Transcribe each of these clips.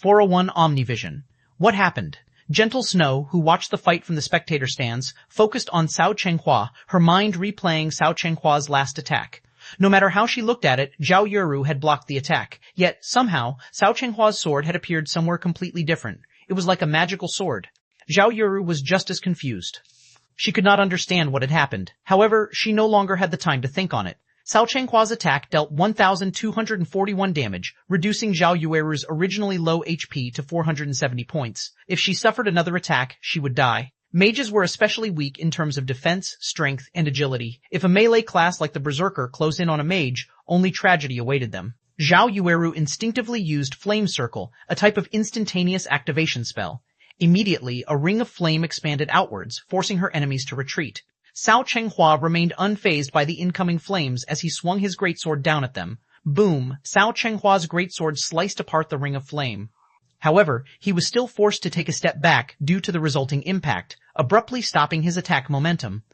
ch401 Omnivision. What happened? Gentle Snow, who watched the fight from the spectator stands, focused on Cao Chenghua, her mind replaying Cao Chenghua's last attack. No matter how she looked at it, Zhao Yuru had blocked the attack. Yet, somehow, Cao Chenghua's sword had appeared somewhere completely different. It was like a magical sword. Zhao Yuru was just as confused. She could not understand what had happened. However, she no longer had the time to think on it. Cao Chenghua's attack dealt 1,241 damage, reducing Zhao Yueru's originally low HP to 470 points. If she suffered another attack, she would die. Mages were especially weak in terms of defense, strength, and agility. If a melee class like the Berserker closed in on a mage, only tragedy awaited them. Zhao Yueru instinctively used Flame Circle, a type of instantaneous activation spell. Immediately, a ring of flame expanded outwards, forcing her enemies to retreat. Cao Chenghua remained unfazed by the incoming flames as he swung his greatsword down at them. Boom! Cao Chenghua's greatsword sliced apart the ring of flame. However, he was still forced to take a step back due to the resulting impact, abruptly stopping his attack momentum.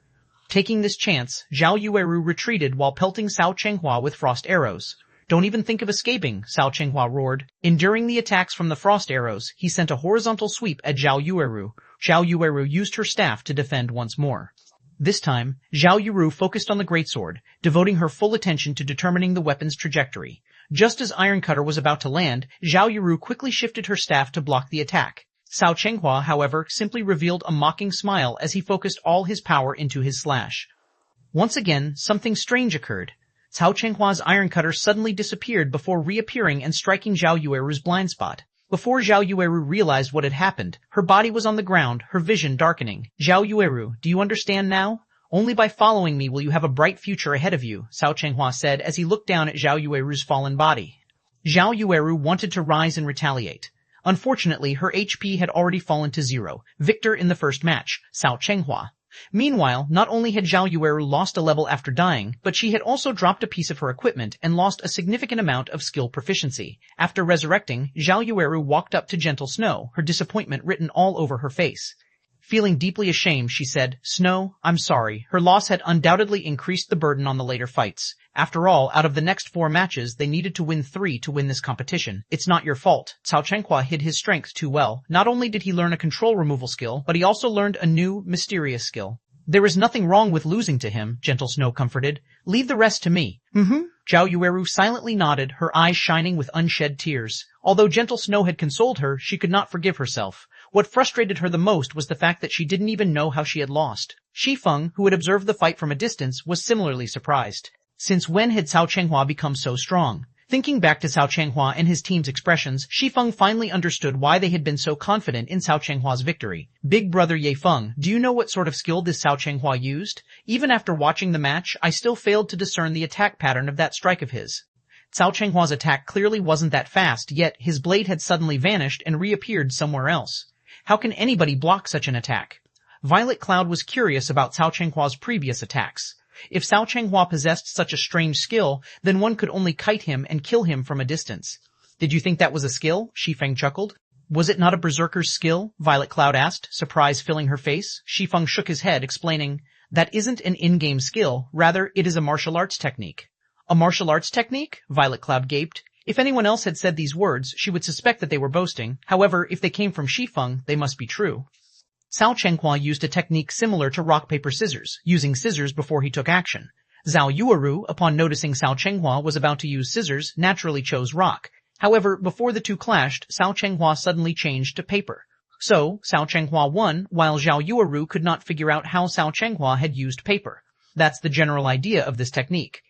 Taking this chance, Zhao Yueru retreated while pelting Cao Chenghua with frost arrows. Don't even think of escaping, Cao Chenghua roared. Enduring the attacks from the frost arrows, he sent a horizontal sweep at Zhao Yueru. Zhao Yueru used her staff to defend once more. This time, Zhao Yuru focused on the greatsword, devoting her full attention to determining the weapon's trajectory. Just as Iron Cutter was about to land, Zhao Yuru quickly shifted her staff to block the attack. Cao Chenghua, however, simply revealed a mocking smile as he focused all his power into his slash. Once again, something strange occurred. Cao Chenghua's Iron Cutter suddenly disappeared before reappearing and striking Zhao Yueru's blind spot. Before Zhao Yueru realized what had happened, her body was on the ground, her vision darkening. Zhao Yueru, do you understand now? Only by following me will you have a bright future ahead of you, Cao Chenghua said as he looked down at Zhao Yueru's fallen body. Zhao Yueru wanted to rise and retaliate. Unfortunately, her HP had already fallen to 0, victor in the first match, Cao Chenghua. Meanwhile, not only had Zhao Yueru lost a level after dying, but she had also dropped a piece of her equipment and lost a significant amount of skill proficiency. After resurrecting, Zhao Yueru walked up to Gentle Snow, her disappointment written all over her face. Feeling deeply ashamed, she said, "Snow, I'm sorry. Her loss had undoubtedly increased the burden on the later fights. After all, out of the next 4 matches, they needed to win 3 to win this competition. It's not your fault." Cao Chenghua hid his strength too well. Not only did he learn a control removal skill, but he also learned a new, mysterious skill. "There is nothing wrong with losing to him," Gentle Snow comforted. "Leave the rest to me." Zhao Yueru silently nodded, her eyes shining with unshed tears. Although Gentle Snow had consoled her, she could not forgive herself. What frustrated her the most was the fact that she didn't even know how she had lost. Shi Feng, who had observed the fight from a distance, was similarly surprised. Since when had Cao Chenghua become so strong? Thinking back to Cao Chenghua and his team's expressions, Shi Feng finally understood why they had been so confident in Cao Chenghua's victory. "Big brother Ye Feng, do you know what sort of skill this Cao Chenghua used? Even after watching the match, I still failed to discern the attack pattern of that strike of his." Cao Chenghua's attack clearly wasn't that fast, yet his blade had suddenly vanished and reappeared somewhere else. How can anybody block such an attack? Violet Cloud was curious about Cao Chenghua's previous attacks. If Cao Chenghua possessed such a strange skill, then one could only kite him and kill him from a distance. "Did you think that was a skill?" Shi Feng chuckled. "Was it not a berserker's skill?" Violet Cloud asked, surprise filling her face. Shi Feng shook his head, explaining, "That isn't an in-game skill, rather it is a martial arts technique." "A martial arts technique?" Violet Cloud gaped. If anyone else had said these words, she would suspect that they were boasting. However, if they came from Shi Feng, they must be true. Cao Chenghua used a technique similar to rock, paper, scissors, using scissors before he took action. Zhao Yueru, upon noticing Cao Chenghua was about to use scissors, naturally chose rock. However, before the two clashed, Cao Chenghua suddenly changed to paper. So, Cao Chenghua won, while Zhao Yueru could not figure out how Cao Chenghua had used paper. That's the general idea of this technique.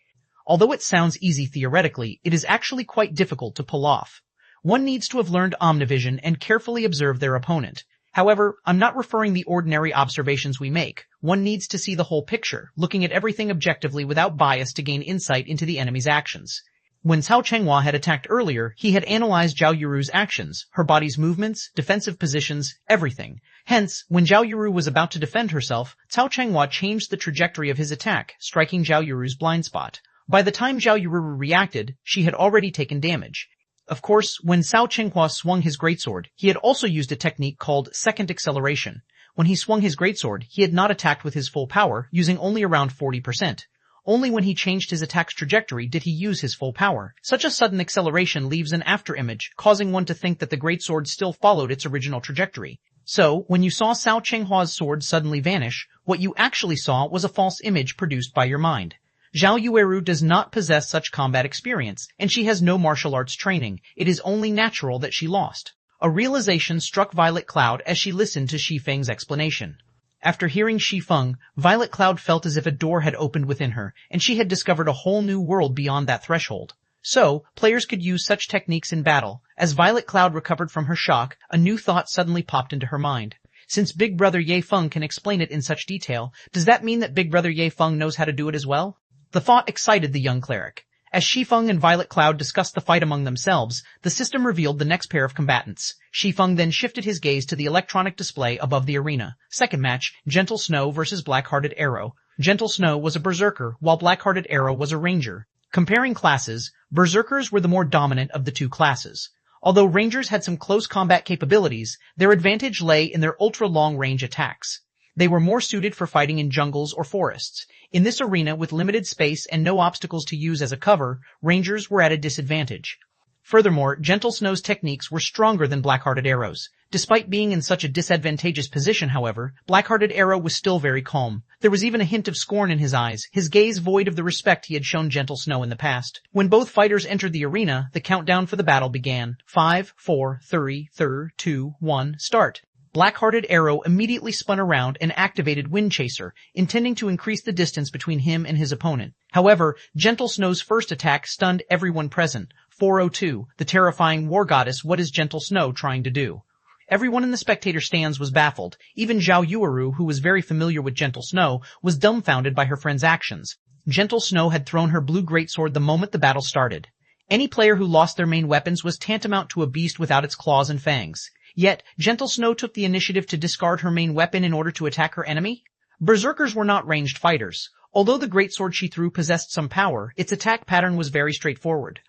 Although it sounds easy theoretically, it is actually quite difficult to pull off. One needs to have learned Omnivision and carefully observe their opponent. However, I'm not referring the ordinary observations we make. One needs to see the whole picture, looking at everything objectively without bias to gain insight into the enemy's actions. When Cao Chenghua had attacked earlier, he had analyzed Zhao Yuru's actions, her body's movements, defensive positions, everything. Hence, when Zhao Yuru was about to defend herself, Cao Chenghua changed the trajectory of his attack, striking Zhao Yuru's blind spot. By the time Zhao Yuru reacted, she had already taken damage. Of course, when Cao Chenghua swung his greatsword, he had also used a technique called second acceleration. When he swung his greatsword, he had not attacked with his full power, using only around 40%. Only when he changed his attack's trajectory did he use his full power. Such a sudden acceleration leaves an afterimage, causing one to think that the greatsword still followed its original trajectory. So, when you saw Cao Chenghua's sword suddenly vanish, what you actually saw was a false image produced by your mind. Zhao Yueru does not possess such combat experience, and she has no martial arts training. It is only natural that she lost. A realization struck Violet Cloud as she listened to Shi Feng's explanation. After hearing Shi Feng, Violet Cloud felt as if a door had opened within her, and she had discovered a whole new world beyond that threshold. So, players could use such techniques in battle. As Violet Cloud recovered from her shock, a new thought suddenly popped into her mind. Since Big Brother Ye Feng can explain it in such detail, does that mean that Big Brother Ye Feng knows how to do it as well? The thought excited the young cleric. As Shi Feng and Violet Cloud discussed the fight among themselves, the system revealed the next pair of combatants. Shi Feng then shifted his gaze to the electronic display above the arena. Second match, Gentle Snow versus Black-Hearted Arrow. Gentle Snow was a berserker, while Black-Hearted Arrow was a ranger. Comparing classes, berserkers were the more dominant of the two classes. Although rangers had some close combat capabilities, their advantage lay in their ultra-long-range attacks. They were more suited for fighting in jungles or forests. In this arena with limited space and no obstacles to use as a cover, rangers were at a disadvantage. Furthermore, Gentle Snow's techniques were stronger than Black-Hearted Arrow's. Despite being in such a disadvantageous position, however, Black-Hearted Arrow was still very calm. There was even a hint of scorn in his eyes, his gaze void of the respect he had shown Gentle Snow in the past. When both fighters entered the arena, the countdown for the battle began. 5, 4, 3, 2, 1, start. Black-Hearted Arrow immediately spun around and activated Wind Chaser, intending to increase the distance between him and his opponent. However, Gentle Snow's first attack stunned everyone present. 402, the terrifying war goddess. What is Gentle Snow trying to do? Everyone in the spectator stands was baffled. Even Zhao Yueru, who was very familiar with Gentle Snow, was dumbfounded by her friend's actions. Gentle Snow had thrown her blue greatsword the moment the battle started. Any player who lost their main weapons was tantamount to a beast without its claws and fangs. Yet, Gentle Snow took the initiative to discard her main weapon in order to attack her enemy? Berserkers were not ranged fighters. Although the greatsword she threw possessed some power, its attack pattern was very straightforward.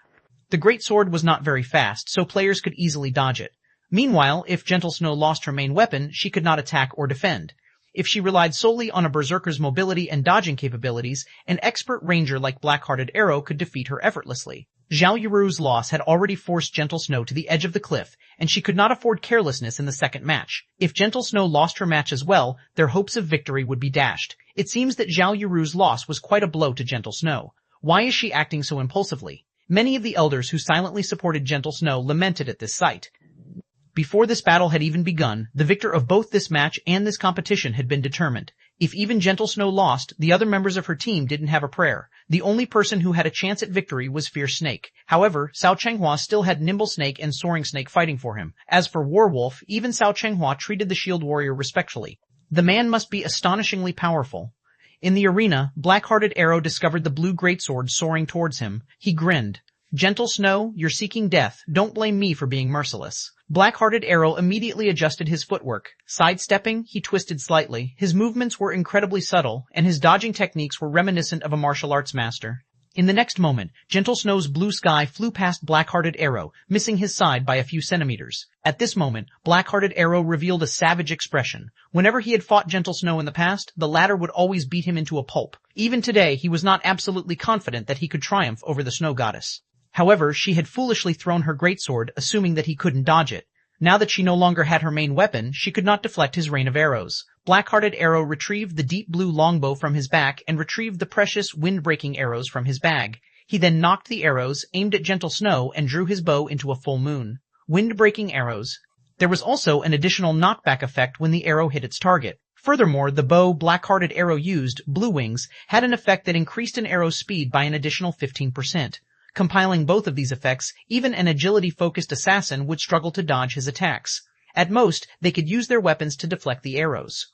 The greatsword was not very fast, so players could easily dodge it. Meanwhile, if Gentle Snow lost her main weapon, she could not attack or defend. If she relied solely on a berserker's mobility and dodging capabilities, an expert ranger like Black-Hearted Arrow could defeat her effortlessly. Zhao Yueru's loss had already forced Gentle Snow to the edge of the cliff, and she could not afford carelessness in the second match. If Gentle Snow lost her match as well, their hopes of victory would be dashed. It seems that Zhao Yueru's loss was quite a blow to Gentle Snow. Why is she acting so impulsively? Many of the elders who silently supported Gentle Snow lamented at this sight. Before this battle had even begun, the victor of both this match and this competition had been determined. If even Gentle Snow lost, the other members of her team didn't have a prayer. The only person who had a chance at victory was Fierce Snake. However, Cao Chenghua still had Nimble Snake and Soaring Snake fighting for him. As for Warwolf, even Cao Chenghua treated the Shield Warrior respectfully. The man must be astonishingly powerful. In the arena, Black-Hearted Arrow discovered the blue greatsword soaring towards him. He grinned. Gentle Snow, you're seeking death. Don't blame me for being merciless. Black-Hearted Arrow immediately adjusted his footwork. Sidestepping, he twisted slightly. His movements were incredibly subtle, and his dodging techniques were reminiscent of a martial arts master. In the next moment, Gentle Snow's blue sky flew past Black-Hearted Arrow, missing his side by a few centimeters. At this moment, Black-Hearted Arrow revealed a savage expression. Whenever he had fought Gentle Snow in the past, the latter would always beat him into a pulp. Even today, he was not absolutely confident that he could triumph over the Snow Goddess. However, she had foolishly thrown her greatsword, assuming that he couldn't dodge it. Now that she no longer had her main weapon, she could not deflect his rain of arrows. Black-Hearted Arrow retrieved the deep blue longbow from his back and retrieved the precious wind-breaking arrows from his bag. He then knocked the arrows, aimed at Gentle Snow, and drew his bow into a full moon. Wind-breaking arrows. There was also an additional knockback effect when the arrow hit its target. Furthermore, the bow Black-Hearted Arrow used, Blue Wings, had an effect that increased an arrow's speed by an additional 15%. Compiling both of these effects, even an agility-focused assassin would struggle to dodge his attacks. At most, they could use their weapons to deflect the arrows.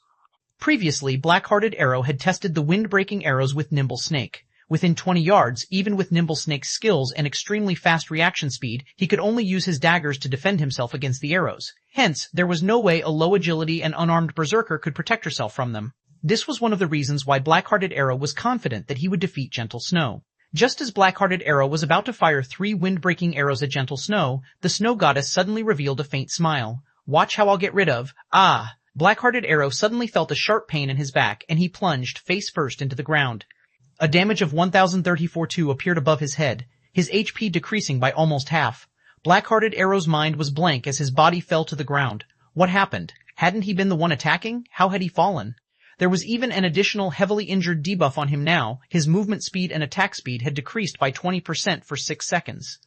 Previously, Black-Hearted Arrow had tested the wind-breaking arrows with Nimble Snake. Within 20 yards, even with Nimble Snake's skills and extremely fast reaction speed, he could only use his daggers to defend himself against the arrows. Hence, there was no way a low agility and unarmed berserker could protect herself from them. This was one of the reasons why Black-Hearted Arrow was confident that he would defeat Gentle Snow. Just as Black-Hearted Arrow was about to fire 3 wind-breaking arrows at Gentle Snow, the Snow Goddess suddenly revealed a faint smile. Watch how I'll get rid of. Ah! Black-Hearted Arrow suddenly felt a sharp pain in his back, and he plunged face first into the ground. A damage of 1034-2 appeared above his head, his HP decreasing by almost half. Black-Hearted Arrow's mind was blank as his body fell to the ground. What happened? Hadn't he been the one attacking? How had he fallen? There was even an additional heavily injured debuff on him now. His movement speed and attack speed had decreased by 20% for 6 seconds.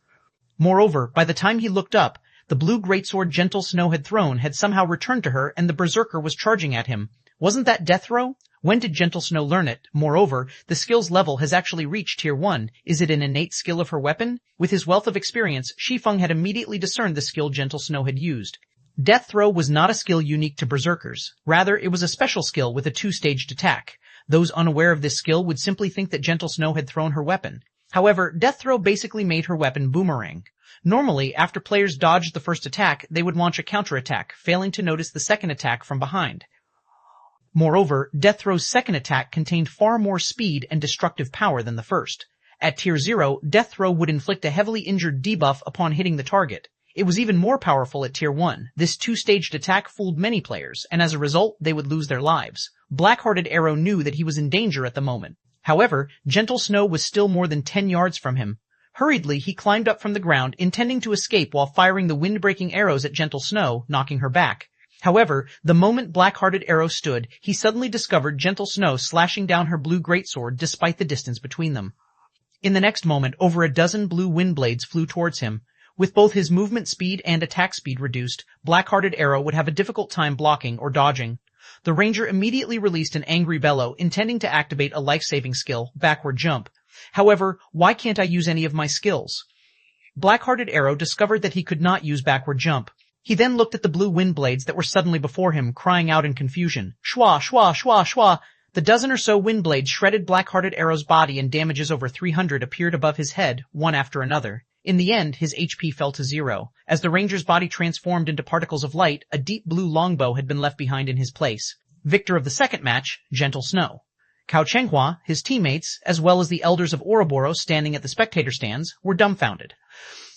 Moreover, by the time he looked up, the blue greatsword Gentle Snow had thrown had somehow returned to her and the berserker was charging at him. Wasn't that death throw? When did Gentle Snow learn it? Moreover, the skill's level has actually reached tier 1. Is it an innate skill of her weapon? With his wealth of experience, Shi Feng had immediately discerned the skill Gentle Snow had used. Death throw was not a skill unique to berserkers. Rather, it was a special skill with a 2-staged attack. Those unaware of this skill would simply think that Gentle Snow had thrown her weapon. However, death throw basically made her weapon boomerang. Normally, after players dodged the first attack, they would launch a counterattack, failing to notice the second attack from behind. Moreover, death throw's second attack contained far more speed and destructive power than the first. At tier 0, death throw would inflict a heavily injured debuff upon hitting the target. It was even more powerful at tier 1. This 2-staged attack fooled many players, and as a result, they would lose their lives. Black-Hearted Arrow knew that he was in danger at the moment. However, Gentle Snow was still more than 10 yards from him. Hurriedly, he climbed up from the ground, intending to escape while firing the wind-breaking arrows at Gentle Snow, knocking her back. However, the moment Black-Hearted Arrow stood, he suddenly discovered Gentle Snow slashing down her blue greatsword despite the distance between them. In the next moment, over a dozen blue wind blades flew towards him. With both his movement speed and attack speed reduced, Black-Hearted Arrow would have a difficult time blocking or dodging. The ranger immediately released an angry bellow, intending to activate a life-saving skill, Backward Jump. However, why can't I use any of my skills? Black-Hearted Arrow discovered that he could not use Backward Jump. He then looked at the blue wind blades that were suddenly before him, crying out in confusion. Shwa, shwa, shwa, shwa. The dozen or so wind blades shredded Black-Hearted Arrow's body and damages over 300 appeared above his head, one after another. In the end, his HP fell to 0. As the ranger's body transformed into particles of light, a deep blue longbow had been left behind in his place. Victor of the second match, Gentle Snow. Cao Chenghua, his teammates, as well as the elders of Ouroboros standing at the spectator stands, were dumbfounded.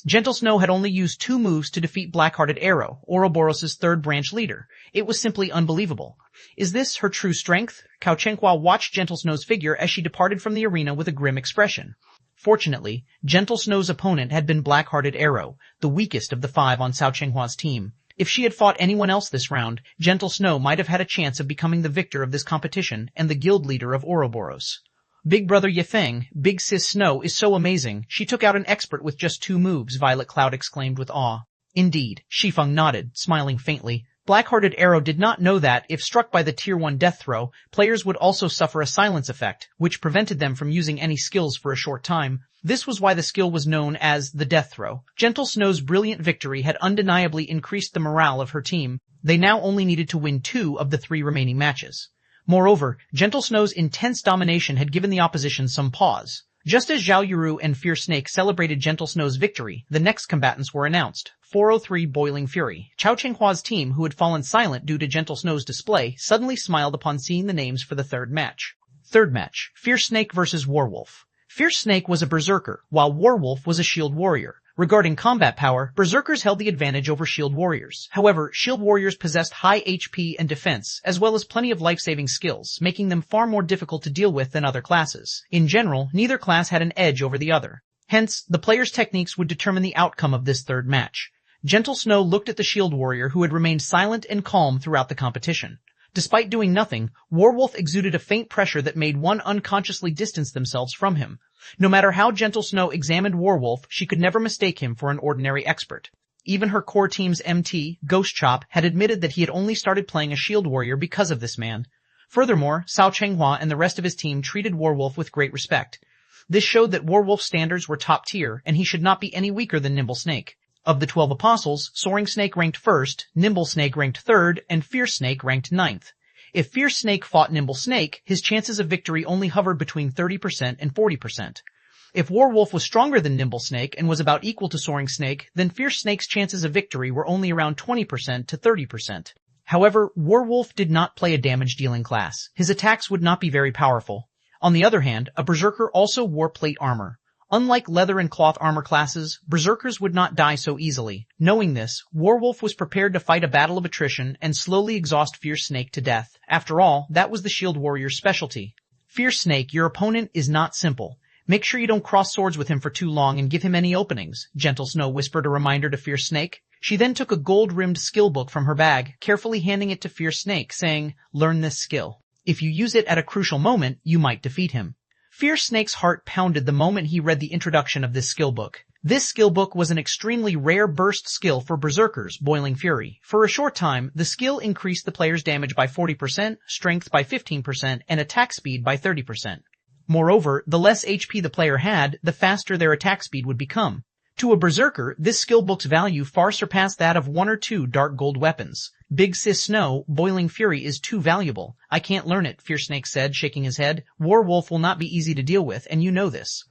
Gentle Snow had only used 2 moves to defeat Black-Hearted Arrow, Ouroboros' third branch leader. It was simply unbelievable. Is this her true strength? Cao Chenghua watched Gentle Snow's figure as she departed from the arena with a grim expression. Fortunately, Gentle Snow's opponent had been Black-Hearted Arrow, the weakest of the 5 on Cao Chenghua's team. If she had fought anyone else this round, Gentle Snow might have had a chance of becoming the victor of this competition and the guild leader of Ouroboros. Big brother Shi Feng, Big Sis Snow is so amazing. She took out an expert with just 2 moves, Violet Cloud exclaimed with awe. Indeed, Shi Feng nodded, smiling faintly. Black-Hearted Arrow did not know that, if struck by the Tier 1 death throw, players would also suffer a silence effect, which prevented them from using any skills for a short time. This was why the skill was known as the death throw. Gentle Snow's brilliant victory had undeniably increased the morale of her team. They now only needed to win 2 of the 3 remaining matches. Moreover, Gentle Snow's intense domination had given the opposition some pause. Just as Zhao Yuru and Fierce Snake celebrated Gentle Snow's victory, the next combatants were announced. 403 Boiling Fury. Cao Chenghua's team, who had fallen silent due to Gentle Snow's display, suddenly smiled upon seeing the names for the third match. Third match, Fierce Snake vs. Warwolf. Fierce Snake was a berserker, while Warwolf was a shield warrior. Regarding combat power, berserkers held the advantage over shield warriors. However, shield warriors possessed high HP and defense, as well as plenty of life-saving skills, making them far more difficult to deal with than other classes. In general, neither class had an edge over the other. Hence, the players' techniques would determine the outcome of this third match. Gentle Snow looked at the shield warrior who had remained silent and calm throughout the competition. Despite doing nothing, Warwolf exuded a faint pressure that made one unconsciously distance themselves from him. No matter how Gentle Snow examined Warwolf, she could never mistake him for an ordinary expert. Even her core team's MT, Ghost Chop, had admitted that he had only started playing a shield warrior because of this man. Furthermore, Cao Chenghua and the rest of his team treated Warwolf with great respect. This showed that Warwolf's standards were top tier, and he should not be any weaker than Nimble Snake. Of the 12 apostles, Soaring Snake ranked 1st, Nimble Snake ranked 3rd, and Fierce Snake ranked 9th. If Fierce Snake fought Nimble Snake, his chances of victory only hovered between 30% and 40%. If Warwolf was stronger than Nimble Snake and was about equal to Soaring Snake, then Fierce Snake's chances of victory were only around 20% to 30%. However, Warwolf did not play a damage-dealing class. His attacks would not be very powerful. On the other hand, a berserker also wore plate armor. Unlike leather and cloth armor classes, berserkers would not die so easily. Knowing this, Warwolf was prepared to fight a battle of attrition and slowly exhaust Fierce Snake to death. After all, that was the shield warrior's specialty. Fierce Snake, your opponent is not simple. Make sure you don't cross swords with him for too long and give him any openings, Gentle Snow whispered a reminder to Fierce Snake. She then took a gold-rimmed skill book from her bag, carefully handing it to Fierce Snake, saying, "Learn this skill. If you use it at a crucial moment, you might defeat him." Fierce Snake's heart pounded the moment he read the introduction of this skill book. This skill book was an extremely rare burst skill for berserkers, Boiling Fury. For a short time, the skill increased the player's damage by 40%, strength by 15%, and attack speed by 30%. Moreover, the less HP the player had, the faster their attack speed would become. To a berserker, this skill book's value far surpassed that of one or two dark gold weapons. Big Sis Snow, Boiling Fury is too valuable. I can't learn it, Fierce Snake said, shaking his head. Warwolf will not be easy to deal with, and you know this.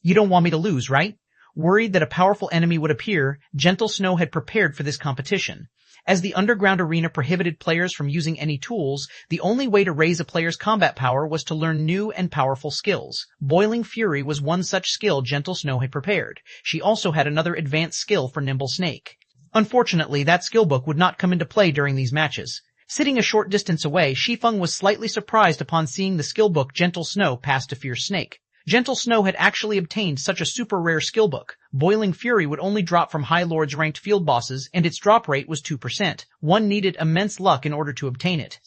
You don't want me to lose, right? Worried that a powerful enemy would appear, Gentle Snow had prepared for this competition. As the underground arena prohibited players from using any tools, the only way to raise a player's combat power was to learn new and powerful skills. Boiling Fury was one such skill Gentle Snow had prepared. She also had another advanced skill for Nimble Snake. Unfortunately, that skill book would not come into play during these matches. Sitting a short distance away, Shi Feng was slightly surprised upon seeing the skill book Gentle Snow pass to Fierce Snake. Gentle Snow had actually obtained such a super rare skill book. Boiling Fury would only drop from High Lords ranked field bosses, and its drop rate was 2%. One needed immense luck in order to obtain it.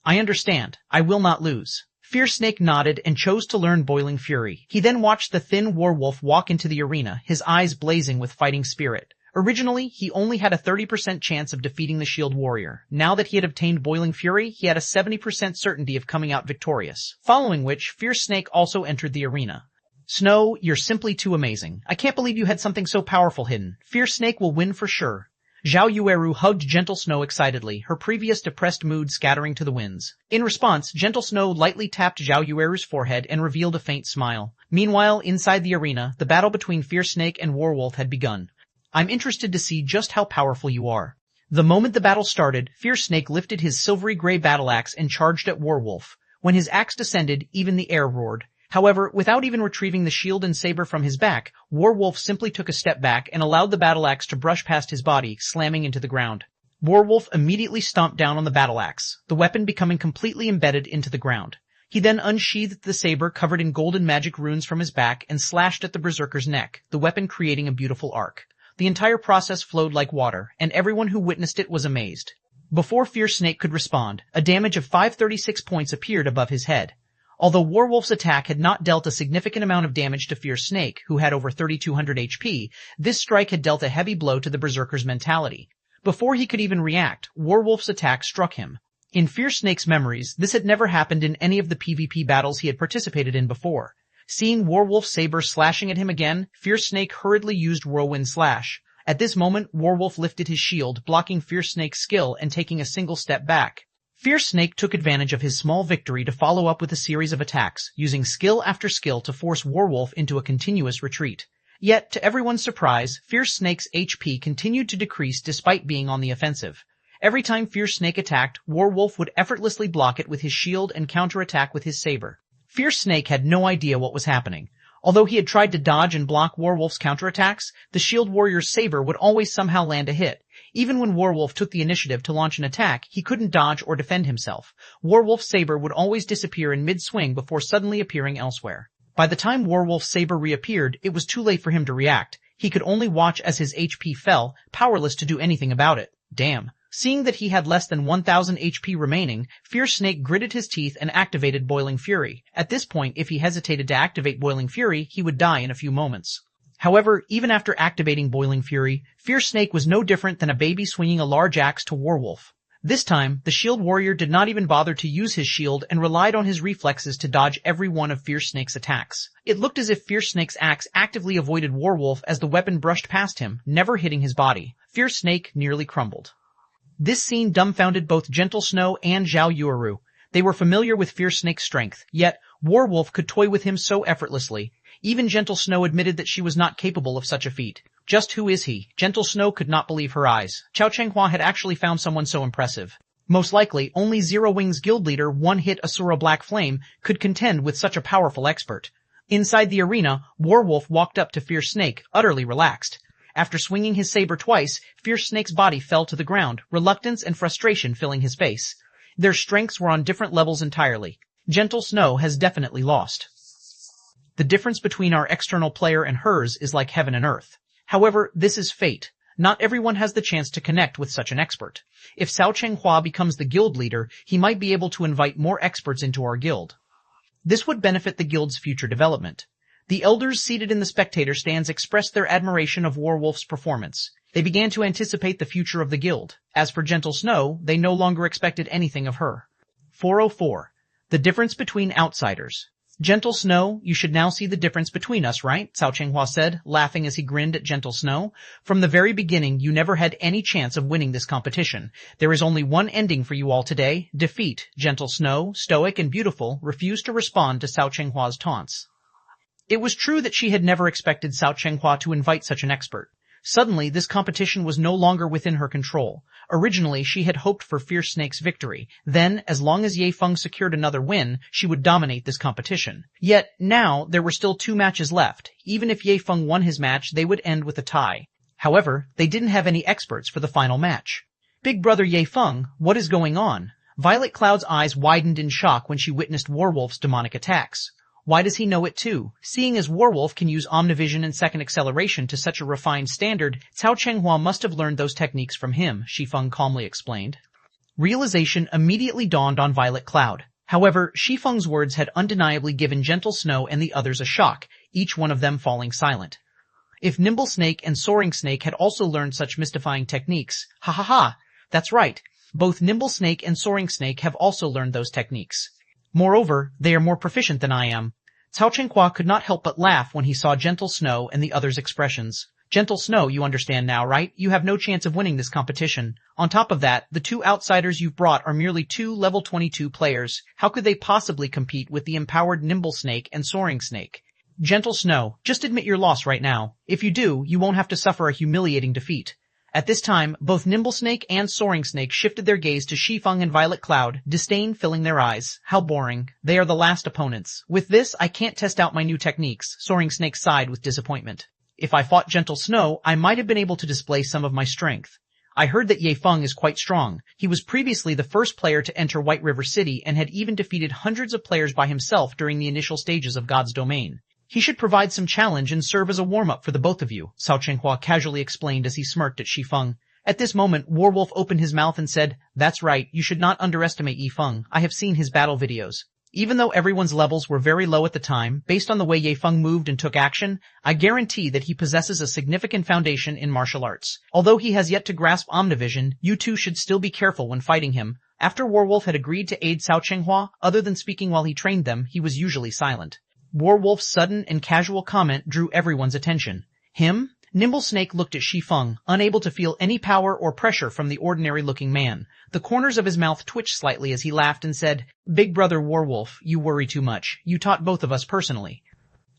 I understand. I will not lose. Fierce Snake nodded and chose to learn Boiling Fury. He then watched the thin warwolf walk into the arena, his eyes blazing with fighting spirit. Originally, he only had a 30% chance of defeating the Shield Warrior. Now that he had obtained Boiling Fury, he had a 70% certainty of coming out victorious. Following which, Fierce Snake also entered the arena. Snow, you're simply too amazing. I can't believe you had something so powerful hidden. Fierce Snake will win for sure. Zhao Yueru hugged Gentle Snow excitedly, her previous depressed mood scattering to the winds. In response, Gentle Snow lightly tapped Zhao Yueru's forehead and revealed a faint smile. Meanwhile, inside the arena, the battle between Fierce Snake and Warwolf had begun. I'm interested to see just how powerful you are. The moment the battle started, Fierce Snake lifted his silvery gray battle axe and charged at Warwolf. When his axe descended, even the air roared. However, without even retrieving the shield and saber from his back, Warwolf simply took a step back and allowed the battle axe to brush past his body, slamming into the ground. Warwolf immediately stomped down on the battle axe, the weapon becoming completely embedded into the ground. He then unsheathed the saber covered in golden magic runes from his back and slashed at the berserker's neck, the weapon creating a beautiful arc. The entire process flowed like water, and everyone who witnessed it was amazed. Before Fierce Snake could respond, a damage of 536 points appeared above his head. Although Warwolf's attack had not dealt a significant amount of damage to Fierce Snake, who had over 3,200 HP, this strike had dealt a heavy blow to the berserker's mentality. Before he could even react, Warwolf's attack struck him. In Fierce Snake's memories, this had never happened in any of the PvP battles he had participated in before. Seeing Warwolf's saber slashing at him again, Fierce Snake hurriedly used Whirlwind Slash. At this moment, Warwolf lifted his shield, blocking Fierce Snake's skill and taking a single step back. Fierce Snake took advantage of his small victory to follow up with a series of attacks, using skill after skill to force Warwolf into a continuous retreat. Yet, to everyone's surprise, Fierce Snake's HP continued to decrease despite being on the offensive. Every time Fierce Snake attacked, Warwolf would effortlessly block it with his shield and counterattack with his saber. Fierce Snake had no idea what was happening. Although he had tried to dodge and block Warwolf's counterattacks, the Shield Warrior's saber would always somehow land a hit. Even when Warwolf took the initiative to launch an attack, he couldn't dodge or defend himself. Warwolf's saber would always disappear in mid-swing before suddenly appearing elsewhere. By the time Warwolf's saber reappeared, it was too late for him to react. He could only watch as his HP fell, powerless to do anything about it. Damn. Seeing that he had less than 1,000 HP remaining, Fierce Snake gritted his teeth and activated Boiling Fury. At this point, if he hesitated to activate Boiling Fury, he would die in a few moments. However, even after activating Boiling Fury, Fierce Snake was no different than a baby swinging a large axe to Warwolf. This time, the Shield Warrior did not even bother to use his shield and relied on his reflexes to dodge every one of Fierce Snake's attacks. It looked as if Fierce Snake's axe actively avoided Warwolf as the weapon brushed past him, never hitting his body. Fierce Snake nearly crumbled. This scene dumbfounded both Gentle Snow and Zhao Yueru. They were familiar with Fierce Snake's strength, yet Warwolf could toy with him so effortlessly. Even Gentle Snow admitted that she was not capable of such a feat. Just who is he? Gentle Snow could not believe her eyes. Chao Chenghua had actually found someone so impressive. Most likely, only Zero Wing's guild leader, One-Hit Asura Black Flame, could contend with such a powerful expert. Inside the arena, Warwolf walked up to Fierce Snake, utterly relaxed. After swinging his saber twice, Fierce Snake's body fell to the ground, reluctance and frustration filling his face. Their strengths were on different levels entirely. Gentle Snow has definitely lost. The difference between our external player and hers is like heaven and earth. However, this is fate. Not everyone has the chance to connect with such an expert. If Cao Chenghua becomes the guild leader, he might be able to invite more experts into our guild. This would benefit the guild's future development. The elders seated in the spectator stands expressed their admiration of Warwolf's performance. They began to anticipate the future of the guild. As for Gentle Snow, they no longer expected anything of her. 404. The difference between outsiders. Gentle Snow, you should now see the difference between us, right? Cao Chenghua said, laughing as he grinned at Gentle Snow. From the very beginning, you never had any chance of winning this competition. There is only one ending for you all today, defeat. Gentle Snow, stoic and beautiful, refused to respond to Cao Chenghua's taunts. It was true that she had never expected Cao Chenghua to invite such an expert. Suddenly, this competition was no longer within her control. Originally, she had hoped for Fierce Snake's victory. Then, as long as Ye Feng secured another win, she would dominate this competition. Yet, now, there were still 2 matches left. Even if Ye Feng won his match, they would end with a tie. However, they didn't have any experts for the final match. Big brother Ye Feng, what is going on? Violet Cloud's eyes widened in shock when she witnessed Warwolf's demonic attacks. Why does he know it too? Seeing as Warwolf can use Omnivision and Second Acceleration to such a refined standard, Cao Chenghua must have learned those techniques from him, Shi Feng calmly explained. Realization immediately dawned on Violet Cloud. However, Shi Feng's words had undeniably given Gentle Snow and the others a shock, each one of them falling silent. If Nimble Snake and Soaring Snake had also learned such mystifying techniques, ha ha ha, that's right, both Nimble Snake and Soaring Snake have also learned those techniques. Moreover, they are more proficient than I am. Cao Chenghua could not help but laugh when he saw Gentle Snow and the others' expressions. Gentle Snow, you understand now, right? You have no chance of winning this competition. On top of that, the 2 outsiders you've brought are merely 2 level 22 players. How could they possibly compete with the empowered Nimble Snake and Soaring Snake? Gentle Snow, just admit your loss right now. If you do, you won't have to suffer a humiliating defeat. At this time, both Nimble Snake and Soaring Snake shifted their gaze to Shi Feng and Violet Cloud, disdain filling their eyes. How boring. They are the last opponents. With this, I can't test out my new techniques. Soaring Snake sighed with disappointment. If I fought Gentle Snow, I might have been able to display some of my strength. I heard that Ye Feng is quite strong. He was previously the first player to enter White River City and had even defeated hundreds of players by himself during the initial stages of God's Domain. He should provide some challenge and serve as a warm-up for the both of you, Cao Chenghua casually explained as he smirked at Shi Feng. At this moment, Warwolf opened his mouth and said, That's right, you should not underestimate Ye Feng. I have seen his battle videos. Even though everyone's levels were very low at the time, based on the way Ye Feng moved and took action, I guarantee that he possesses a significant foundation in martial arts. Although he has yet to grasp Omnivision, you two should still be careful when fighting him. After Warwolf had agreed to aid Cao Chenghua, other than speaking while he trained them, he was usually silent. Warwolf's sudden and casual comment drew everyone's attention. Him? Nimble Snake looked at Shi Feng, unable to feel any power or pressure from the ordinary-looking man. The corners of his mouth twitched slightly as he laughed and said, Big brother Warwolf, you worry too much. You taught both of us personally.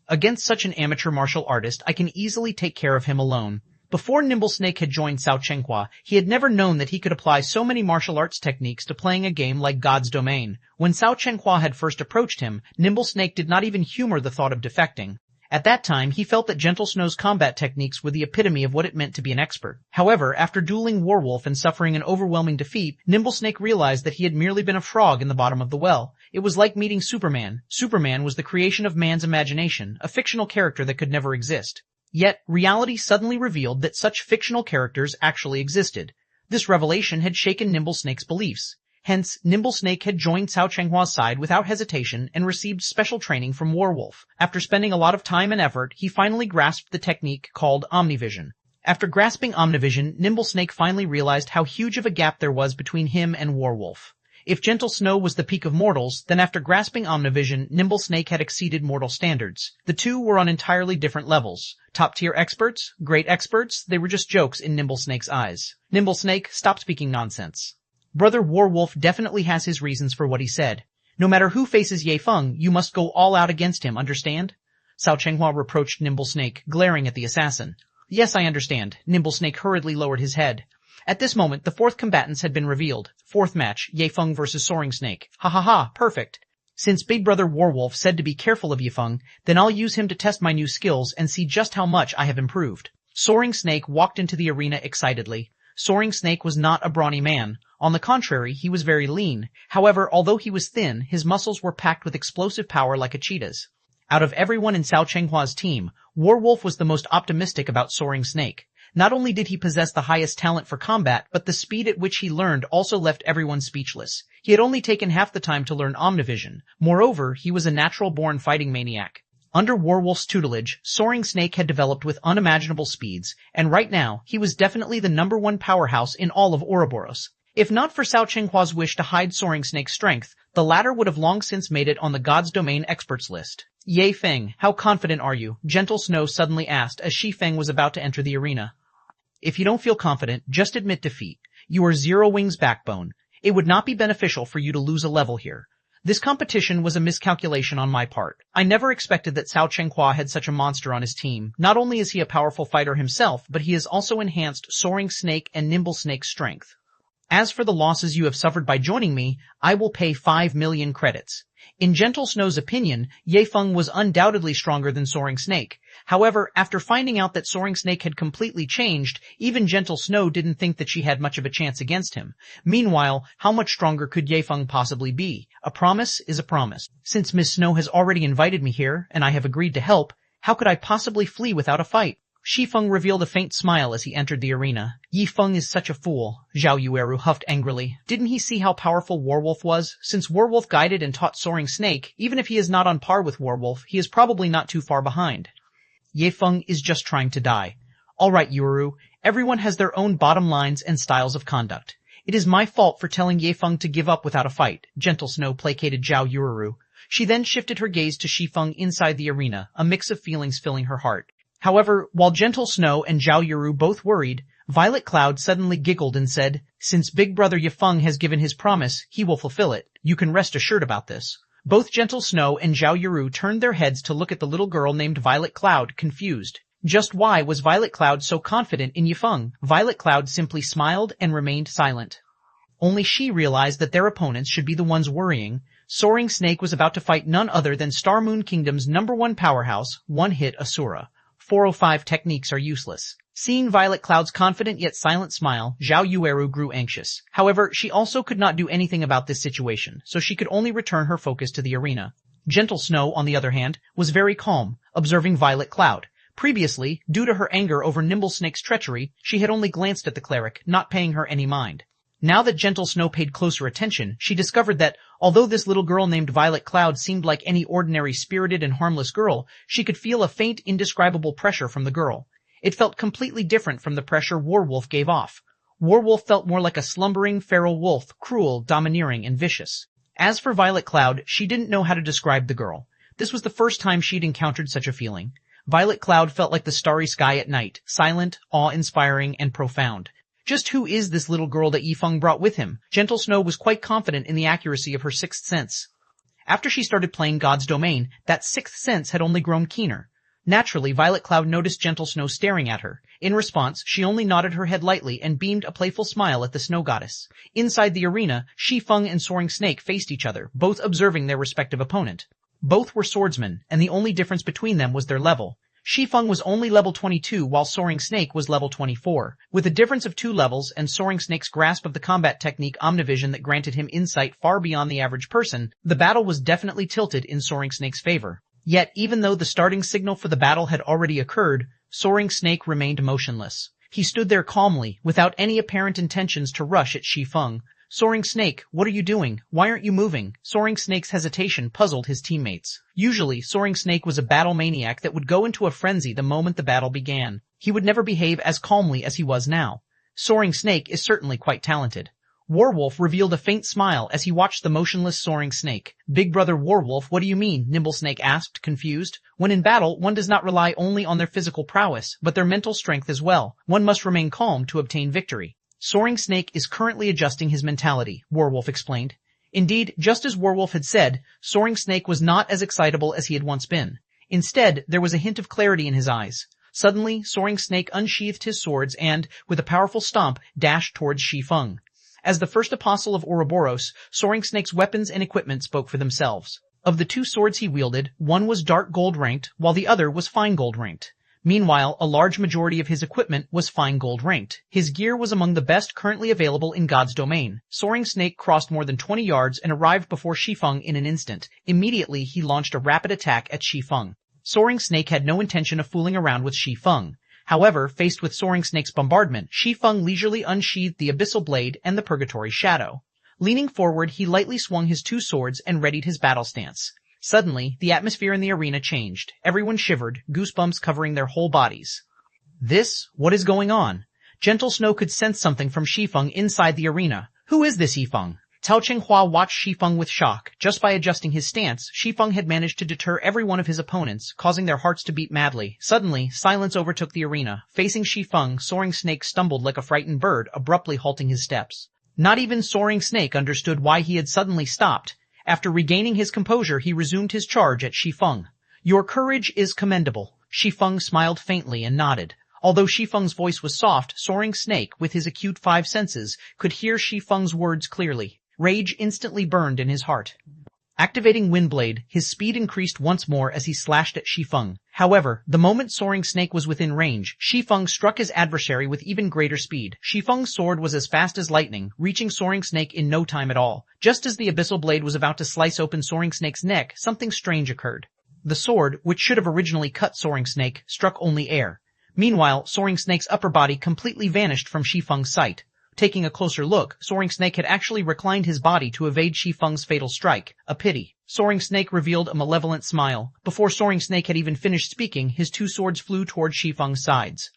Against such an amateur martial artist, I can easily take care of him alone. Before Nimble Snake had joined Cao Chenghua, he had never known that he could apply so many martial arts techniques to playing a game like God's Domain. When Cao Chenghua had first approached him, Nimble Snake did not even humor the thought of defecting. At that time, he felt that Gentle Snow's combat techniques were the epitome of what it meant to be an expert. However, after dueling Warwolf and suffering an overwhelming defeat, Nimble Snake realized that he had merely been a frog in the bottom of the well. It was like meeting Superman. Superman was the creation of man's imagination, a fictional character that could never exist. Yet, reality suddenly revealed that such fictional characters actually existed. This revelation had shaken Nimble Snake's beliefs. Hence, Nimble Snake had joined Cao Chenghua's side without hesitation and received special training from Warwolf. After spending a lot of time and effort, he finally grasped the technique called Omnivision. After grasping Omnivision, Nimble Snake finally realized how huge of a gap there was between him and Warwolf. If Gentle Snow was the peak of mortals, then after grasping Omnivision, Nimble Snake had exceeded mortal standards. The two were on entirely different levels. Top-tier experts? Great experts? They were just jokes in Nimble Snake's eyes. Nimble Snake, stop speaking nonsense. Brother Warwolf definitely has his reasons for what he said. No matter who faces Ye Feng, you must go all out against him, understand? Cao Chenghua reproached Nimble Snake, glaring at the assassin. Yes, I understand. Nimble Snake hurriedly lowered his head. At this moment, the 4th combatants had been revealed. 4th match, Ye Feng versus Soaring Snake. Ha ha ha, perfect. Since Big Brother Warwolf said to be careful of Ye Feng, then I'll use him to test my new skills and see just how much I have improved. Soaring Snake walked into the arena excitedly. Soaring Snake was not a brawny man. On the contrary, he was very lean. However, although he was thin, his muscles were packed with explosive power like a cheetah's. Out of everyone in Cao Chenghua's team, Warwolf was the most optimistic about Soaring Snake. Not only did he possess the highest talent for combat, but the speed at which he learned also left everyone speechless. He had only taken half the time to learn Omnivision. Moreover, he was a natural-born fighting maniac. Under Warwolf's tutelage, Soaring Snake had developed with unimaginable speeds, and right now, he was definitely the #1 powerhouse in all of Ouroboros. If not for Cao Chenghua's wish to hide Soaring Snake's strength, the latter would have long since made it on the God's Domain experts list. Ye Feng, how confident are you? Gentle Snow suddenly asked as Shi Feng was about to enter the arena. If you don't feel confident, just admit defeat. You are Zero Wing's backbone. It would not be beneficial for you to lose a level here. This competition was a miscalculation on my part. I never expected that Cao Chenghua had such a monster on his team. Not only is he a powerful fighter himself, but he has also enhanced Soaring Snake and Nimble Snake's strength. As for the losses you have suffered by joining me, I will pay 5 million credits. In Gentle Snow's opinion, Ye Feng was undoubtedly stronger than Soaring Snake. However, after finding out that Soaring Snake had completely changed, even Gentle Snow didn't think that she had much of a chance against him. Meanwhile, how much stronger could Ye Feng possibly be? A promise is a promise. Since Miss Snow has already invited me here, and I have agreed to help, how could I possibly flee without a fight? Shi Feng revealed a faint smile as he entered the arena. Yi Feng is such a fool, Zhao Yueru huffed angrily. Didn't he see how powerful Warwolf was? Since Warwolf guided and taught Soaring Snake, even if he is not on par with Warwolf, he is probably not too far behind. Ye Feng is just trying to die. Alright, Yueru, everyone has their own bottom lines and styles of conduct. It is my fault for telling Ye Feng to give up without a fight, Gentle Snow placated Zhao Yueru. She then shifted her gaze to Shi Feng inside the arena, a mix of feelings filling her heart. However, while Gentle Snow and Zhao Yuru both worried, Violet Cloud suddenly giggled and said, "Since Big Brother Yifeng has given his promise, he will fulfill it. You can rest assured about this." Both Gentle Snow and Zhao Yuru turned their heads to look at the little girl named Violet Cloud, confused. Just why was Violet Cloud so confident in Yifeng? Violet Cloud simply smiled and remained silent. Only she realized that their opponents should be the ones worrying. Soaring Snake was about to fight none other than Star Moon Kingdom's #1 powerhouse, one-hit Asura. 405 techniques are useless. Seeing Violet Cloud's confident yet silent smile, Zhao Yueru grew anxious. However, she also could not do anything about this situation, so she could only return her focus to the arena. Gentle Snow, on the other hand, was very calm, observing Violet Cloud. Previously, due to her anger over Nimble Snake's treachery, she had only glanced at the cleric, not paying her any mind. Now that Gentle Snow paid closer attention, she discovered that, although this little girl named Violet Cloud seemed like any ordinary spirited and harmless girl, she could feel a faint, indescribable pressure from the girl. It felt completely different from the pressure Warwolf gave off. Warwolf felt more like a slumbering, feral wolf, cruel, domineering, and vicious. As for Violet Cloud, she didn't know how to describe the girl. This was the first time she'd encountered such a feeling. Violet Cloud felt like the starry sky at night, silent, awe-inspiring, and profound. Just who is this little girl that Yifeng brought with him? Gentle Snow was quite confident in the accuracy of her sixth sense. After she started playing God's Domain, that sixth sense had only grown keener. Naturally, Violet Cloud noticed Gentle Snow staring at her. In response, she only nodded her head lightly and beamed a playful smile at the snow goddess. Inside the arena, Shi Feng and Soaring Snake faced each other, both observing their respective opponent. Both were swordsmen, and the only difference between them was their level. Shi Feng was only level 22 while Soaring Snake was level 24. With a difference of 2 levels and Soaring Snake's grasp of the combat technique Omnivision that granted him insight far beyond the average person, the battle was definitely tilted in Soaring Snake's favor. Yet, even though the starting signal for the battle had already occurred, Soaring Snake remained motionless. He stood there calmly, without any apparent intentions to rush at Shi Feng. "Soaring Snake, what are you doing? Why aren't you moving?" Soaring Snake's hesitation puzzled his teammates. Usually, Soaring Snake was a battle maniac that would go into a frenzy the moment the battle began. He would never behave as calmly as he was now. Soaring Snake is certainly quite talented. Warwolf revealed a faint smile as he watched the motionless Soaring Snake. "Big Brother Warwolf, what do you mean?" Nimble Snake asked, confused. "When in battle, one does not rely only on their physical prowess, but their mental strength as well. One must remain calm to obtain victory." Soaring Snake is currently adjusting his mentality, Warwolf explained. Indeed, just as Warwolf had said, Soaring Snake was not as excitable as he had once been. Instead, there was a hint of clarity in his eyes. Suddenly, Soaring Snake unsheathed his swords and, with a powerful stomp, dashed towards Shi Feng. As the first apostle of Ouroboros, Soaring Snake's weapons and equipment spoke for themselves. Of the 2 swords he wielded, one was dark gold ranked, while the other was fine gold ranked. Meanwhile, a large majority of his equipment was fine gold ranked. His gear was among the best currently available in God's domain. Soaring Snake crossed more than 20 yards and arrived before Shi Feng in an instant. Immediately, he launched a rapid attack at Shi Feng. Soaring Snake had no intention of fooling around with Shi Feng. However, faced with Soaring Snake's bombardment, Shi Feng leisurely unsheathed the Abyssal Blade and the Purgatory Shadow. Leaning forward, he lightly swung his two swords and readied his battle stance. Suddenly, the atmosphere in the arena changed. Everyone shivered, goosebumps covering their whole bodies. What is going on? Gentle Snow could sense something from Shi Feng inside the arena. Who is this Shi Feng? Cao Chenghua watched Shi Feng with shock. Just by adjusting his stance, Shi Feng had managed to deter every one of his opponents, causing their hearts to beat madly. Suddenly, silence overtook the arena. Facing Shi Feng, Soaring Snake stumbled like a frightened bird, abruptly halting his steps. Not even Soaring Snake understood why he had suddenly stopped. After regaining his composure, he resumed his charge at Shi Feng. Your courage is commendable. Shi Feng smiled faintly and nodded. Although Shi Feng's voice was soft, Soaring Snake, with his acute five senses, could hear Shi Feng's words clearly. Rage instantly burned in his heart. Activating Windblade, his speed increased once more as he slashed at Shi Feng. However, the moment Soaring Snake was within range, Shi Feng struck his adversary with even greater speed. Shi Feng's sword was as fast as lightning, reaching Soaring Snake in no time at all. Just as the Abyssal Blade was about to slice open Soaring Snake's neck, something strange occurred. The sword, which should have originally cut Soaring Snake, struck only air. Meanwhile, Soaring Snake's upper body completely vanished from Shi Feng's sight. Taking a closer look, Soaring Snake had actually reclined his body to evade Shi Feng's fatal strike. A pity. Soaring Snake revealed a malevolent smile. Before Soaring Snake had even finished speaking, his two swords flew toward Shi Feng's sides.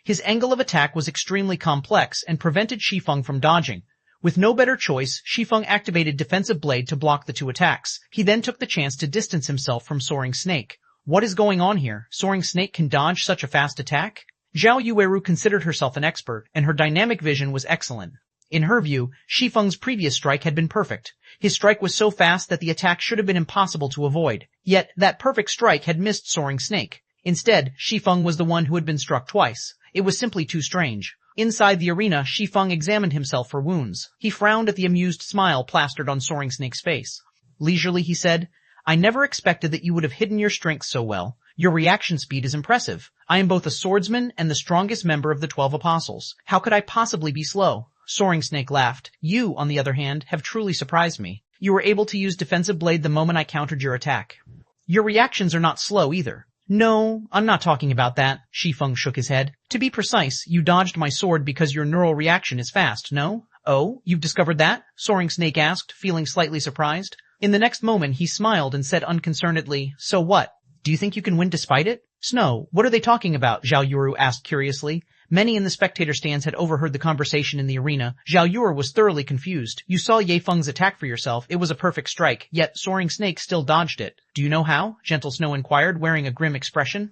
His angle of attack was extremely complex and prevented Shi Feng from dodging. With no better choice, Shi Feng activated Defensive Blade to block the two attacks. He then took the chance to distance himself from Soaring Snake. What is going on here? Soaring Snake can dodge such a fast attack? Zhao Yueru considered herself an expert, and her dynamic vision was excellent. In her view, Shi Feng's previous strike had been perfect. His strike was so fast that the attack should have been impossible to avoid. Yet, that perfect strike had missed Soaring Snake. Instead, Shi Feng was the one who had been struck twice. It was simply too strange. Inside the arena, Shi Feng examined himself for wounds. He frowned at the amused smile plastered on Soaring Snake's face. Leisurely, he said, I never expected that you would have hidden your strength so well. Your reaction speed is impressive. I am both a swordsman and the strongest member of the 12 Apostles. How could I possibly be slow? Soaring Snake laughed. You, on the other hand, have truly surprised me. You were able to use Defensive Blade the moment I countered your attack. Your reactions are not slow either. No, I'm not talking about that. Shi Feng shook his head. To be precise, you dodged my sword because your neural reaction is fast, no? Oh, you've discovered that? Soaring Snake asked, feeling slightly surprised. In the next moment, he smiled and said unconcernedly, So what? Do you think you can win despite it? Snow, what are they talking about? Zhao Yuru asked curiously. Many in the spectator stands had overheard the conversation in the arena. Zhao Yuru was thoroughly confused. You saw Ye Feng's attack for yourself. It was a perfect strike, yet Soaring Snake still dodged it. Do you know how? Gentle Snow inquired, wearing a grim expression.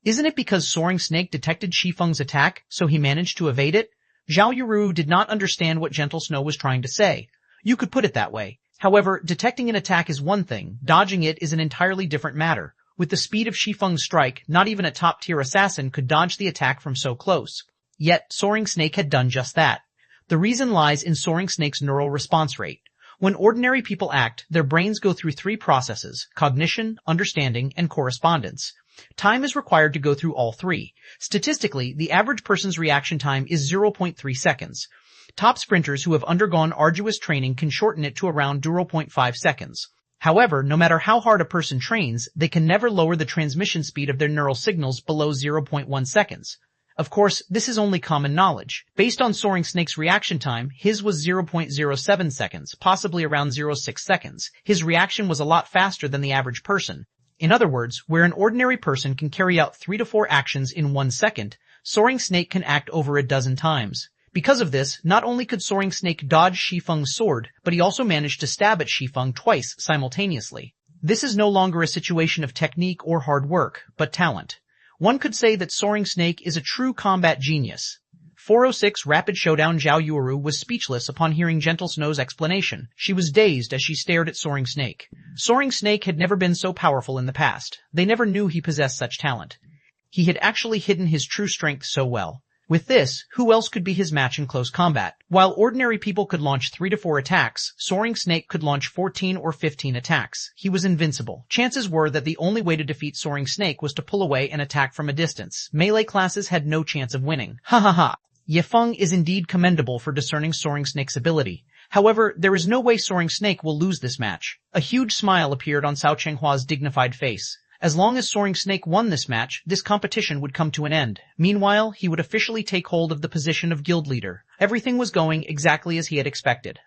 Isn't it because Soaring Snake detected Shi Feng's attack, so he managed to evade it? Zhao Yuru did not understand what Gentle Snow was trying to say. You could put it that way. However, detecting an attack is one thing. Dodging it is an entirely different matter. With the speed of Shi Feng's strike, not even a top-tier assassin could dodge the attack from so close. Yet, Soaring Snake had done just that. The reason lies in Soaring Snake's neural response rate. When ordinary people act, their brains go through three processes: cognition, understanding, and correspondence. Time is required to go through all three. Statistically, the average person's reaction time is 0.3 seconds. Top sprinters who have undergone arduous training can shorten it to around 0.5 seconds. However, no matter how hard a person trains, they can never lower the transmission speed of their neural signals below 0.1 seconds. Of course, this is only common knowledge. Based on Soaring Snake's reaction time, his was 0.07 seconds, possibly around 0.6 seconds. His reaction was a lot faster than the average person. In other words, where an ordinary person can carry out 3 to 4 actions in 1 second, Soaring Snake can act over a dozen times. Because of this, not only could Soaring Snake dodge Shi Feng's sword, but he also managed to stab at Shi Feng twice simultaneously. This is no longer a situation of technique or hard work, but talent. One could say that Soaring Snake is a true combat genius. 406 Rapid Showdown. Zhao Yuru was speechless upon hearing Gentle Snow's explanation. She was dazed as she stared at Soaring Snake. Soaring Snake had never been so powerful in the past. They never knew he possessed such talent. He had actually hidden his true strength so well. With this, who else could be his match in close combat? While ordinary people could launch 3 to 4 attacks, Soaring Snake could launch 14 or 15 attacks. He was invincible. Chances were that the only way to defeat Soaring Snake was to pull away and attack from a distance. Melee classes had no chance of winning. Ha ha ha. Ye Feng is indeed commendable for discerning Soaring Snake's ability. However, there is no way Soaring Snake will lose this match. A huge smile appeared on Cao Chenghua's dignified face. As long as Soaring Snake won this match, this competition would come to an end. Meanwhile, he would officially take hold of the position of guild leader. Everything was going exactly as he had expected.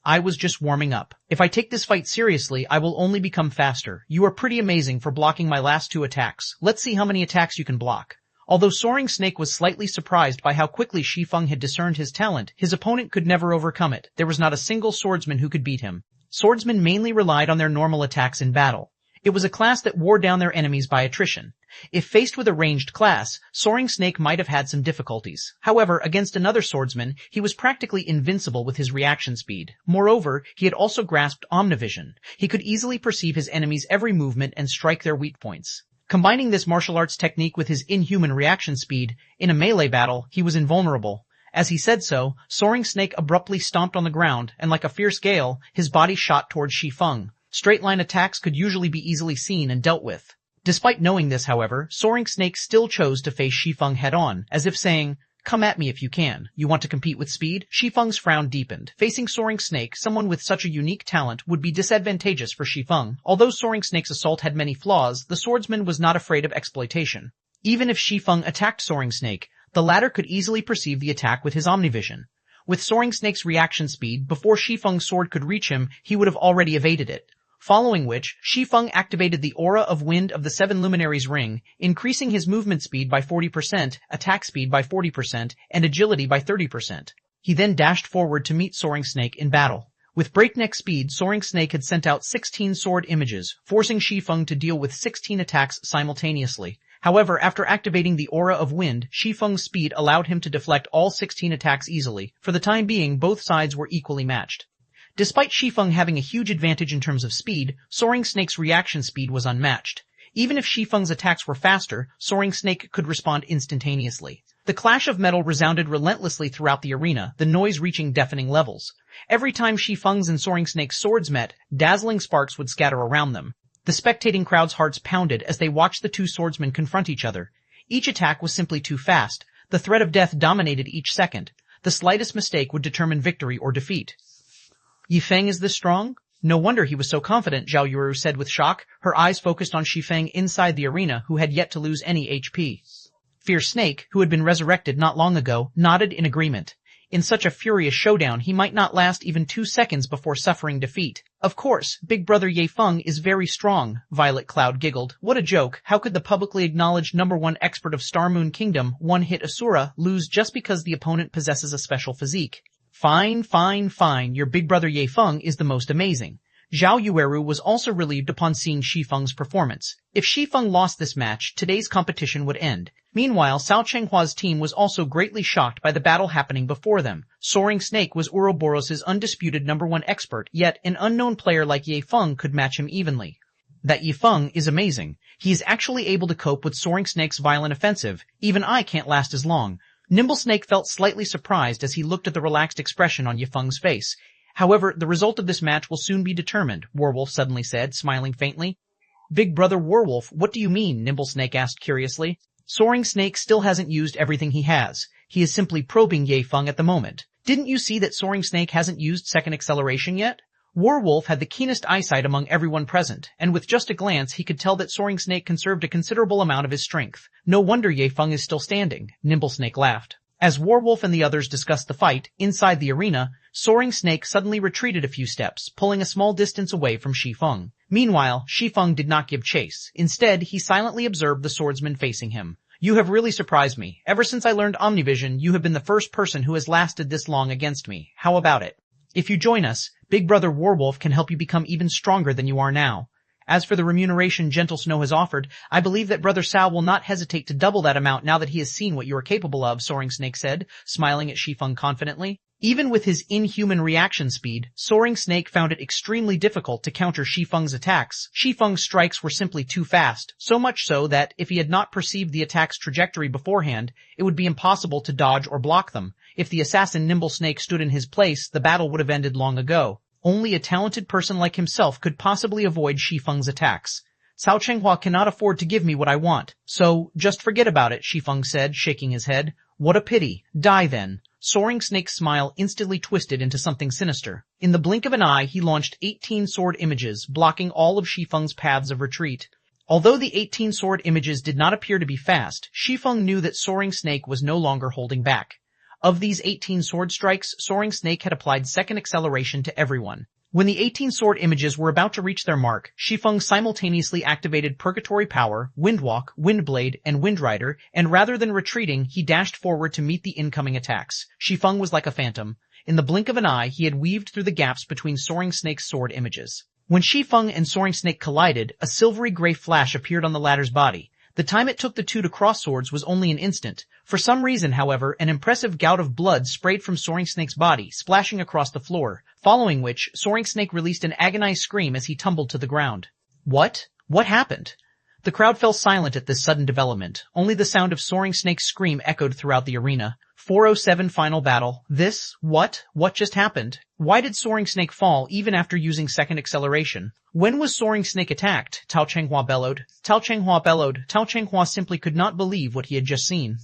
I was just warming up. If I take this fight seriously, I will only become faster. You are pretty amazing for blocking my last 2 attacks. Let's see how many attacks you can block. Although Soaring Snake was slightly surprised by how quickly Shi Feng had discerned his talent, his opponent could never overcome it. There was not a single swordsman who could beat him. Swordsmen mainly relied on their normal attacks in battle. It was a class that wore down their enemies by attrition. If faced with a ranged class, Soaring Snake might have had some difficulties. However, against another swordsman, he was practically invincible with his reaction speed. Moreover, he had also grasped Omnivision. He could easily perceive his enemy's every movement and strike their weak points. Combining this martial arts technique with his inhuman reaction speed, in a melee battle, he was invulnerable. As he said so, Soaring Snake abruptly stomped on the ground, and like a fierce gale, his body shot towards Shi Feng. Straight-line attacks could usually be easily seen and dealt with. Despite knowing this, however, Soaring Snake still chose to face Shi Feng head-on, as if saying, "Come at me if you can. You want to compete with speed?" Shi Feng's frown deepened. Facing Soaring Snake, someone with such a unique talent, would be disadvantageous for Shi Feng. Although Soaring Snake's assault had many flaws, the swordsman was not afraid of exploitation. Even if Shi Feng attacked Soaring Snake, the latter could easily perceive the attack with his Omnivision. With Soaring Snake's reaction speed, before Shi Feng's sword could reach him, he would have already evaded it. Following which, Shi Feng activated the Aura of Wind of the 7 Luminaries Ring, increasing his movement speed by 40%, attack speed by 40%, and agility by 30%. He then dashed forward to meet Soaring Snake in battle. With breakneck speed, Soaring Snake had sent out 16 sword images, forcing Shi Feng to deal with 16 attacks simultaneously. However, after activating the Aura of Wind, Shi Feng's speed allowed him to deflect all 16 attacks easily. For the time being, both sides were equally matched. Despite Shi Feng having a huge advantage in terms of speed, Soaring Snake's reaction speed was unmatched. Even if Shi Feng's attacks were faster, Soaring Snake could respond instantaneously. The clash of metal resounded relentlessly throughout the arena, the noise reaching deafening levels. Every time Shi Feng's and Soaring Snake's swords met, dazzling sparks would scatter around them. The spectating crowd's hearts pounded as they watched the two swordsmen confront each other. Each attack was simply too fast. The threat of death dominated each second. The slightest mistake would determine victory or defeat. Ye Feng is this strong? No wonder he was so confident, Zhao Yuru said with shock, her eyes focused on Shi Feng inside the arena, who had yet to lose any HP. Fierce Snake, who had been resurrected not long ago, nodded in agreement. In such a furious showdown, he might not last even 2 seconds before suffering defeat. Of course, Big Brother Ye Feng is very strong, Violet Cloud giggled. What a joke. How could the publicly acknowledged #1 expert of Star Moon Kingdom, one-hit Asura, lose just because the opponent possesses a special physique? Fine. Your Big Brother Ye Feng is the most amazing. Zhao Yueru was also relieved upon seeing Shi Feng's performance. If Shi Feng lost this match, today's competition would end. Meanwhile, Cao Chenghua's team was also greatly shocked by the battle happening before them. Soaring Snake was Ouroboros' undisputed #1 expert, yet an unknown player like Ye Feng could match him evenly. That Ye Feng is amazing. He is actually able to cope with Soaring Snake's violent offensive. Even I can't last as long. Nimble Snake felt slightly surprised as he looked at the relaxed expression on Ye Feng's face. However, the result of this match will soon be determined, Warwolf suddenly said, smiling faintly. Big Brother Warwolf, what do you mean? Nimble Snake asked curiously. Soaring Snake still hasn't used everything he has. He is simply probing Ye Feng at the moment. Didn't you see that Soaring Snake hasn't used second acceleration yet? Warwolf had the keenest eyesight among everyone present, and with just a glance he could tell that Soaring Snake conserved a considerable amount of his strength. No wonder Ye Feng is still standing. Nimble Snake laughed. As Warwolf and the others discussed the fight, inside the arena, Soaring Snake suddenly retreated a few steps, pulling a small distance away from Shi Feng. Meanwhile, Shi Feng did not give chase. Instead, he silently observed the swordsman facing him. You have really surprised me. Ever since I learned Omnivision, you have been the first person who has lasted this long against me. How about it? If you join us, Big Brother Warwolf can help you become even stronger than you are now. As for the remuneration Gentle Snow has offered, I believe that Brother Sao will not hesitate to double that amount now that he has seen what you are capable of, Soaring Snake said, smiling at Shi Feng confidently. Even with his inhuman reaction speed, Soaring Snake found it extremely difficult to counter Shi Feng's attacks. Shi Feng's strikes were simply too fast, so much so that if he had not perceived the attack's trajectory beforehand, it would be impossible to dodge or block them. If the assassin Nimble Snake stood in his place, the battle would have ended long ago. Only a talented person like himself could possibly avoid Shi Feng's attacks. Cao Chenghua cannot afford to give me what I want, so just forget about it, Shi Feng said, shaking his head. What a pity. Die then. Soaring Snake's smile instantly twisted into something sinister. In the blink of an eye, he launched 18 sword images, blocking all of Shi Feng's paths of retreat. Although the 18 sword images did not appear to be fast, Shi Feng knew that Soaring Snake was no longer holding back. Of these 18 sword strikes, Soaring Snake had applied second acceleration to everyone. When the 18 sword images were about to reach their mark, Shi Feng simultaneously activated Purgatory Power, Windwalk, Windblade, and Windrider, and rather than retreating, he dashed forward to meet the incoming attacks. Shi Feng was like a phantom. In the blink of an eye, he had weaved through the gaps between Soaring Snake's sword images. When Shi Feng and Soaring Snake collided, a silvery gray flash appeared on the latter's body. The time it took the two to cross swords was only an instant. For some reason, however, an impressive gout of blood sprayed from Soaring Snake's body, splashing across the floor, following which, Soaring Snake released an agonized scream as he tumbled to the ground. What? What happened? The crowd fell silent at this sudden development. Only the sound of Soaring Snake's scream echoed throughout the arena. 407 Final Battle. This? What? What just happened? Why did Soaring Snake fall even after using second acceleration? When was Soaring Snake attacked? Cao Chenghua bellowed. Cao Chenghua simply could not believe what he had just seen.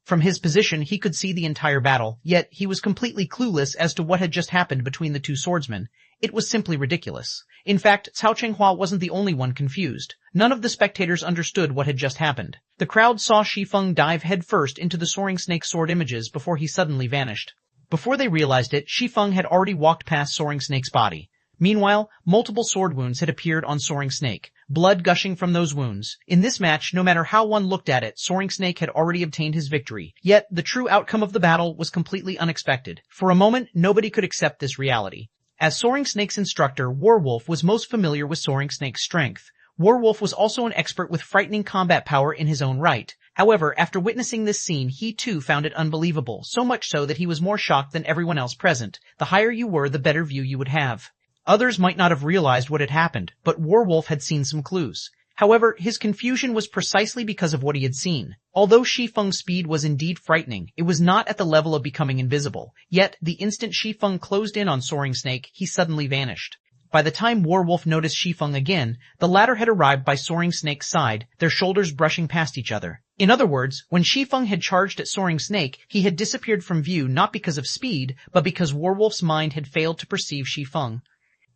From his position, he could see the entire battle, yet he was completely clueless as to what had just happened between the two swordsmen. It was simply ridiculous. In fact, Cao Chenghua wasn't the only one confused. None of the spectators understood what had just happened. The crowd saw Shi Feng dive headfirst into the Soaring Snake sword images before he suddenly vanished. Before they realized it, Shi Feng had already walked past Soaring Snake's body. Meanwhile, multiple sword wounds had appeared on Soaring Snake, blood gushing from those wounds. In this match, no matter how one looked at it, Soaring Snake had already obtained his victory. Yet, the true outcome of the battle was completely unexpected. For a moment, nobody could accept this reality. As Soaring Snake's instructor, Warwolf was most familiar with Soaring Snake's strength. Warwolf was also an expert with frightening combat power in his own right. However, after witnessing this scene, he too found it unbelievable, so much so that he was more shocked than everyone else present. The higher you were, the better view you would have. Others might not have realized what had happened, but Warwolf had seen some clues. However, his confusion was precisely because of what he had seen. Although Shi Feng's speed was indeed frightening, it was not at the level of becoming invisible. Yet, the instant Shi Feng closed in on Soaring Snake, he suddenly vanished. By the time Warwolf noticed Shi Feng again, the latter had arrived by Soaring Snake's side, their shoulders brushing past each other. In other words, when Shi Feng had charged at Soaring Snake, he had disappeared from view not because of speed, but because Warwolf's mind had failed to perceive Shi Feng.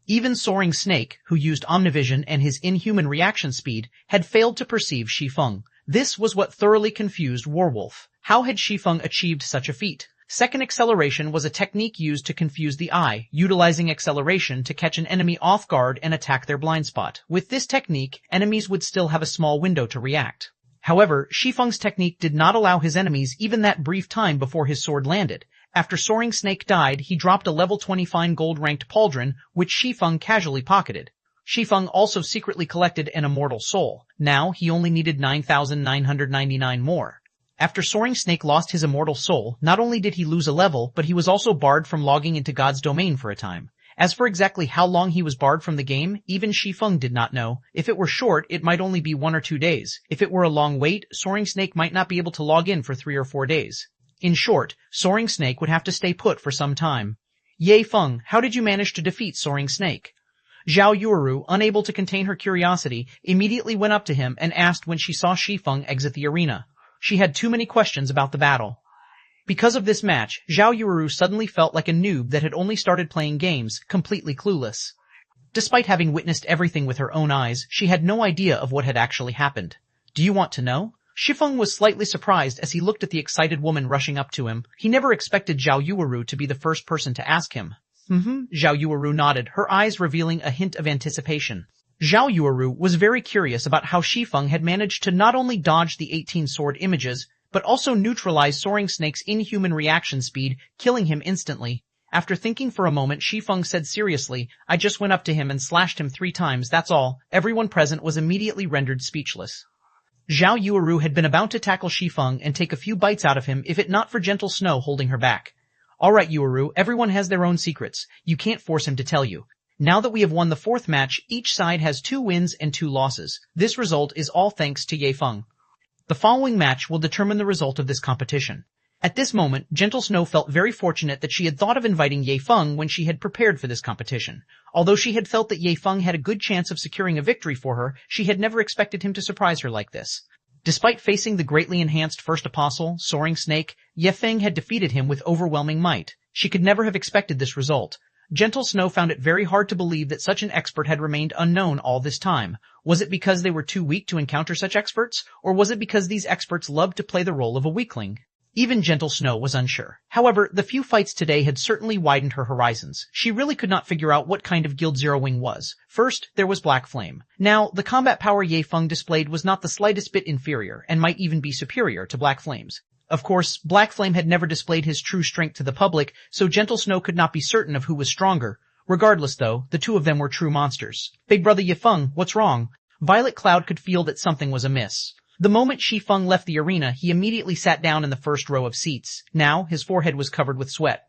Even Soaring Snake, who used Omnivision and his inhuman reaction speed, had failed to perceive Shi Feng. This was what thoroughly confused Warwolf. How had Shi Feng achieved such a feat? Second acceleration was a technique used to confuse the eye, utilizing acceleration to catch an enemy off guard and attack their blind spot. With this technique, enemies would still have a small window to react. However, Shi Feng's technique did not allow his enemies even that brief time before his sword landed. After Soaring Snake died, he dropped a level 20 fine gold-ranked pauldron, which Shi Feng casually pocketed. Shi Feng also secretly collected an immortal soul. Now, he only needed 9,999 more. After Soaring Snake lost his immortal soul, not only did he lose a level, but he was also barred from logging into God's domain for a time. As for exactly how long he was barred from the game, even Shi Feng did not know. If it were short, it might only be 1 or 2 days. If it were a long wait, Soaring Snake might not be able to log in for 3 or 4 days. In short, Soaring Snake would have to stay put for some time. Ye Feng, how did you manage to defeat Soaring Snake? Zhao Yueru, unable to contain her curiosity, immediately went up to him and asked when she saw Shi Feng exit the arena. She had too many questions about the battle. Because of this match, Zhao Yueru suddenly felt like a noob that had only started playing games, completely clueless. Despite having witnessed everything with her own eyes, she had no idea of what had actually happened. Do you want to know? Shi Feng was slightly surprised as he looked at the excited woman rushing up to him. He never expected Zhao Yueru to be the first person to ask him. Zhao Yueru nodded, her eyes revealing a hint of anticipation. Zhao Yueru was very curious about how Shi Feng had managed to not only dodge the 18 sword images, but also neutralize Soaring Snake's inhuman reaction speed, killing him instantly. After thinking for a moment, Shi Feng said seriously, I just went up to him and slashed him 3 times, that's all. Everyone present was immediately rendered speechless. Zhao Yueru had been about to tackle Shi Feng and take a few bites out of him if it not for gentle Snow holding her back. Alright, Yuuru, everyone has their own secrets. You can't force him to tell you. Now that we have won the fourth match, each side has 2 wins and 2 losses. This result is all thanks to Shi Feng. The following match will determine the result of this competition. At this moment, Gentle Snow felt very fortunate that she had thought of inviting Shi Feng when she had prepared for this competition. Although she had felt that Shi Feng had a good chance of securing a victory for her, she had never expected him to surprise her like this. Despite facing the greatly enhanced First Apostle, Soaring Snake, Shi Feng had defeated him with overwhelming might. She could never have expected this result. Gentle Snow found it very hard to believe that such an expert had remained unknown all this time. Was it because they were too weak to encounter such experts, or was it because these experts loved to play the role of a weakling? Even Gentle Snow was unsure. However, the few fights today had certainly widened her horizons. She really could not figure out what kind of Guild Zeroing was. First, there was Black Flame. Now, the combat power Shi Feng displayed was not the slightest bit inferior, and might even be superior to Black Flame's. Of course, Black Flame had never displayed his true strength to the public, so Gentle Snow could not be certain of who was stronger. Regardless though, the two of them were true monsters. Big brother Shi Feng, what's wrong? Violet Cloud could feel that something was amiss. The moment Shi Feng left the arena, he immediately sat down in the first row of seats. Now, his forehead was covered with sweat.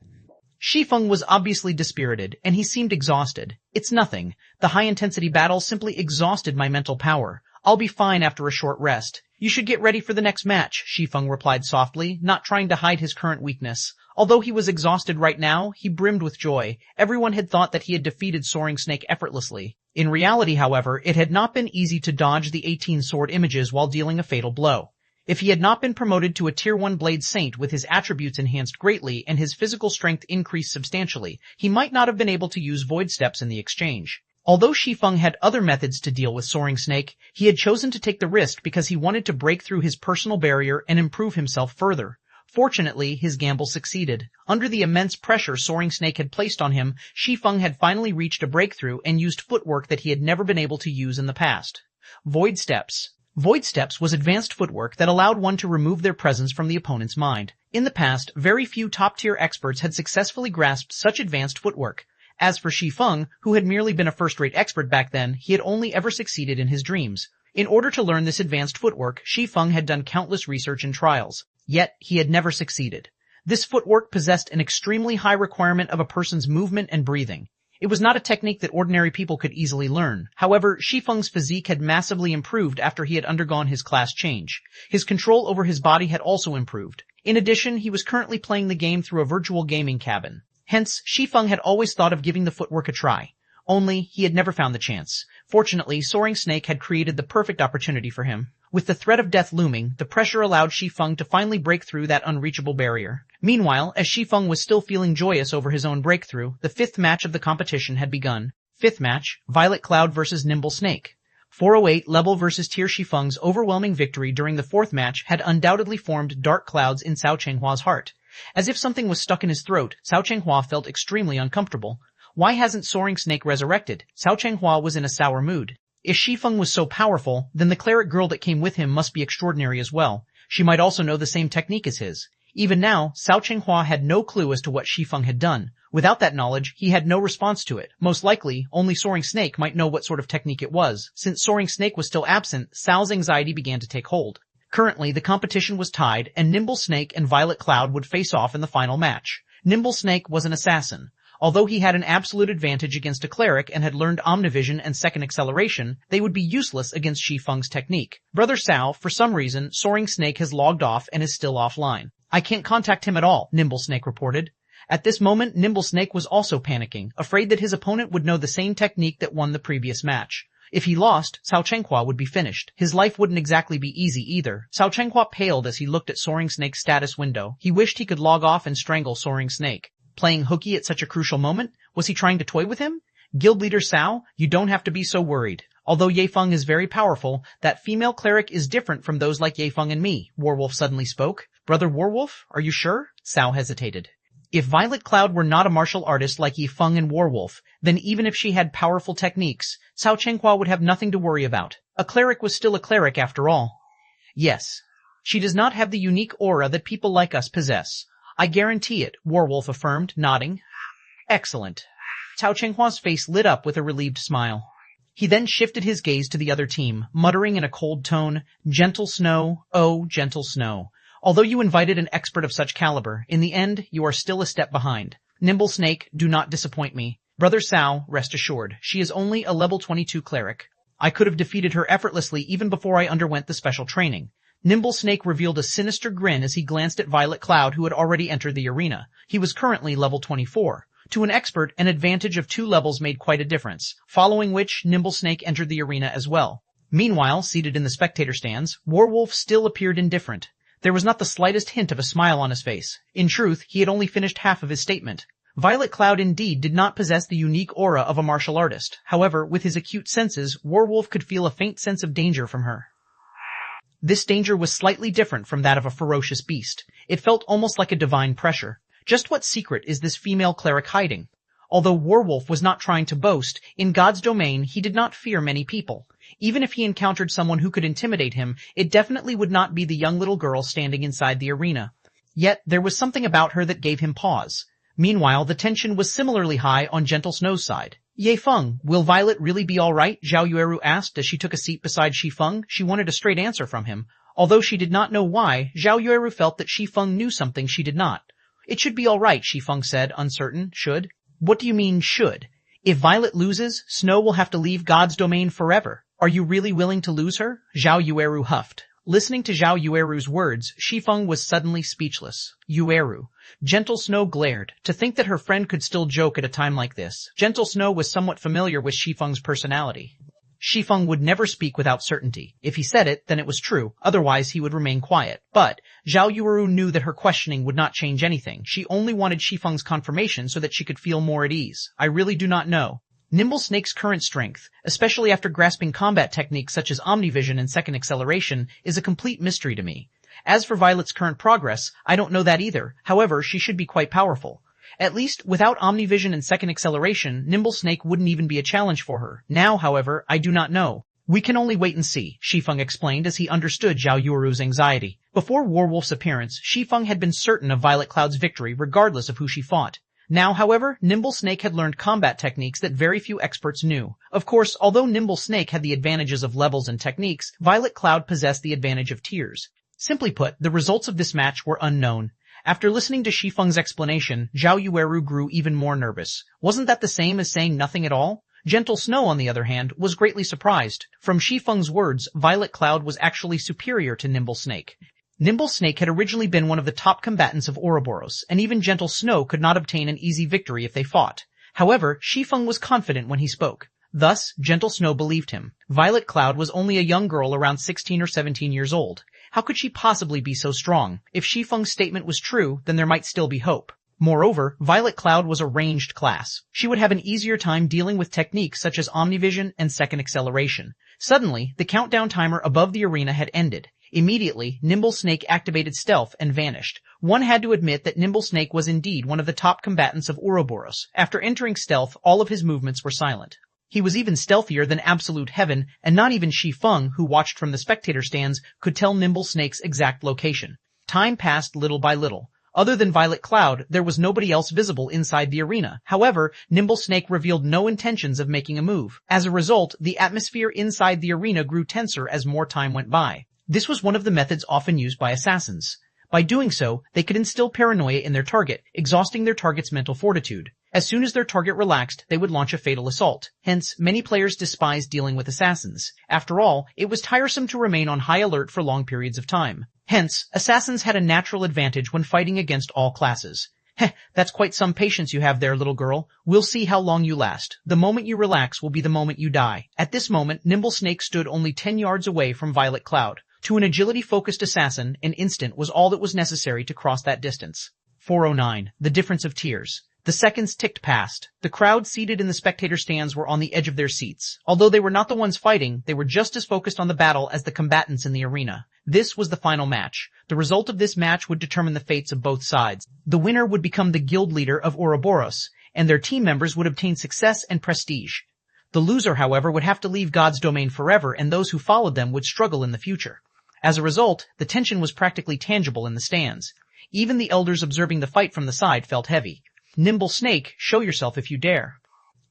Shi Feng was obviously dispirited, and he seemed exhausted. It's nothing. The high-intensity battle simply exhausted my mental power. I'll be fine after a short rest. You should get ready for the next match, Shi Feng replied softly, not trying to hide his current weakness. Although he was exhausted right now, he brimmed with joy. Everyone had thought that he had defeated Soaring Snake effortlessly. In reality, however, it had not been easy to dodge the 18 sword images while dealing a fatal blow. If he had not been promoted to a Tier 1 Blade Saint with his attributes enhanced greatly and his physical strength increased substantially, he might not have been able to use Void Steps in the exchange. Although Shi Feng had other methods to deal with Soaring Snake, he had chosen to take the risk because he wanted to break through his personal barrier and improve himself further. Fortunately, his gamble succeeded. Under the immense pressure Soaring Snake had placed on him, Shi Feng had finally reached a breakthrough and used footwork that he had never been able to use in the past. Void Steps. Void Steps was advanced footwork that allowed one to remove their presence from the opponent's mind. In the past, very few top-tier experts had successfully grasped such advanced footwork. As for Shi Feng, who had merely been a first-rate expert back then, he had only ever succeeded in his dreams. In order to learn this advanced footwork, Shi Feng had done countless research and trials. Yet, he had never succeeded. This footwork possessed an extremely high requirement of a person's movement and breathing. It was not a technique that ordinary people could easily learn. However, Shi Feng's physique had massively improved after he had undergone his class change. His control over his body had also improved. In addition, he was currently playing the game through a virtual gaming cabin. Hence, Shi Feng had always thought of giving the footwork a try. Only, he had never found the chance. Fortunately, Soaring Snake had created the perfect opportunity for him. With the threat of death looming, the pressure allowed Shi Feng to finally break through that unreachable barrier. Meanwhile, as Shi Feng was still feeling joyous over his own breakthrough, the 5th match of the competition had begun. 5th match, Violet Cloud vs. Nimble Snake. 408 level versus tier Shi Feng's overwhelming victory during the 4th match had undoubtedly formed dark clouds in Cao Chenghua's heart. As if something was stuck in his throat, Cao Chenghua felt extremely uncomfortable. Why hasn't Soaring Snake resurrected? Cao Chenghua was in a sour mood. If Shi Feng was so powerful, then the cleric girl that came with him must be extraordinary as well. She might also know the same technique as his. Even now, Cao Chenghua had no clue as to what Shi Feng had done. Without that knowledge, he had no response to it. Most likely, only Soaring Snake might know what sort of technique it was. Since Soaring Snake was still absent, Cao's anxiety began to take hold. Currently, the competition was tied, and Nimble Snake and Violet Cloud would face off in the final match. Nimble Snake was an assassin. Although he had an absolute advantage against a cleric and had learned Omnivision and Second Acceleration, they would be useless against Shi Feng's technique. Brother Cao, for some reason, Soaring Snake has logged off and is still offline. I can't contact him at all, Nimble Snake reported. At this moment, Nimble Snake was also panicking, afraid that his opponent would know the same technique that won the previous match. If he lost, Cao Chenghua would be finished. His life wouldn't exactly be easy either. Cao Chenghua paled as he looked at Soaring Snake's status window. He wished he could log off and strangle Soaring Snake. Playing hooky at such a crucial moment? Was he trying to toy with him? Guild Leader Cao, you don't have to be so worried. Although Shi Feng is very powerful, that female cleric is different from those like Shi Feng and me, Warwolf suddenly spoke. Brother Warwolf, are you sure? Cao hesitated. If Violet Cloud were not a martial artist like Shi Feng and Warwolf, then even if she had powerful techniques, Cao Chenghua would have nothing to worry about. A cleric was still a cleric after all. Yes. She does not have the unique aura that people like us possess. I guarantee it, Warwolf affirmed, nodding. Excellent. Cao Chenghua's face lit up with a relieved smile. He then shifted his gaze to the other team, muttering in a cold tone, Gentle Snow, oh, gentle snow. Although you invited an expert of such caliber, in the end, you are still a step behind. Nimble Snake, do not disappoint me. Brother Sao, rest assured, she is only a level 22 cleric. I could have defeated her effortlessly even before I underwent the special training. Nimble Snake revealed a sinister grin as he glanced at Violet Cloud, who had already entered the arena. He was currently level 24. To an expert, an advantage of 2 levels made quite a difference, following which Nimble Snake entered the arena as well. Meanwhile, seated in the spectator stands, Warwolf still appeared indifferent. There was not the slightest hint of a smile on his face. In truth, he had only finished half of his statement. Violet Cloud indeed did not possess the unique aura of a martial artist. However, with his acute senses, Warwolf could feel a faint sense of danger from her. This danger was slightly different from that of a ferocious beast. It felt almost like a divine pressure. Just what secret is this female cleric hiding? Although Warwolf was not trying to boast, in God's domain he did not fear many people. Even if he encountered someone who could intimidate him, it definitely would not be the young little girl standing inside the arena. Yet there was something about her that gave him pause. Meanwhile, the tension was similarly high on Gentle Snow's side. Ye Feng, will Violet really be all right? Zhao Yueru asked as she took a seat beside Shi Feng. She wanted a straight answer from him. Although she did not know why, Zhao Yueru felt that Shi Feng knew something she did not. It should be all right, Shi Feng said, uncertain. Should? What do you mean, should? If Violet loses, Snow will have to leave God's domain forever. Are you really willing to lose her? Zhao Yueru huffed. Listening to Zhao Yueru's words, Shi Feng was suddenly speechless. Yueru. Gentle Snow glared. To think that her friend could still joke at a time like this. Gentle Snow was somewhat familiar with Shi Feng's personality. Shi Feng would never speak without certainty. If he said it, then it was true. Otherwise, he would remain quiet. But Zhao Yueru knew that her questioning would not change anything. She only wanted Shi Feng's confirmation so that she could feel more at ease. I really do not know. Nimble Snake's current strength, especially after grasping combat techniques such as Omnivision and Second Acceleration, is a complete mystery to me. As for Violet's current progress, I don't know that either. However, she should be quite powerful. At least, without Omnivision and Second Acceleration, Nimble Snake wouldn't even be a challenge for her. Now, however, I do not know. We can only wait and see, Shi Feng explained as he understood Zhao Yueru's anxiety. Before Warwolf's appearance, Shi Feng had been certain of Violet Cloud's victory regardless of who she fought. Now, however, Nimble Snake had learned combat techniques that very few experts knew. Of course, although Nimble Snake had the advantages of levels and techniques, Violet Cloud possessed the advantage of tiers. Simply put, the results of this match were unknown. After listening to Shi Feng's explanation, Zhao Yueru grew even more nervous. Wasn't that the same as saying nothing at all? Gentle Snow, on the other hand, was greatly surprised. From Shi Feng's words, Violet Cloud was actually superior to Nimble Snake. Nimble Snake had originally been one of the top combatants of Ouroboros, and even Gentle Snow could not obtain an easy victory if they fought. However, Shi Feng was confident when he spoke. Thus, Gentle Snow believed him. Violet Cloud was only a young girl around 16 or 17 years old. How could she possibly be so strong? If Shi Feng's statement was true, then there might still be hope. Moreover, Violet Cloud was a ranged class. She would have an easier time dealing with techniques such as Omnivision and Second Acceleration. Suddenly, the countdown timer above the arena had ended. Immediately, Nimble Snake activated stealth and vanished. One had to admit that Nimble Snake was indeed one of the top combatants of Ouroboros. After entering stealth, all of his movements were silent. He was even stealthier than Absolute Heaven, and not even Shi Feng, who watched from the spectator stands, could tell Nimble Snake's exact location. Time passed little by little. Other than Violet Cloud, there was nobody else visible inside the arena. However, Nimble Snake revealed no intentions of making a move. As a result, the atmosphere inside the arena grew tenser as more time went by. This was one of the methods often used by assassins. By doing so, they could instill paranoia in their target, exhausting their target's mental fortitude. As soon as their target relaxed, they would launch a fatal assault. Hence, many players despised dealing with assassins. After all, it was tiresome to remain on high alert for long periods of time. Hence, assassins had a natural advantage when fighting against all classes. Heh, that's quite some patience you have there, little girl. We'll see how long you last. The moment you relax will be the moment you die. At this moment, Nimble Snake stood only 10 yards away from Violet Cloud. To an agility-focused assassin, an instant was all that was necessary to cross that distance. 409. The difference of tiers. The seconds ticked past. The crowd seated in the spectator stands were on the edge of their seats. Although they were not the ones fighting, they were just as focused on the battle as the combatants in the arena. This was the final match. The result of this match would determine the fates of both sides. The winner would become the guild leader of Ouroboros, and their team members would obtain success and prestige. The loser, however, would have to leave God's domain forever, and those who followed them would struggle in the future. As a result, the tension was practically tangible in the stands. Even the elders observing the fight from the side felt heavy. Nimble Snake, show yourself if you dare.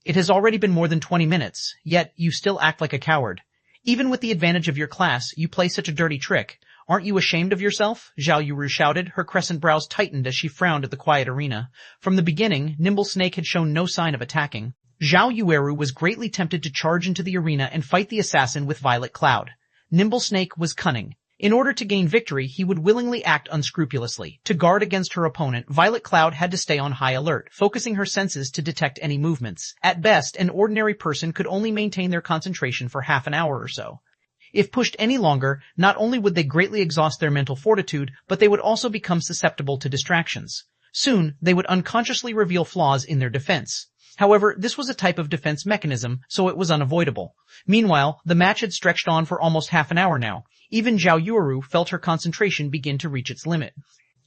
It has already been more than 20 minutes, yet you still act like a coward. Even with the advantage of your class, you play such a dirty trick. Aren't you ashamed of yourself? Zhao Yuru shouted, her crescent brows tightened as she frowned at the quiet arena. From the beginning, Nimble Snake had shown no sign of attacking. Zhao Yueru was greatly tempted to charge into the arena and fight the assassin with Violet Cloud. Nimble Snake was cunning. In order to gain victory, he would willingly act unscrupulously. To guard against her opponent, Violet Cloud had to stay on high alert, focusing her senses to detect any movements. At best, an ordinary person could only maintain their concentration for half an hour or so. If pushed any longer, not only would they greatly exhaust their mental fortitude, but they would also become susceptible to distractions. Soon, they would unconsciously reveal flaws in their defense. However, this was a type of defense mechanism, so it was unavoidable. Meanwhile, the match had stretched on for almost half an hour now. Even Zhao Yuru felt her concentration begin to reach its limit.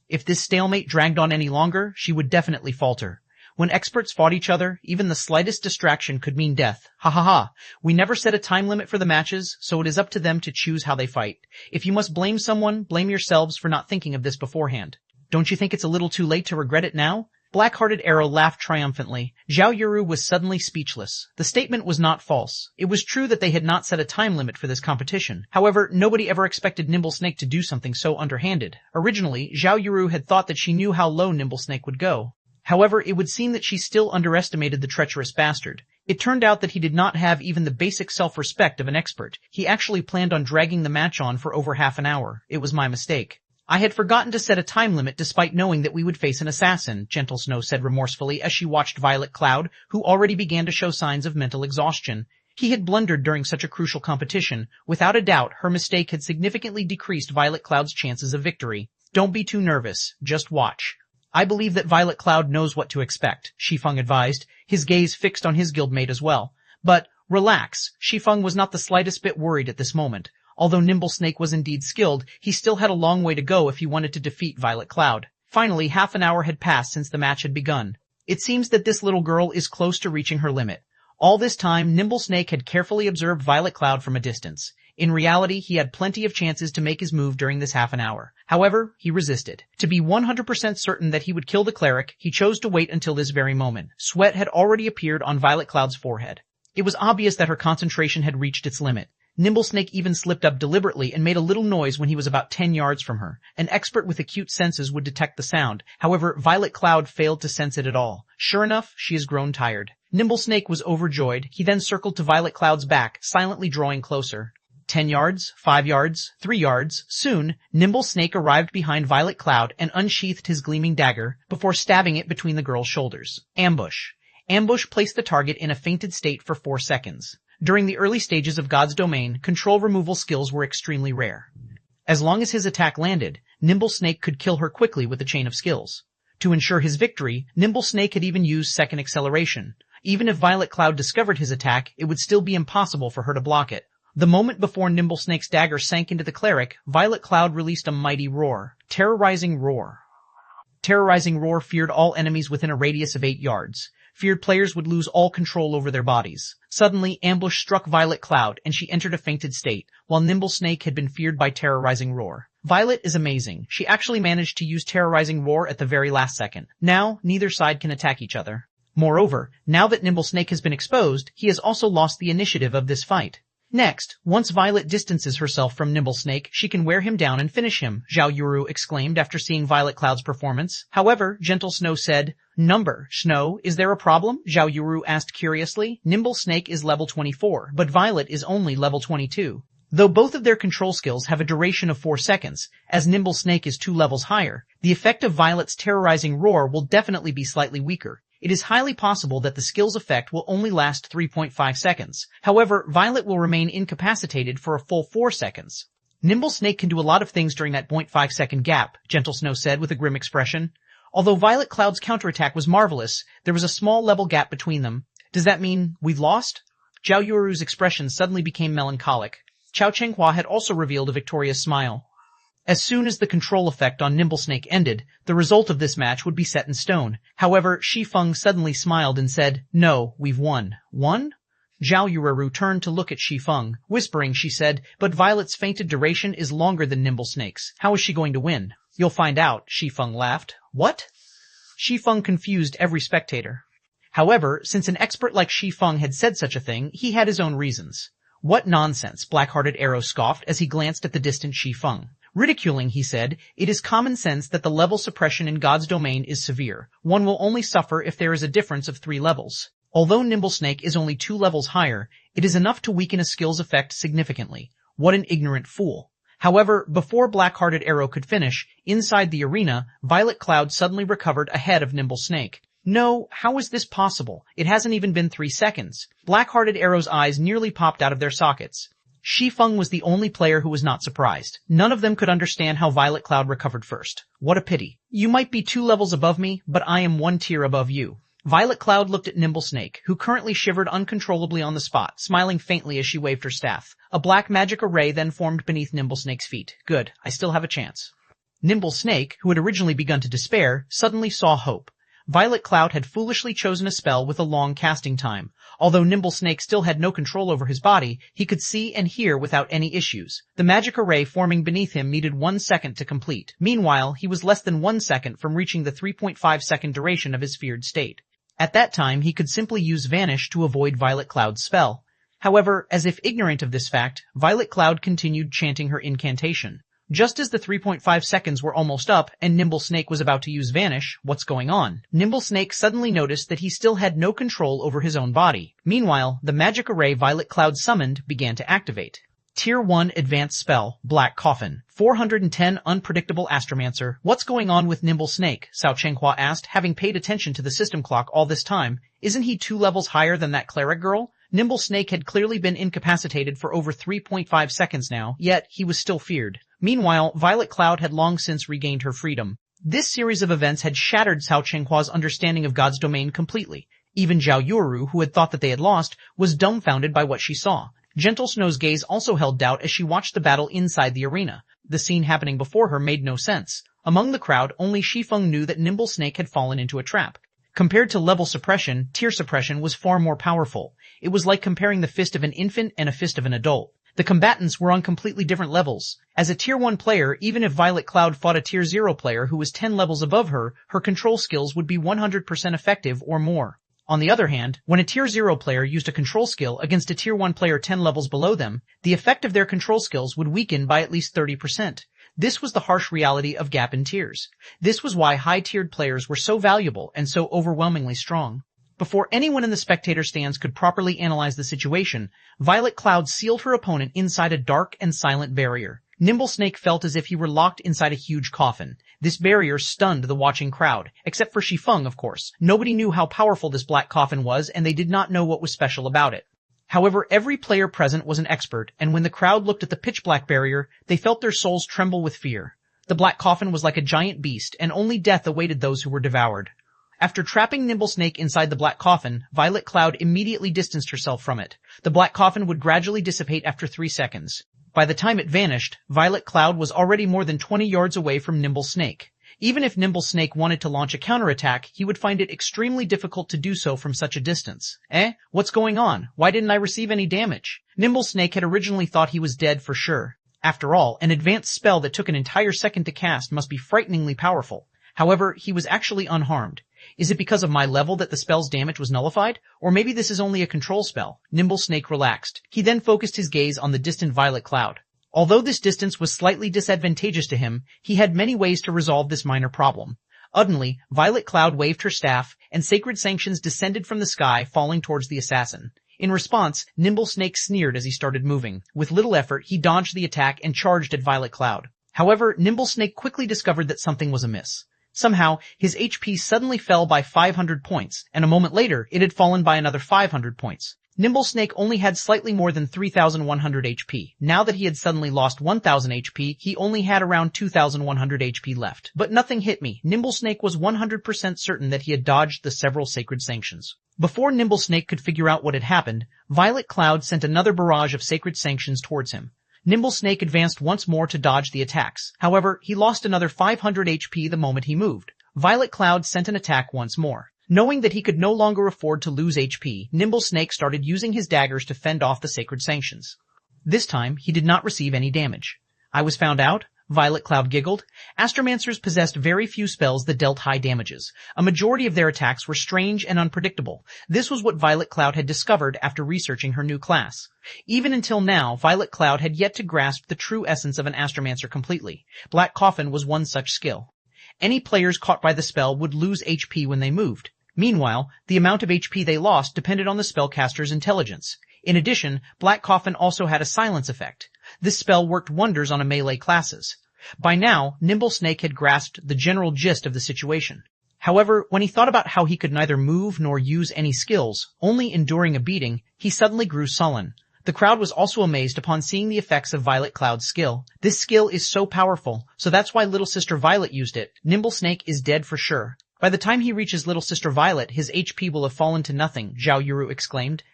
If this stalemate dragged on any longer, she would definitely falter. When experts fought each other, even the slightest distraction could mean death. Ha ha ha. We never set a time limit for the matches, so it is up to them to choose how they fight. If you must blame someone, blame yourselves for not thinking of this beforehand. Don't you think it's a little too late to regret it now? Black-Hearted Arrow laughed triumphantly. Zhao Yuru was suddenly speechless. The statement was not false. It was true that they had not set a time limit for this competition. However, nobody ever expected Nimble Snake to do something so underhanded. Originally, Zhao Yuru had thought that she knew how low Nimble Snake would go. However, it would seem that she still underestimated the treacherous bastard. It turned out that he did not have even the basic self-respect of an expert. He actually planned on dragging the match on for over half an hour. It was my mistake. I had forgotten to set a time limit despite knowing that we would face an assassin, Gentle Snow said remorsefully as she watched Violet Cloud, who already began to show signs of mental exhaustion. He had blundered during such a crucial competition. Without a doubt, her mistake had significantly decreased Violet Cloud's chances of victory. Don't be too nervous. Just watch. I believe that Violet Cloud knows what to expect, Shi Feng advised, his gaze fixed on his guildmate as well. But, relax, Shi Feng was not the slightest bit worried at this moment. Although Nimble Snake was indeed skilled, he still had a long way to go if he wanted to defeat Violet Cloud. Finally, half an hour had passed since the match had begun. It seems that this little girl is close to reaching her limit. All this time, Nimble Snake had carefully observed Violet Cloud from a distance. In reality, he had plenty of chances to make his move during this half an hour. However, he resisted. To be 100% certain that he would kill the cleric, he chose to wait until this very moment. Sweat had already appeared on Violet Cloud's forehead. It was obvious that her concentration had reached its limit. Nimble Snake even slipped up deliberately and made a little noise when he was about 10 yards from her. An expert with acute senses would detect the sound. However, Violet Cloud failed to sense it at all. Sure enough, she has grown tired. Nimble Snake was overjoyed. He then circled to Violet Cloud's back, silently drawing closer. 10 yards, 5 yards, 3 yards. Soon, Nimble Snake arrived behind Violet Cloud and unsheathed his gleaming dagger before stabbing it between the girl's shoulders. Ambush. Ambush placed the target in a fainted state for 4 seconds. During the early stages of God's domain, control removal skills were extremely rare. As long as his attack landed, Nimble Snake could kill her quickly with a chain of skills. To ensure his victory, Nimble Snake had even used second acceleration. Even if Violet Cloud discovered his attack, it would still be impossible for her to block it. The moment before Nimble Snake's dagger sank into the cleric, Violet Cloud released a mighty roar. Terrorizing Roar. Terrorizing Roar feared all enemies within a radius of 8 yards. Feared players would lose all control over their bodies. Suddenly, Ambush struck Violet Cloud, and she entered a fainted state, while Nimble Snake had been feared by Terrorizing Roar. Violet is amazing. She actually managed to use Terrorizing Roar at the very last second. Now, neither side can attack each other. Moreover, now that Nimble Snake has been exposed, he has also lost the initiative of this fight. Next, once Violet distances herself from Nimble Snake, she can wear him down and finish him, Zhao Yuru exclaimed after seeing Violet Cloud's performance. However, Gentle Snow said, Number, Snow, is there a problem? Zhao Yuru asked curiously. Nimble Snake is level 24, but Violet is only level 22. Though both of their control skills have a duration of 4 seconds, as Nimble Snake is 2 levels higher, the effect of Violet's Terrorizing Roar will definitely be slightly weaker. It is highly possible that the skill's effect will only last 3.5 seconds. However, Violet will remain incapacitated for a full 4 seconds. Nimble Snake can do a lot of things during that 0.5 second gap, Gentle Snow said with a grim expression. Although Violet Cloud's counterattack was marvelous, there was a small level gap between them. Does that mean we've lost? Zhao Yuru's expression suddenly became melancholic. Chao Chenghua had also revealed a victorious smile. As soon as the control effect on Nimble Snake ended, the result of this match would be set in stone. However, Shi Feng suddenly smiled and said, No, we've won. Won? Zhao Yuru turned to look at Shi Feng. Whispering, she said, But Violet's fainted duration is longer than Nimble Snake's. How is she going to win? You'll find out, Shi Feng laughed. What? Shi Feng confused every spectator. However, since an expert like Shi Feng had said such a thing, he had his own reasons. What nonsense, Black-Hearted Arrow scoffed as he glanced at the distant Shi Feng. Ridiculing, he said, it is common sense that the level suppression in God's domain is severe. One will only suffer if there is a difference of 3 levels. Although Nimble Snake is only 2 levels higher, it is enough to weaken a skill's effect significantly. What an ignorant fool. However, before Black-Hearted Arrow could finish, inside the arena, Violet Cloud suddenly recovered ahead of Nimble Snake. No, how is this possible? It hasn't even been 3 seconds. Black-Hearted Arrow's eyes nearly popped out of their sockets. Shi Feng was the only player who was not surprised. None of them could understand how Violet Cloud recovered first. What a pity. You might be 2 levels above me, but I am 1 tier above you. Violet Cloud looked at Nimble Snake, who currently shivered uncontrollably on the spot, smiling faintly as she waved her staff. A black magic array then formed beneath Nimble Snake's feet. Good, I still have a chance. Nimble Snake, who had originally begun to despair, suddenly saw hope. Violet Cloud had foolishly chosen a spell with a long casting time. Although Nimble Snake still had no control over his body, he could see and hear without any issues. The magic array forming beneath him needed 1 second to complete. Meanwhile, he was less than 1 second from reaching the 3.5 second duration of his feared state. At that time, he could simply use Vanish to avoid Violet Cloud's spell. However, as if ignorant of this fact, Violet Cloud continued chanting her incantation. Just as the 3.5 seconds were almost up and Nimble Snake was about to use Vanish, what's going on? Nimble Snake suddenly noticed that he still had no control over his own body. Meanwhile, the magic array Violet Cloud summoned began to activate. Tier 1 Advanced Spell, Black Coffin. 410 Unpredictable Astromancer. What's going on with Nimble Snake? Cao Chenghua asked, having paid attention to the system clock all this time. Isn't he 2 levels higher than that cleric girl? Nimble Snake had clearly been incapacitated for over 3.5 seconds now, yet he was still feared. Meanwhile, Violet Cloud had long since regained her freedom. This series of events had shattered Cao Chenghua's understanding of God's domain completely. Even Zhao Yuru, who had thought that they had lost, was dumbfounded by what she saw. Gentle Snow's gaze also held doubt as she watched the battle inside the arena. The scene happening before her made no sense. Among the crowd, only Shi Feng knew that Nimble Snake had fallen into a trap. Compared to level suppression, tier suppression was far more powerful. It was like comparing the fist of an infant and a fist of an adult. The combatants were on completely different levels. As a tier 1 player, even if Violet Cloud fought a tier 0 player who was 10 levels above her, her control skills would be 100% effective or more. On the other hand, when a tier 0 player used a control skill against a tier 1 player 10 levels below them, the effect of their control skills would weaken by at least 30%. This was the harsh reality of gap in tiers. This was why high-tiered players were so valuable and so overwhelmingly strong. Before anyone in the spectator stands could properly analyze the situation, Violet Cloud sealed her opponent inside a dark and silent barrier. Nimble Snake felt as if he were locked inside a huge coffin. This barrier stunned the watching crowd, except for Shi Feng, of course. Nobody knew how powerful this black coffin was, and they did not know what was special about it. However, every player present was an expert, and when the crowd looked at the pitch-black barrier, they felt their souls tremble with fear. The black coffin was like a giant beast, and only death awaited those who were devoured. After trapping Nimble Snake inside the black coffin, Violet Cloud immediately distanced herself from it. The black coffin would gradually dissipate after 3 seconds. By the time it vanished, Violet Cloud was already more than 20 yards away from Nimble Snake. Even if Nimble Snake wanted to launch a counterattack, he would find it extremely difficult to do so from such a distance. What's going on? Why didn't I receive any damage? Nimble Snake had originally thought he was dead for sure. After all, an advanced spell that took an entire second to cast must be frighteningly powerful. However, he was actually unharmed. Is it because of my level that the spell's damage was nullified? Or maybe this is only a control spell? Nimble Snake relaxed. He then focused his gaze on the distant Violet Cloud. Although this distance was slightly disadvantageous to him, he had many ways to resolve this minor problem. Suddenly, Violet Cloud waved her staff, and sacred sanctions descended from the sky, falling towards the assassin. In response, Nimble Snake sneered as he started moving. With little effort, he dodged the attack and charged at Violet Cloud. However, Nimble Snake quickly discovered that something was amiss. Somehow, his HP suddenly fell by 500 points, and a moment later, it had fallen by another 500 points. Nimble Snake only had slightly more than 3,100 HP. Now that he had suddenly lost 1,000 HP, he only had around 2,100 HP left. But nothing hit me. Nimble Snake was 100% certain that he had dodged the several sacred sanctions. Before Nimble Snake could figure out what had happened, Violet Cloud sent another barrage of sacred sanctions towards him. Nimble Snake advanced once more to dodge the attacks. However, he lost another 500 HP the moment he moved. Violet Cloud sent an attack once more. Knowing that he could no longer afford to lose HP, Nimble Snake started using his daggers to fend off the sacred sanctions. This time, he did not receive any damage. I was found out? Violet Cloud giggled. Astromancers possessed very few spells that dealt high damages. A majority of their attacks were strange and unpredictable. This was what Violet Cloud had discovered after researching her new class. Even until now, Violet Cloud had yet to grasp the true essence of an Astromancer completely. Black Coffin was one such skill. Any players caught by the spell would lose HP when they moved. Meanwhile, the amount of HP they lost depended on the spellcaster's intelligence. In addition, Black Coffin also had a silence effect. This spell worked wonders on melee classes. By now, Nimble Snake had grasped the general gist of the situation. However, when he thought about how he could neither move nor use any skills, only enduring a beating, he suddenly grew sullen. The crowd was also amazed upon seeing the effects of Violet Cloud's skill. This skill is so powerful, so that's why Little Sister Violet used it. Nimble Snake is dead for sure. By the time he reaches Little Sister Violet, his HP will have fallen to nothing, Zhao Yuru exclaimed.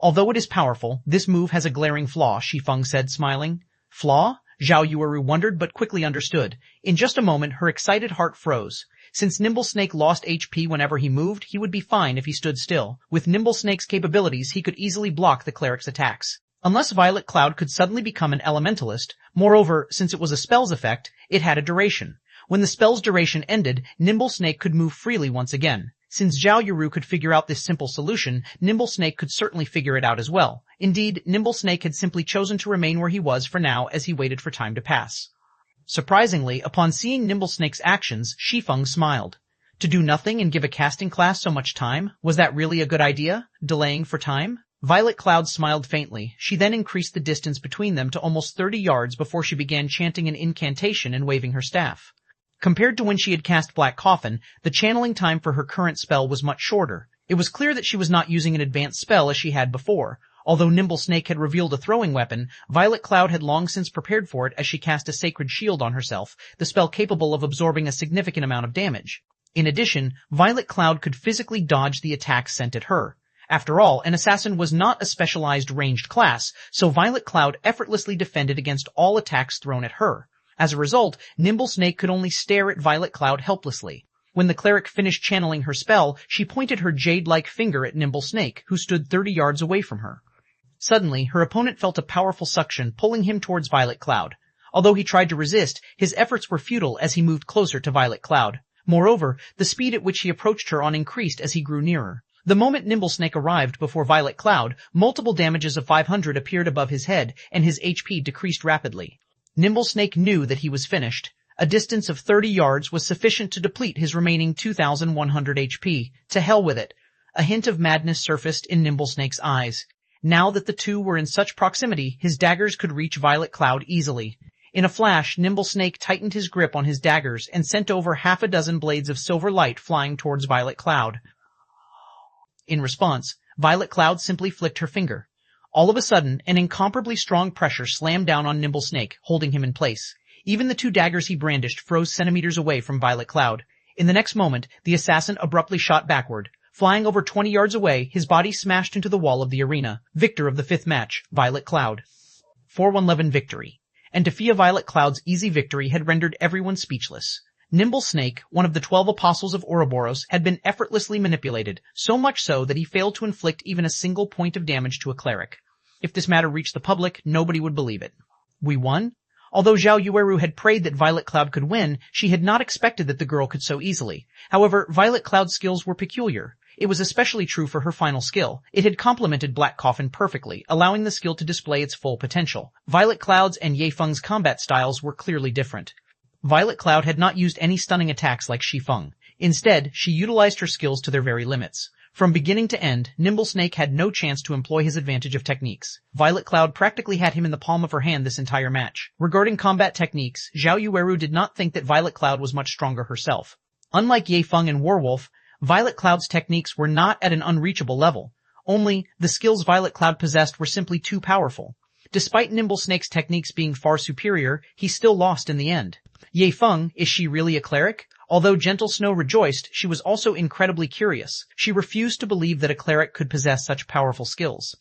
Although it is powerful, this move has a glaring flaw, Shi Feng said, smiling. Flaw? Zhao Yuru wondered but quickly understood. In just a moment, her excited heart froze. Since Nimble Snake lost HP whenever he moved, he would be fine if he stood still. With Nimble Snake's capabilities, he could easily block the cleric's attacks. Unless Violet Cloud could suddenly become an elementalist, moreover, since it was a spell's effect, it had a duration. When the spell's duration ended, Nimble Snake could move freely once again. Since Zhao Yuru could figure out this simple solution, Nimble Snake could certainly figure it out as well. Indeed, Nimble Snake had simply chosen to remain where he was for now as he waited for time to pass. Surprisingly, upon seeing Nimble Snake's actions, Shi Feng smiled. To do nothing and give a casting class so much time? Was that really a good idea? Delaying for time? Violet Cloud smiled faintly. She then increased the distance between them to almost 30 yards before she began chanting an incantation and waving her staff. Compared to when she had cast Black Coffin, the channeling time for her current spell was much shorter. It was clear that she was not using an advanced spell as she had before. Although Nimble Snake had revealed a throwing weapon, Violet Cloud had long since prepared for it as she cast a sacred shield on herself, the spell capable of absorbing a significant amount of damage. In addition, Violet Cloud could physically dodge the attacks sent at her. After all, an assassin was not a specialized ranged class, so Violet Cloud effortlessly defended against all attacks thrown at her. As a result, Nimble Snake could only stare at Violet Cloud helplessly. When the cleric finished channeling her spell, she pointed her jade-like finger at Nimble Snake, who stood 30 yards away from her. Suddenly, her opponent felt a powerful suction pulling him towards Violet Cloud. Although he tried to resist, his efforts were futile as he moved closer to Violet Cloud. Moreover, the speed at which he approached her increased as he grew nearer. The moment Nimble Snake arrived before Violet Cloud, multiple damages of 500 appeared above his head, and his HP decreased rapidly. Nimble Snake knew that he was finished. A distance of 30 yards was sufficient to deplete his remaining 2,100 HP. To hell with it. A hint of madness surfaced in Nimble Snake's eyes. Now that the two were in such proximity, his daggers could reach Violet Cloud easily. In a flash, Nimble Snake tightened his grip on his daggers and sent over half a dozen blades of silver light flying towards Violet Cloud. In response, Violet Cloud simply flicked her finger. All of a sudden, an incomparably strong pressure slammed down on Nimble Snake, holding him in place. Even the two daggers he brandished froze centimeters away from Violet Cloud. In the next moment, the assassin abruptly shot backward. Flying over 20 yards away, his body smashed into the wall of the arena. Victor of the fifth match, Violet Cloud. 4-1-11 victory. And Defia Violet Cloud's easy victory had rendered everyone speechless. Nimble Snake, one of the 12 apostles of Ouroboros, had been effortlessly manipulated, so much so that he failed to inflict even a single point of damage to a cleric. If this matter reached the public, nobody would believe it. We won? Although Zhao Yueru had prayed that Violet Cloud could win, she had not expected that the girl could so easily. However, Violet Cloud's skills were peculiar. It was especially true for her final skill. It had complemented Black Coffin perfectly, allowing the skill to display its full potential. Violet Cloud's and Ye Feng's combat styles were clearly different. Violet Cloud had not used any stunning attacks like Shi Feng. Instead, she utilized her skills to their very limits. From beginning to end, Nimble Snake had no chance to employ his advantage of techniques. Violet Cloud practically had him in the palm of her hand this entire match. Regarding combat techniques, Zhao Yueru did not think that Violet Cloud was much stronger herself. Unlike Ye Feng and Werewolf, Violet Cloud's techniques were not at an unreachable level. Only, the skills Violet Cloud possessed were simply too powerful. Despite Nimble Snake's techniques being far superior, he still lost in the end. Ye Feng, is she really a cleric? Although Gentle Snow rejoiced, she was also incredibly curious. She refused to believe that a cleric could possess such powerful skills.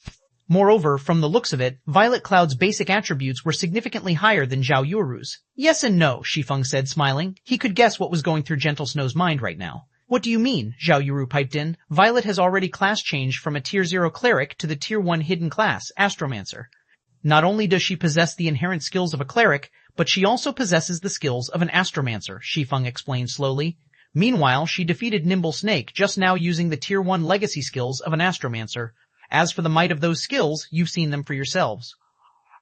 Moreover, from the looks of it, Violet Cloud's basic attributes were significantly higher than Zhao Yueru's. Yes and no, Shi Feng said, smiling. He could guess what was going through Gentle Snow's mind right now. What do you mean? Zhao Yuru piped in. Violet has already class changed from a Tier 0 cleric to the Tier 1 hidden class, Astromancer. Not only does she possess the inherent skills of a cleric, But she also possesses the skills of an astromancer, Shi Feng explained slowly. Meanwhile, she defeated Nimble Snake just now using the Tier 1 legacy skills of an astromancer. As for the might of those skills, you've seen them for yourselves.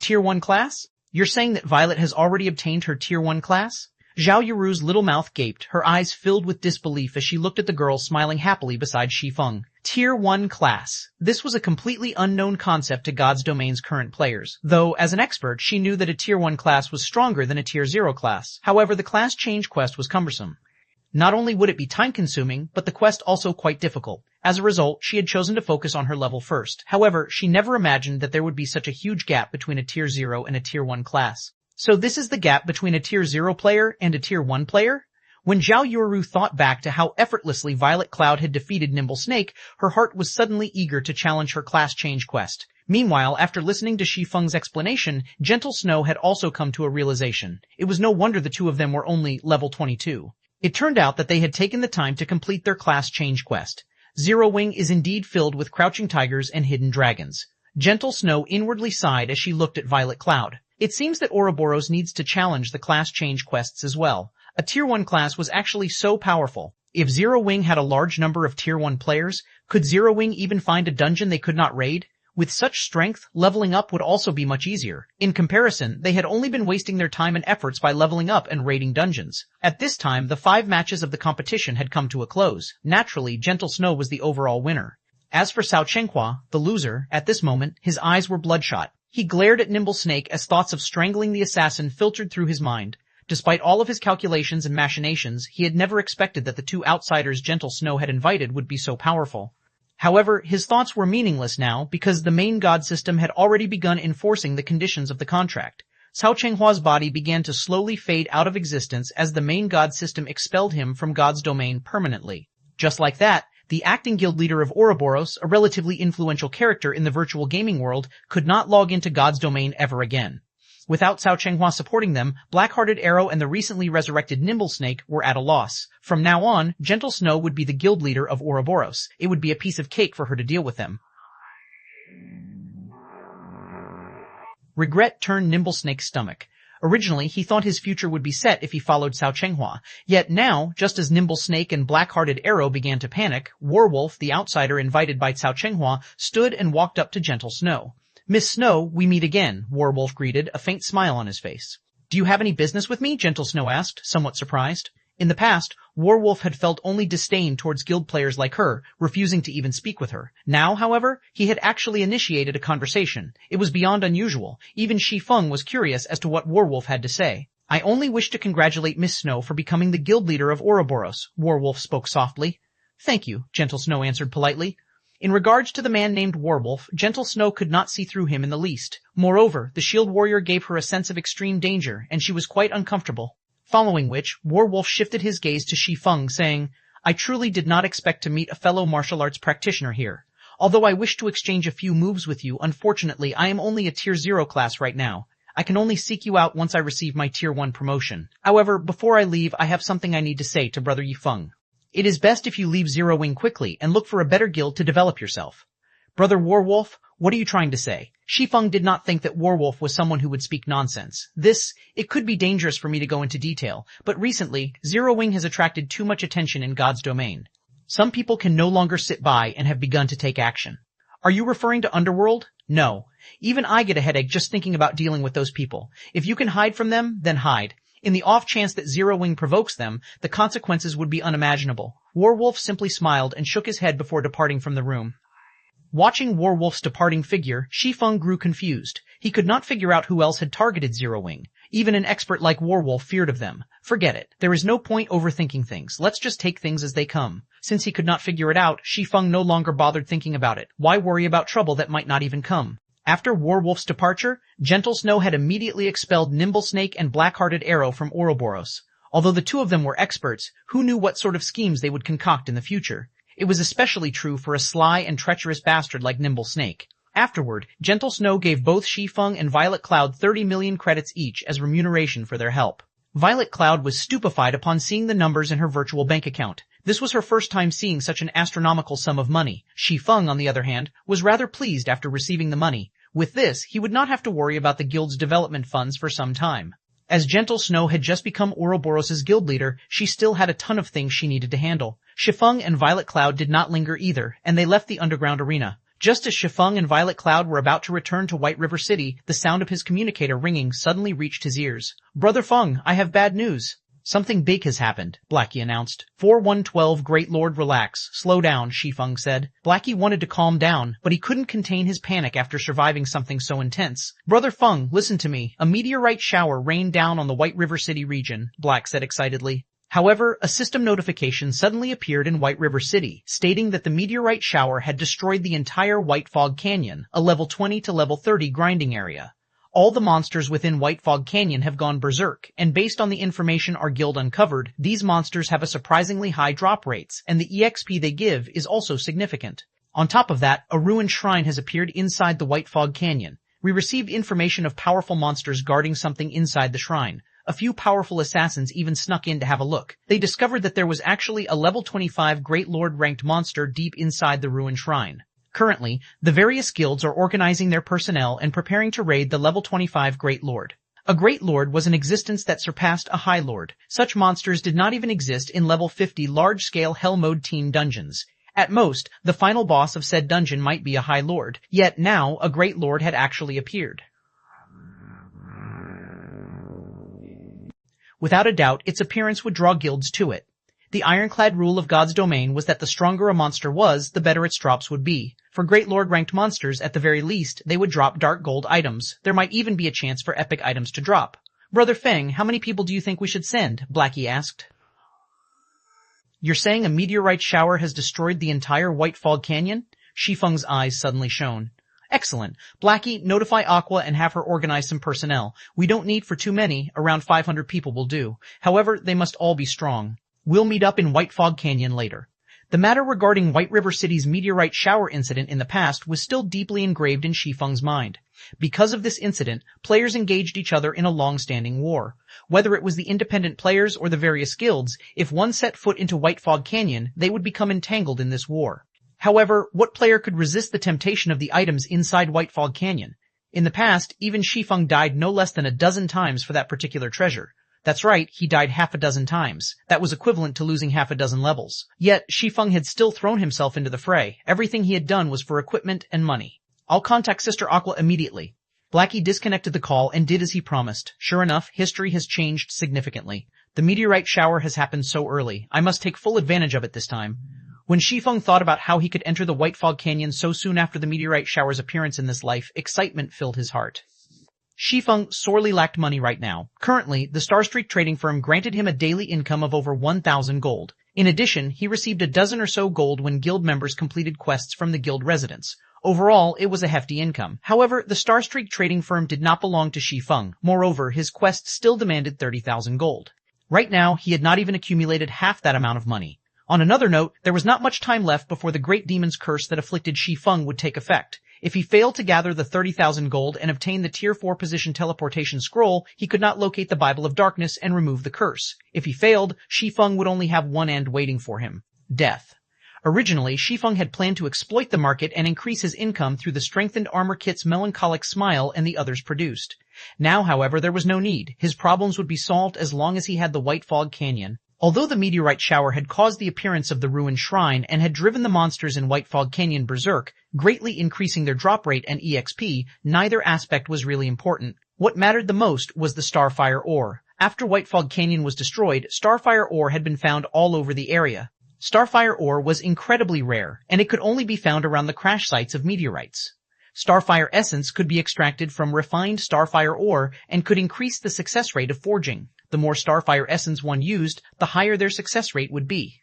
Tier 1 class? You're saying that Violet has already obtained her Tier 1 class? Zhao Yuru's little mouth gaped, her eyes filled with disbelief as she looked at the girl smiling happily beside Shi Feng. Tier 1 class. This was a completely unknown concept to God's Domain's current players, though as an expert she knew that a Tier 1 class was stronger than a Tier 0 class. However, the class change quest was cumbersome. Not only would it be time-consuming, but the quest also quite difficult. As a result, she had chosen to focus on her level first. However, she never imagined that there would be such a huge gap between a Tier 0 and a Tier 1 class. So this is the gap between a Tier 0 player and a Tier 1 player? When Zhao Yuru thought back to how effortlessly Violet Cloud had defeated Nimble Snake, her heart was suddenly eager to challenge her class change quest. Meanwhile, after listening to Shi Feng's explanation, Gentle Snow had also come to a realization. It was no wonder the two of them were only level 22. It turned out that they had taken the time to complete their class change quest. Zero Wing is indeed filled with crouching tigers and hidden dragons. Gentle Snow inwardly sighed as she looked at Violet Cloud. It seems that Ouroboros needs to challenge the class change quests as well. A Tier 1 class was actually so powerful. If Zero Wing had a large number of Tier 1 players, could Zero Wing even find a dungeon they could not raid? With such strength, leveling up would also be much easier. In comparison, they had only been wasting their time and efforts by leveling up and raiding dungeons. At this time, the 5 matches of the competition had come to a close. Naturally, Gentle Snow was the overall winner. As for Cao Chenghua, the loser, at this moment, his eyes were bloodshot. He glared at Nimble Snake as thoughts of strangling the assassin filtered through his mind. Despite all of his calculations and machinations, he had never expected that the 2 outsiders Gentle Snow had invited would be so powerful. However, his thoughts were meaningless now because the main god system had already begun enforcing the conditions of the contract. Cao Chenghua's body began to slowly fade out of existence as the main god system expelled him from God's domain permanently. Just like that, the acting guild leader of Ouroboros, a relatively influential character in the virtual gaming world, could not log into God's domain ever again. Without Cao Chenghua supporting them, Black-Hearted Arrow and the recently resurrected Nimble Snake were at a loss. From now on, Gentle Snow would be the guild leader of Ouroboros. It would be a piece of cake for her to deal with them. Regret turned Nimble Snake's stomach. Originally, he thought his future would be set if he followed Cao Chenghua. Yet now, just as Nimble Snake and Black-Hearted Arrow began to panic, Warwolf, the outsider invited by Cao Chenghua, stood and walked up to Gentle Snow. "Miss Snow, we meet again," Warwolf greeted, a faint smile on his face. "Do you have any business with me?" Gentle Snow asked, somewhat surprised. In the past, Warwolf had felt only disdain towards guild players like her, refusing to even speak with her. Now, however, he had actually initiated a conversation. It was beyond unusual. Even Shi Feng was curious as to what Warwolf had to say. "I only wish to congratulate Miss Snow for becoming the guild leader of Ouroboros," Warwolf spoke softly. "Thank you," Gentle Snow answered politely. In regards to the man named Warwolf, Gentle Snow could not see through him in the least. Moreover, the shield warrior gave her a sense of extreme danger, and she was quite uncomfortable. Following which, Warwolf shifted his gaze to Shi Feng, saying, "I truly did not expect to meet a fellow martial arts practitioner here. Although I wish to exchange a few moves with you, unfortunately I am only a Tier 0 class right now. I can only seek you out once I receive my Tier 1 promotion. However, before I leave, I have something I need to say to Brother Yifeng. It is best if you leave Zero Wing quickly and look for a better guild to develop yourself." "Brother Warwolf, what are you trying to say?" Shi Feng did not think that Warwolf was someone who would speak nonsense. It could be dangerous for me to go into detail, but recently, Zero Wing has attracted too much attention in God's domain. Some people can no longer sit by and have begun to take action. Are you referring to Underworld? No. Even I get a headache just thinking about dealing with those people. If you can hide from them, then hide. In the off chance that Zero Wing provokes them, the consequences would be unimaginable. Warwolf simply smiled and shook his head before departing from the room. Watching Warwolf's departing figure, Shi Feng grew confused. He could not figure out who else had targeted Zero Wing. Even an expert like Warwolf feared of them. Forget it. There is no point overthinking things. Let's just take things as they come. Since he could not figure it out, Shi Feng no longer bothered thinking about it. Why worry about trouble that might not even come? After Warwolf's departure, Gentle Snow had immediately expelled Nimble Snake and Black-Hearted Arrow from Ouroboros. Although the two of them were experts, who knew what sort of schemes they would concoct in the future? It was especially true for a sly and treacherous bastard like Nimble Snake. Afterward, Gentle Snow gave both Shi Feng and Violet Cloud 30 million credits each as remuneration for their help. Violet Cloud was stupefied upon seeing the numbers in her virtual bank account. This was her first time seeing such an astronomical sum of money. Shi Feng, on the other hand, was rather pleased after receiving the money. With this, he would not have to worry about the guild's development funds for some time. As Gentle Snow had just become Ouroboros' guild leader, she still had a ton of things she needed to handle. Shi Feng and Violet Cloud did not linger either, and they left the underground arena. Just as Shi Feng and Violet Cloud were about to return to White River City, the sound of his communicator ringing suddenly reached his ears. "Brother Feng, I have bad news." "Something big has happened," Blackie announced. 4112 Great Lord, relax. Slow down, Shi Feng said. Blackie wanted to calm down, but he couldn't contain his panic after surviving something so intense. "Brother Feng, listen to me. A meteorite shower rained down on the White River City region," Black said excitedly. However, a system notification suddenly appeared in White River City, stating that the meteorite shower had destroyed the entire White Fog Canyon, a level 20 to level 30 grinding area. All the monsters within White Fog Canyon have gone berserk, and based on the information our guild uncovered, these monsters have a surprisingly high drop rates, and the EXP they give is also significant. On top of that, a ruined shrine has appeared inside the White Fog Canyon. We received information of powerful monsters guarding something inside the shrine. A few powerful assassins even snuck in to have a look. They discovered that there was actually a level 25 Great Lord ranked monster deep inside the ruined shrine. Currently, the various guilds are organizing their personnel and preparing to raid the level 25 Great Lord. A Great Lord was an existence that surpassed a High Lord. Such monsters did not even exist in level 50 large-scale Hell Mode team dungeons. At most, the final boss of said dungeon might be a High Lord, yet now a Great Lord had actually appeared. Without a doubt, its appearance would draw guilds to it. The ironclad rule of God's domain was that the stronger a monster was, the better its drops would be. For Great Lord-ranked monsters, at the very least, they would drop dark gold items. There might even be a chance for epic items to drop. "Brother Feng, how many people do you think we should send?" Blackie asked. "You're saying a meteorite shower has destroyed the entire White Fog Canyon?" Shi Feng's eyes suddenly shone. "Excellent. Blackie, notify Aqua and have her organize some personnel. We don't need for too many, around 500 people will do. However, they must all be strong. We'll meet up in White Fog Canyon later." The matter regarding White River City's meteorite shower incident in the past was still deeply engraved in Shi Feng's mind. Because of this incident, players engaged each other in a long-standing war. Whether it was the independent players or the various guilds, if one set foot into White Fog Canyon, they would become entangled in this war. However, what player could resist the temptation of the items inside White Fog Canyon? In the past, even Shi Feng died no less than a dozen times for that particular treasure. That's right, he died half a dozen times. That was equivalent to losing half a dozen levels. Yet, Shi Feng had still thrown himself into the fray. Everything he had done was for equipment and money. "I'll contact Sister Aqua immediately." Blackie disconnected the call and did as he promised. Sure enough, history has changed significantly. The meteorite shower has happened so early. I must take full advantage of it this time. When Shi Feng thought about how he could enter the White Fog Canyon so soon after the meteorite shower's appearance in this life, excitement filled his heart. Shi Feng sorely lacked money right now. Currently, the Starstreak trading firm granted him a daily income of over 1,000 gold. In addition, he received a dozen or so gold when guild members completed quests from the guild residents. Overall, it was a hefty income. However, the Starstreak trading firm did not belong to Shi Feng. Moreover, his quests still demanded 30,000 gold. Right now, he had not even accumulated half that amount of money. On another note, there was not much time left before the great demon's curse that afflicted Shi Feng would take effect. If he failed to gather the 30,000 gold and obtain the Tier 4 position teleportation scroll, he could not locate the Bible of Darkness and remove the curse. If he failed, Shi Feng would only have one end waiting for him: death. Originally, Shi Feng had planned to exploit the market and increase his income through the strengthened armor kits Melancholic Smile and the others produced. Now, however, there was no need. His problems would be solved as long as he had the White Fog Canyon. Although the meteorite shower had caused the appearance of the ruined shrine and had driven the monsters in White Fog Canyon berserk, greatly increasing their drop rate and EXP, neither aspect was really important. What mattered the most was the Starfire ore. After White Fog Canyon was destroyed, Starfire ore had been found all over the area. Starfire ore was incredibly rare, and it could only be found around the crash sites of meteorites. Starfire essence could be extracted from refined Starfire ore and could increase the success rate of forging. The more Starfire essence one used, the higher their success rate would be.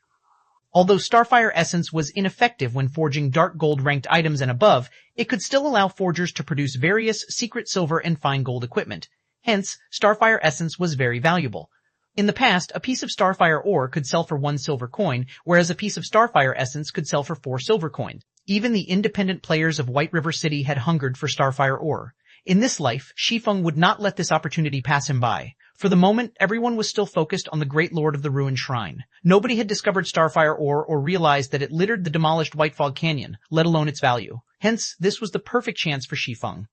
Although Starfire essence was ineffective when forging dark gold ranked items and above, it could still allow forgers to produce various secret silver and fine gold equipment. Hence, Starfire essence was very valuable. In the past, a piece of Starfire ore could sell for 1 silver coin, whereas a piece of Starfire essence could sell for 4 silver coin. Even the independent players of White River City had hungered for Starfire ore. In this life, Shi Feng would not let this opportunity pass him by. For the moment, everyone was still focused on the Great Lord of the Ruined Shrine. Nobody had discovered Starfire ore or realized that it littered the demolished White Fog Canyon, let alone its value. Hence, this was the perfect chance for Shi Feng.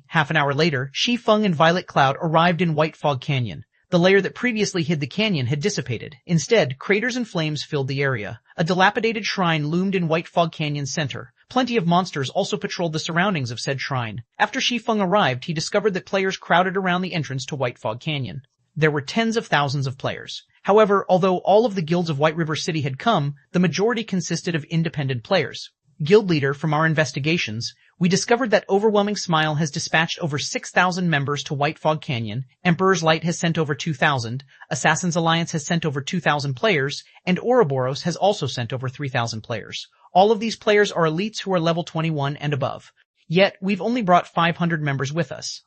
Half an hour later, Shi Feng and Violet Cloud arrived in White Fog Canyon. The layer that previously hid the canyon had dissipated. Instead, craters and flames filled the area. A dilapidated shrine loomed in White Fog Canyon's center. Plenty of monsters also patrolled the surroundings of said shrine. After Shi Feng arrived, he discovered that players crowded around the entrance to White Fog Canyon. There were tens of thousands of players. However, although all of the guilds of White River City had come, the majority consisted of independent players. Guild leader, from our investigations, we discovered that Overwhelming Smile has dispatched over 6,000 members to White Fog Canyon, Emperor's Light has sent over 2,000, Assassin's Alliance has sent over 2,000 players, and Ouroboros has also sent over 3,000 players. All of these players are elites who are level 21 and above. Yet, we've only brought 500 members with us.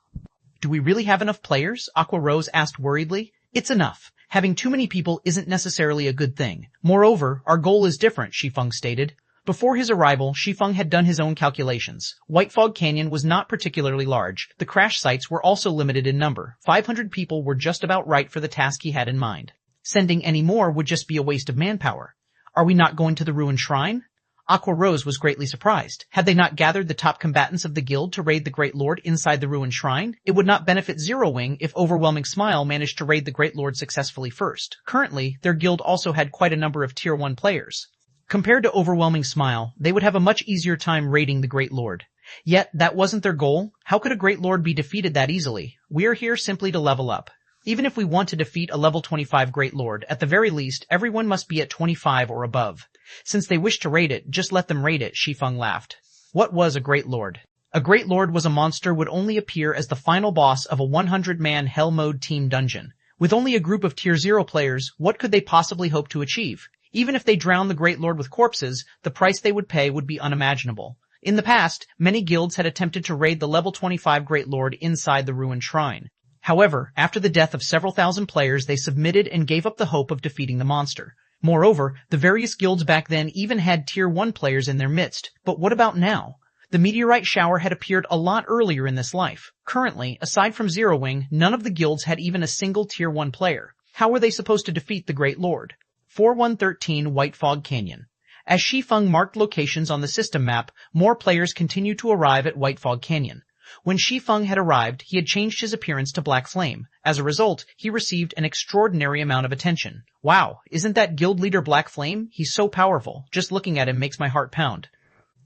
Do we really have enough players? Aqua Rose asked worriedly. It's enough. Having too many people isn't necessarily a good thing. Moreover, our goal is different, Shi Feng stated. Before his arrival, Shi Feng had done his own calculations. White Fog Canyon was not particularly large. The crash sites were also limited in number. 500 people were just about right for the task he had in mind. Sending any more would just be a waste of manpower. Are we not going to the ruined shrine? Aqua Rose was greatly surprised. Had they not gathered the top combatants of the guild to raid the Great Lord inside the ruined shrine? It would not benefit Zero Wing if Overwhelming Smile managed to raid the Great Lord successfully first. Currently, their guild also had quite a number of Tier 1 players. Compared to Overwhelming Smile, they would have a much easier time raiding the Great Lord. Yet, that wasn't their goal. How could a Great Lord be defeated that easily? We're here simply to level up. Even if we want to defeat a level 25 Great Lord, at the very least, everyone must be at 25 or above. Since they wish to raid it, just let them raid it, Shi Feng laughed. What was a Great Lord? A Great Lord was a monster would only appear as the final boss of a 100-man Hell Mode team dungeon. With only a group of Tier 0 players, what could they possibly hope to achieve? Even if they drowned the Great Lord with corpses, the price they would pay would be unimaginable. In the past, many guilds had attempted to raid the level 25 Great Lord inside the ruined shrine. However, after the death of several thousand players, they submitted and gave up the hope of defeating the monster. Moreover, the various guilds back then even had Tier 1 players in their midst. But what about now? The meteorite shower had appeared a lot earlier in this life. Currently, aside from Zero Wing, none of the guilds had even a single Tier 1 player. How were they supposed to defeat the Great Lord? 4113 White Fog Canyon. As Shi Feng marked locations on the system map, more players continued to arrive at White Fog Canyon. When Shi Feng had arrived, he had changed his appearance to Black Flame. As a result, he received an extraordinary amount of attention. Wow, isn't that guild leader Black Flame? He's so powerful. Just looking at him makes my heart pound.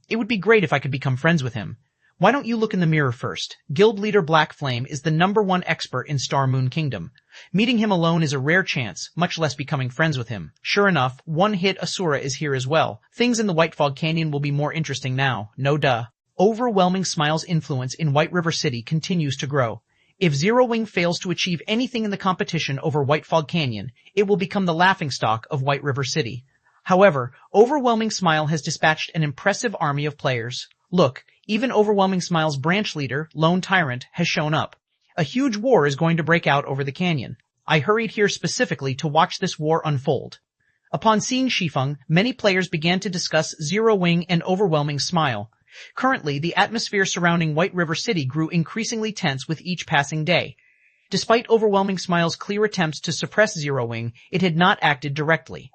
It would be great if I could become friends with him. Why don't you look in the mirror first? Guild leader Black Flame is the #1 expert in Star Moon Kingdom. Meeting him alone is a rare chance, much less becoming friends with him. Sure enough, one-hit Asura is here as well. Things in the White Fog Canyon will be more interesting now. No duh. Overwhelming Smile's influence in White River City continues to grow. If Zero Wing fails to achieve anything in the competition over White Fog Canyon, it will become the laughingstock of White River City. However, Overwhelming Smile has dispatched an impressive army of players. Look, even Overwhelming Smile's branch leader, Lone Tyrant, has shown up. A huge war is going to break out over the canyon. I hurried here specifically to watch this war unfold. Upon seeing Shi Feng, many players began to discuss Zero Wing and Overwhelming Smile. Currently, the atmosphere surrounding White River City grew increasingly tense with each passing day. Despite Overwhelming Smile's clear attempts to suppress Zero Wing, it had not acted directly.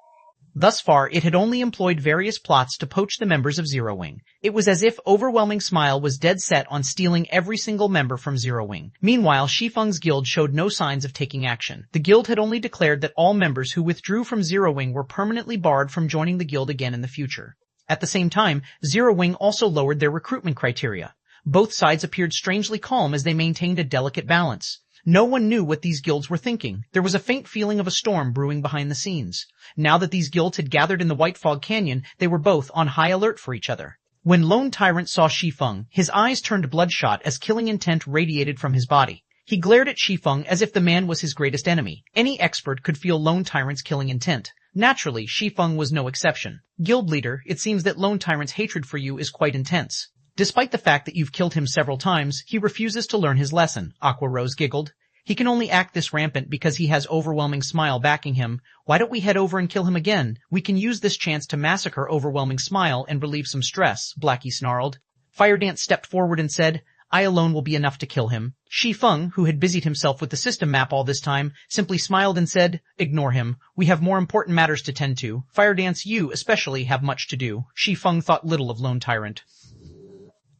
Thus far, it had only employed various plots to poach the members of Zero Wing. It was as if Overwhelming Smile was dead set on stealing every single member from Zero Wing. Meanwhile, Shi Feng's guild showed no signs of taking action. The guild had only declared that all members who withdrew from Zero Wing were permanently barred from joining the guild again in the future. At the same time, Zero Wing also lowered their recruitment criteria. Both sides appeared strangely calm as they maintained a delicate balance. No one knew what these guilds were thinking. There was a faint feeling of a storm brewing behind the scenes. Now that these guilds had gathered in the White Fog Canyon, they were both on high alert for each other. When Lone Tyrant saw Shi Feng, his eyes turned bloodshot as killing intent radiated from his body. He glared at Shi Feng as if the man was his greatest enemy. Any expert could feel Lone Tyrant's killing intent. Naturally, Shi Feng was no exception. Guild leader, it seems that Lone Tyrant's hatred for you is quite intense. Despite the fact that you've killed him several times, he refuses to learn his lesson, Aqua Rose giggled. He can only act this rampant because he has Overwhelming Smile backing him. Why don't we head over and kill him again? We can use this chance to massacre Overwhelming Smile and relieve some stress, Blackie snarled. Firedance stepped forward and said, I alone will be enough to kill him. Shi Feng, who had busied himself with the system map all this time, simply smiled and said, Ignore him. We have more important matters to tend to. Firedance, you especially have much to do. Shi Feng thought little of Lone Tyrant.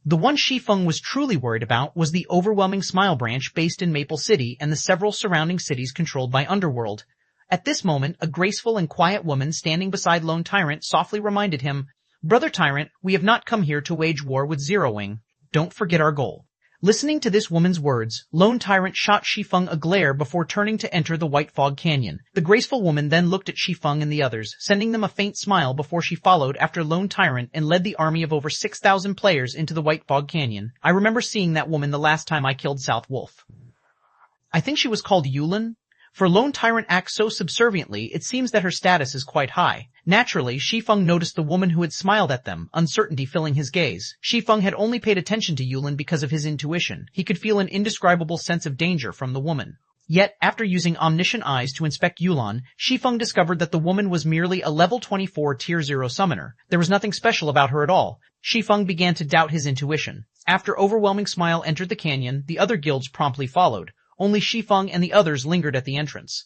The one Shi Feng was truly worried about was the overwhelming Smile branch based in Maple City and the several surrounding cities controlled by Underworld. At this moment, a graceful and quiet woman standing beside Lone Tyrant softly reminded him, "Brother Tyrant, we have not come here to wage war with Zero Wing. Don't forget our goal." Listening to this woman's words, Lone Tyrant shot Shi Feng a glare before turning to enter the White Fog Canyon. The graceful woman then looked at Shi Feng and the others, sending them a faint smile before she followed after Lone Tyrant and led the army of over 6,000 players into the White Fog Canyon. I remember seeing that woman the last time I killed South Wolf. I think she was called Yulin. For Lone Tyrant acts so subserviently, it seems that her status is quite high. Naturally, Shi Feng noticed the woman who had smiled at them, uncertainty filling his gaze. Shi Feng had only paid attention to Yulin because of his intuition. He could feel an indescribable sense of danger from the woman. Yet, after using omniscient eyes to inspect Yulin, Shi Feng discovered that the woman was merely a level 24 tier 0 summoner. There was nothing special about her at all. Shi Feng began to doubt his intuition. After Overwhelming Smile entered the canyon, the other guilds promptly followed. Only Shi Feng and the others lingered at the entrance.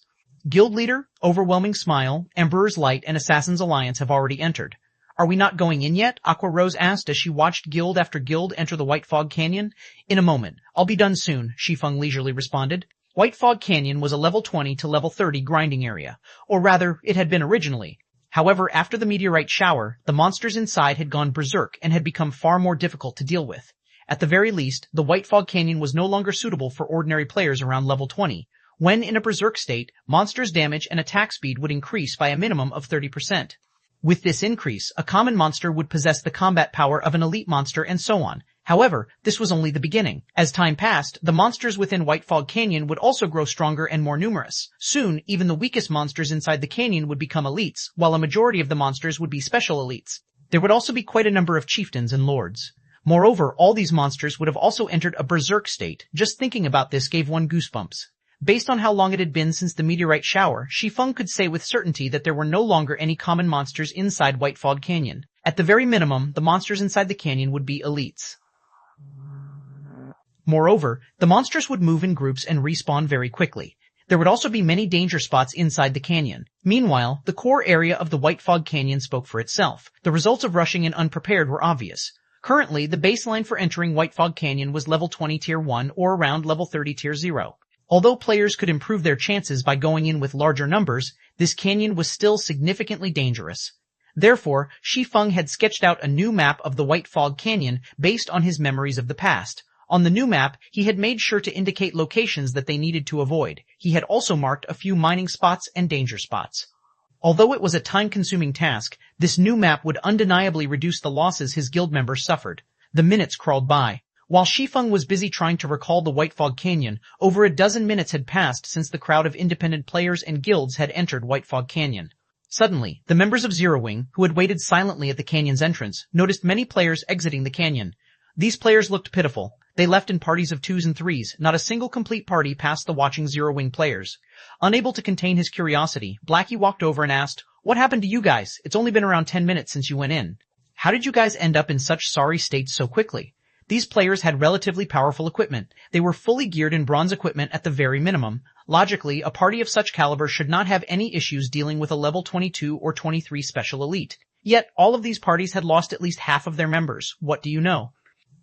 Guild Leader, Overwhelming Smile, Emperor's Light, and Assassin's Alliance have already entered. "Are we not going in yet?" Aqua Rose asked as she watched guild after guild enter the White Fog Canyon. "In a moment. I'll be done soon," Shi Feng leisurely responded. White Fog Canyon was a level 20 to level 30 grinding area. Or rather, it had been originally. However, after the meteorite shower, the monsters inside had gone berserk and had become far more difficult to deal with. At the very least, the White Fog Canyon was no longer suitable for ordinary players around level 20. When in a berserk state, monsters' damage and attack speed would increase by a minimum of 30%. With this increase, a common monster would possess the combat power of an elite monster and so on. However, this was only the beginning. As time passed, the monsters within White Fog Canyon would also grow stronger and more numerous. Soon, even the weakest monsters inside the canyon would become elites, while a majority of the monsters would be special elites. There would also be quite a number of chieftains and lords. Moreover, all these monsters would have also entered a berserk state. Just thinking about this gave one goosebumps. Based on how long it had been since the meteorite shower, Shi Feng could say with certainty that there were no longer any common monsters inside White Fog Canyon. At the very minimum, the monsters inside the canyon would be elites. Moreover, the monsters would move in groups and respawn very quickly. There would also be many danger spots inside the canyon. Meanwhile, the core area of the White Fog Canyon spoke for itself. The results of rushing in unprepared were obvious. Currently, the baseline for entering White Fog Canyon was level 20 tier 1 or around level 30 tier 0. Although players could improve their chances by going in with larger numbers, this canyon was still significantly dangerous. Therefore, Shi Feng had sketched out a new map of the White Fog Canyon based on his memories of the past. On the new map, he had made sure to indicate locations that they needed to avoid. He had also marked a few mining spots and danger spots. Although it was a time-consuming task, this new map would undeniably reduce the losses his guild members suffered. The minutes crawled by. While Shi Feng was busy trying to recall the White Fog Canyon, over a dozen minutes had passed since the crowd of independent players and guilds had entered White Fog Canyon. Suddenly, the members of Zero Wing, who had waited silently at the canyon's entrance, noticed many players exiting the canyon. These players looked pitiful. They left in parties of 2s and 3s. Not a single complete party passed the watching Zero Wing players. Unable to contain his curiosity, Blackie walked over and asked, "What happened to you guys? It's only been around 10 minutes since you went in. How did you guys end up in such sorry states so quickly?" These players had relatively powerful equipment. They were fully geared in bronze equipment at the very minimum. Logically, a party of such caliber should not have any issues dealing with a level 22 or 23 special elite. Yet, all of these parties had lost at least half of their members. What do you know?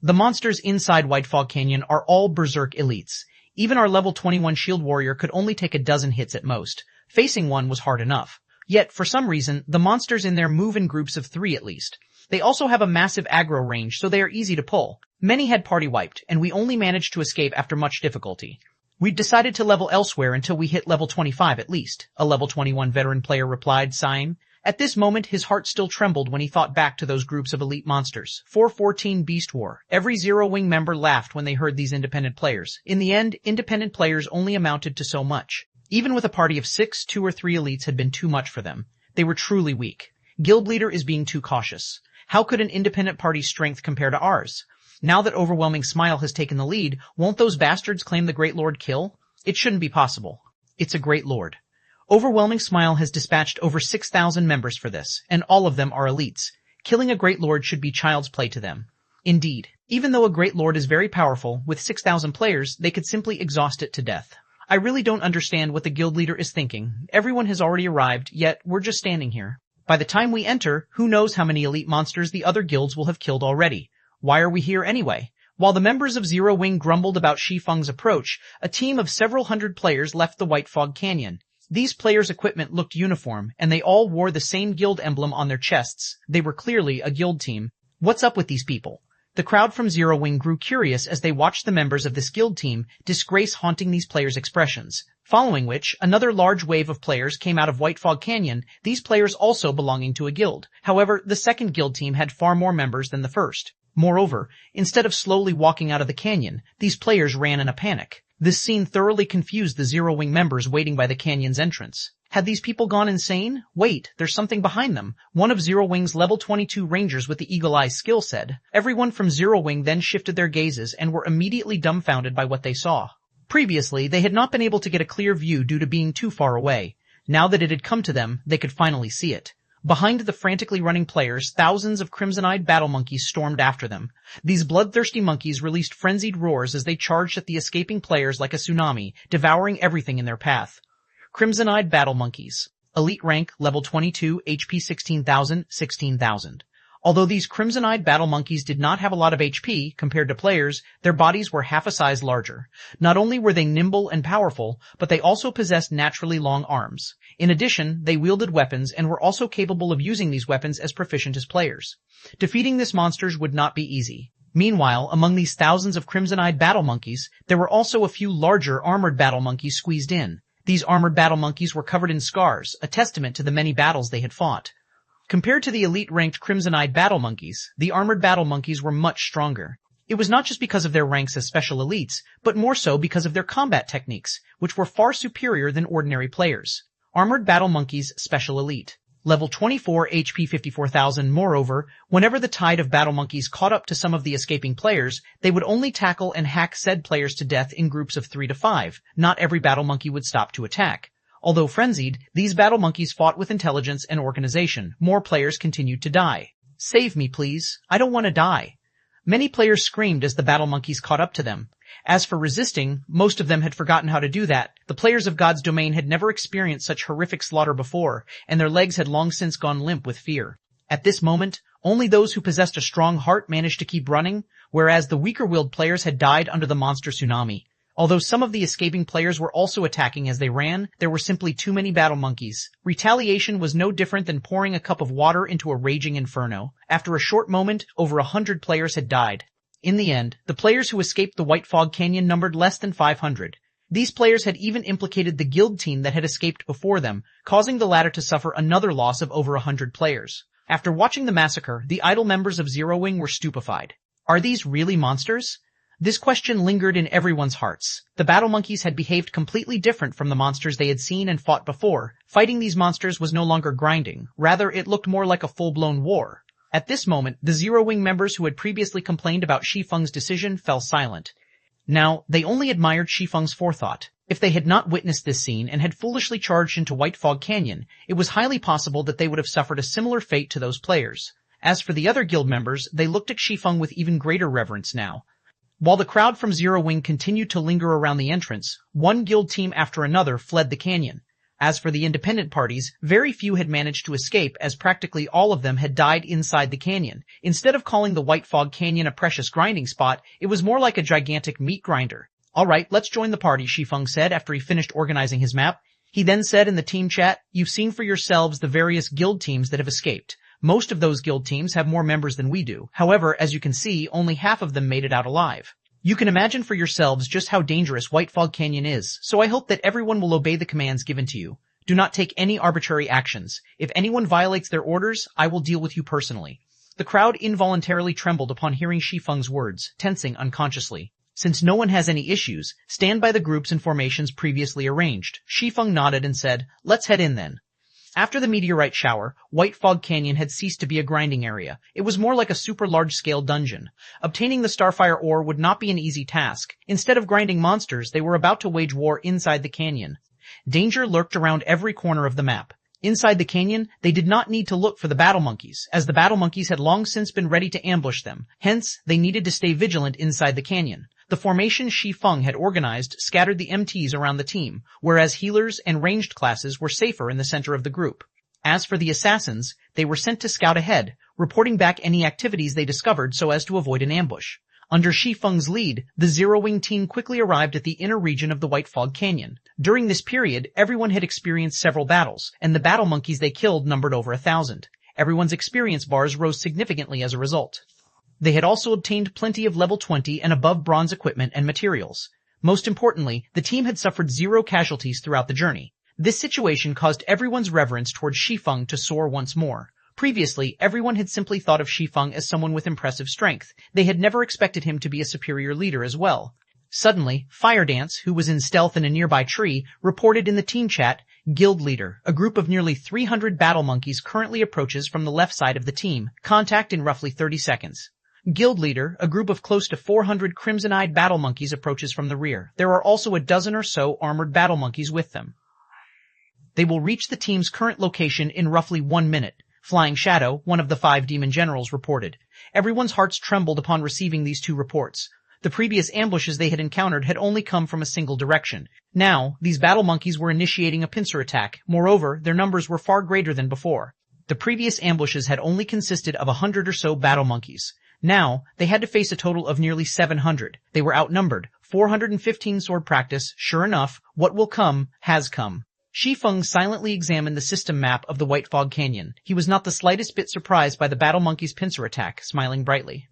The monsters inside White Fog Canyon are all berserk elites. Even our level 21 shield warrior could only take a dozen hits at most. Facing one was hard enough. Yet, for some reason, the monsters in there move in groups of 3 at least. They also have a massive aggro range, so they are easy to pull. Many had party wiped, and we only managed to escape after much difficulty. We decided to level elsewhere until we hit level 25 at least, a level 21 veteran player replied, sighing. At this moment, his heart still trembled when he thought back to those groups of elite monsters. 414 Beast War. Every Zero Wing member laughed when they heard these independent players. In the end, independent players only amounted to so much. Even with a party of 6, 2 or 3 elites had been too much for them. They were truly weak. Guild leader is being too cautious. How could an independent party's strength compare to ours? Now that Overwhelming Smile has taken the lead, won't those bastards claim the Great Lord kill? It shouldn't be possible. It's a Great Lord. Overwhelming Smile has dispatched over 6,000 members for this, and all of them are elites. Killing a Great Lord should be child's play to them. Indeed, even though a Great Lord is very powerful, with 6,000 players, they could simply exhaust it to death. I really don't understand what the guild leader is thinking. Everyone has already arrived, yet we're just standing here. By the time we enter, who knows how many elite monsters the other guilds will have killed already. Why are we here anyway? While the members of Zero Wing grumbled about Shi Feng's approach, a team of several hundred players left the White Fog Canyon. These players' equipment looked uniform, and they all wore the same guild emblem on their chests. They were clearly a guild team. What's up with these people? The crowd from Zero Wing grew curious as they watched the members of this guild team disgrace haunting these players' expressions. Following which, another large wave of players came out of White Fog Canyon, these players also belonging to a guild. However, the second guild team had far more members than the first. Moreover, instead of slowly walking out of the canyon, these players ran in a panic. This scene thoroughly confused the Zero Wing members waiting by the canyon's entrance. Had these people gone insane? Wait, there's something behind them. One of Zero Wing's level 22 rangers with the Eagle Eye skill said. Everyone from Zero Wing then shifted their gazes and were immediately dumbfounded by what they saw. Previously, they had not been able to get a clear view due to being too far away. Now that it had come to them, they could finally see it. Behind the frantically running players, thousands of crimson-eyed battle monkeys stormed after them. These bloodthirsty monkeys released frenzied roars as they charged at the escaping players like a tsunami, devouring everything in their path. Crimson-eyed battle monkeys. Elite rank, level 22, HP 16,000. Although these crimson-eyed battle monkeys did not have a lot of HP compared to players, their bodies were half a size larger. Not only were they nimble and powerful, but they also possessed naturally long arms. In addition, they wielded weapons and were also capable of using these weapons as proficient as players. Defeating these monsters would not be easy. Meanwhile, among these thousands of crimson-eyed battle monkeys, there were also a few larger armored battle monkeys squeezed in. These armored battle monkeys were covered in scars, a testament to the many battles they had fought. Compared to the elite-ranked crimson-eyed battle monkeys, the armored battle monkeys were much stronger. It was not just because of their ranks as special elites, but more so because of their combat techniques, which were far superior than ordinary players. Armored battle monkeys special elite. Level 24 HP 54,000. Moreover, whenever the tide of battle monkeys caught up to some of the escaping players, they would only tackle and hack said players to death in groups of 3 to 5. Not every battle monkey would stop to attack. Although frenzied, these battle monkeys fought with intelligence and organization. More players continued to die. Save me, please. I don't want to die. Many players screamed as the battle monkeys caught up to them. As for resisting, most of them had forgotten how to do that. The players of God's domain had never experienced such horrific slaughter before, and their legs had long since gone limp with fear. At this moment, only those who possessed a strong heart managed to keep running, whereas the weaker-willed players had died under the monster tsunami. Although some of the escaping players were also attacking as they ran, there were simply too many battle monkeys. Retaliation was no different than pouring a cup of water into a raging inferno. After a short moment, over 100 players had died. In the end, the players who escaped the White Fog Canyon numbered less than 500. These players had even implicated the guild team that had escaped before them, causing the latter to suffer another loss of over 100 players. After watching the massacre, the idle members of Zero Wing were stupefied. Are these really monsters? This question lingered in everyone's hearts. The battle monkeys had behaved completely different from the monsters they had seen and fought before. Fighting these monsters was no longer grinding. Rather, it looked more like a full-blown war. At this moment, the Zero Wing members who had previously complained about Shi Feng's decision fell silent. Now, they only admired Shi Feng's forethought. If they had not witnessed this scene and had foolishly charged into White Fog Canyon, it was highly possible that they would have suffered a similar fate to those players. As for the other guild members, they looked at Shi Feng with even greater reverence now. While the crowd from Zero Wing continued to linger around the entrance, one guild team after another fled the canyon. As for the independent parties, very few had managed to escape as practically all of them had died inside the canyon. Instead of calling the White Fog Canyon a precious grinding spot, it was more like a gigantic meat grinder. Alright, let's join the party, Shi Feng said after he finished organizing his map. He then said in the team chat, "You've seen for yourselves the various guild teams that have escaped. Most of those guild teams have more members than we do. However, as you can see, only half of them made it out alive. You can imagine for yourselves just how dangerous White Fog Canyon is, so I hope that everyone will obey the commands given to you. Do not take any arbitrary actions. If anyone violates their orders, I will deal with you personally." The crowd involuntarily trembled upon hearing Shi Feng's words, tensing unconsciously. Since no one has any issues, stand by the groups and formations previously arranged. Shi Feng nodded and said, "Let's head in then." After the meteorite shower, White Fog Canyon had ceased to be a grinding area. It was more like a super large-scale dungeon. Obtaining the Starfire ore would not be an easy task. Instead of grinding monsters, they were about to wage war inside the canyon. Danger lurked around every corner of the map. Inside the canyon, they did not need to look for the battle monkeys, as the battle monkeys had long since been ready to ambush them. Hence, they needed to stay vigilant inside the canyon. The formation Shi Feng had organized scattered the MTs around the team, whereas healers and ranged classes were safer in the center of the group. As for the assassins, they were sent to scout ahead, reporting back any activities they discovered so as to avoid an ambush. Under Shi Feng's lead, the Zero-Wing team quickly arrived at the inner region of the White Fog Canyon. During this period, everyone had experienced several battles, and the battle monkeys they killed numbered over 1,000. Everyone's experience bars rose significantly as a result. They had also obtained plenty of level 20 and above bronze equipment and materials. Most importantly, the team had suffered 0 casualties throughout the journey. This situation caused everyone's reverence towards Shi Feng to soar once more. Previously, everyone had simply thought of Shi Feng as someone with impressive strength. They had never expected him to be a superior leader as well. Suddenly, Fire Dance, who was in stealth in a nearby tree, reported in the team chat, Guild Leader, a group of nearly 300 battle monkeys currently approaches from the left side of the team. Contact in roughly 30 seconds. Guild Leader, a group of close to 400 crimson-eyed battle monkeys approaches from the rear. There are also a dozen or so armored battle monkeys with them. They will reach the team's current location in roughly 1 minute. Flying Shadow, one of the 5 demon generals, reported. Everyone's hearts trembled upon receiving these 2 reports. The previous ambushes they had encountered had only come from a single direction. Now, these battle monkeys were initiating a pincer attack. Moreover, their numbers were far greater than before. The previous ambushes had only consisted of 100 or so battle monkeys. Now, they had to face a total of nearly 700. They were outnumbered. 415 sword practice. Sure enough, what will come, has come. Shi Feng silently examined the system map of the White Fog Canyon. He was not the slightest bit surprised by the battle monkey's pincer attack, smiling brightly.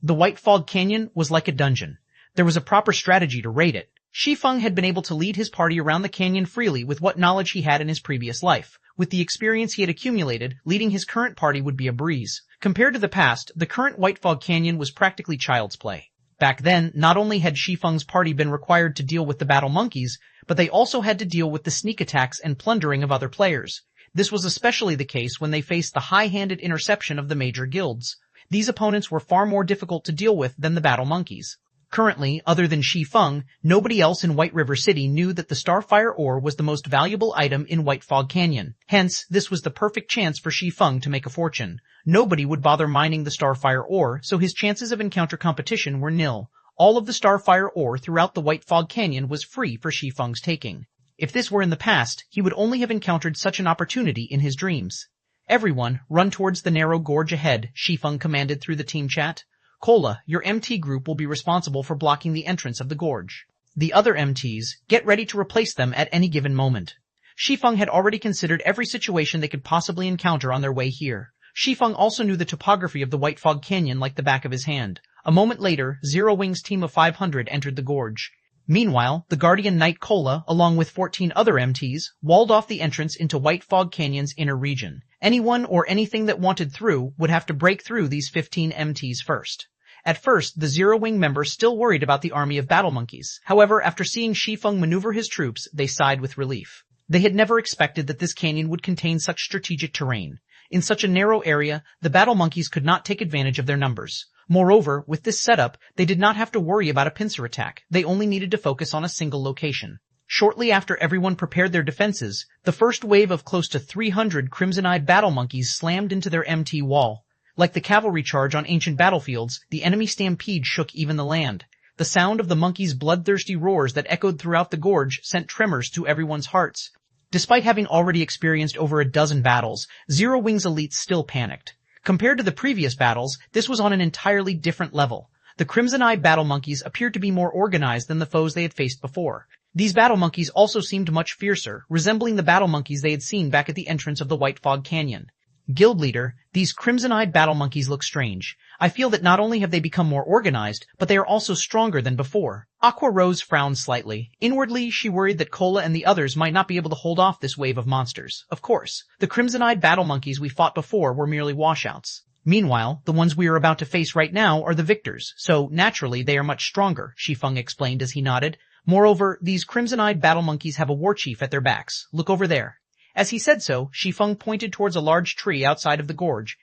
The White Fog Canyon was like a dungeon. There was a proper strategy to raid it. Shi Feng had been able to lead his party around the canyon freely with what knowledge he had in his previous life. With the experience he had accumulated, leading his current party would be a breeze. Compared to the past, the current White Fog Canyon was practically child's play. Back then, not only had Shi Feng's party been required to deal with the battle monkeys, but they also had to deal with the sneak attacks and plundering of other players. This was especially the case when they faced the high-handed interception of the major guilds. These opponents were far more difficult to deal with than the battle monkeys. Currently, other than Shi Feng, nobody else in White River City knew that the Starfire ore was the most valuable item in White Fog Canyon. Hence, this was the perfect chance for Shi Feng to make a fortune. Nobody would bother mining the Starfire ore, so his chances of encounter competition were nil. All of the Starfire ore throughout the White Fog Canyon was free for Shi Feng's taking. If this were in the past, he would only have encountered such an opportunity in his dreams. Everyone, run towards the narrow gorge ahead, Shi Feng commanded through the team chat. Cola, your MT group will be responsible for blocking the entrance of the gorge. The other MTs, get ready to replace them at any given moment. Shi Feng had already considered every situation they could possibly encounter on their way here. Shi Feng also knew the topography of the White Fog Canyon like the back of his hand. A moment later, Zero Wing's team of 500 entered the gorge. Meanwhile, the Guardian Knight Cola, along with 14 other MTs, walled off the entrance into White Fog Canyon's inner region. Anyone or anything that wanted through would have to break through these 15 MTs first. At first, the Zero Wing members still worried about the army of battle monkeys. However, after seeing Shi Feng maneuver his troops, they sighed with relief. They had never expected that this canyon would contain such strategic terrain. In such a narrow area, the battle monkeys could not take advantage of their numbers. Moreover, with this setup, they did not have to worry about a pincer attack. They only needed to focus on a single location. Shortly after everyone prepared their defenses, the first wave of close to 300 crimson-eyed battle monkeys slammed into their MT wall. Like the cavalry charge on ancient battlefields, the enemy stampede shook even the land. The sound of the monkeys' bloodthirsty roars that echoed throughout the gorge sent tremors to everyone's hearts. Despite having already experienced over a dozen battles, Zero Wing's elites still panicked. Compared to the previous battles, this was on an entirely different level. The crimson-eyed battle monkeys appeared to be more organized than the foes they had faced before. These battle monkeys also seemed much fiercer, resembling the battle monkeys they had seen back at the entrance of the White Fog Canyon. Guild Leader, these crimson-eyed battle monkeys look strange. I feel that not only have they become more organized, but they are also stronger than before. Aqua Rose frowned slightly. Inwardly, she worried that Cola and the others might not be able to hold off this wave of monsters. Of course, the crimson-eyed battle monkeys we fought before were merely washouts. Meanwhile, the ones we are about to face right now are the victors, so naturally they are much stronger, Shi Feng explained as he nodded. Moreover, these crimson-eyed battle monkeys have a war chief at their backs. Look over there. As he said so, Shi Feng pointed towards a large tree outside of the gorge.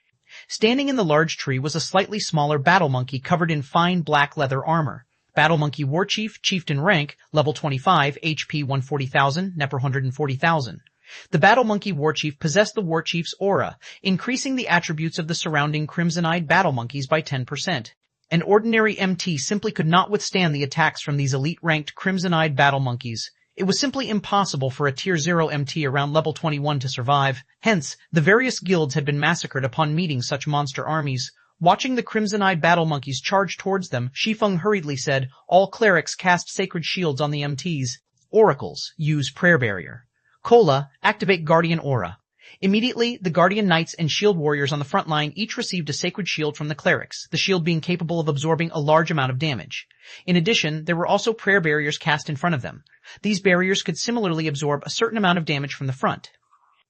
Standing in the large tree was a slightly smaller battle monkey covered in fine black leather armor. Battle Monkey War Chief, Chieftain rank, level 25, HP 140,000, Nepr 140,000. The Battle Monkey War Chief possessed the War Chief's aura, increasing the attributes of the surrounding crimson-eyed battle monkeys by 10%. An ordinary MT simply could not withstand the attacks from these elite-ranked crimson-eyed battle monkeys. It was simply impossible for a Tier 0 MT around level 21 to survive. Hence, the various guilds had been massacred upon meeting such monster armies. Watching the crimson-eyed battle monkeys charge towards them, Shi Feng hurriedly said, "All clerics cast sacred shields on the MTs. Oracles, use prayer barrier. Kola, activate guardian aura." Immediately, the guardian knights and shield warriors on the front line each received a sacred shield from the clerics, the shield being capable of absorbing a large amount of damage. In addition, there were also prayer barriers cast in front of them. These barriers could similarly absorb a certain amount of damage from the front.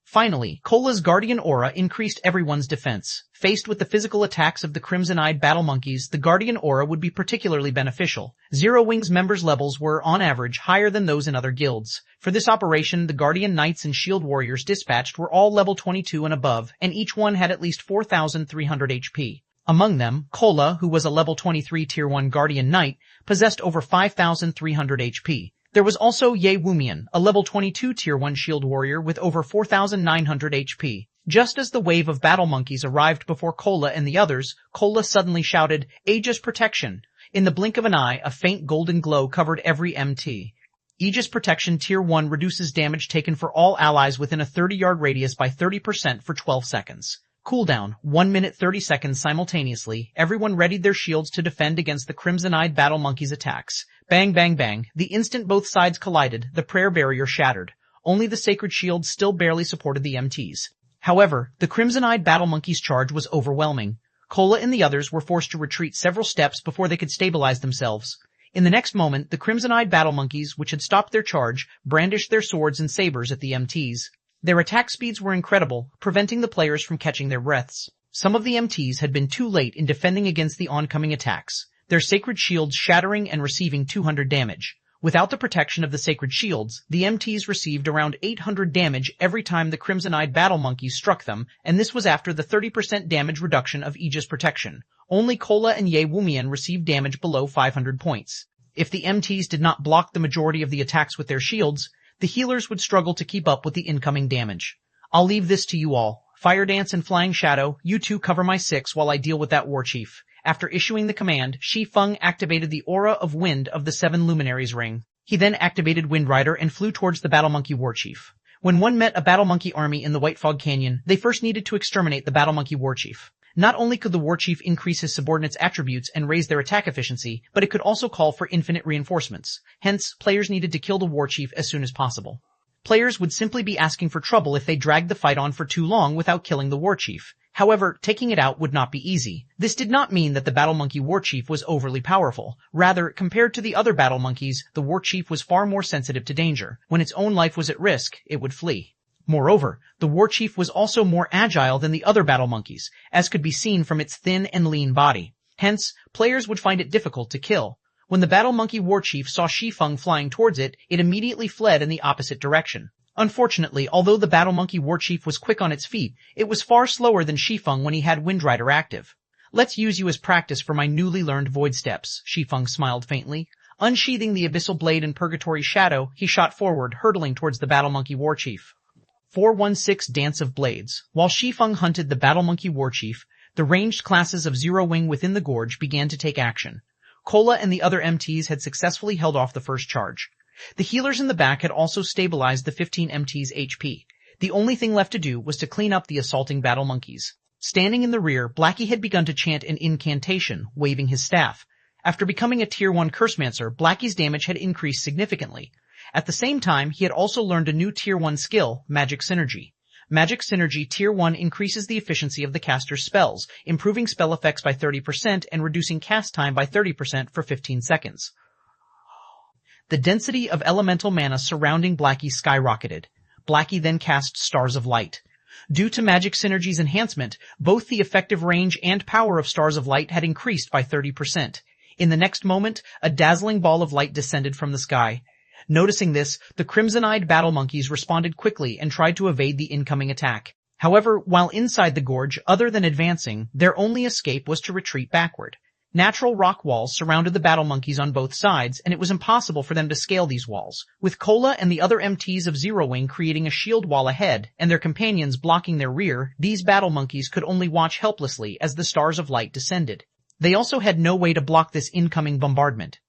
Finally, Kola's guardian aura increased everyone's defense. Faced with the physical attacks of the crimson-eyed battle monkeys, the guardian aura would be particularly beneficial. Zero Wing's members' levels were, on average, higher than those in other guilds. For this operation, the guardian knights and shield warriors dispatched were all level 22 and above, and each one had at least 4,300 HP. Among them, Kola, who was a level 23 Tier 1 guardian knight, possessed over 5,300 HP. There was also Ye Wumian, a level 22 Tier 1 shield warrior with over 4,900 HP. Just as the wave of battle monkeys arrived before Kola and the others, Kola suddenly shouted, "Aegis protection!" In the blink of an eye, a faint golden glow covered every MT. Aegis protection Tier 1 reduces damage taken for all allies within a 30-yard radius by 30% for 12 seconds. Cooldown, 1 minute 30 seconds simultaneously. Everyone readied their shields to defend against the crimson-eyed battle monkeys' attacks. Bang, bang, bang. The instant both sides collided, the prayer barrier shattered. Only the sacred shield still barely supported the MTs. However, the crimson-eyed battle monkeys' charge was overwhelming. Kola and the others were forced to retreat several steps before they could stabilize themselves. In the next moment, the crimson-eyed battle monkeys, which had stopped their charge, brandished their swords and sabers at the MTs. Their attack speeds were incredible, preventing the players from catching their breaths. Some of the MTs had been too late in defending against the oncoming attacks, their sacred shields shattering and receiving 200 damage. Without the protection of the sacred shields, the MTs received around 800 damage every time the crimson-eyed battle monkeys struck them, and this was after the 30% damage reduction of Aegis protection. Only Kola and Ye Wumian received damage below 500 points. If the MTs did not block the majority of the attacks with their shields, the healers would struggle to keep up with the incoming damage. I'll leave this to you all. Fire Dance and Flying Shadow, you two cover my 6 while I deal with that war chief. After issuing the command, Shi Feng activated the aura of wind of the 7 luminaries ring. He then activated Wind Rider and flew towards the Battle Monkey war chief. When one met a Battle Monkey army in the White Fog Canyon, they first needed to exterminate the Battle Monkey war chief. Not only could the war chief increase his subordinates' attributes and raise their attack efficiency, but it could also call for infinite reinforcements. Hence, players needed to kill the war chief as soon as possible. Players would simply be asking for trouble if they dragged the fight on for too long without killing the war chief. However, taking it out would not be easy. This did not mean that the Battle Monkey war chief was overly powerful. Rather, compared to the other battle monkeys, the war chief was far more sensitive to danger. When its own life was at risk, it would flee. Moreover, the war chief was also more agile than the other battle monkeys, as could be seen from its thin and lean body. Hence, players would find it difficult to kill. When the battle monkey war chief saw Shi Feng flying towards it, it immediately fled in the opposite direction. Unfortunately, although the battle monkey war chief was quick on its feet, it was far slower than Shi Feng when he had Wind Rider active. "Let's use you as practice for my newly learned void steps," Shi Feng smiled faintly. Unsheathing the abyssal blade in Purgatory's shadow, he shot forward, hurtling towards the battle monkey war chief. 416 Dance of Blades. While Shi Feng hunted the battle monkey war chief, the ranged classes of Zero Wing within the gorge began to take action. Kola and the other MTs had successfully held off the first charge. The healers in the back had also stabilized the 15 MTs' HP. The only thing left to do was to clean up the assaulting battle monkeys. Standing in the rear, Blackie had begun to chant an incantation, waving his staff. After becoming a Tier 1 Cursemancer, Blackie's damage had increased significantly. At the same time, he had also learned a new Tier 1 skill, Magic Synergy. Magic Synergy Tier 1 increases the efficiency of the caster's spells, improving spell effects by 30% and reducing cast time by 30% for 15 seconds. The density of elemental mana surrounding Blackie skyrocketed. Blackie then cast Stars of Light. Due to Magic Synergy's enhancement, both the effective range and power of Stars of Light had increased by 30%. In the next moment, a dazzling ball of light descended from the sky. Noticing this, the crimson-eyed battle monkeys responded quickly and tried to evade the incoming attack. However, while inside the gorge, other than advancing, their only escape was to retreat backward. Natural rock walls surrounded the battle monkeys on both sides, and it was impossible for them to scale these walls. With Kola and the other MTs of Zero Wing creating a shield wall ahead, and their companions blocking their rear, these battle monkeys could only watch helplessly as the Stars of Light descended. They also had no way to block this incoming bombardment.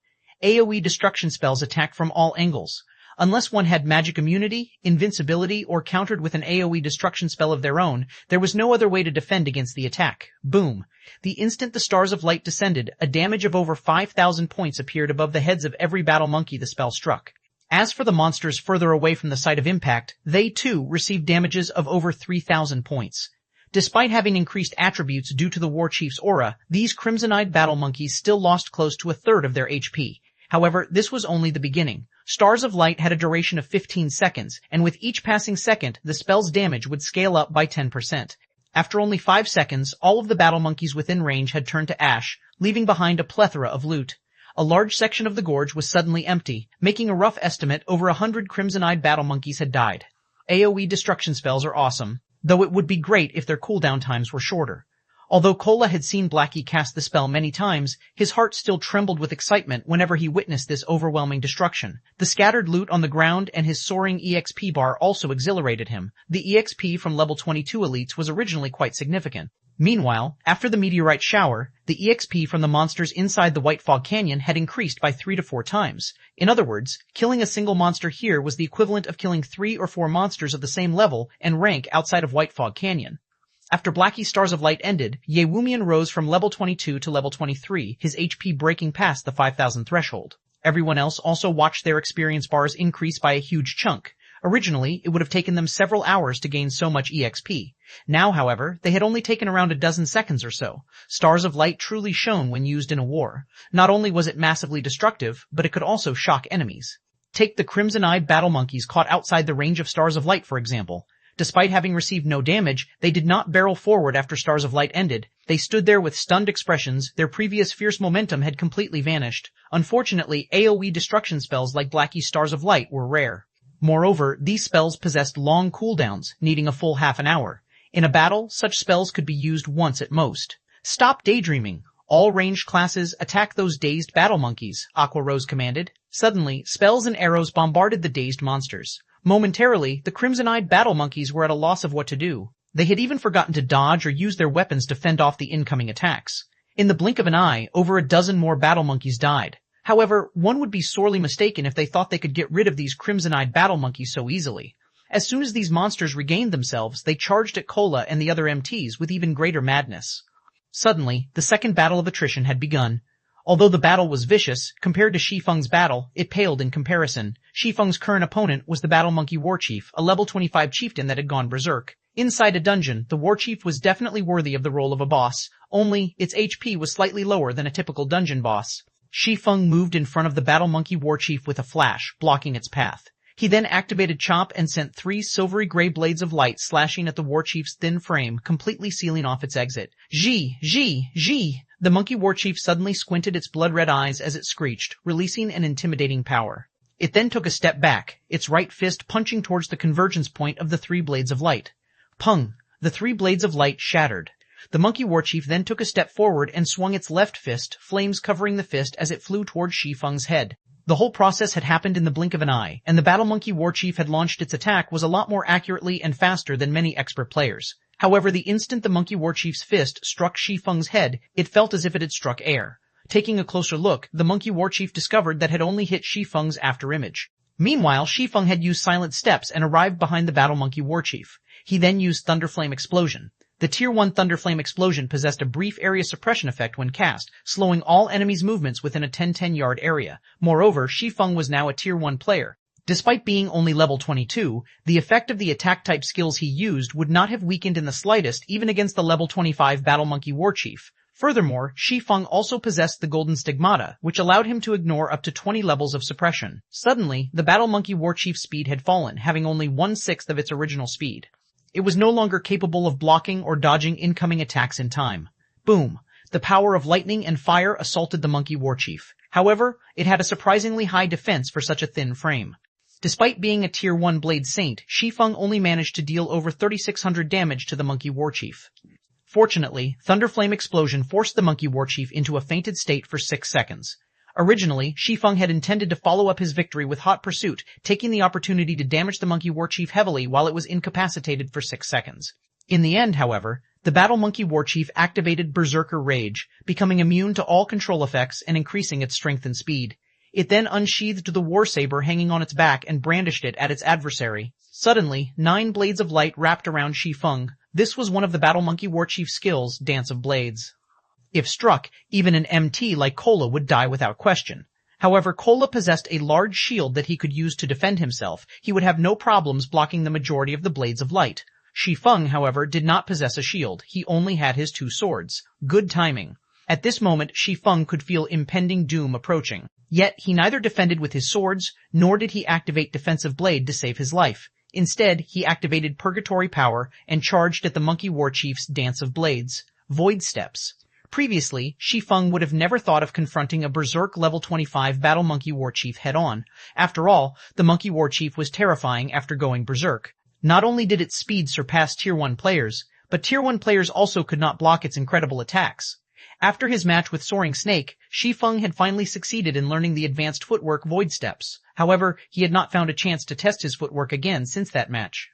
AoE destruction spells attacked from all angles. Unless one had magic immunity, invincibility, or countered with an AoE destruction spell of their own, there was no other way to defend against the attack. Boom. The instant the stars of light descended, a damage of over 5,000 points appeared above the heads of every battle monkey the spell struck. As for the monsters further away from the site of impact, they too received damages of over 3,000 points. Despite having increased attributes due to the war chief's aura, these crimson-eyed battle monkeys still lost close to a third of their HP. However, this was only the beginning. Stars of Light had a duration of 15 seconds, and with each passing second, the spell's damage would scale up by 10%. After only 5 seconds, all of the battle monkeys within range had turned to ash, leaving behind a plethora of loot. A large section of the gorge was suddenly empty, making a rough estimate over 100 crimson-eyed battle monkeys had died. AoE destruction spells are awesome, though it would be great if their cooldown times were shorter. Although Cola had seen Blackie cast the spell many times, his heart still trembled with excitement whenever he witnessed this overwhelming destruction. The scattered loot on the ground and his soaring EXP bar also exhilarated him. The EXP from level 22 elites was originally quite significant. Meanwhile, after the meteorite shower, the EXP from the monsters inside the White Fog Canyon had increased by 3 to 4 times. In other words, killing a single monster here was the equivalent of killing 3 or 4 monsters of the same level and rank outside of White Fog Canyon. After Blackie's Stars of Light ended, Yewumian rose from level 22 to level 23, his HP breaking past the 5,000 threshold. Everyone else also watched their experience bars increase by a huge chunk. Originally, it would have taken them several hours to gain so much EXP. Now, however, they had only taken around a dozen seconds or so. Stars of Light truly shone when used in a war. Not only was it massively destructive, but it could also shock enemies. Take the crimson-eyed battle monkeys caught outside the range of Stars of Light, for example. Despite having received no damage, they did not barrel forward after Stars of Light ended. They stood there with stunned expressions. Their previous fierce momentum had completely vanished. Unfortunately, AoE destruction spells like Blackie's Stars of Light were rare. Moreover, these spells possessed long cooldowns, needing a full half an hour. In a battle, such spells could be used once at most. Stop daydreaming. All ranged classes attack those dazed battle monkeys, Aqua Rose commanded. Suddenly, spells and arrows bombarded the dazed monsters. Momentarily, the crimson-eyed battle monkeys were at a loss of what to do. They had even forgotten to dodge or use their weapons to fend off the incoming attacks. In the blink of an eye, over a dozen more battle monkeys died. However, one would be sorely mistaken if they thought they could get rid of these crimson-eyed battle monkeys so easily. As soon as these monsters regained themselves, they charged at Cola and the other MTs with even greater madness. Suddenly, the second battle of attrition had begun. Although the battle was vicious, compared to Shi Feng's battle, it paled in comparison. Shi Feng's current opponent was the Battle Monkey War Chief, a level 25 chieftain that had gone berserk. Inside a dungeon, the War Chief was definitely worthy of the role of a boss, only its HP was slightly lower than a typical dungeon boss. Shi Feng moved in front of the Battle Monkey War Chief with a flash, blocking its path. He then activated Chop and sent 3 silvery gray blades of light slashing at the War Chief's thin frame, completely sealing off its exit. Zhi! The Monkey War Chief suddenly squinted its blood-red eyes as it screeched, releasing an intimidating power. It then took a step back, its right fist punching towards the convergence point of the 3 blades of light. Pung! The 3 blades of light shattered. The Monkey War Chief then took a step forward and swung its left fist, flames covering the fist as it flew towards Shi Feng's head. The whole process had happened in the blink of an eye, and the Battle Monkey War Chief had launched its attack was a lot more accurately and faster than many expert players. However, the instant the Monkey War Chief's fist struck Shi Feng's head, it felt as if it had struck air. Taking a closer look, the Monkey War Chief discovered that had only hit Shi Feng's afterimage. Meanwhile, Shi Feng had used silent steps and arrived behind the Battle Monkey War Chief. He then used Thunderflame Explosion. The Tier 1 Thunderflame Explosion possessed a brief area suppression effect when cast, slowing all enemies' movements within a 10-yard area. Moreover, Shi Feng was now a Tier 1 player. Despite being only level 22, the effect of the attack-type skills he used would not have weakened in the slightest even against the level 25 Battle Monkey War Chief. Furthermore, Shi Feng also possessed the Golden Stigmata, which allowed him to ignore up to 20 levels of suppression. Suddenly, the Battle Monkey War Chief's speed had fallen, having only 1/6 of its original speed. It was no longer capable of blocking or dodging incoming attacks in time. Boom! The power of lightning and fire assaulted the Monkey War Chief. However, it had a surprisingly high defense for such a thin frame. Despite being a Tier 1 Blade Saint, Shi Feng only managed to deal over 3,600 damage to the Monkey War Chief. Fortunately, Thunderflame Explosion forced the Monkey War Chief into a fainted state for 6 seconds. Originally, Shi Feng had intended to follow up his victory with Hot Pursuit, taking the opportunity to damage the Monkey War Chief heavily while it was incapacitated for 6 seconds. In the end, however, the Battle Monkey War Chief activated Berserker Rage, becoming immune to all control effects and increasing its strength and speed. It then unsheathed the war saber hanging on its back and brandished it at its adversary. Suddenly, 9 blades of light wrapped around Shi Feng. This was one of the Battle Monkey Warchief's skills, Dance of Blades. If struck, even an MT like Kola would die without question. However, Kola possessed a large shield that he could use to defend himself. He would have no problems blocking the majority of the blades of light. Shi Feng, however, did not possess a shield. He only had his 2 swords. Good timing. At this moment, Shi Feng could feel impending doom approaching. Yet, he neither defended with his swords, nor did he activate Defensive Blade to save his life. Instead, he activated Purgatory Power and charged at the Monkey Warchief's Dance of Blades. Void Steps. Previously, Shi Feng would have never thought of confronting a Berserk level 25 Battle Monkey Warchief head-on. After all, the Monkey Warchief was terrifying after going Berserk. Not only did its speed surpass Tier 1 players, but Tier 1 players also could not block its incredible attacks. After his match with Soaring Snake, Shi Feng had finally succeeded in learning the advanced footwork Void Steps. However, he had not found a chance to test his footwork again since that match.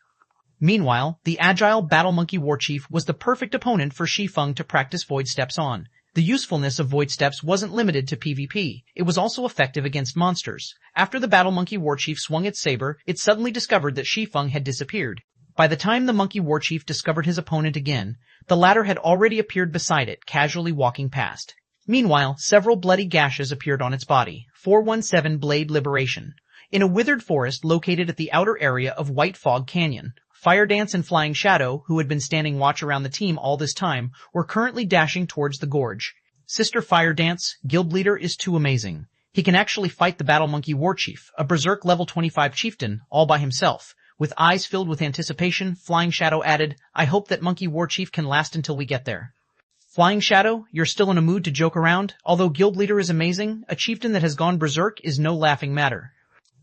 Meanwhile, the agile Battle Monkey Warchief was the perfect opponent for Shi Feng to practice Void Steps on. The usefulness of Void Steps wasn't limited to PvP. It was also effective against monsters. After the Battle Monkey Warchief swung its saber, it suddenly discovered that Shi Feng had disappeared. By the time the Monkey Warchief discovered his opponent again, the latter had already appeared beside it, casually walking past. Meanwhile, several bloody gashes appeared on its body. 417 Blade Liberation. In a withered forest located at the outer area of White Fog Canyon, Fire Dance and Flying Shadow, who had been standing watch around the team all this time, were currently dashing towards the gorge. Sister Fire Dance, guild leader, is too amazing. He can actually fight the Battle Monkey Warchief, a Berserk level 25 chieftain, all by himself. With eyes filled with anticipation, Flying Shadow added, "I hope that Monkey Warchief can last until we get there." Flying Shadow, you're still in a mood to joke around? Although guild leader is amazing, a chieftain that has gone Berserk is no laughing matter.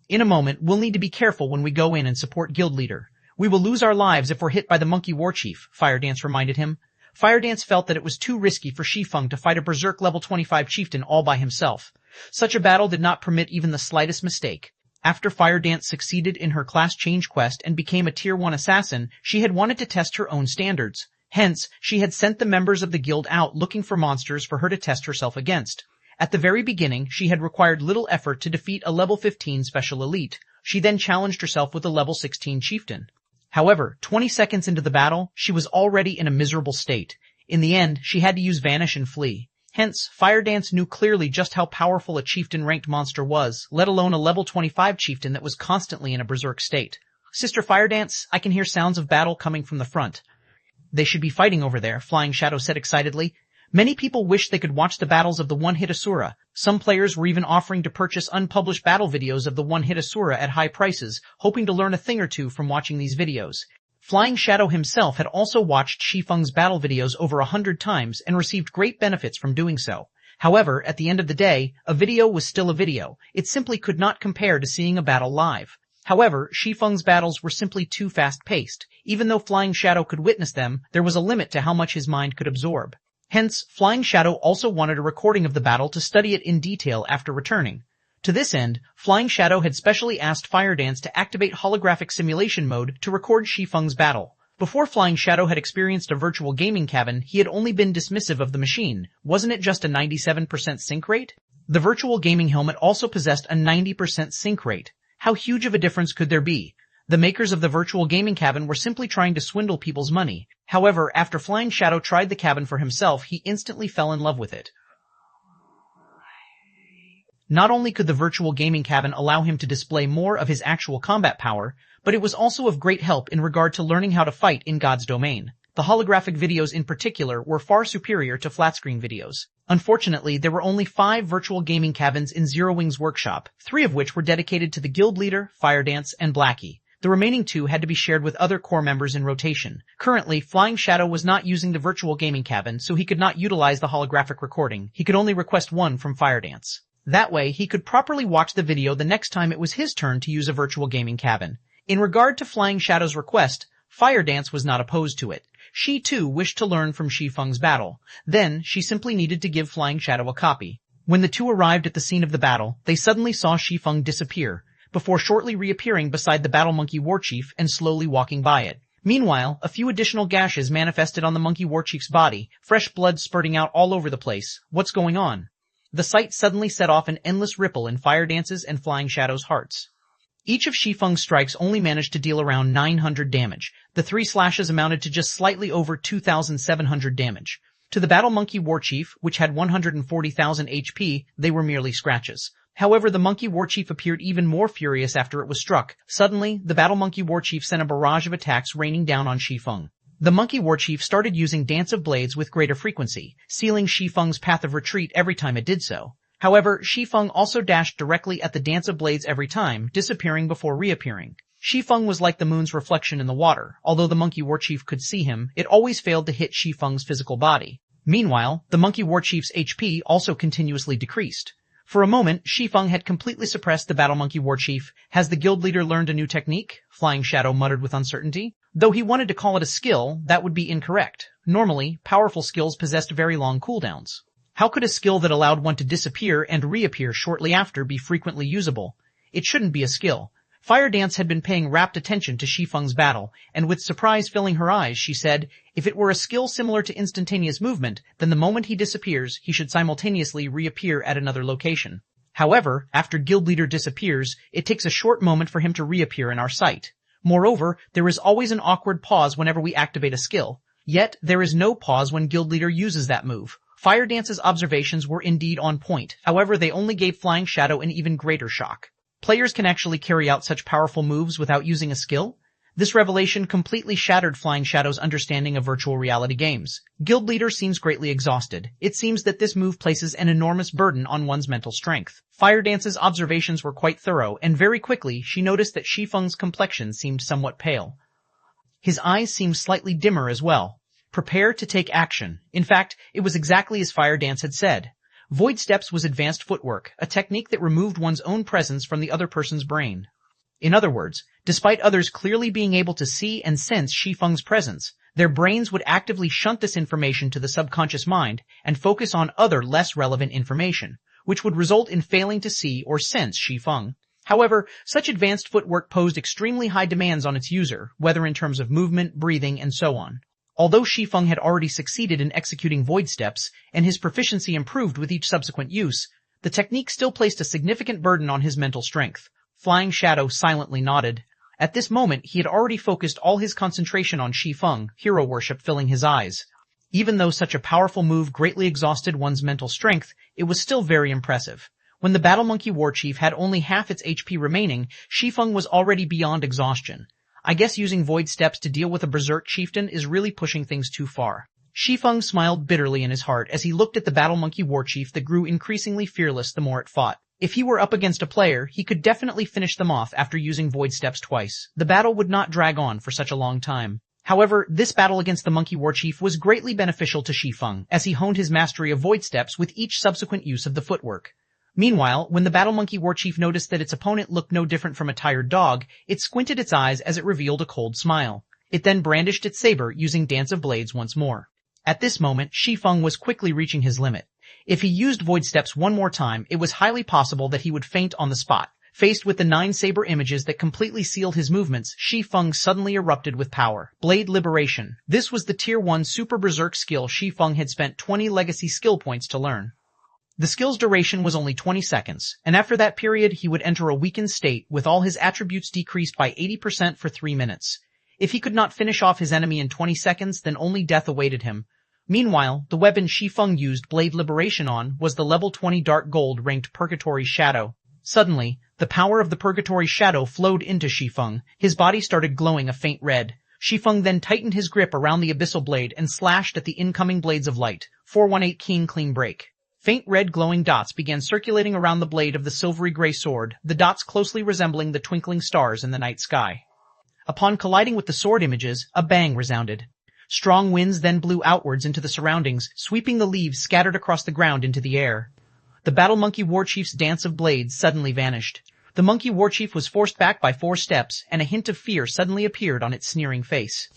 In a moment, we'll need to be careful when we go in and support guild leader. We will lose our lives if we're hit by the Monkey Warchief, Fire Dance reminded him. Fire Dance felt that it was too risky for Shi Feng to fight a Berserk level 25 chieftain all by himself. Such a battle did not permit even the slightest mistake. After Fire Dance succeeded in her class change quest and became a Tier 1 assassin, she had wanted to test her own standards. Hence, she had sent the members of the guild out looking for monsters for her to test herself against. At the very beginning, she had required little effort to defeat a level 15 special elite. She then challenged herself with a level 16 chieftain. However, 20 seconds into the battle, she was already in a miserable state. In the end, she had to use Vanish and flee. Hence, Fire Dance knew clearly just how powerful a chieftain-ranked monster was, let alone a level 25 chieftain that was constantly in a berserk state. Sister Fire Dance, I can hear sounds of battle coming from the front. They should be fighting over there, Flying Shadow said excitedly. Many people wish they could watch the battles of the One-Hit Asura. Some players were even offering to purchase unpublished battle videos of the One-Hit Asura at high prices, hoping to learn a thing or two from watching these videos. Flying Shadow himself had also watched Shi Feng's battle videos over 100 times and received great benefits from doing so. However, at the end of the day, a video was still a video. It simply could not compare to seeing a battle live. However, Shi Feng's battles were simply too fast-paced. Even though Flying Shadow could witness them, there was a limit to how much his mind could absorb. Hence, Flying Shadow also wanted a recording of the battle to study it in detail after returning. To this end, Flying Shadow had specially asked Fire Dance to activate holographic simulation mode to record Shi Feng's battle. Before Flying Shadow had experienced a virtual gaming cabin, he had only been dismissive of the machine. Wasn't it just a 97% sync rate? The virtual gaming helmet also possessed a 90% sync rate. How huge of a difference could there be? The makers of the virtual gaming cabin were simply trying to swindle people's money. However, after Flying Shadow tried the cabin for himself, he instantly fell in love with it. Not only could the virtual gaming cabin allow him to display more of his actual combat power, but it was also of great help in regard to learning how to fight in God's domain. The holographic videos in particular were far superior to flat-screen videos. Unfortunately, there were only 5 virtual gaming cabins in Zero Wing's workshop, 3 of which were dedicated to the guild leader, Fire Dance, and Blackie. The remaining 2 had to be shared with other core members in rotation. Currently, Flying Shadow was not using the virtual gaming cabin, so he could not utilize the holographic recording. He could only request one from Fire Dance. That way, he could properly watch the video the next time it was his turn to use a virtual gaming cabin. In regard to Flying Shadow's request, Fire Dance was not opposed to it. She too wished to learn from Shi Feng's battle. Then, she simply needed to give Flying Shadow a copy. When the 2 arrived at the scene of the battle, they suddenly saw Shi Feng disappear, before shortly reappearing beside the Battle Monkey Warchief and slowly walking by it. Meanwhile, a few additional gashes manifested on the Monkey Warchief's body, fresh blood spurting out all over the place. What's going on? The sight suddenly set off an endless ripple in Fire Dance's and Flying Shadow's hearts. Each of Shi Feng's strikes only managed to deal around 900 damage. The 3 slashes amounted to just slightly over 2,700 damage. To the Battle Monkey Warchief, which had 140,000 HP, they were merely scratches. However, the Monkey Warchief appeared even more furious after it was struck. Suddenly, the Battle Monkey Warchief sent a barrage of attacks raining down on Shi Feng. The Monkey Warchief started using Dance of Blades with greater frequency, sealing Shi Feng's path of retreat every time it did so. However, Shi Feng also dashed directly at the Dance of Blades every time, disappearing before reappearing. Shi Feng was like the moon's reflection in the water. Although the Monkey Warchief could see him, it always failed to hit Shi Feng's physical body. Meanwhile, the Monkey Warchief's HP also continuously decreased. For a moment, Shi Feng had completely suppressed the Battle Monkey Warchief. Has the guild leader learned a new technique? Flying Shadow muttered with uncertainty. Though he wanted to call it a skill, that would be incorrect. Normally, powerful skills possessed very long cooldowns. How could a skill that allowed one to disappear and reappear shortly after be frequently usable? It shouldn't be a skill. Fire Dance had been paying rapt attention to Shi Feng's battle, and with surprise filling her eyes, she said, if it were a skill similar to instantaneous movement, then the moment he disappears, he should simultaneously reappear at another location. However, after guild leader disappears, it takes a short moment for him to reappear in our sight. Moreover, there is always an awkward pause whenever we activate a skill. Yet, there is no pause when guild leader uses that move. Fire Dance's observations were indeed on point. However, they only gave Flying Shadow an even greater shock. Players can actually carry out such powerful moves without using a skill? This revelation completely shattered Flying Shadow's understanding of virtual reality games. Guild leader seems greatly exhausted. It seems that this move places an enormous burden on one's mental strength. Fire Dance's observations were quite thorough, and very quickly she noticed that Shi Feng's complexion seemed somewhat pale. His eyes seemed slightly dimmer as well. Prepare to take action. In fact, it was exactly as Fire Dance had said. Void Steps was advanced footwork, a technique that removed one's own presence from the other person's brain. In other words, despite others clearly being able to see and sense Shi Feng's presence, their brains would actively shunt this information to the subconscious mind and focus on other less relevant information, which would result in failing to see or sense Shi Feng. However, such advanced footwork posed extremely high demands on its user, whether in terms of movement, breathing, and so on. Although Shi Feng had already succeeded in executing Void Steps, and his proficiency improved with each subsequent use, the technique still placed a significant burden on his mental strength. Flying Shadow silently nodded. At this moment, he had already focused all his concentration on Shi Feng, hero worship filling his eyes. Even though such a powerful move greatly exhausted one's mental strength, it was still very impressive. When the Battle Monkey Warchief had only half its HP remaining, Shi Feng was already beyond exhaustion. I guess using Void Steps to deal with a Berserk Chieftain is really pushing things too far. Shi Feng smiled bitterly in his heart as he looked at the Battle Monkey Warchief that grew increasingly fearless the more it fought. If he were up against a player, he could definitely finish them off after using Void Steps twice. The battle would not drag on for such a long time. However, this battle against the Monkey Warchief was greatly beneficial to Shi Feng, as he honed his mastery of Void Steps with each subsequent use of the footwork. Meanwhile, when the Battle Monkey Warchief noticed that its opponent looked no different from a tired dog, it squinted its eyes as it revealed a cold smile. It then brandished its saber, using Dance of Blades once more. At this moment, Shi Feng was quickly reaching his limit. If he used Void Steps one more time, it was highly possible that he would faint on the spot. Faced with the 9 saber images that completely sealed his movements, Shi Feng suddenly erupted with power. Blade Liberation. This was the Tier 1 Super Berserk skill Shi Feng had spent 20 legacy skill points to learn. The skill's duration was only 20 seconds, and after that period he would enter a weakened state with all his attributes decreased by 80% for 3 minutes. If he could not finish off his enemy in 20 seconds, then only death awaited him. Meanwhile, the weapon Shi Feng used Blade Liberation on was the level 20 Dark Gold ranked Purgatory Shadow. Suddenly, the power of the Purgatory Shadow flowed into Shi Feng. His body started glowing a faint red. Shi Feng then tightened his grip around the Abyssal Blade and slashed at the incoming blades of light. 418 Keen Clean Break. Faint red glowing dots began circulating around the blade of the silvery gray sword, the dots closely resembling the twinkling stars in the night sky. Upon colliding with the sword images, a bang resounded. Strong winds then blew outwards into the surroundings, sweeping the leaves scattered across the ground into the air. The Battle Monkey Warchief's Dance of Blades suddenly vanished. The Monkey Warchief was forced back by 4 steps, and a hint of fear suddenly appeared on its sneering face.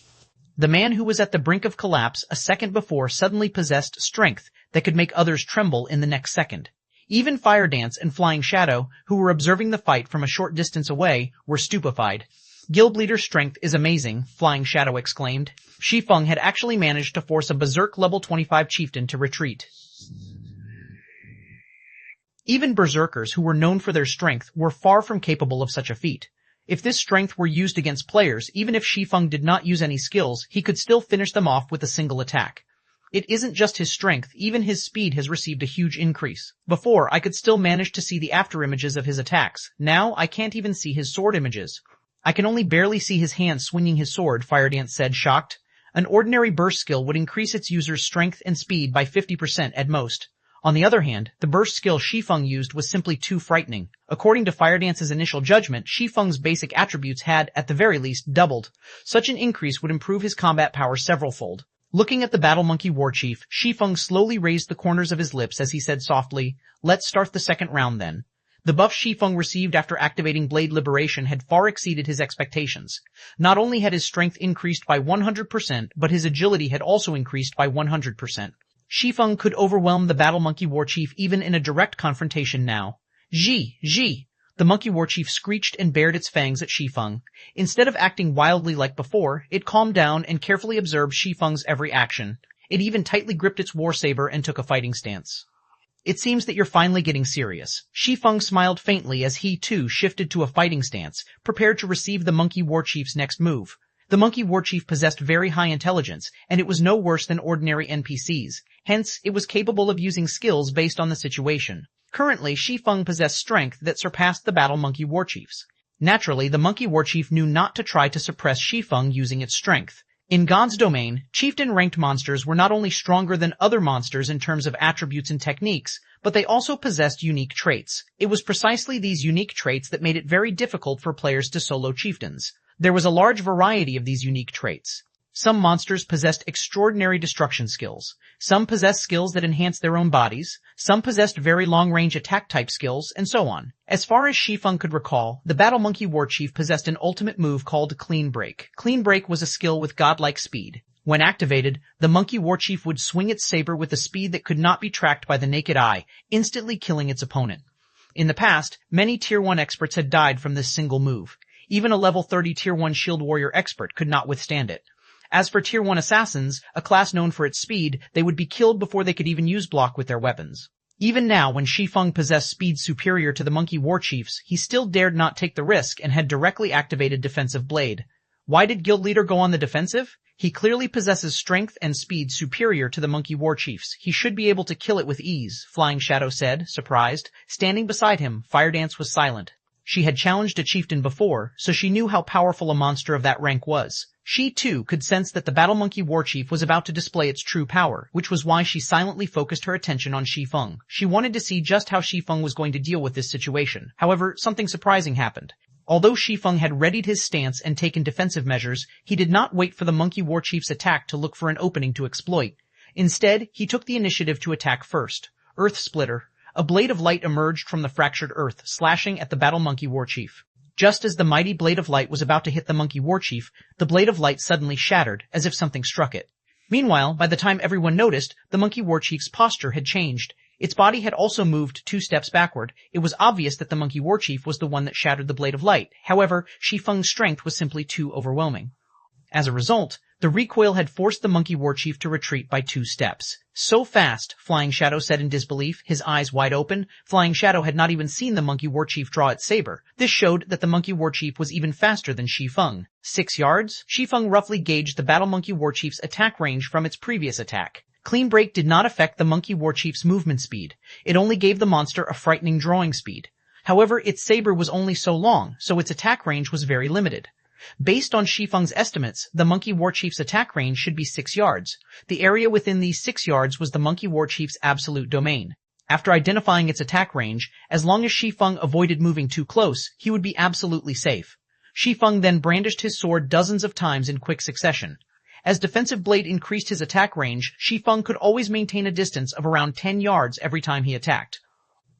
The man who was at the brink of collapse a second before suddenly possessed strength that could make others tremble in the next second. Even Fire Dance and Flying Shadow, who were observing the fight from a short distance away, were stupefied. Guild leader's strength is amazing, Flying Shadow exclaimed. Shi Feng had actually managed to force a Berserk level 25 chieftain to retreat. Even berserkers who were known for their strength were far from capable of such a feat. If this strength were used against players, even if Shi Feng did not use any skills, he could still finish them off with a single attack. It isn't just his strength, even his speed has received a huge increase. Before, I could still manage to see the afterimages of his attacks. Now, I can't even see his sword images. I can only barely see his hand swinging his sword, Firedance said, shocked. An ordinary burst skill would increase its user's strength and speed by 50% at most. On the other hand, the burst skill Shi Feng used was simply too frightening. According to Firedance's initial judgment, Shi Feng's basic attributes had, at the very least, doubled. Such an increase would improve his combat power several-fold. Looking at the Battle Monkey Warchief, Shi Feng slowly raised the corners of his lips as he said softly, "Let's start the second round then." The buff Shi Feng received after activating Blade Liberation had far exceeded his expectations. Not only had his strength increased by 100%, but his agility had also increased by 100%. Shi Feng could overwhelm the Battle Monkey Warchief even in a direct confrontation now. Ji! The Monkey Warchief screeched and bared its fangs at Shi Feng. Instead of acting wildly like before, it calmed down and carefully observed Shi Feng's every action. It even tightly gripped its war saber and took a fighting stance. "It seems that you're finally getting serious." Shi Feng smiled faintly as he, too, shifted to a fighting stance, prepared to receive the Monkey Warchief's next move. The Monkey Warchief possessed very high intelligence, and it was no worse than ordinary NPCs. Hence, it was capable of using skills based on the situation. Currently, Shi Feng possessed strength that surpassed the Battle Monkey Warchief's. Naturally, the Monkey Warchief knew not to try to suppress Shi Feng using its strength. In God's domain, chieftain-ranked monsters were not only stronger than other monsters in terms of attributes and techniques, but they also possessed unique traits. It was precisely these unique traits that made it very difficult for players to solo chieftains. There was a large variety of these unique traits. Some monsters possessed extraordinary destruction skills. Some possessed skills that enhanced their own bodies. Some possessed very long-range attack-type skills, and so on. As far as Shi Feng could recall, the Battle Monkey Warchief possessed an ultimate move called Clean Break. Clean Break was a skill with godlike speed. When activated, the Monkey Warchief would swing its saber with a speed that could not be tracked by the naked eye, instantly killing its opponent. In the past, many Tier 1 experts had died from this single move. Even a level 30 Tier 1 Shield Warrior expert could not withstand it. As for Tier 1 assassins, a class known for its speed, they would be killed before they could even use block with their weapons. Even now, when Shi Feng possessed speed superior to the Monkey Warchief's, he still dared not take the risk and had directly activated Defensive Blade. Why did Guild Leader go on the defensive? He clearly possesses strength and speed superior to the Monkey Warchief's. He should be able to kill it with ease, Flying Shadow said, surprised. Standing beside him, Firedance was silent. She had challenged a chieftain before, so she knew how powerful a monster of that rank was. She, too, could sense that the Battle Monkey Warchief was about to display its true power, which was why she silently focused her attention on Shi Feng. She wanted to see just how Shi Feng was going to deal with this situation. However, something surprising happened. Although Shi Feng had readied his stance and taken defensive measures, he did not wait for the Monkey Warchief's attack to look for an opening to exploit. Instead, he took the initiative to attack first. Earth Splitter. A blade of light emerged from the fractured earth, slashing at the Battle Monkey Warchief. Just as the mighty blade of light was about to hit the Monkey Warchief, the blade of light suddenly shattered, as if something struck it. Meanwhile, by the time everyone noticed, the Monkey Warchief's posture had changed. Its body had also moved 2 steps backward. It was obvious that the Monkey Warchief was the one that shattered the blade of light. However, Shi Feng's strength was simply too overwhelming. As a result, the recoil had forced the Monkey Warchief to retreat by 2 steps. So fast, Flying Shadow said in disbelief, his eyes wide open. Flying Shadow had not even seen the Monkey Warchief draw its saber. This showed that the Monkey Warchief was even faster than Shi Feng. 6 yards? Shi Feng roughly gauged the Battle Monkey Warchief's attack range from its previous attack. Clean Break did not affect the Monkey Warchief's movement speed. It only gave the monster a frightening drawing speed. However, its saber was only so long, so its attack range was very limited. Based on Shi Feng's estimates, the Monkey Warchief's attack range should be 6 yards. The area within these 6 yards was the Monkey Warchief's absolute domain. After identifying its attack range, as long as Shi Feng avoided moving too close, he would be absolutely safe. Shi Feng then brandished his sword dozens of times in quick succession. As Defensive Blade increased his attack range, Shi Feng could always maintain a distance of around 10 yards every time he attacked.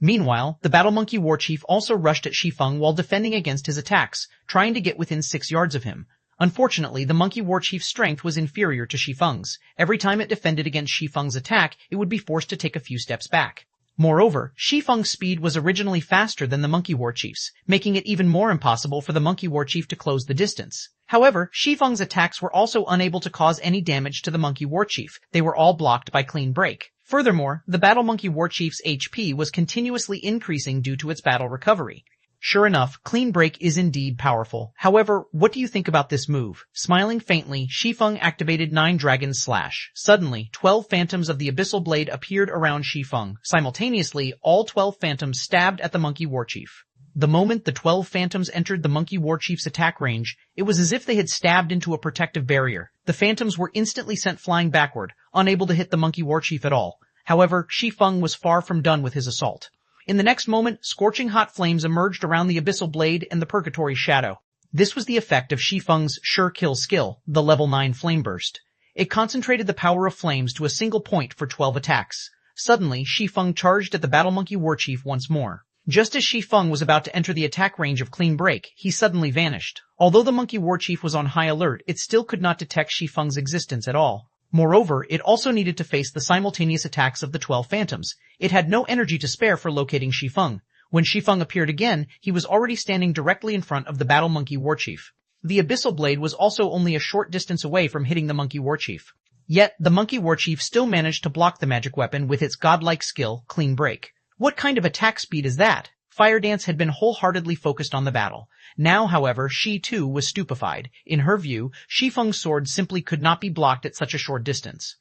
Meanwhile, the Battle Monkey Warchief also rushed at Shi Feng while defending against his attacks, trying to get within 6 yards of him. Unfortunately, the Monkey Warchief's strength was inferior to Shi Feng's. Every time it defended against Shi Feng's attack, it would be forced to take a few steps back. Moreover, Shi Feng's speed was originally faster than the Monkey Warchief's, making it even more impossible for the Monkey Warchief to close the distance. However, Shi Feng's attacks were also unable to cause any damage to the Monkey Warchief. They were all blocked by Clean Break. Furthermore, the Battle Monkey Warchief's HP was continuously increasing due to its battle recovery. Sure enough, Clean Break is indeed powerful. However, what do you think about this move? Smiling faintly, Shi Feng activated 9 Dragon Slash. Suddenly, 12 phantoms of the Abyssal Blade appeared around Shi Feng. Simultaneously, all 12 phantoms stabbed at the Monkey Warchief. The moment the 12 phantoms entered the Monkey Warchief's attack range, it was as if they had stabbed into a protective barrier. The phantoms were instantly sent flying backward, unable to hit the Monkey Warchief at all. However, Shi Feng was far from done with his assault. In the next moment, scorching hot flames emerged around the Abyssal Blade and the Purgatory Shadow. This was the effect of Shi Feng's Sure Kill skill, the level 9 Flame Burst. It concentrated the power of flames to a single point for 12 attacks. Suddenly, Shi Feng charged at the Battle Monkey Warchief once more. Just as Shi Feng was about to enter the attack range of Clean Break, he suddenly vanished. Although the Monkey Warchief was on high alert, it still could not detect Shi Feng's existence at all. Moreover, it also needed to face the simultaneous attacks of the 12 phantoms. It had no energy to spare for locating Shi Feng. When Shi Feng appeared again, he was already standing directly in front of the Battle Monkey Warchief. The Abyssal Blade was also only a short distance away from hitting the Monkey Warchief. Yet, the Monkey Warchief still managed to block the magic weapon with its godlike skill, Clean Break. What kind of attack speed is that? Fire Dance had been wholeheartedly focused on the battle. Now, however, she too was stupefied. In her view, Shi Feng's sword simply could not be blocked at such a short distance.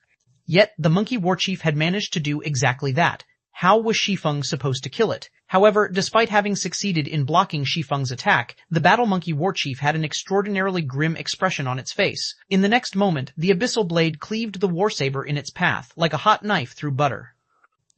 Yet, the Monkey Warchief had managed to do exactly that. How was Shi Feng supposed to kill it? However, despite having succeeded in blocking Shi Feng's attack, the Battle Monkey Warchief had an extraordinarily grim expression on its face. In the next moment, the Abyssal Blade cleaved the Warsaber in its path, like a hot knife through butter.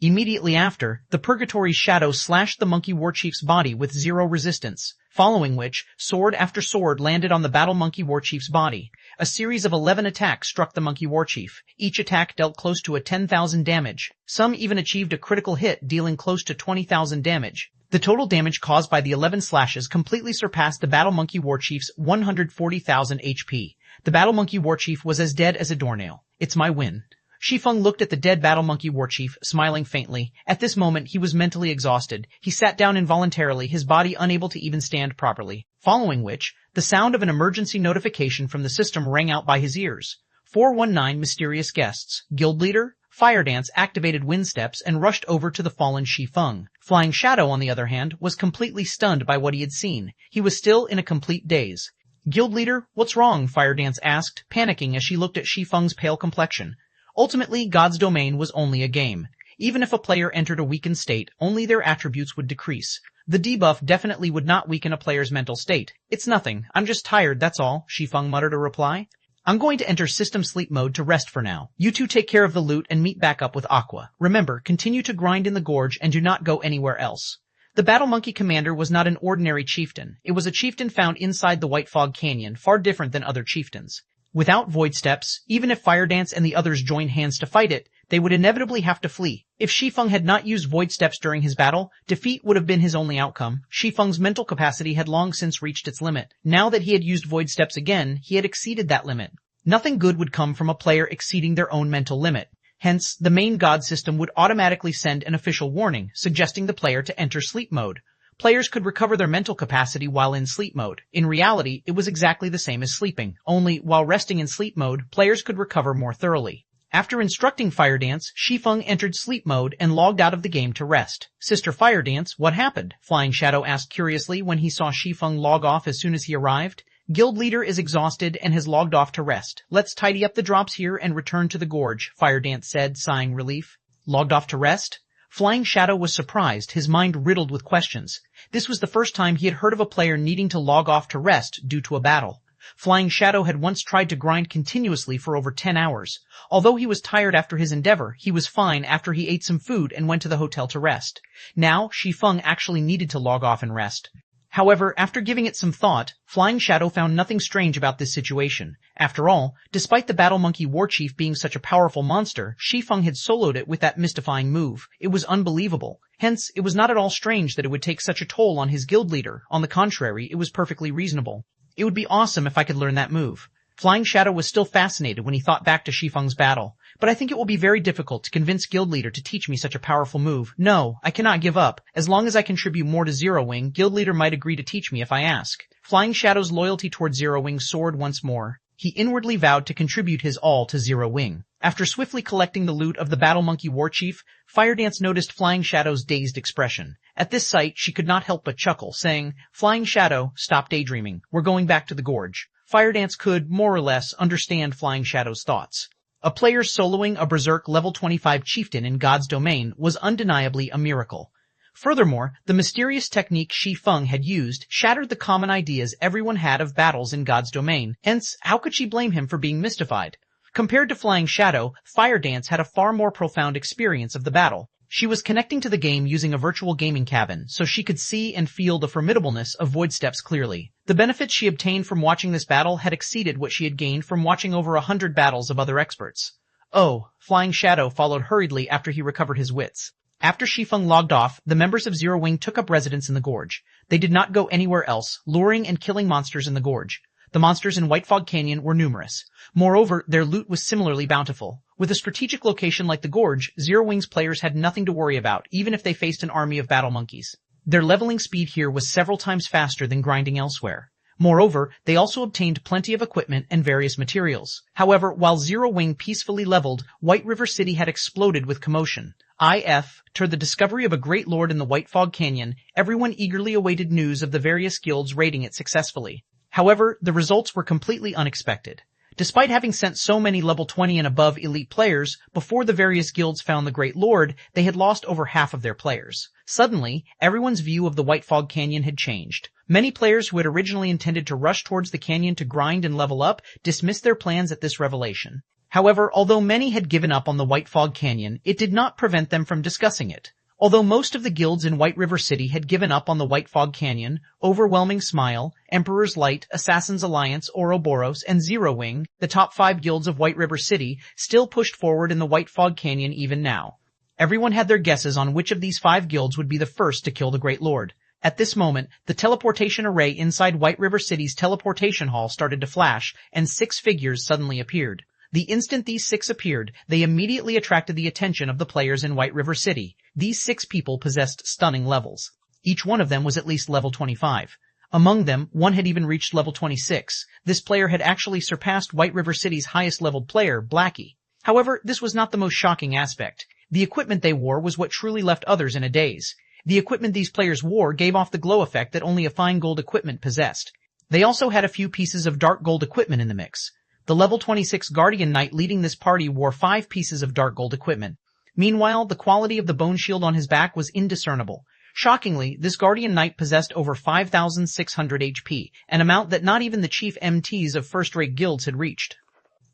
Immediately after, the Purgatory Shadow slashed the Monkey Warchief's body with zero resistance, following which, sword after sword landed on the Battle Monkey Warchief's body. A series of 11 attacks struck the Monkey Warchief. Each attack dealt close to a 10,000 damage. Some even achieved a critical hit, dealing close to 20,000 damage. The total damage caused by the 11 slashes completely surpassed the Battle Monkey Warchief's 140,000 HP. The Battle Monkey Warchief was as dead as a doornail. It's my win. Shi Feng looked at the dead Battle Monkey Warchief, smiling faintly. At this moment, he was mentally exhausted. He sat down involuntarily, his body unable to even stand properly. Following which, the sound of an emergency notification from the system rang out by his ears. 419 mysterious guests. Guild leader? Fire Dance activated wind steps and rushed over to the fallen Shi Feng. Flying Shadow, on the other hand, was completely stunned by what he had seen. He was still in a complete daze. Guild leader, what's wrong? Fire Dance asked, panicking as she looked at Shi Feng's pale complexion. Ultimately, God's domain was only a game. Even if a player entered a weakened state, only their attributes would decrease. The debuff definitely would not weaken a player's mental state. It's nothing. I'm just tired, that's all, Shi Feng muttered a reply. I'm going to enter system sleep mode to rest for now. You two take care of the loot and meet back up with Aqua. Remember, continue to grind in the gorge and do not go anywhere else. The Battle Monkey Commander was not an ordinary chieftain. It was a chieftain found inside the White Fog Canyon, far different than other chieftains. Without Void Steps, even if Fire Dance and the others joined hands to fight it, they would inevitably have to flee. If Shi Feng had not used Void Steps during his battle, defeat would have been his only outcome. Shi Feng's mental capacity had long since reached its limit. Now that he had used Void Steps again, he had exceeded that limit. Nothing good would come from a player exceeding their own mental limit. Hence, the main God system would automatically send an official warning, suggesting the player to enter sleep mode. Players could recover their mental capacity while in sleep mode. In reality, it was exactly the same as sleeping, only while resting in sleep mode, players could recover more thoroughly. After instructing Fire Dance, Shi Feng entered sleep mode and logged out of the game to rest. Sister Fire Dance, what happened? Flying Shadow asked curiously when he saw Shi Feng log off as soon as he arrived. Guild leader is exhausted and has logged off to rest. Let's tidy up the drops here and return to the gorge, Fire Dance said, sighing relief. Logged off to rest? Flying Shadow was surprised, his mind riddled with questions. This was the first time he had heard of a player needing to log off to rest due to a battle. Flying Shadow had once tried to grind continuously for over 10 hours. Although he was tired after his endeavor, he was fine after he ate some food and went to the hotel to rest. Now, Shi Feng actually needed to log off and rest. However, after giving it some thought, Flying Shadow found nothing strange about this situation. After all, despite the Battle Monkey Warchief being such a powerful monster, Shi Feng had soloed it with that mystifying move. It was unbelievable. Hence, it was not at all strange that it would take such a toll on his guild leader. On the contrary, it was perfectly reasonable. It would be awesome if I could learn that move. Flying Shadow was still fascinated when he thought back to Shi Feng's battle. But I think it will be very difficult to convince Guild Leader to teach me such a powerful move. No, I cannot give up. As long as I contribute more to Zero Wing, Guild Leader might agree to teach me if I ask. Flying Shadow's loyalty toward Zero Wing soared once more. He inwardly vowed to contribute his all to Zero Wing. After swiftly collecting the loot of the Battle Monkey War Chief, Firedance noticed Flying Shadow's dazed expression. At this sight, she could not help but chuckle, saying, "Flying Shadow, stop daydreaming. We're going back to the gorge." Firedance could, more or less, understand Flying Shadow's thoughts. A player soloing a Berserk level 25 chieftain in God's domain was undeniably a miracle. Furthermore, the mysterious technique Shi Feng had used shattered the common ideas everyone had of battles in God's domain, hence, how could she blame him for being mystified? Compared to Flying Shadow, Firedance had a far more profound experience of the battle. She was connecting to the game using a virtual gaming cabin, so she could see and feel the formidableness of Void Steps clearly. The benefits she obtained from watching this battle had exceeded what she had gained from watching over 100 battles of other experts. Oh, Flying Shadow followed hurriedly after he recovered his wits. After Shi Feng logged off, the members of Zero Wing took up residence in the gorge. They did not go anywhere else, luring and killing monsters in the gorge. The monsters in White Fog Canyon were numerous. Moreover, their loot was similarly bountiful. With a strategic location like the gorge, Zero Wing's players had nothing to worry about, even if they faced an army of battle monkeys. Their leveling speed here was several times faster than grinding elsewhere. Moreover, they also obtained plenty of equipment and various materials. However, while Zero Wing peacefully leveled, White River City had exploded with commotion. To the discovery of a great lord in the White Fog Canyon, everyone eagerly awaited news of the various guilds raiding it successfully. However, the results were completely unexpected. Despite having sent so many level 20 and above elite players, before the various guilds found the Great Lord, they had lost over half of their players. Suddenly, everyone's view of the White Fog Canyon had changed. Many players who had originally intended to rush towards the canyon to grind and level up dismissed their plans at this revelation. However, although many had given up on the White Fog Canyon, it did not prevent them from discussing it. Although most of the guilds in White River City had given up on the White Fog Canyon, Overwhelming Smile, Emperor's Light, Assassin's Alliance, Ouroboros, and Zero Wing, the top 5 guilds of White River City, still pushed forward in the White Fog Canyon even now. Everyone had their guesses on which of these 5 guilds would be the first to kill the Great Lord. At this moment, the teleportation array inside White River City's teleportation hall started to flash, and 6 figures suddenly appeared. The instant these 6 appeared, they immediately attracted the attention of the players in White River City. These 6 people possessed stunning levels. Each one of them was at least level 25. Among them, one had even reached level 26. This player had actually surpassed White River City's highest leveled player, Blackie. However, this was not the most shocking aspect. The equipment they wore was what truly left others in a daze. The equipment these players wore gave off the glow effect that only a fine gold equipment possessed. They also had a few pieces of dark gold equipment in the mix. The level 26 Guardian Knight leading this party wore 5 pieces of dark gold equipment. Meanwhile, the quality of the bone shield on his back was indiscernible. Shockingly, this Guardian Knight possessed over 5,600 HP, an amount that not even the chief MTs of first-rate guilds had reached.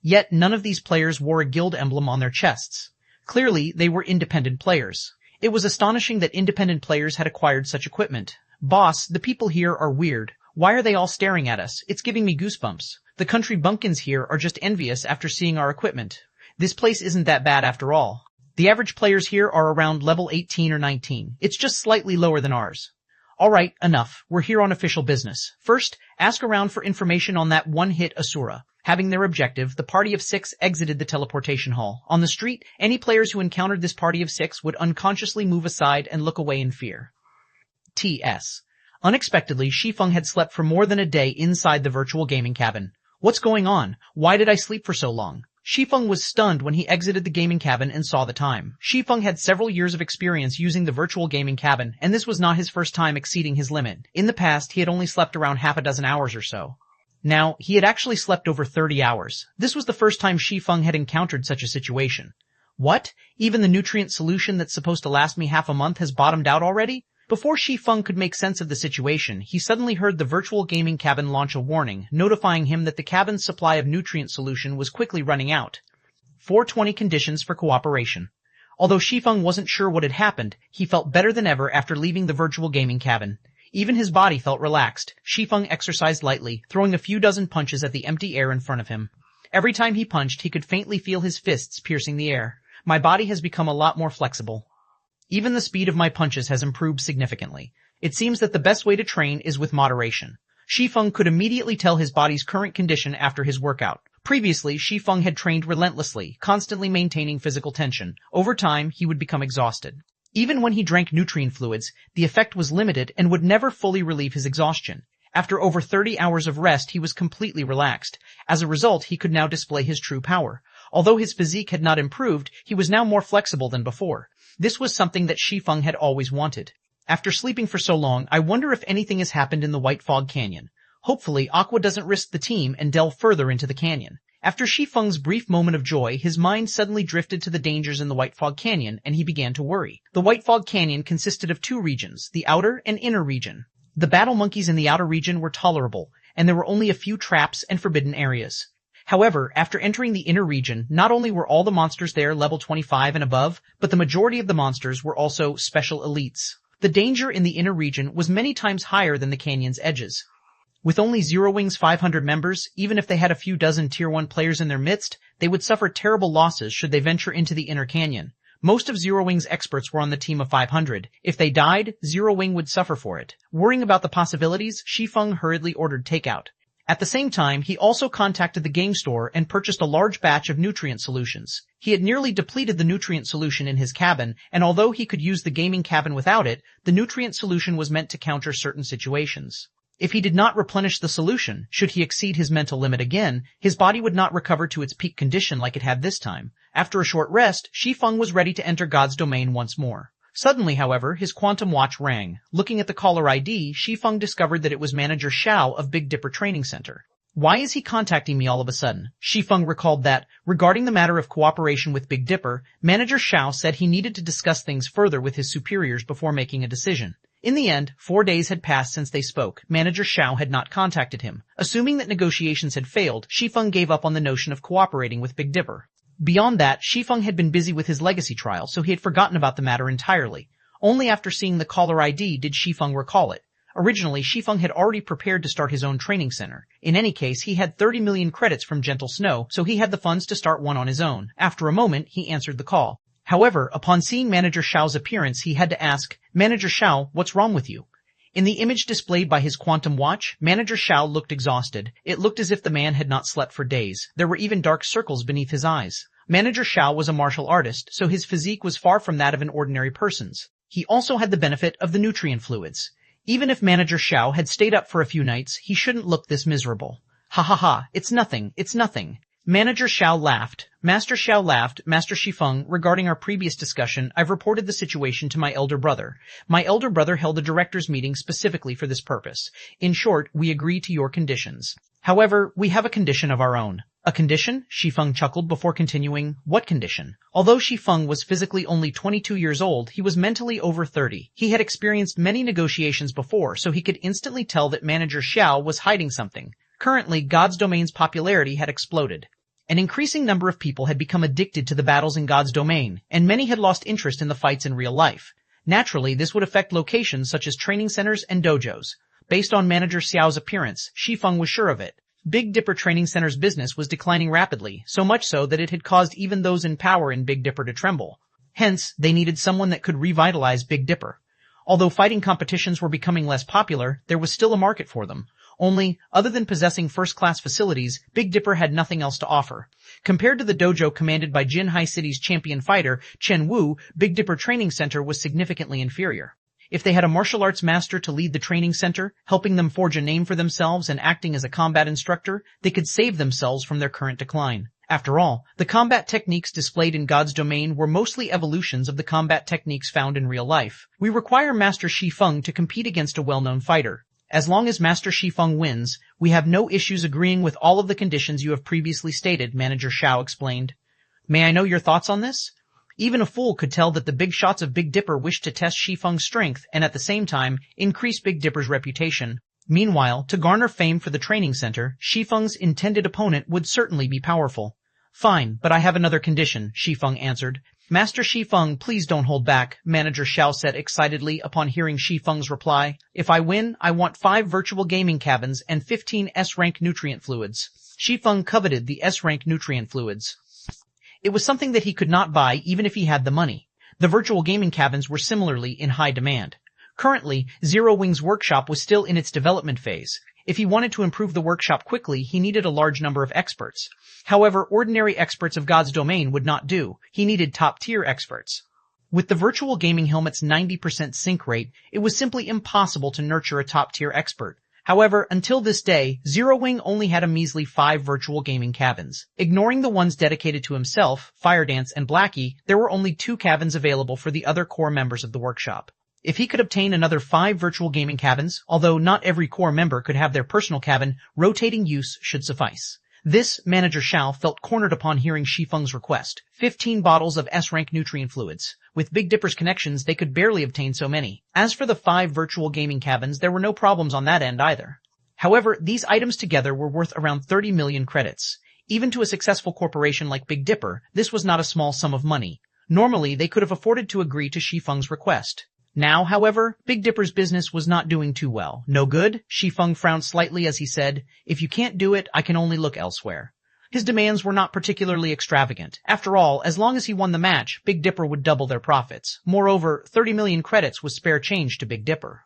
Yet none of these players wore a guild emblem on their chests. Clearly, they were independent players. It was astonishing that independent players had acquired such equipment. Boss, the people here are weird. Why are they all staring at us? It's giving me goosebumps. The country bumpkins here are just envious after seeing our equipment. This place isn't that bad after all. The average players here are around level 18 or 19. It's just slightly lower than ours. Alright, enough. We're here on official business. First, ask around for information on that one-hit Asura. Having their objective, the party of 6 exited the teleportation hall. On the street, any players who encountered this party of 6 would unconsciously move aside and look away in fear. T.S. Unexpectedly, Shi Feng had slept for more than a day inside the virtual gaming cabin. What's going on? Why did I sleep for so long? Shi Feng was stunned when he exited the gaming cabin and saw the time. Shi Feng had several years of experience using the virtual gaming cabin, and this was not his first time exceeding his limit. In the past, he had only slept around half a dozen hours or so. Now, he had actually slept over 30 hours. This was the first time Shi Feng had encountered such a situation. What? Even the nutrient solution that's supposed to last me half a month has bottomed out already? Before Shi Feng could make sense of the situation, he suddenly heard the virtual gaming cabin launch a warning, notifying him that the cabin's supply of nutrient solution was quickly running out. 420 conditions for cooperation. Although Shi Feng wasn't sure what had happened, he felt better than ever after leaving the virtual gaming cabin. Even his body felt relaxed. Shi Feng exercised lightly, throwing a few dozen punches at the empty air in front of him. Every time he punched, he could faintly feel his fists piercing the air. My body has become a lot more flexible. Even the speed of my punches has improved significantly. It seems that the best way to train is with moderation. Shi Feng could immediately tell his body's current condition after his workout. Previously, Shi Feng had trained relentlessly, constantly maintaining physical tension. Over time, he would become exhausted. Even when he drank nutrient fluids, the effect was limited and would never fully relieve his exhaustion. After over 30 hours of rest, he was completely relaxed. As a result, he could now display his true power. Although his physique had not improved, he was now more flexible than before. This was something that Shi Feng had always wanted. After sleeping for so long, I wonder if anything has happened in the White Fog Canyon. Hopefully, Aqua doesn't risk the team and delve further into the canyon. After Shi Feng's brief moment of joy, his mind suddenly drifted to the dangers in the White Fog Canyon, and he began to worry. The White Fog Canyon consisted of two regions, the outer and inner region. The battle monkeys in the outer region were tolerable, and there were only a few traps and forbidden areas. However, after entering the inner region, not only were all the monsters there level 25 and above, but the majority of the monsters were also special elites. The danger in the inner region was many times higher than the canyon's edges. With only Zero Wing's 500 members, even if they had a few dozen Tier 1 players in their midst, they would suffer terrible losses should they venture into the inner canyon. Most of Zero Wing's experts were on the team of 500. If they died, Zero Wing would suffer for it. Worrying about the possibilities, Shi Feng hurriedly ordered takeout. At the same time, he also contacted the game store and purchased a large batch of nutrient solutions. He had nearly depleted the nutrient solution in his cabin, and although he could use the gaming cabin without it, the nutrient solution was meant to counter certain situations. If he did not replenish the solution, should he exceed his mental limit again, his body would not recover to its peak condition like it had this time. After a short rest, Shi Feng was ready to enter God's domain once more. Suddenly, however, his quantum watch rang. Looking at the caller ID, Shi Feng discovered that it was Manager Xiao of Big Dipper Training Center. Why is he contacting me all of a sudden? Shi Feng recalled that, regarding the matter of cooperation with Big Dipper, Manager Xiao said he needed to discuss things further with his superiors before making a decision. In the end, 4 days had passed since they spoke. Manager Xiao had not contacted him. Assuming that negotiations had failed, Shi Feng gave up on the notion of cooperating with Big Dipper. Beyond that, Shi Feng had been busy with his legacy trial, so he had forgotten about the matter entirely. Only after seeing the caller ID did Shi Feng recall it. Originally, Shi Feng had already prepared to start his own training center. In any case, he had 30 million credits from Gentle Snow, so he had the funds to start one on his own. After a moment, he answered the call. However, upon seeing Manager Xiao's appearance, he had to ask, "Manager Xiao, what's wrong with you?" In the image displayed by his quantum watch, Manager Xiao looked exhausted. It looked as if the man had not slept for days. There were even dark circles beneath his eyes. Manager Xiao was a martial artist, so his physique was far from that of an ordinary person's. He also had the benefit of the nutrient fluids. Even if Manager Xiao had stayed up for a few nights, he shouldn't look this miserable. Ha ha ha, it's nothing, it's nothing. Manager Xiao laughed. Master Xiao laughed. Master Shi Feng, regarding our previous discussion, I've reported the situation to my elder brother. My elder brother held a director's meeting specifically for this purpose. In short, we agree to your conditions. However, we have a condition of our own. A condition? Shi Feng chuckled before continuing. What condition? Although Shi Feng was physically only 22 years old, he was mentally over 30. He had experienced many negotiations before, so he could instantly tell that Manager Xiao was hiding something. Currently, God's Domain's popularity had exploded. An increasing number of people had become addicted to the battles in God's Domain, and many had lost interest in the fights in real life. Naturally, this would affect locations such as training centers and dojos. Based on Manager Xiao's appearance, Shi Feng was sure of it. Big Dipper Training Center's business was declining rapidly, so much so that it had caused even those in power in Big Dipper to tremble. Hence, they needed someone that could revitalize Big Dipper. Although fighting competitions were becoming less popular, there was still a market for them. Only, other than possessing first-class facilities, Big Dipper had nothing else to offer. Compared to the dojo commanded by Jinhai City's champion fighter, Chen Wu, Big Dipper Training Center was significantly inferior. If they had a martial arts master to lead the training center, helping them forge a name for themselves and acting as a combat instructor, they could save themselves from their current decline. After all, the combat techniques displayed in God's Domain were mostly evolutions of the combat techniques found in real life. We require Master Shi Feng to compete against a well-known fighter. As long as Master Shi Feng wins, we have no issues agreeing with all of the conditions you have previously stated, Manager Xiao explained. May I know your thoughts on this? Even a fool could tell that the big shots of Big Dipper wished to test Shi Feng's strength and at the same time increase Big Dipper's reputation. Meanwhile, to garner fame for the training center, Shi Feng's intended opponent would certainly be powerful. Fine, but I have another condition, Shi Feng answered. Master Shi Feng, please don't hold back, Manager Xiao said excitedly upon hearing Shi Feng's reply. If I win, I want 5 virtual gaming cabins and 15 S-rank nutrient fluids. Shi Feng coveted the S-rank nutrient fluids. It was something that he could not buy even if he had the money. The virtual gaming cabins were similarly in high demand. Currently, Zero Wing's workshop was still in its development phase. If he wanted to improve the workshop quickly, he needed a large number of experts. However, ordinary experts of God's domain would not do. He needed top-tier experts. With the virtual gaming helmet's 90% sync rate, it was simply impossible to nurture a top-tier expert. However, until this day, Zero Wing only had a measly 5 virtual gaming cabins. Ignoring the ones dedicated to himself, Firedance and Blackie, there were only 2 cabins available for the other core members of the workshop. If he could obtain another 5 virtual gaming cabins, although not every core member could have their personal cabin, rotating use should suffice. This, Manager Xiao felt cornered upon hearing Shi Feng's request. 15 bottles of S-rank nutrient fluids. With Big Dipper's connections, they could barely obtain so many. As for the 5 virtual gaming cabins, there were no problems on that end either. However, these items together were worth around 30 million credits. Even to a successful corporation like Big Dipper, this was not a small sum of money. Normally, they could have afforded to agree to Shi Feng's request. Now, however, Big Dipper's business was not doing too well. No good? Shi Feng frowned slightly as he said, "If you can't do it, I can only look elsewhere." His demands were not particularly extravagant. After all, as long as he won the match, Big Dipper would double their profits. Moreover, 30 million credits was spare change to Big Dipper.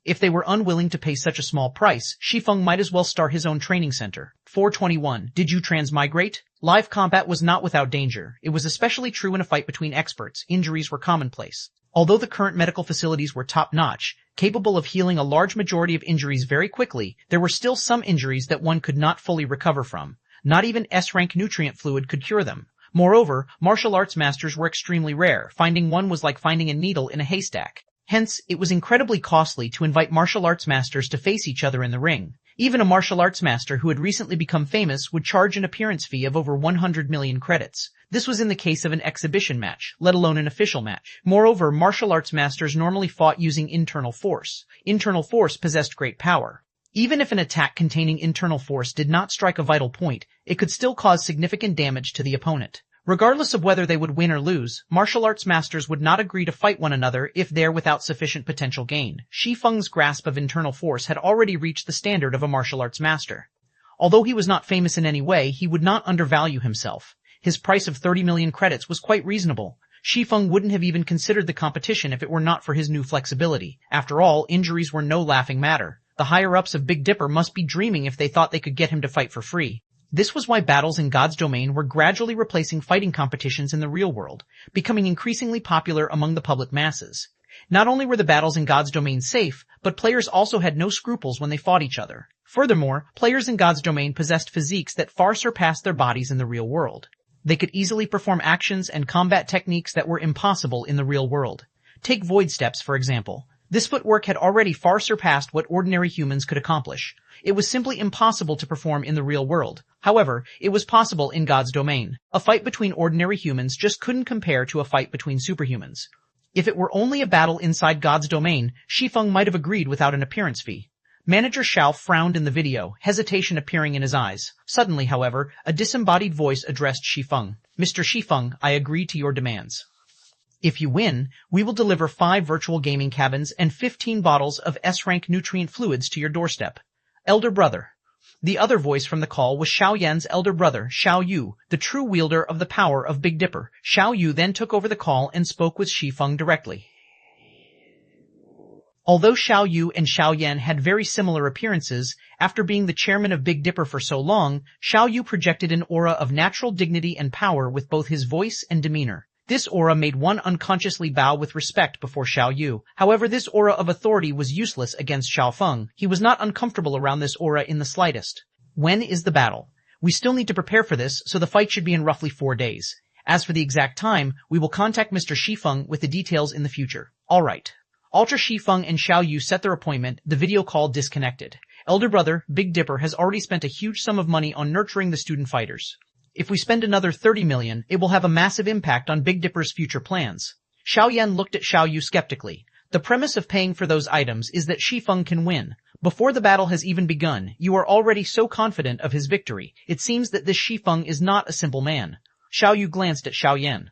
If they were unwilling to pay such a small price, Shi Feng might as well start his own training center. 421. Did you transmigrate? Live combat was not without danger. It was especially true in a fight between experts. Injuries were commonplace. Although the current medical facilities were top-notch, capable of healing a large majority of injuries very quickly, there were still some injuries that one could not fully recover from. Not even S-rank nutrient fluid could cure them. Moreover, martial arts masters were extremely rare. Finding one was like finding a needle in a haystack. Hence, it was incredibly costly to invite martial arts masters to face each other in the ring. Even a martial arts master who had recently become famous would charge an appearance fee of over 100 million credits. This was in the case of an exhibition match, let alone an official match. Moreover, martial arts masters normally fought using internal force. Internal force possessed great power. Even if an attack containing internal force did not strike a vital point, it could still cause significant damage to the opponent. Regardless of whether they would win or lose, martial arts masters would not agree to fight one another if they're without sufficient potential gain. Shi Feng's grasp of internal force had already reached the standard of a martial arts master. Although he was not famous in any way, he would not undervalue himself. His price of 30 million credits was quite reasonable. Shi Feng wouldn't have even considered the competition if it were not for his new flexibility. After all, injuries were no laughing matter. The higher-ups of Big Dipper must be dreaming if they thought they could get him to fight for free. This was why battles in God's domain were gradually replacing fighting competitions in the real world, becoming increasingly popular among the public masses. Not only were the battles in God's domain safe, but players also had no scruples when they fought each other. Furthermore, players in God's domain possessed physiques that far surpassed their bodies in the real world. They could easily perform actions and combat techniques that were impossible in the real world. Take void steps, for example. This footwork had already far surpassed what ordinary humans could accomplish. It was simply impossible to perform in the real world. However, it was possible in God's domain. A fight between ordinary humans just couldn't compare to a fight between superhumans. If it were only a battle inside God's domain, Shi Feng might have agreed without an appearance fee. Manager Xiao frowned in the video, hesitation appearing in his eyes. Suddenly, however, a disembodied voice addressed Shi Feng. "Mr. Shi Feng, I agree to your demands. If you win, we will deliver 5 virtual gaming cabins and 15 bottles of S-rank nutrient fluids to your doorstep. Elder brother." The other voice from the call was Xiao Yan's elder brother, Xiao Yu, the true wielder of the power of Big Dipper. Xiao Yu then took over the call and spoke with Shi Feng directly. Although Xiao Yu and Xiao Yan had very similar appearances, after being the chairman of Big Dipper for so long, Xiao Yu projected an aura of natural dignity and power with both his voice and demeanor. This aura made one unconsciously bow with respect before Xiao Yu. However, this aura of authority was useless against Xiao Feng. He was not uncomfortable around this aura in the slightest. When is the battle? We still need to prepare for this, so the fight should be in roughly 4 days. As for the exact time, we will contact Mr. Shi Feng with the details in the future. Alright. Ultra Shi Feng and Xiao Yu set their appointment. The video call disconnected. Elder brother, Big Dipper, has already spent a huge sum of money on nurturing the student fighters. If we spend another 30 million, it will have a massive impact on Big Dipper's future plans. Xiao Yan looked at Xiao Yu skeptically. The premise of paying for those items is that Shi Feng can win. Before the battle has even begun, you are already so confident of his victory. It seems that this Shi Feng is not a simple man. Xiao Yu glanced at Xiao Yan.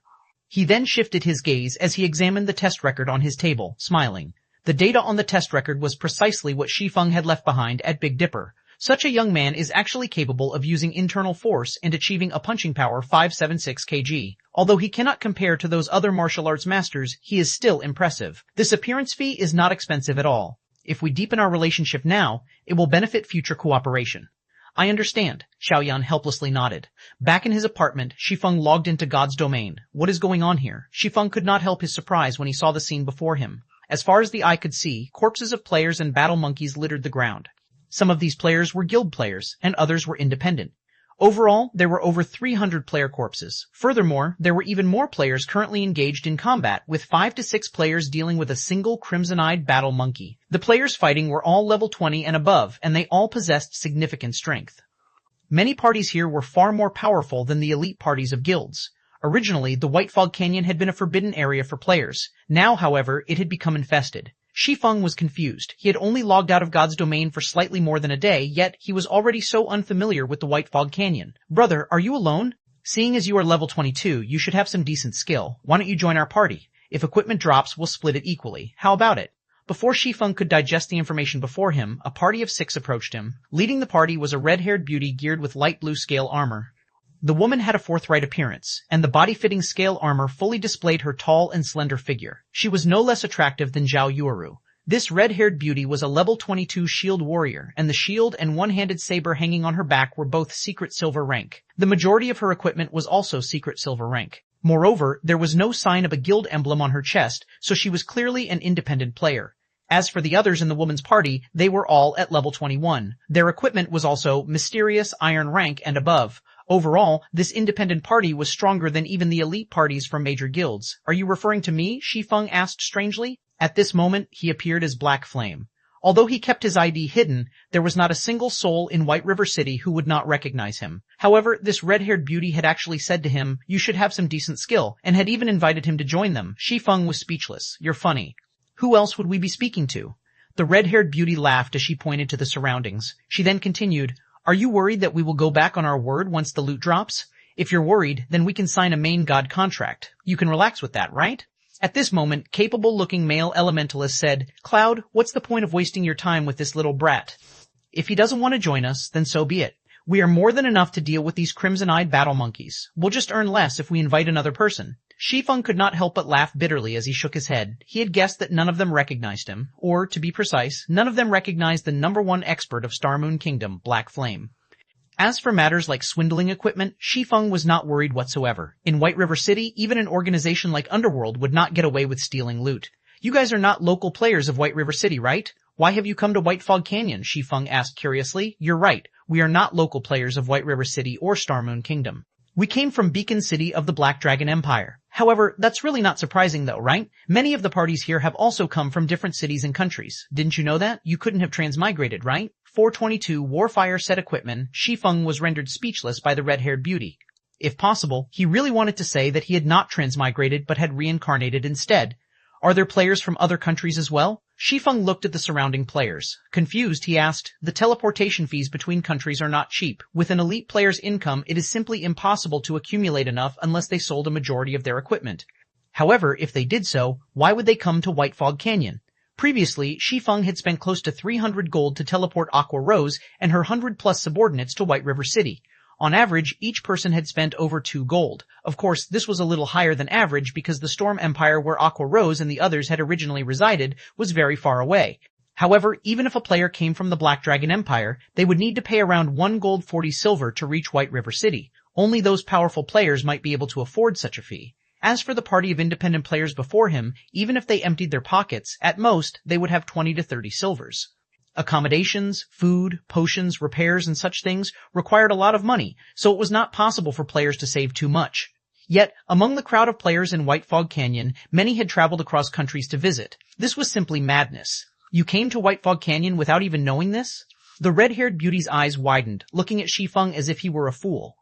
He then shifted his gaze as he examined the test record on his table, smiling. The data on the test record was precisely what Shi Feng had left behind at Big Dipper. Such a young man is actually capable of using internal force and achieving a punching power 576 kg. Although he cannot compare to those other martial arts masters, he is still impressive. This appearance fee is not expensive at all. If we deepen our relationship now, it will benefit future cooperation. I understand, Xiaoyan helplessly nodded. Back in his apartment, Shi Feng logged into God's domain. What is going on here? Shi Feng could not help his surprise when he saw the scene before him. As far as the eye could see, corpses of players and battle monkeys littered the ground. Some of these players were guild players, and others were independent. Overall, there were over 300 player corpses. Furthermore, there were even more players currently engaged in combat, with 5 to 6 players dealing with a single crimson-eyed battle monkey. The players fighting were all level 20 and above, and they all possessed significant strength. Many parties here were far more powerful than the elite parties of guilds. Originally, the White Fog Canyon had been a forbidden area for players. Now, however, it had become infested. Shi Feng was confused. He had only logged out of God's domain for slightly more than a day, yet he was already so unfamiliar with the White Fog Canyon. Brother, are you alone? Seeing as you are level 22, you should have some decent skill. Why don't you join our party? If equipment drops, we'll split it equally. How about it? Before Shi Feng could digest the information before him, a party of 6 approached him. Leading the party was a red-haired beauty geared with light blue scale armor. The woman had a forthright appearance, and the body-fitting scale armor fully displayed her tall and slender figure. She was no less attractive than Zhao Yuuru. This red-haired beauty was a level 22 shield warrior, and the shield and one-handed saber hanging on her back were both secret silver rank. The majority of her equipment was also secret silver rank. Moreover, there was no sign of a guild emblem on her chest, so she was clearly an independent player. As for the others in the woman's party, they were all at level 21. Their equipment was also mysterious iron rank and above. Overall, this independent party was stronger than even the elite parties from major guilds. Are you referring to me? Shi Feng asked strangely. At this moment, he appeared as Black Flame. Although he kept his ID hidden, there was not a single soul in White River City who would not recognize him. However, this red-haired beauty had actually said to him, "You should have some decent skill," and had even invited him to join them. Shi Feng was speechless. "You're funny. Who else would we be speaking to?" The red-haired beauty laughed as she pointed to the surroundings. She then continued, "Are you worried that we will go back on our word once the loot drops? If you're worried, then we can sign a main god contract. You can relax with that, right?" At this moment, capable-looking male elementalist said, "Cloud, what's the point of wasting your time with this little brat? If he doesn't want to join us, then so be it. We are more than enough to deal with these crimson-eyed battle monkeys. We'll just earn less if we invite another person." Shi Feng could not help but laugh bitterly as he shook his head. He had guessed that none of them recognized him, or, to be precise, none of them recognized the #1 expert of Star Moon Kingdom, Black Flame. As for matters like swindling equipment, Shi Feng was not worried whatsoever. In White River City, even an organization like Underworld would not get away with stealing loot. "You guys are not local players of White River City, right? Why have you come to White Fog Canyon?" Shi Feng asked curiously. "You're right. We are not local players of White River City or Star Moon Kingdom. We came from Beacon City of the Black Dragon Empire. However, that's really not surprising though, right? Many of the parties here have also come from different cities and countries. Didn't you know that? You couldn't have transmigrated, right?" 422 Warfire said equipment. Shi Feng was rendered speechless by the red-haired beauty. If possible, he really wanted to say that he had not transmigrated but had reincarnated instead. "Are there players from other countries as well?" Shi Feng looked at the surrounding players. Confused, he asked, "The teleportation fees between countries are not cheap. With an elite player's income, it is simply impossible to accumulate enough unless they sold a majority of their equipment. However, if they did so, why would they come to White Fog Canyon?" Previously, Shi Feng had spent close to 300 gold to teleport Aqua Rose and her 100-plus subordinates to White River City. On average, each person had spent over 2 gold. Of course, this was a little higher than average because the Storm Empire where Aqua Rose and the others had originally resided was very far away. However, even if a player came from the Black Dragon Empire, they would need to pay around 1 gold 40 silver to reach White River City. Only those powerful players might be able to afford such a fee. As for the party of independent players before him, even if they emptied their pockets, at most, they would have 20 to 30 silvers. Accommodations, food, potions, repairs, and such things required a lot of money, so it was not possible for players to save too much. Yet, among the crowd of players in White Fog Canyon, many had traveled across countries to visit. This was simply madness. You came to White Fog Canyon without even knowing this? The red-haired beauty's eyes widened, looking at Shi Feng as if he were a fool.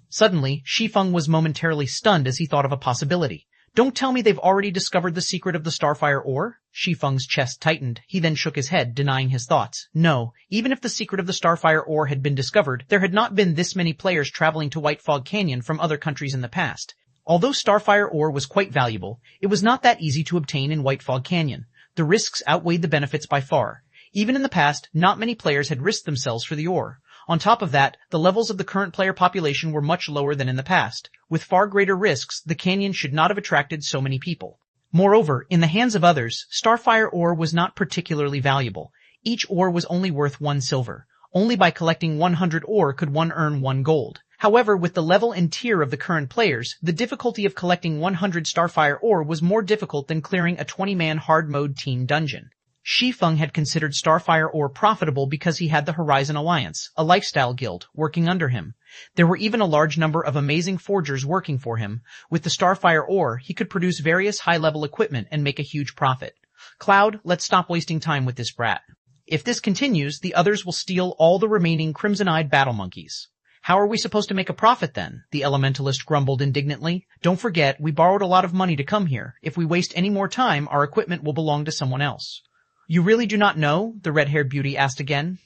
Suddenly, Shi Feng was momentarily stunned as he thought of a possibility. "Don't tell me they've already discovered the secret of the Starfire ore?" Shi Feng's chest tightened. He then shook his head, denying his thoughts. No, even if the secret of the Starfire ore had been discovered, there had not been this many players traveling to White Fog Canyon from other countries in the past. Although Starfire ore was quite valuable, it was not that easy to obtain in White Fog Canyon. The risks outweighed the benefits by far. Even in the past, not many players had risked themselves for the ore. On top of that, the levels of the current player population were much lower than in the past. With far greater risks, the canyon should not have attracted so many people. Moreover, in the hands of others, starfire ore was not particularly valuable. Each ore was only worth 1 silver. Only by collecting 100 ore could one earn 1 gold. However, with the level and tier of the current players, the difficulty of collecting 100 starfire ore was more difficult than clearing a 20-man hard mode team dungeon. Shi Feng had considered starfire ore profitable because he had the Horizon Alliance, a lifestyle guild, working under him. There were even a large number of amazing forgers working for him. With the starfire ore, he could produce various high-level equipment and make a huge profit. Cloud, let's stop wasting time with this brat. If this continues, the others will steal all the remaining crimson-eyed battle monkeys. How are we supposed to make a profit then? The elementalist grumbled indignantly. Don't forget, we borrowed a lot of money to come here. If we waste any more time, our equipment will belong to someone else. You really do not know? The red-haired beauty asked again.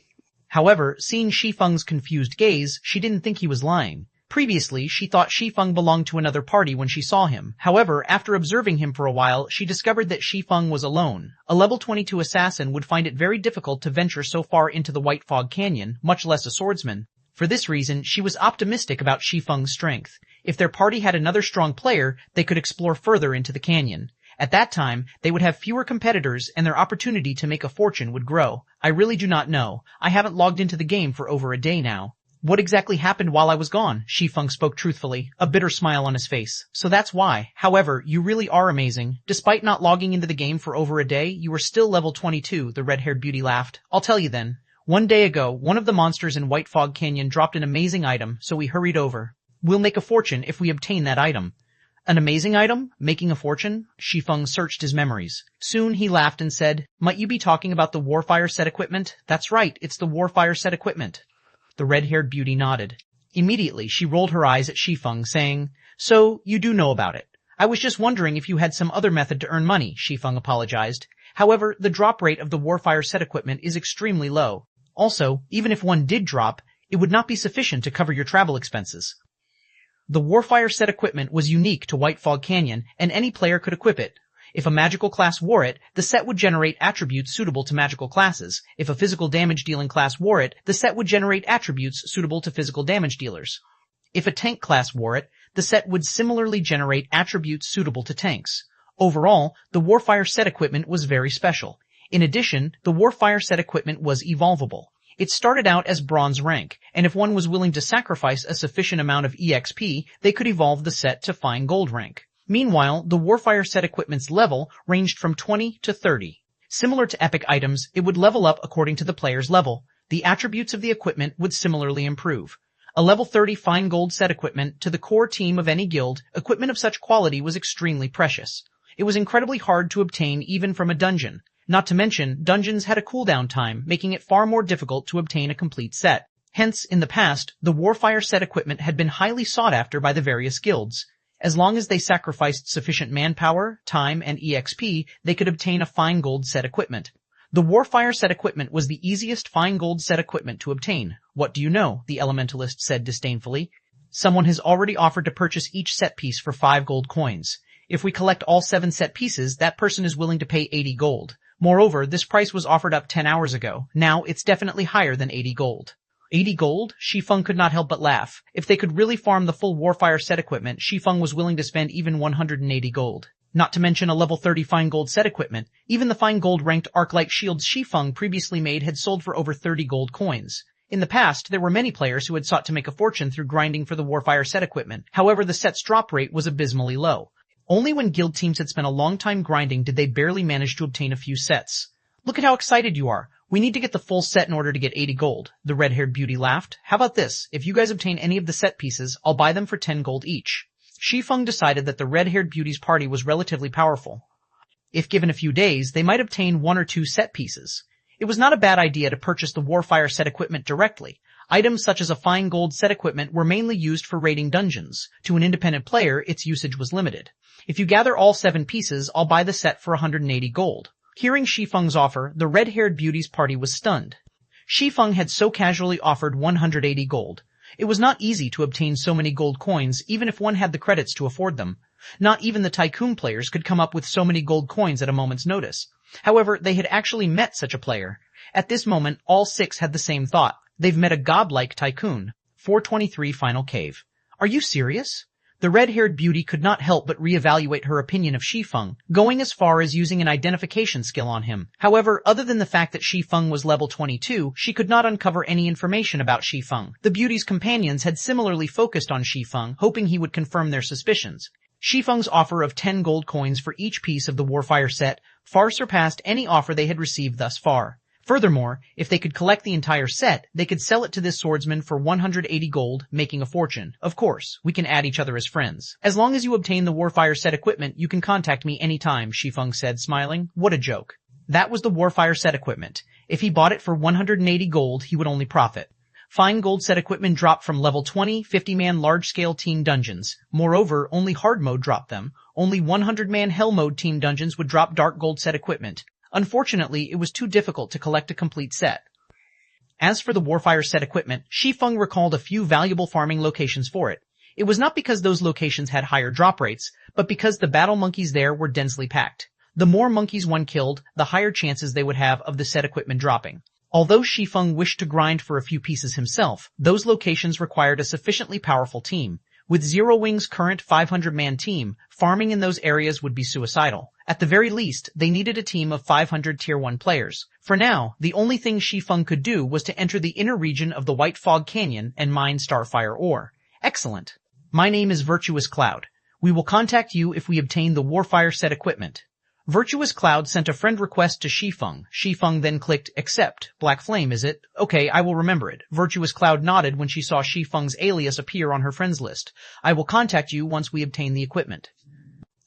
However, seeing Shi Feng's confused gaze, she didn't think he was lying. Previously, she thought Shi Feng belonged to another party when she saw him. However, after observing him for a while, she discovered that Shi Feng was alone. A level 22 assassin would find it very difficult to venture so far into the White Fog Canyon, much less a swordsman. For this reason, she was optimistic about Shi Feng's strength. If their party had another strong player, they could explore further into the canyon. At that time, they would have fewer competitors and their opportunity to make a fortune would grow. I really do not know. I haven't logged into the game for over a day now. What exactly happened while I was gone? Shi Feng spoke truthfully, a bitter smile on his face. So that's why. However, you really are amazing. Despite not logging into the game for over a day, you are still level 22, the red-haired beauty laughed. I'll tell you then. One day ago, one of the monsters in White Fog Canyon dropped an amazing item, so we hurried over. We'll make a fortune if we obtain that item. An amazing item? Making a fortune? Shi Feng searched his memories. Soon he laughed and said, Might you be talking about the Warfire set equipment? That's right, it's the Warfire set equipment. The red-haired beauty nodded. Immediately, she rolled her eyes at Shi Feng, saying, So, you do know about it. I was just wondering if you had some other method to earn money, Shi Feng apologized. However, the drop rate of the Warfire set equipment is extremely low. Also, even if one did drop, it would not be sufficient to cover your travel expenses. The Warfire set equipment was unique to White Fog Canyon, and any player could equip it. If a magical class wore it, the set would generate attributes suitable to magical classes. If a physical damage-dealing class wore it, the set would generate attributes suitable to physical damage dealers. If a tank class wore it, the set would similarly generate attributes suitable to tanks. Overall, the Warfire set equipment was very special. In addition, the Warfire set equipment was evolvable. It started out as bronze rank, and if one was willing to sacrifice a sufficient amount of EXP, they could evolve the set to fine gold rank. Meanwhile, the Warfire set equipment's level ranged from 20 to 30. Similar to epic items, it would level up according to the player's level. The attributes of the equipment would similarly improve. A level 30 fine gold set equipment to the core team of any guild, equipment of such quality was extremely precious. It was incredibly hard to obtain even from a dungeon. Not to mention, dungeons had a cooldown time, making it far more difficult to obtain a complete set. Hence, in the past, the Warfire set equipment had been highly sought after by the various guilds. As long as they sacrificed sufficient manpower, time, and EXP, they could obtain a fine gold set equipment. The Warfire set equipment was the easiest fine gold set equipment to obtain. What do you know? The elementalist said disdainfully. Someone has already offered to purchase each set piece for 5 gold coins. If we collect all 7 set pieces, that person is willing to pay 80 gold. Moreover, this price was offered up 10 hours ago. Now, it's definitely higher than 80 gold. 80 gold? Shi Feng could not help but laugh. If they could really farm the full Warfire set equipment, Shi Feng was willing to spend even 180 gold. Not to mention a level 30 fine gold set equipment. Even the fine gold ranked arc-light shields Shi Feng previously made had sold for over 30 gold coins. In the past, there were many players who had sought to make a fortune through grinding for the Warfire set equipment. However, the set's drop rate was abysmally low. Only when guild teams had spent a long time grinding did they barely manage to obtain a few sets. Look at how excited you are. We need to get the full set in order to get 80 gold. The red-haired beauty laughed. How about this? If you guys obtain any of the set pieces, I'll buy them for 10 gold each. Shi Feng decided that the red-haired beauty's party was relatively powerful. If given a few days, they might obtain 1 or 2 set pieces. It was not a bad idea to purchase the Warfire set equipment directly. Items such as a fine gold set equipment were mainly used for raiding dungeons. To an independent player, its usage was limited. If you gather all 7 pieces, I'll buy the set for 180 gold. Hearing Shi Feng's offer, the red-haired beauty's party was stunned. Shi Feng had so casually offered 180 gold. It was not easy to obtain so many gold coins, even if one had the credits to afford them. Not even the tycoon players could come up with so many gold coins at a moment's notice. However, they had actually met such a player. At this moment, all 6 had the same thought. They've met a godlike tycoon. 423 Final Cave. Are you serious? The red-haired beauty could not help but reevaluate her opinion of Shi Feng, going as far as using an identification skill on him. However, other than the fact that Shi Feng was level 22, she could not uncover any information about Shi Feng. The beauty's companions had similarly focused on Shi Feng, hoping he would confirm their suspicions. Shi Feng's offer of 10 gold coins for each piece of the Warfire set far surpassed any offer they had received thus far. Furthermore, if they could collect the entire set, they could sell it to this swordsman for 180 gold, making a fortune. Of course, we can add each other as friends. As long as you obtain the Warfire set equipment, you can contact me anytime, Shi Feng said, smiling. What a joke. That was the Warfire set equipment. If he bought it for 180 gold, he would only profit. Fine gold set equipment dropped from level 20, 50-man large-scale team dungeons. Moreover, only hard mode dropped them. Only 100-man hell mode team dungeons would drop dark gold set equipment. Unfortunately, it was too difficult to collect a complete set. As for the Warfire set equipment, Shi Feng recalled a few valuable farming locations for it. It was not because those locations had higher drop rates, but because the battle monkeys there were densely packed. The more monkeys one killed, the higher chances they would have of the set equipment dropping. Although Shi Feng wished to grind for a few pieces himself, those locations required a sufficiently powerful team. With Zero Wing's current 500-man team, farming in those areas would be suicidal. At the very least, they needed a team of 500 Tier 1 players. For now, the only thing Shi Feng could do was to enter the inner region of the White Fog Canyon and mine Starfire ore. Excellent. My name is Virtuous Cloud. We will contact you if we obtain the Warfire set equipment. Virtuous Cloud sent a friend request to Shi Feng. Shi Feng then clicked accept. Black Flame, is it? Okay, I will remember it. Virtuous Cloud nodded when she saw Shi Feng's alias appear on her friends list. I will contact you once we obtain the equipment.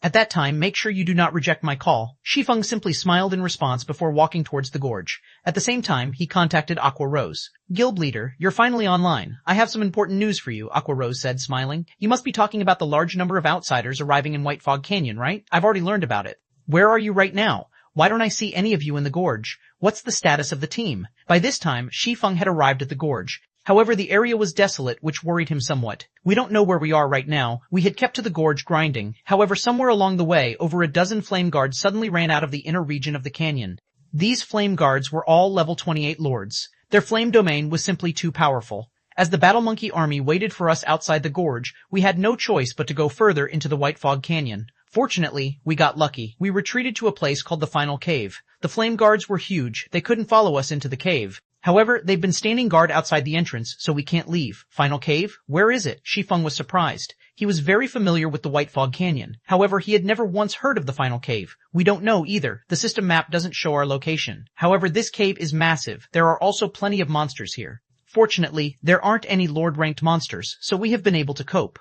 At that time, make sure you do not reject my call. Shi Feng simply smiled in response before walking towards the gorge. At the same time, he contacted Aqua Rose. Guild leader, you're finally online. I have some important news for you, Aqua Rose said, smiling. You must be talking about the large number of outsiders arriving in White Fog Canyon, right? I've already learned about it. Where are you right now? Why don't I see any of you in the gorge? What's the status of the team? By this time, Shi Feng had arrived at the gorge. However, the area was desolate, which worried him somewhat. We don't know where we are right now. We had kept to the gorge grinding. However, somewhere along the way, over a dozen flame guards suddenly ran out of the inner region of the canyon. These flame guards were all level 28 lords. Their flame domain was simply too powerful. As the Battle Monkey army waited for us outside the gorge, we had no choice but to go further into the White Fog Canyon. Fortunately, we got lucky. We retreated to a place called the Final Cave. The flame guards were huge. They couldn't follow us into the cave. However, they've been standing guard outside the entrance, so we can't leave. Final Cave? Where is it? Shi Feng was surprised. He was very familiar with the White Fog Canyon. However, he had never once heard of the Final Cave. We don't know either. The system map doesn't show our location. However, this cave is massive. There are also plenty of monsters here. Fortunately, there aren't any Lord-ranked monsters, so we have been able to cope.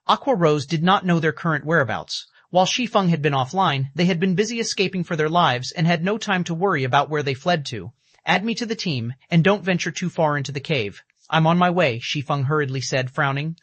Aqua Rose did not know their current whereabouts. While Shi Feng had been offline, they had been busy escaping for their lives and had no time to worry about where they fled to. Add me to the team, and don't venture too far into the cave. I'm on my way, Shi Feng hurriedly said, frowning.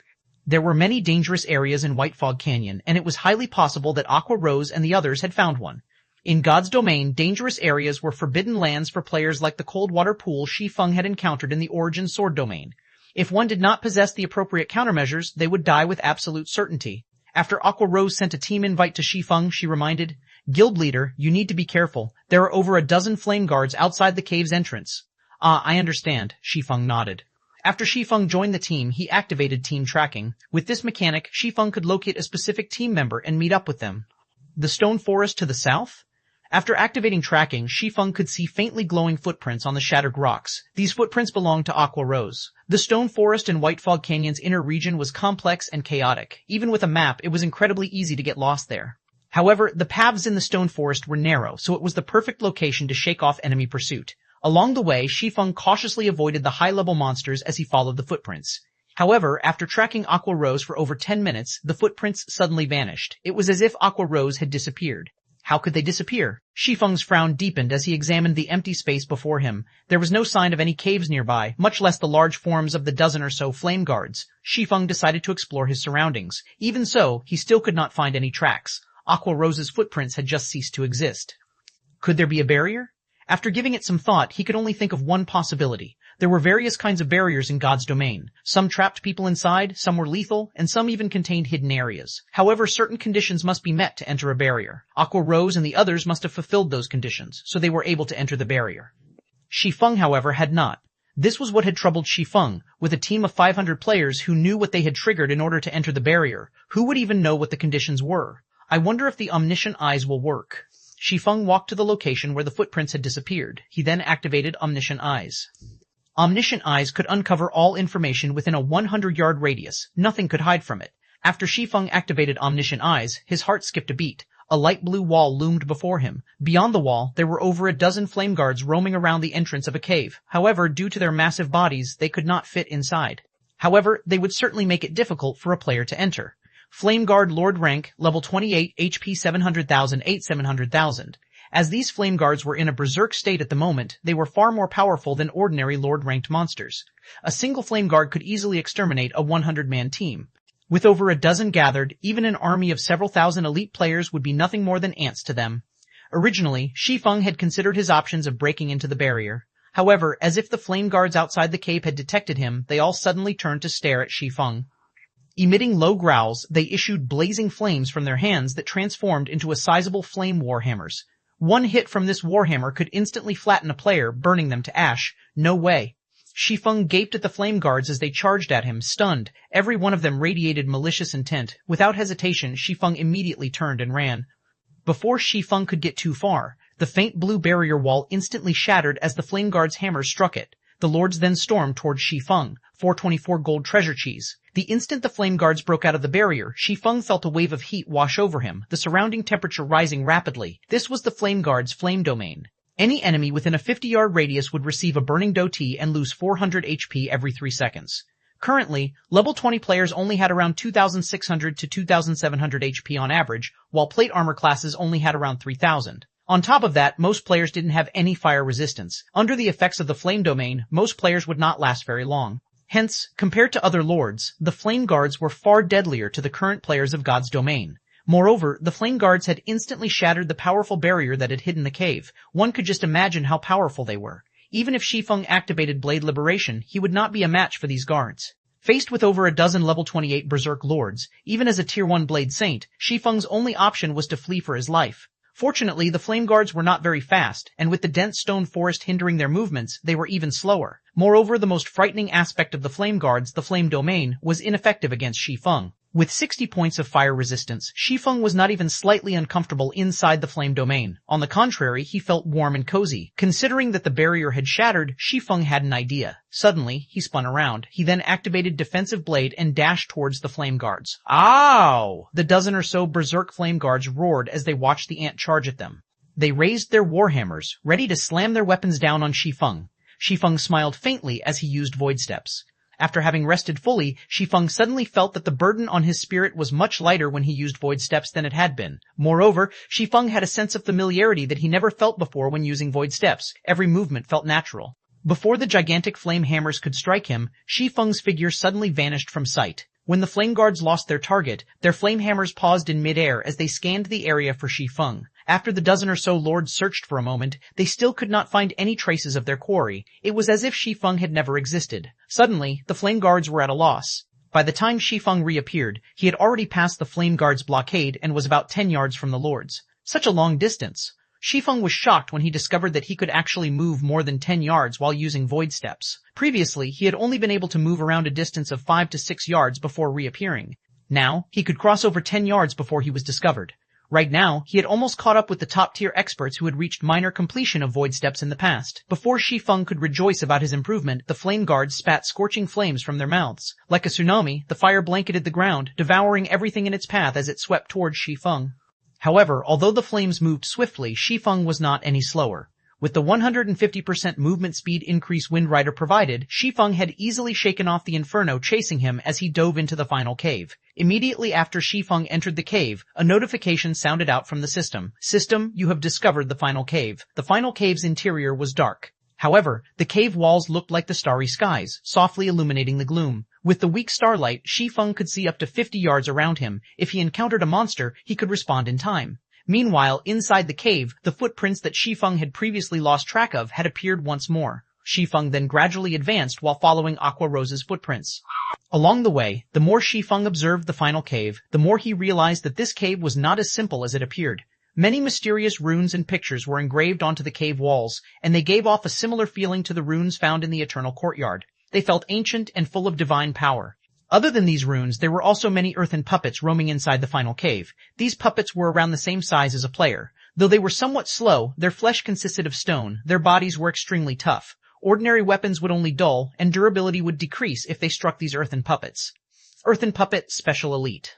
There were many dangerous areas in White Fog Canyon, and it was highly possible that Aqua Rose and the others had found one. In God's domain, dangerous areas were forbidden lands for players like the cold water pool Shi Feng had encountered in the Origin Sword domain. If one did not possess the appropriate countermeasures, they would die with absolute certainty. After Aqua Rose sent a team invite to Shi Feng, she reminded, Guild leader, you need to be careful. There are over a dozen flame guards outside the cave's entrance. Ah, I understand, Shi Feng nodded. After Shi Feng joined the team, he activated team tracking. With this mechanic, Shi Feng could locate a specific team member and meet up with them. The stone forest to the south? After activating tracking, Shi Feng could see faintly glowing footprints on the shattered rocks. These footprints belonged to Aqua Rose. The stone forest in White Fog Canyon's inner region was complex and chaotic. Even with a map, it was incredibly easy to get lost there. However, the paths in the stone forest were narrow, so it was the perfect location to shake off enemy pursuit. Along the way, Shi Feng cautiously avoided the high-level monsters as he followed the footprints. However, after tracking Aqua Rose for over 10 minutes, the footprints suddenly vanished. It was as if Aqua Rose had disappeared. How could they disappear? Shi Feng's frown deepened as he examined the empty space before him. There was no sign of any caves nearby, much less the large forms of the dozen or so flame guards. Shi Feng decided to explore his surroundings. Even so, he still could not find any tracks. Aqua Rose's footprints had just ceased to exist. Could there be a barrier? After giving it some thought, he could only think of one possibility. There were various kinds of barriers in God's domain. Some trapped people inside, some were lethal, and some even contained hidden areas. However, certain conditions must be met to enter a barrier. Aqua Rose and the others must have fulfilled those conditions, so they were able to enter the barrier. Shi Feng, however, had not. This was what had troubled Shi Feng, with a team of 500 players who knew what they had triggered in order to enter the barrier. Who would even know what the conditions were? I wonder if the omniscient eyes will work. Shi Feng walked to the location where the footprints had disappeared. He then activated omniscient eyes. Omniscient eyes could uncover all information within a 100-yard radius. Nothing could hide from it. After Shi Feng activated omniscient eyes, his heart skipped a beat. A light blue wall loomed before him. Beyond the wall, there were over a dozen flame guards roaming around the entrance of a cave. However, due to their massive bodies, they could not fit inside. However, they would certainly make it difficult for a player to enter. Flame Guard Lord rank, level 28, HP 700,000, 700,000. As these flame guards were in a berserk state at the moment, they were far more powerful than ordinary Lord-ranked monsters. A single flame guard could easily exterminate a 100-man team. With over a dozen gathered, even an army of several thousand elite players would be nothing more than ants to them. Originally, Shi Feng had considered his options of breaking into the barrier. However, as if the flame guards outside the cave had detected him, they all suddenly turned to stare at Shi Feng. Emitting low growls, they issued blazing flames from their hands that transformed into a sizable flame warhammers. One hit from this warhammer could instantly flatten a player, burning them to ash. No way. Shi Feng gaped at the flame guards as they charged at him, stunned. Every one of them radiated malicious intent. Without hesitation, Shi Feng immediately turned and ran. Before Shi Feng could get too far, the faint blue barrier wall instantly shattered as the flame guard's hammer struck it. The lords then stormed towards Shi Feng. 424 gold treasure cheese. The instant the flame guards broke out of the barrier, Shi Feng felt a wave of heat wash over him, the surrounding temperature rising rapidly. This was the flame guard's flame domain. Any enemy within a 50-yard radius would receive a burning doti and lose 400 HP every 3 seconds. Currently, level 20 players only had around 2,600 to 2,700 HP on average, while plate armor classes only had around 3,000. On top of that, most players didn't have any fire resistance. Under the effects of the flame domain, most players would not last very long. Hence, compared to other lords, the flame guards were far deadlier to the current players of God's domain. Moreover, the flame guards had instantly shattered the powerful barrier that had hidden the cave. One could just imagine how powerful they were. Even if Shi Feng activated Blade Liberation, he would not be a match for these guards. Faced with over a dozen level 28 berserk lords, even as a tier 1 blade saint, Shi Feng's only option was to flee for his life. Fortunately, the flame guards were not very fast, and with the dense stone forest hindering their movements, they were even slower. Moreover, the most frightening aspect of the flame guards, the flame domain, was ineffective against Shi Feng. With 60 points of fire resistance, Shi Feng was not even slightly uncomfortable inside the flame domain. On the contrary, he felt warm and cozy. Considering that the barrier had shattered, Shi Feng had an idea. Suddenly, he spun around. He then activated Defensive Blade and dashed towards the flame guards. Ow! The dozen or so berserk flame guards roared as they watched the ant charge at them. They raised their warhammers, ready to slam their weapons down on Shi Feng. Shi Feng smiled faintly as he used Void Steps. After having rested fully, Shi Feng suddenly felt that the burden on his spirit was much lighter when he used Void Steps than it had been. Moreover, Shi Feng had a sense of familiarity that he never felt before when using Void Steps. Every movement felt natural. Before the gigantic flame hammers could strike him, Shi Feng's figure suddenly vanished from sight. When the flame guards lost their target, their flame hammers paused in midair as they scanned the area for Shi Feng. After the dozen or so lords searched for a moment, they still could not find any traces of their quarry. It was as if Shi Feng had never existed. Suddenly, the flame guards were at a loss. By the time Shi Feng reappeared, he had already passed the flame guards' blockade and was about 10 yards from the lords. Such a long distance. Shi Feng was shocked when he discovered that he could actually move more than 10 yards while using Void Steps. Previously, he had only been able to move around a distance of 5 to 6 yards before reappearing. Now, he could cross over 10 yards before he was discovered. Right now, he had almost caught up with the top-tier experts who had reached minor completion of Void Steps in the past. Before Shi Feng could rejoice about his improvement, the flame guards spat scorching flames from their mouths. Like a tsunami, the fire blanketed the ground, devouring everything in its path as it swept towards Shi Feng. However, although the flames moved swiftly, Shi Feng was not any slower. With the 150% movement speed increase Wind Rider provided, Shi Feng had easily shaken off the inferno chasing him as he dove into the final cave. Immediately after Shi Feng entered the cave, a notification sounded out from the system. System, you have discovered the final cave. The final cave's interior was dark. However, the cave walls looked like the starry skies, softly illuminating the gloom. With the weak starlight, Shi Feng could see up to 50 yards around him. If he encountered a monster, he could respond in time. Meanwhile, inside the cave, the footprints that Shi Feng had previously lost track of had appeared once more. Shi Feng then gradually advanced while following Aqua Rose's footprints. Along the way, the more Shi Feng observed the final cave, the more he realized that this cave was not as simple as it appeared. Many mysterious runes and pictures were engraved onto the cave walls, and they gave off a similar feeling to the runes found in the Eternal Courtyard. They felt ancient and full of divine power. Other than these runes, there were also many earthen puppets roaming inside the final cave. These puppets were around the same size as a player. Though they were somewhat slow, their flesh consisted of stone, their bodies were extremely tough. Ordinary weapons would only dull, and durability would decrease if they struck these earthen puppets. Earthen Puppet Special Elite.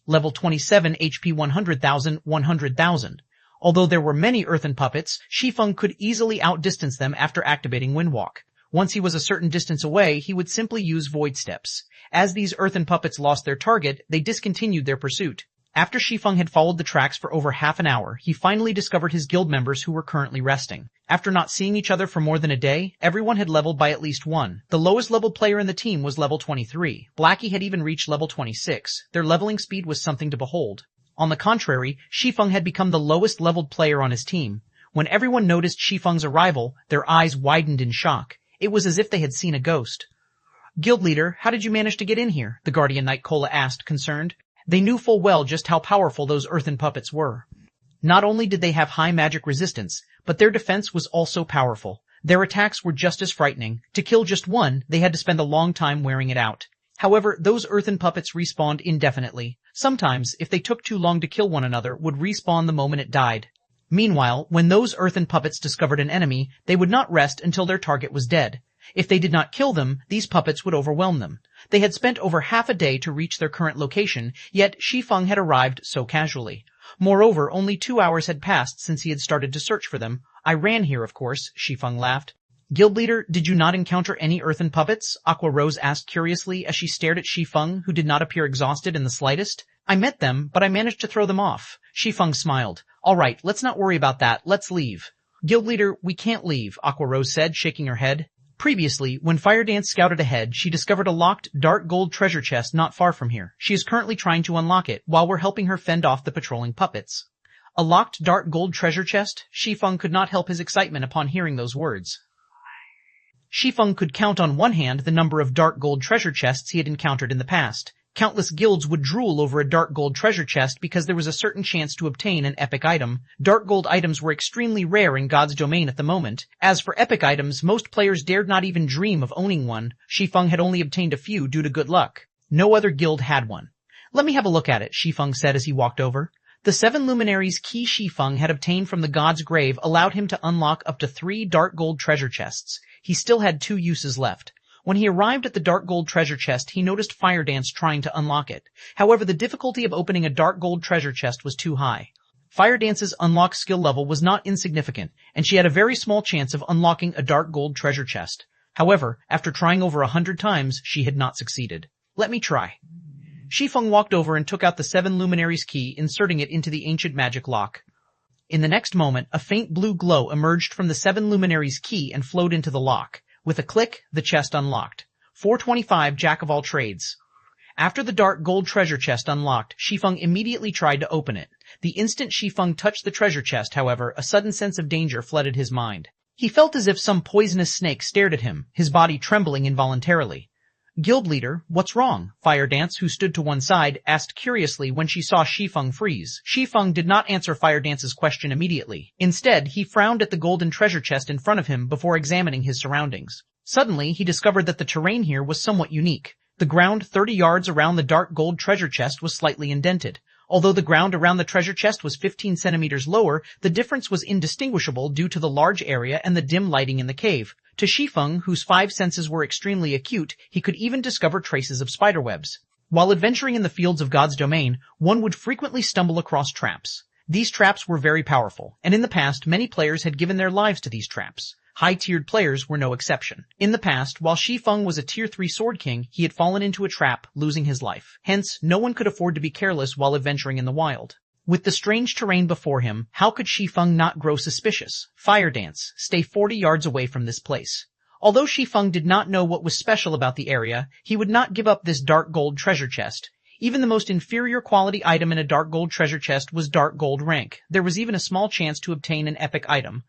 Level 27 HP 100,000, 100,000. Although there were many earthen puppets, Shi Feng could easily outdistance them after activating Windwalk. Once he was a certain distance away, he would simply use Void Steps. As these earthen puppets lost their target, they discontinued their pursuit. After Shi Feng had followed the tracks for over half an hour, he finally discovered his guild members who were currently resting. After not seeing each other for more than a day, everyone had leveled by at least one. The lowest level player in the team was level 23. Blackie had even reached level 26. Their leveling speed was something to behold. On the contrary, Shi Feng had become the lowest leveled player on his team. When everyone noticed Shi Feng's arrival, their eyes widened in shock. It was as if they had seen a ghost. "Guild leader, how did you manage to get in here?" the Guardian Knight Kola asked, concerned. They knew full well just how powerful those earthen puppets were. Not only did they have high magic resistance, but their defense was also powerful. Their attacks were just as frightening. To kill just one, they had to spend a long time wearing it out. However, those earthen puppets respawned indefinitely. Sometimes, if they took too long to kill one another, would respawn the moment it died. Meanwhile, when those earthen puppets discovered an enemy, they would not rest until their target was dead. If they did not kill them, these puppets would overwhelm them. They had spent over half a day to reach their current location, yet Shi Feng had arrived so casually. Moreover, only 2 hours had passed since he had started to search for them. "I ran here, of course," Shi Feng laughed. "Guild leader, did you not encounter any earthen puppets?" Aqua Rose asked curiously as she stared at Shi Feng, who did not appear exhausted in the slightest. "I met them, but I managed to throw them off." Shi Feng smiled. "All right, let's not worry about that. Let's leave." "Guild leader, we can't leave," Aqua Rose said, shaking her head. Previously, when Firedance scouted ahead, she discovered a locked, dark gold treasure chest not far from here. She is currently trying to unlock it, while we're helping her fend off the patrolling puppets. A locked, dark gold treasure chest? Shi Feng could not help his excitement upon hearing those words. Shi Feng could count on one hand the number of dark gold treasure chests he had encountered in the past. Countless guilds would drool over a dark gold treasure chest because there was a certain chance to obtain an epic item. Dark gold items were extremely rare in God's domain at the moment. As for epic items, most players dared not even dream of owning one. Shi Feng had only obtained a few due to good luck. No other guild had one. "Let me have a look at it," Shi Feng said as he walked over. The 7 luminaries key Shi Feng had obtained from the god's grave allowed him to unlock up to 3 dark gold treasure chests. He still had 2 uses left. When he arrived at the dark gold treasure chest, he noticed Firedance trying to unlock it. However, the difficulty of opening a dark gold treasure chest was too high. Firedance's unlock skill level was not insignificant, and she had a very small chance of unlocking a dark gold treasure chest. However, after trying over 100 times, she had not succeeded. "Let me try." Shi Feng walked over and took out the 7 luminaries key, inserting it into the ancient magic lock. In the next moment, a faint blue glow emerged from the 7 luminaries key and flowed into the lock. With a click, the chest unlocked. 425 Jack of all trades. After the dark gold treasure chest unlocked, Shi Feng immediately tried to open it. The instant Shi Feng touched the treasure chest, however, a sudden sense of danger flooded his mind. He felt as if some poisonous snake stared at him, his body trembling involuntarily. "Guild leader, what's wrong?" Firedance, who stood to one side, asked curiously when she saw Shi Feng freeze. Shi Feng did not answer Firedance's question immediately. Instead, he frowned at the golden treasure chest in front of him before examining his surroundings. Suddenly, he discovered that the terrain here was somewhat unique. The ground 30 yards around the dark gold treasure chest was slightly indented. Although the ground around the treasure chest was 15 centimeters lower, the difference was indistinguishable due to the large area and the dim lighting in the cave. To Shi Feng, whose 5 senses were extremely acute, he could even discover traces of spiderwebs. While adventuring in the fields of God's domain, one would frequently stumble across traps. These traps were very powerful, and in the past many players had given their lives to these traps. High-tiered players were no exception. In the past, while Shi Feng was a Tier 3 Sword King, he had fallen into a trap, losing his life. Hence, no one could afford to be careless while adventuring in the wild. With the strange terrain before him, how could Shi Feng not grow suspicious? Firedance, stay 40 yards away from this place. Although Shi Feng did not know what was special about the area, he would not give up this dark gold treasure chest. Even the most inferior quality item in a dark gold treasure chest was dark gold rank. There was even a small chance to obtain an epic item.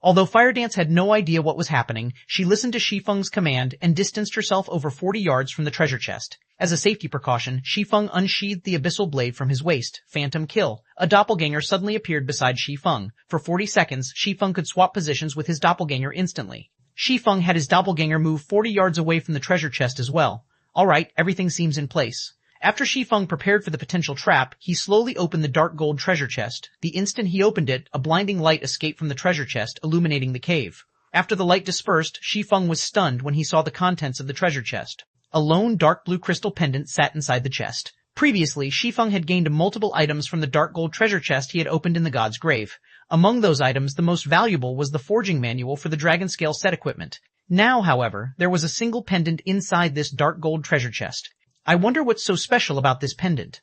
Although Firedance had no idea what was happening, she listened to Shi Feng's command and distanced herself over 40 yards from the treasure chest. As a safety precaution, Shi Feng unsheathed the abyssal blade from his waist. Phantom kill. A doppelganger suddenly appeared beside Shi Feng. For 40 seconds, Shi Feng could swap positions with his doppelganger instantly. Shi Feng had his doppelganger move 40 yards away from the treasure chest as well. Alright, everything seems in place. After Shi Feng prepared for the potential trap, he slowly opened the dark gold treasure chest. The instant he opened it, a blinding light escaped from the treasure chest, illuminating the cave. After the light dispersed, Shi Feng was stunned when he saw the contents of the treasure chest. A lone dark blue crystal pendant sat inside the chest. Previously, Shi Feng had gained multiple items from the dark gold treasure chest he had opened in the god's grave. Among those items, the most valuable was the forging manual for the dragon scale set equipment. Now, however, there was a single pendant inside this dark gold treasure chest. I wonder what's so special about this pendant.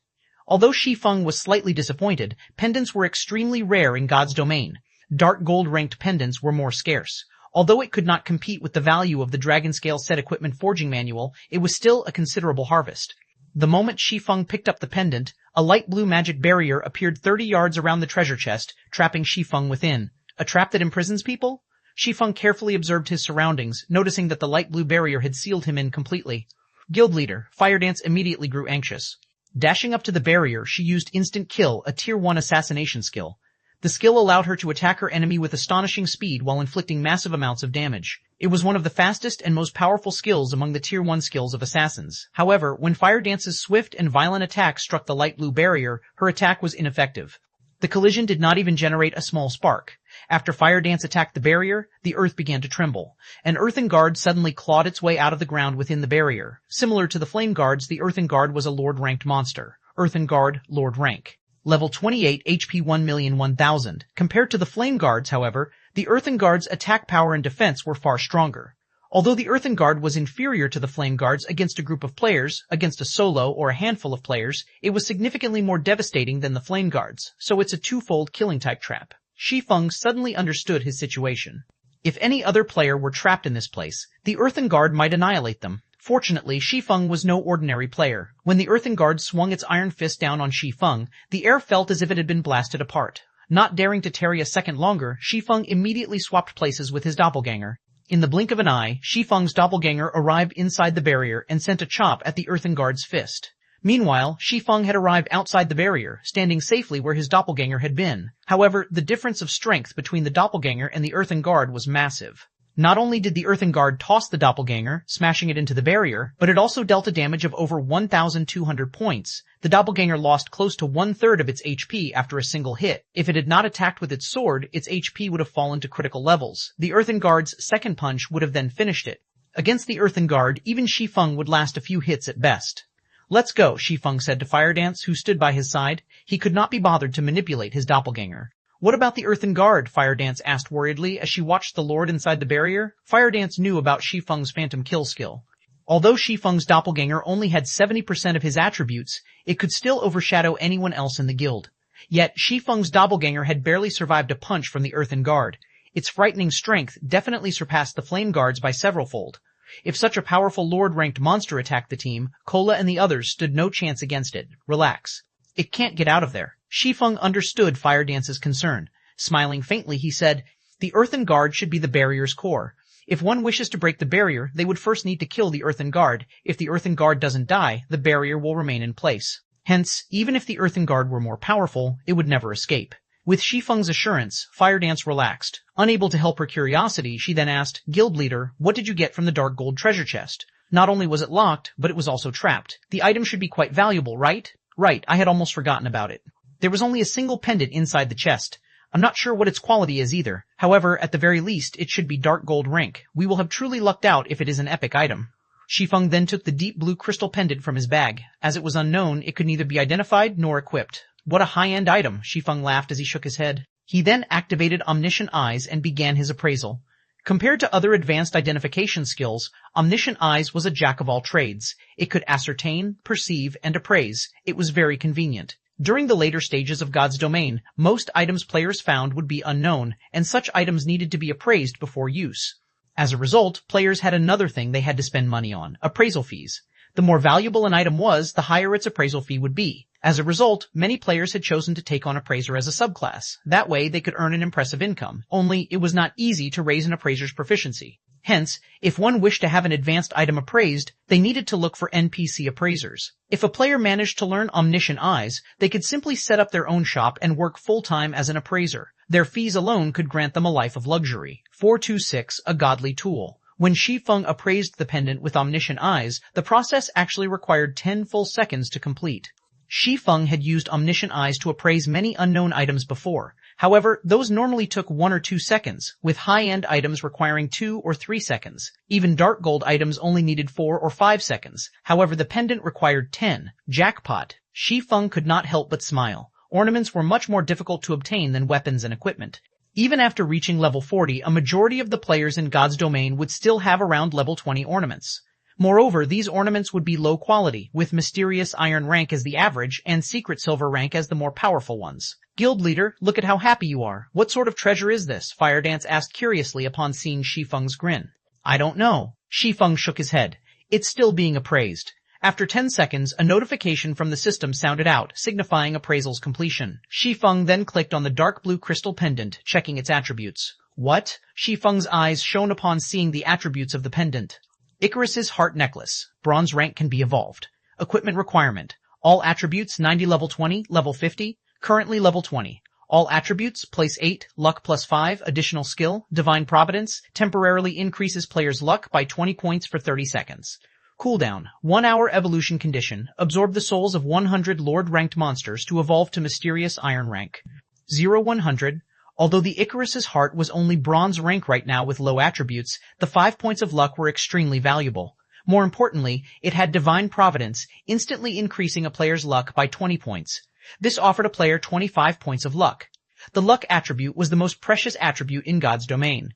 Although Shi Feng was slightly disappointed, pendants were extremely rare in God's domain. Dark gold ranked pendants were more scarce. Although it could not compete with the value of the dragon scale set equipment forging manual, it was still a considerable harvest. The moment Shi Feng picked up the pendant, a light blue magic barrier appeared 30 yards around the treasure chest, trapping Shi Feng within. A trap that imprisons people? Shi Feng carefully observed his surroundings, noticing that the light blue barrier had sealed him in completely. Guild leader, Firedance immediately grew anxious. Dashing up to the barrier, she used Instant Kill, a Tier 1 assassination skill. The skill allowed her to attack her enemy with astonishing speed while inflicting massive amounts of damage. It was one of the fastest and most powerful skills among the Tier 1 skills of assassins. However, when Firedance's swift and violent attack struck the light blue barrier, her attack was ineffective. The collision did not even generate a small spark. After Firedance attacked the barrier, the earth began to tremble. An earthen guard suddenly clawed its way out of the ground within the barrier. Similar to the flame guards, the earthen guard was a lord-ranked monster. Earthen guard, lord rank. Level 28, HP 1,001,000. Compared to the flame guards, however, the earthen guard's attack power and defense were far stronger. Although the earthen guard was inferior to the flame guards against a group of players, against a solo or a handful of players, it was significantly more devastating than the flame guards, so it's a twofold killing type trap. Shi Feng suddenly understood his situation. If any other player were trapped in this place, the earthen guard might annihilate them. Fortunately, Shi Feng was no ordinary player. When the earthen guard swung its iron fist down on Shi Feng, the air felt as if it had been blasted apart. Not daring to tarry a second longer, Shi Feng immediately swapped places with his doppelganger. In the blink of an eye, Shi Feng's doppelganger arrived inside the barrier and sent a chop at the earthen guard's fist. Meanwhile, Shi Feng had arrived outside the barrier, standing safely where his doppelganger had been. However, the difference of strength between the doppelganger and the earthen guard was massive. Not only did the earthen guard toss the doppelganger, smashing it into the barrier, but it also dealt a damage of over 1,200 points. The doppelganger lost close to 1/3 of its HP after a single hit. If it had not attacked with its sword, its HP would have fallen to critical levels. The earthen guard's second punch would have then finished it. Against the earthen guard, even Shi Feng would last a few hits at best. "Let's go," Shi Feng said to Firedance, who stood by his side. He could not be bothered to manipulate his doppelganger. "What about the earthen guard?" Firedance asked worriedly as she watched the lord inside the barrier. Firedance knew about Shi Feng's phantom kill skill. Although Shi Feng's doppelganger only had 70% of his attributes, it could still overshadow anyone else in the guild. Yet, Shi Feng's doppelganger had barely survived a punch from the earthen guard. Its frightening strength definitely surpassed the flame guards by several-fold. If such a powerful lord-ranked monster attacked the team, Kola and the others stood no chance against it. Relax. It can't get out of there. Shi Feng understood Firedance's concern. Smiling faintly, he said, "The earthen guard should be the barrier's core. If one wishes to break the barrier, they would first need to kill the earthen guard. If the earthen guard doesn't die, the barrier will remain in place. Hence, even if the earthen guard were more powerful, it would never escape." With Shi Feng's assurance, Firedance relaxed. Unable to help her curiosity, she then asked, "Guild leader, what did you get from the dark gold treasure chest? Not only was it locked, but it was also trapped. The item should be quite valuable, right?" "Right, I had almost forgotten about it. There was only a single pendant inside the chest. I'm not sure what its quality is either. However, at the very least, it should be dark gold rank. We will have truly lucked out if it is an epic item." Shi Feng then took the deep blue crystal pendant from his bag. As it was unknown, it could neither be identified nor equipped. "What a high-end item," Shi Feng laughed as he shook his head. He then activated Omniscient Eyes and began his appraisal. Compared to other advanced identification skills, Omniscient Eyes was a jack of all trades. It could ascertain, perceive, and appraise. It was very convenient. During the later stages of God's domain, most items players found would be unknown, and such items needed to be appraised before use. As a result, players had another thing they had to spend money on: appraisal fees. The more valuable an item was, the higher its appraisal fee would be. As a result, many players had chosen to take on Appraiser as a subclass. That way, they could earn an impressive income. Only, it was not easy to raise an Appraiser's proficiency. Hence, if one wished to have an advanced item appraised, they needed to look for NPC appraisers. If a player managed to learn Omniscient Eyes, they could simply set up their own shop and work full-time as an appraiser. Their fees alone could grant them a life of luxury. 426, a godly tool. When Shi Feng appraised the pendant with Omniscient Eyes, the process actually required 10 full seconds to complete. Shi Feng had used Omniscient Eyes to appraise many unknown items before. However, those normally took 1 or 2 seconds, with high-end items requiring 2 or 3 seconds. Even dark gold items only needed 4 or 5 seconds. However, the pendant required 10. Jackpot. Shi Feng could not help but smile. Ornaments were much more difficult to obtain than weapons and equipment. Even after reaching level 40, a majority of the players in God's domain would still have around level 20 ornaments. Moreover, these ornaments would be low quality, with mysterious iron rank as the average and secret silver rank as the more powerful ones. Guild leader, look at how happy you are. What sort of treasure is this? Firedance asked curiously upon seeing Shi Feng's grin. I don't know. Shi Feng shook his head. It's still being appraised. After 10 seconds, a notification from the system sounded out, signifying appraisal's completion. Shi Feng then clicked on the dark blue crystal pendant, checking its attributes. What? Shi Feng's eyes shone upon seeing the attributes of the pendant. Icarus's Heart Necklace. Bronze rank can be evolved. Equipment requirement. All attributes 90 level 20, level 50, currently level 20. All attributes place 8, luck plus 5, additional skill, divine providence, temporarily increases player's luck by 20 points for 30 seconds. Cooldown. 1 hour evolution condition. Absorb the souls of 100 Lord-ranked monsters to evolve to mysterious iron rank. 0-100. Although the Icarus's heart was only bronze rank right now with low attributes, the 5 points of luck were extremely valuable. More importantly, it had divine providence, instantly increasing a player's luck by 20 points. This offered a player 25 points of luck. The luck attribute was the most precious attribute in God's domain.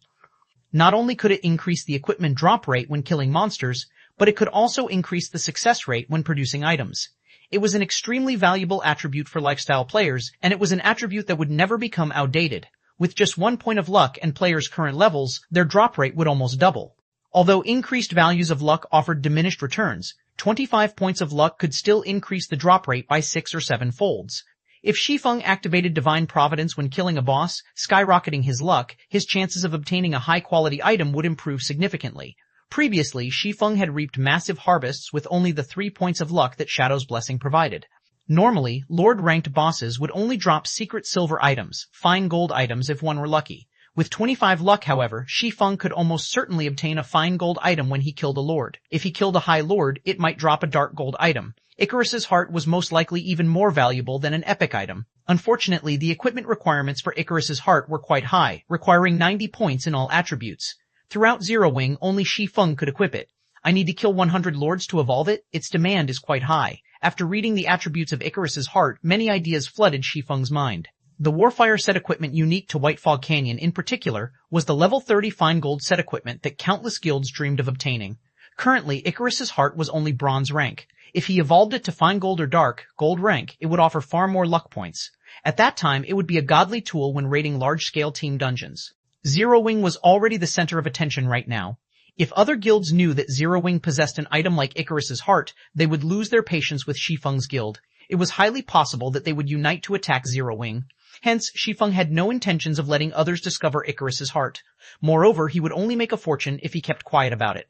Not only could it increase the equipment drop rate when killing monsters, but it could also increase the success rate when producing items. It was an extremely valuable attribute for lifestyle players, and it was an attribute that would never become outdated. With just 1 point of luck and players' current levels, their drop rate would almost double. Although increased values of luck offered diminished returns, 25 points of luck could still increase the drop rate by 6 or 7 folds. If Shi Feng activated Divine Providence when killing a boss, skyrocketing his luck, his chances of obtaining a high-quality item would improve significantly. Previously, Shi Feng had reaped massive harvests with only the 3 points of luck that Shadow's Blessing provided. Normally, Lord-ranked bosses would only drop secret silver items, fine gold items if one were lucky. With 25 luck, however, Shi Feng could almost certainly obtain a fine gold item when he killed a lord. If he killed a high lord, it might drop a dark gold item. Icarus's heart was most likely even more valuable than an epic item. Unfortunately, the equipment requirements for Icarus's heart were quite high, requiring 90 points in all attributes. Throughout Zero Wing, only Shi Feng could equip it. I need to kill 100 lords to evolve it? Its demand is quite high. After reading the attributes of Icarus's heart, many ideas flooded Shi Feng's mind. The Warfire set equipment unique to White Fog Canyon in particular was the level 30 fine gold set equipment that countless guilds dreamed of obtaining. Currently, Icarus's heart was only bronze rank. If he evolved it to fine gold or dark gold rank, it would offer far more luck points. At that time, it would be a godly tool when raiding large-scale team dungeons. Zero Wing was already the center of attention right now. If other guilds knew that Zero Wing possessed an item like Icarus's heart, they would lose their patience with Shi Feng's guild. It was highly possible that they would unite to attack Zero Wing. Hence, Shi Feng had no intentions of letting others discover Icarus's heart. Moreover, he would only make a fortune if he kept quiet about it.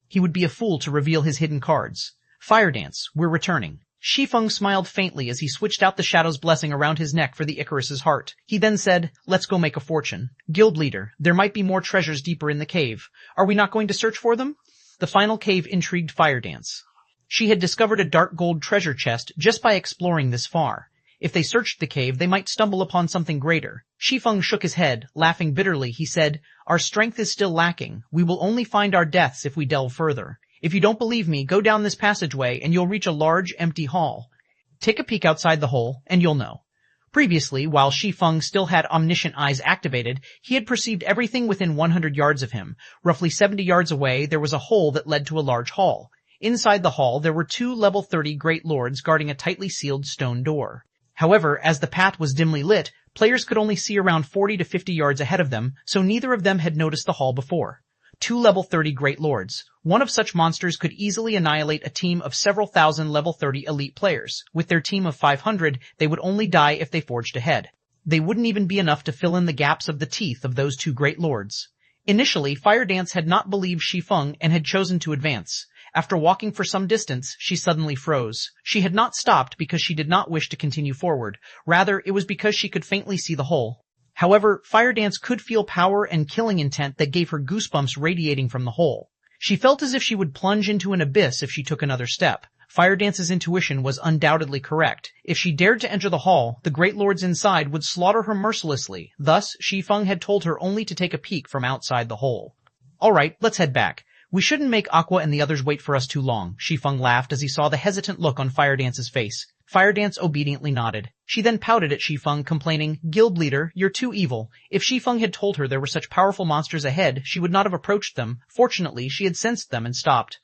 He would be a fool to reveal his hidden cards. Fire dance, we're returning. Shi Feng smiled faintly as he switched out the Shadow's Blessing around his neck for the Icarus's heart. He then said, let's go make a fortune. Guild leader, there might be more treasures deeper in the cave. Are we not going to search for them? The final cave intrigued Fire Dance. She had discovered a dark gold treasure chest just by exploring this far. If they searched the cave, they might stumble upon something greater. Shi Feng shook his head. Laughing bitterly, he said, our strength is still lacking. We will only find our deaths if we delve further. If you don't believe me, go down this passageway and you'll reach a large, empty hall. Take a peek outside the hole, and you'll know. Previously, while Shi Feng still had Omniscient Eyes activated, he had perceived everything within 100 yards of him. Roughly 70 yards away, there was a hole that led to a large hall. Inside the hall, there were 2 level 30 Great Lords guarding a tightly sealed stone door. However, as the path was dimly lit, players could only see around 40 to 50 yards ahead of them, so neither of them had noticed the hall before. 2 level 30 Great Lords. One of such monsters could easily annihilate a team of several thousand level 30 elite players. With their team of 500, they would only die if they forged ahead. They wouldn't even be enough to fill in the gaps of the teeth of those 2 Great Lords. Initially, Fire Dance had not believed Shi Feng and had chosen to advance. After walking for some distance, she suddenly froze. She had not stopped because she did not wish to continue forward. Rather, it was because she could faintly see the hole. However, Fire Dance could feel power and killing intent that gave her goosebumps radiating from the hole. She felt as if she would plunge into an abyss if she took another step. Fire Dance's intuition was undoubtedly correct. If she dared to enter the hall, the Great Lords inside would slaughter her mercilessly. Thus, Shi Feng had told her only to take a peek from outside the hole. Alright, let's head back. We shouldn't make Aqua and the others wait for us too long. Shi Feng laughed as he saw the hesitant look on Fire Dance's face. Fire Dance obediently nodded. She then pouted at Shi Feng, complaining, "Guild leader, you're too evil." If Shi Feng had told her there were such powerful monsters ahead, she would not have approached them. Fortunately, she had sensed them and stopped.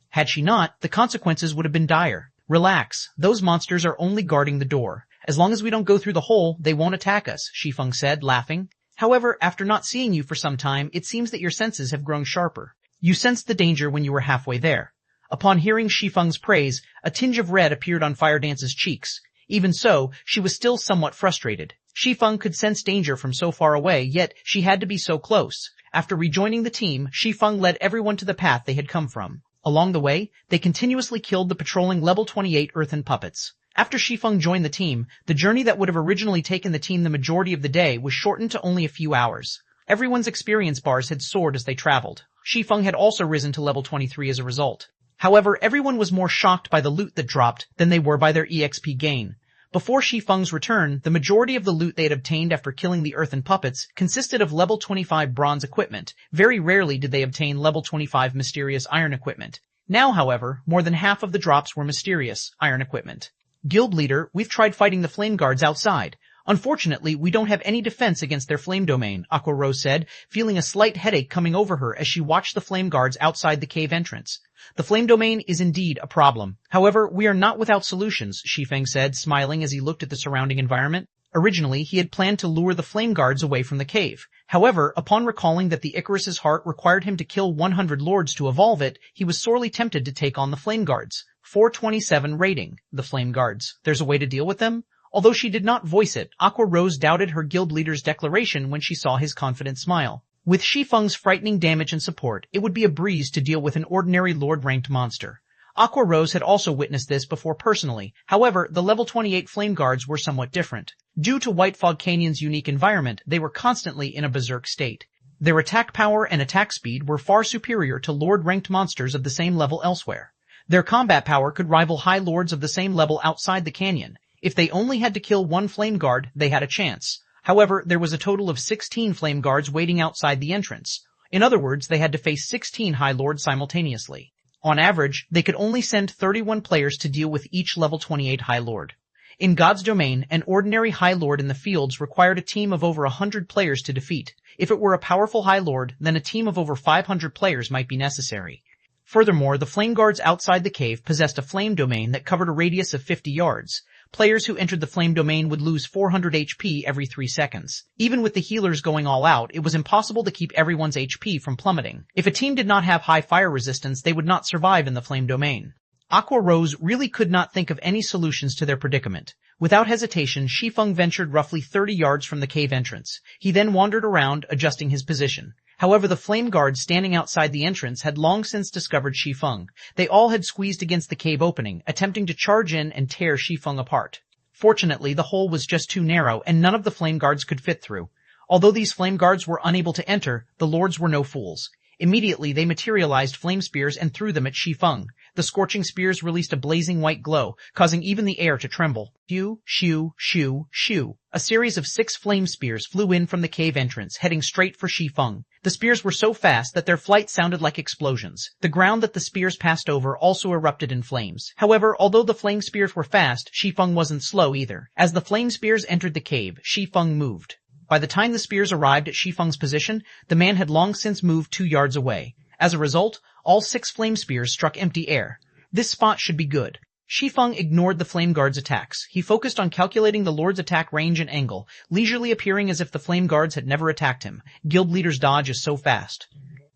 Had she not, the consequences would have been dire. Relax, those monsters are only guarding the door. As long as we don't go through the hole, they won't attack us, Shi Feng said, laughing. However, after not seeing you for some time, it seems that your senses have grown sharper. You sensed the danger when you were halfway there. Upon hearing Shi Feng's praise, a tinge of red appeared on Fire Dance's cheeks. Even so, she was still somewhat frustrated. Shi Feng could sense danger from so far away, yet she had to be so close. After rejoining the team, Shi Feng led everyone to the path they had come from. Along the way, they continuously killed the patrolling level 28 earthen puppets. After Shi Feng joined the team, the journey that would have originally taken the team the majority of the day was shortened to only a few hours. Everyone's experience bars had soared as they traveled. Shi Feng had also risen to level 23 as a result. However, everyone was more shocked by the loot that dropped than they were by their EXP gain. Before Shi Feng's return, the majority of the loot they had obtained after killing the earthen puppets consisted of level 25 bronze equipment. Very rarely did they obtain level 25 mysterious iron equipment. Now, however, more than half of the drops were mysterious iron equipment. Guild leader, we've tried fighting the flame guards outside. Unfortunately, we don't have any defense against their flame domain, Aqua Rose said, feeling a slight headache coming over her as she watched the flame guards outside the cave entrance. The flame domain is indeed a problem. However, we are not without solutions, Shi Feng said, smiling as he looked at the surrounding environment. Originally, he had planned to lure the flame guards away from the cave. However, upon recalling that the Icarus's heart required him to kill 100 lords to evolve it, he was sorely tempted to take on the flame guards. 427 rating. The flame guards. There's a way to deal with them? Although she did not voice it, Aqua Rose doubted her guild leader's declaration when she saw his confident smile. With Shi Feng's frightening damage and support, it would be a breeze to deal with an ordinary lord-ranked monster. Aqua Rose had also witnessed this before personally. However, the level 28 flame guards were somewhat different. Due to White Fog Canyon's unique environment, they were constantly in a berserk state. Their attack power and attack speed were far superior to lord-ranked monsters of the same level elsewhere. Their combat power could rival high lords of the same level outside the canyon. If they only had to kill one flame guard, they had a chance. However, there was a total of 16 flame guards waiting outside the entrance. In other words, they had to face 16 high lords simultaneously. On average, they could only send 31 players to deal with each level 28 high lord. In God's domain, an ordinary high lord in the fields required a team of over 100 players to defeat. If it were a powerful high lord, then a team of over 500 players might be necessary. Furthermore, the flame guards outside the cave possessed a flame domain that covered a radius of 50 yards. Players who entered the flame domain would lose 400 HP every 3 seconds. Even with the healers going all out, it was impossible to keep everyone's HP from plummeting. If a team did not have high fire resistance, they would not survive in the flame domain. Aqua Rose really could not think of any solutions to their predicament. Without hesitation, Shi Feng ventured roughly 30 yards from the cave entrance. He then wandered around, adjusting his position. However, the flame guards standing outside the entrance had long since discovered Shi Feng. They all had squeezed against the cave opening, attempting to charge in and tear Shi Feng apart. Fortunately, the hole was just too narrow, and none of the flame guards could fit through. Although these flame guards were unable to enter, the lords were no fools. Immediately, they materialized flame spears and threw them at Shi Feng. The scorching spears released a blazing white glow, causing even the air to tremble. Shoo, shoo, shoo, shoo. A series of 6 flame spears flew in from the cave entrance, heading straight for Shi Feng. The spears were so fast that their flight sounded like explosions. The ground that the spears passed over also erupted in flames. However, although the flame spears were fast, Shi Feng wasn't slow either. As the flame spears entered the cave, Shi Feng moved. By the time the spears arrived at Shi Feng's position, the man had long since moved 2 yards away. As a result, all 6 flame spears struck empty air. This spot should be good. Shi Feng ignored the flame guard's attacks. He focused on calculating the lord's attack range and angle, leisurely appearing as if the flame guards had never attacked him. Guild leader's dodge is so fast.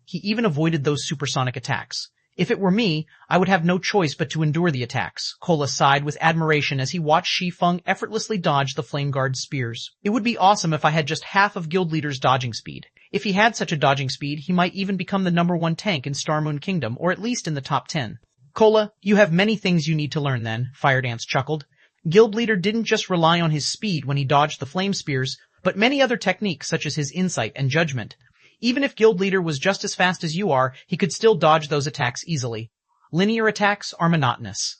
He even avoided those supersonic attacks. If it were me, I would have no choice but to endure the attacks. Cola sighed with admiration as he watched Shi Feng effortlessly dodge the Flame Guard's spears. It would be awesome if I had just half of Guild Leader's dodging speed. If he had such a dodging speed, he might even become the #1 tank in Star Moon Kingdom, or at least in the top 10. Cola, you have many things you need to learn then, Fire Dance chuckled. Guild Leader didn't just rely on his speed when he dodged the flame spears, but many other techniques such as his insight and judgment. Even if Guild Leader was just as fast as you are, he could still dodge those attacks easily. Linear attacks are monotonous.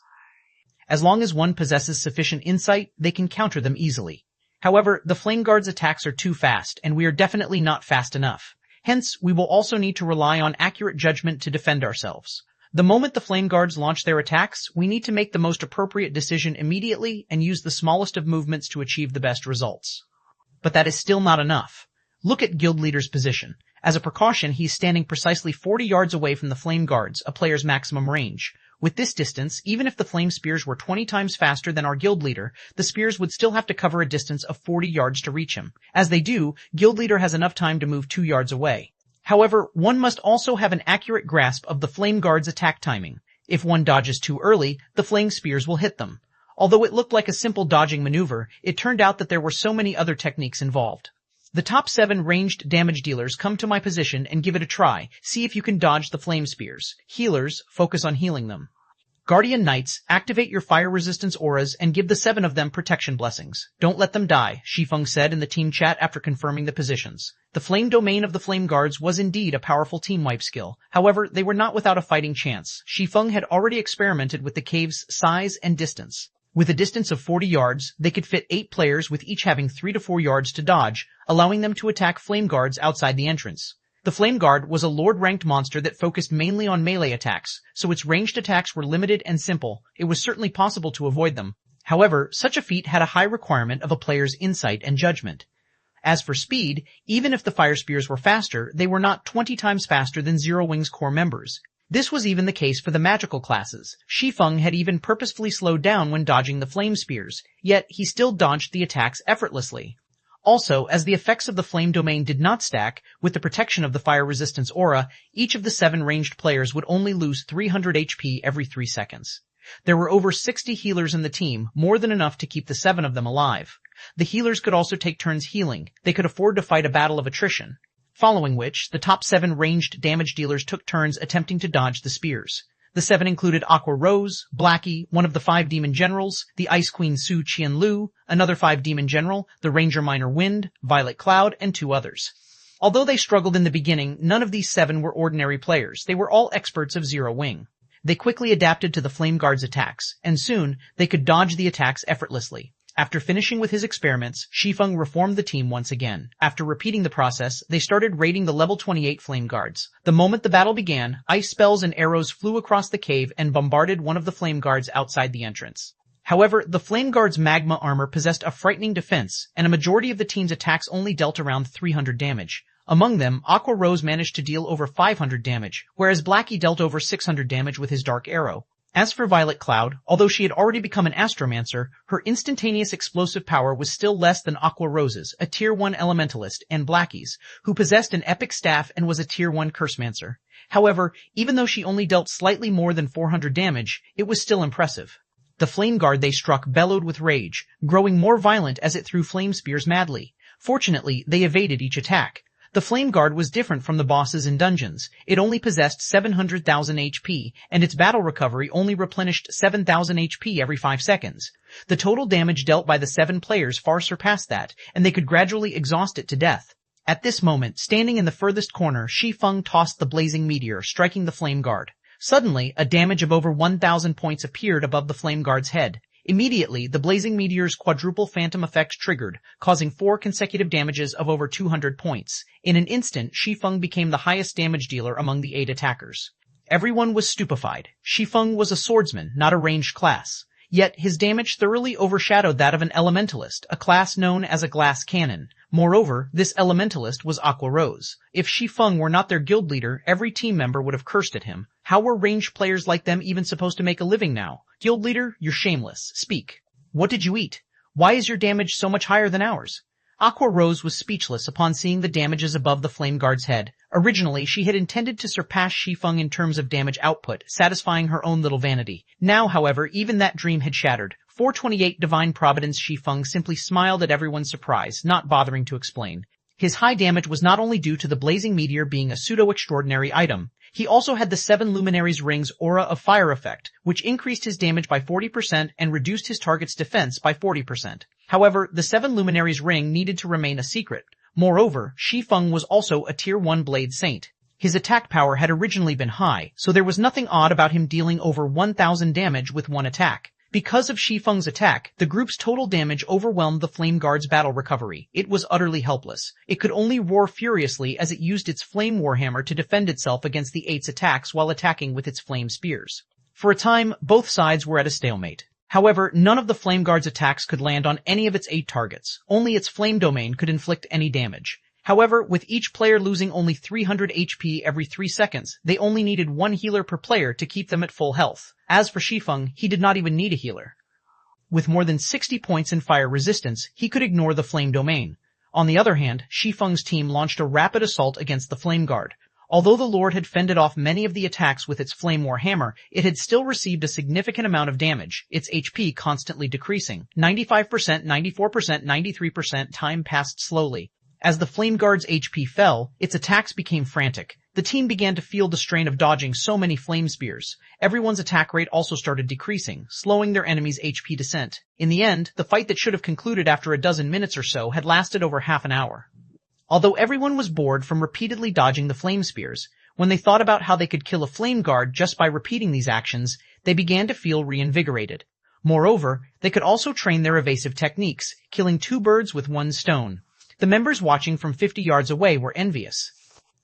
As long as one possesses sufficient insight, they can counter them easily. However, the Flame Guard's attacks are too fast, and we are definitely not fast enough. Hence, we will also need to rely on accurate judgment to defend ourselves. The moment the Flame Guards launch their attacks, we need to make the most appropriate decision immediately and use the smallest of movements to achieve the best results. But that is still not enough. Look at Guild Leader's position. As a precaution, he's standing precisely 40 yards away from the Flame Guards, a player's maximum range. With this distance, even if the flame spears were 20 times faster than our Guild Leader, the spears would still have to cover a distance of 40 yards to reach him. As they do, Guild Leader has enough time to move 2 yards away. However, one must also have an accurate grasp of the Flame Guard's attack timing. If one dodges too early, the flame spears will hit them. Although it looked like a simple dodging maneuver, it turned out that there were so many other techniques involved. The top 7 ranged damage dealers come to my position and give it a try. See if you can dodge the flame spears. Healers, focus on healing them. Guardian Knights, activate your fire resistance auras and give the 7 of them protection blessings. Don't let them die, Shi Feng said in the team chat after confirming the positions. The flame domain of the Flame Guards was indeed a powerful team wipe skill. However, they were not without a fighting chance. Shi Feng had already experimented with the cave's size and distance. With a distance of 40 yards, they could fit 8 players with each having 3 to 4 yards to dodge, allowing them to attack Flame Guards outside the entrance. The Flame Guard was a Lord-ranked monster that focused mainly on melee attacks, so its ranged attacks were limited and simple. It was certainly possible to avoid them. However, such a feat had a high requirement of a player's insight and judgment. As for speed, even if the fire spears were faster, they were not 20 times faster than Zero Wing's core members. This was even the case for the magical classes. Shi Feng had even purposefully slowed down when dodging the flame spears, yet he still dodged the attacks effortlessly. Also, as the effects of the flame domain did not stack, with the protection of the fire resistance aura, each of the 7 ranged players would only lose 300 HP every 3 seconds. There were over 60 healers in the team, more than enough to keep the 7 of them alive. The healers could also take turns healing. They could afford to fight a battle of attrition. Following which, the top 7 ranged damage dealers took turns attempting to dodge the spears. The 7 included Aqua Rose, Blackie, one of the 5 demon generals, the Ice Queen Su Qianlu, another 5 demon general, the Ranger Minor Wind, Violet Cloud, and 2 others. Although they struggled in the beginning, none of these 7 were ordinary players. They were all experts of Zero Wing. They quickly adapted to the Flame Guard's attacks, and soon they could dodge the attacks effortlessly. After finishing with his experiments, Shi Feng reformed the team once again. After repeating the process, they started raiding the level 28 Flame Guards. The moment the battle began, ice spells and arrows flew across the cave and bombarded one of the Flame Guards outside the entrance. However, the Flame Guard's magma armor possessed a frightening defense, and a majority of the team's attacks only dealt around 300 damage. Among them, Aqua Rose managed to deal over 500 damage, whereas Blackie dealt over 600 damage with his dark arrow. As for Violet Cloud, although she had already become an Astromancer, her instantaneous explosive power was still less than Aqua Rose's, a Tier 1 Elementalist, and Blackie's, who possessed an epic staff and was a Tier 1 Cursemancer. However, even though she only dealt slightly more than 400 damage, it was still impressive. The Flame Guard they struck bellowed with rage, growing more violent as it threw flame spears madly. Fortunately, they evaded each attack. The Flame Guard was different from the bosses in dungeons. It only possessed 700,000 HP, and its battle recovery only replenished 7,000 HP every 5 seconds. The total damage dealt by the 7 players far surpassed that, and they could gradually exhaust it to death. At this moment, standing in the furthest corner, Shi Feng tossed the blazing meteor, striking the Flame Guard. Suddenly, a damage of over 1,000 points appeared above the Flame Guard's head. Immediately, the blazing meteor's quadruple phantom effect triggered, causing 4 consecutive damages of over 200 points. In an instant, Shi Feng became the highest damage dealer among the 8 attackers. Everyone was stupefied. Shi Feng was a swordsman, not a ranged class. Yet his damage thoroughly overshadowed that of an elementalist, a class known as a glass cannon. Moreover, this elementalist was Aqua Rose. If Shi Feng were not their guild leader, every team member would have cursed at him. How were ranged players like them even supposed to make a living now? Guild leader, you're shameless. Speak. What did you eat? Why is your damage so much higher than ours? Aqua Rose was speechless upon seeing the damages above the Flame Guard's head. Originally, she had intended to surpass Shi Feng in terms of damage output, satisfying her own little vanity. Now, however, even that dream had shattered. 428 Divine Providence Shi Feng simply smiled at everyone's surprise, not bothering to explain. His high damage was not only due to the blazing meteor being a pseudo-extraordinary item. He also had the 7 Luminaries Ring's Aura of Fire effect, which increased his damage by 40% and reduced his target's defense by 40%. However, the 7 Luminaries Ring needed to remain a secret. Moreover, Shi Feng was also a Tier 1 Blade Saint. His attack power had originally been high, so there was nothing odd about him dealing over 1,000 damage with one attack. Because of Shi Feng's attack, the group's total damage overwhelmed the Flame Guard's battle recovery. It was utterly helpless. It could only roar furiously as it used its Flame Warhammer to defend itself against the 8's attacks while attacking with its Flame Spears. For a time, both sides were at a stalemate. However, none of the Flame Guard's attacks could land on any of its 8 targets. Only its Flame Domain could inflict any damage. However, with each player losing only 300 HP every 3 seconds, they only needed 1 healer per player to keep them at full health. As for Shi Feng, he did not even need a healer. With more than 60 points in fire resistance, he could ignore the Flame Domain. On the other hand, Shi Feng's team launched a rapid assault against the Flame Guard. Although the Lord had fended off many of the attacks with its Flame Warhammer, it had still received a significant amount of damage, its HP constantly decreasing. 95%, 94%, 93%. Time passed slowly. As the Flame Guard's HP fell, its attacks became frantic. The team began to feel the strain of dodging so many flame spears. Everyone's attack rate also started decreasing, slowing their enemy's HP descent. In the end, the fight that should have concluded after a dozen minutes or so had lasted over half an hour. Although everyone was bored from repeatedly dodging the flame spears, when they thought about how they could kill a Flame Guard just by repeating these actions, they began to feel reinvigorated. Moreover, they could also train their evasive techniques, killing 2 birds with 1 stone. The members watching from 50 yards away were envious.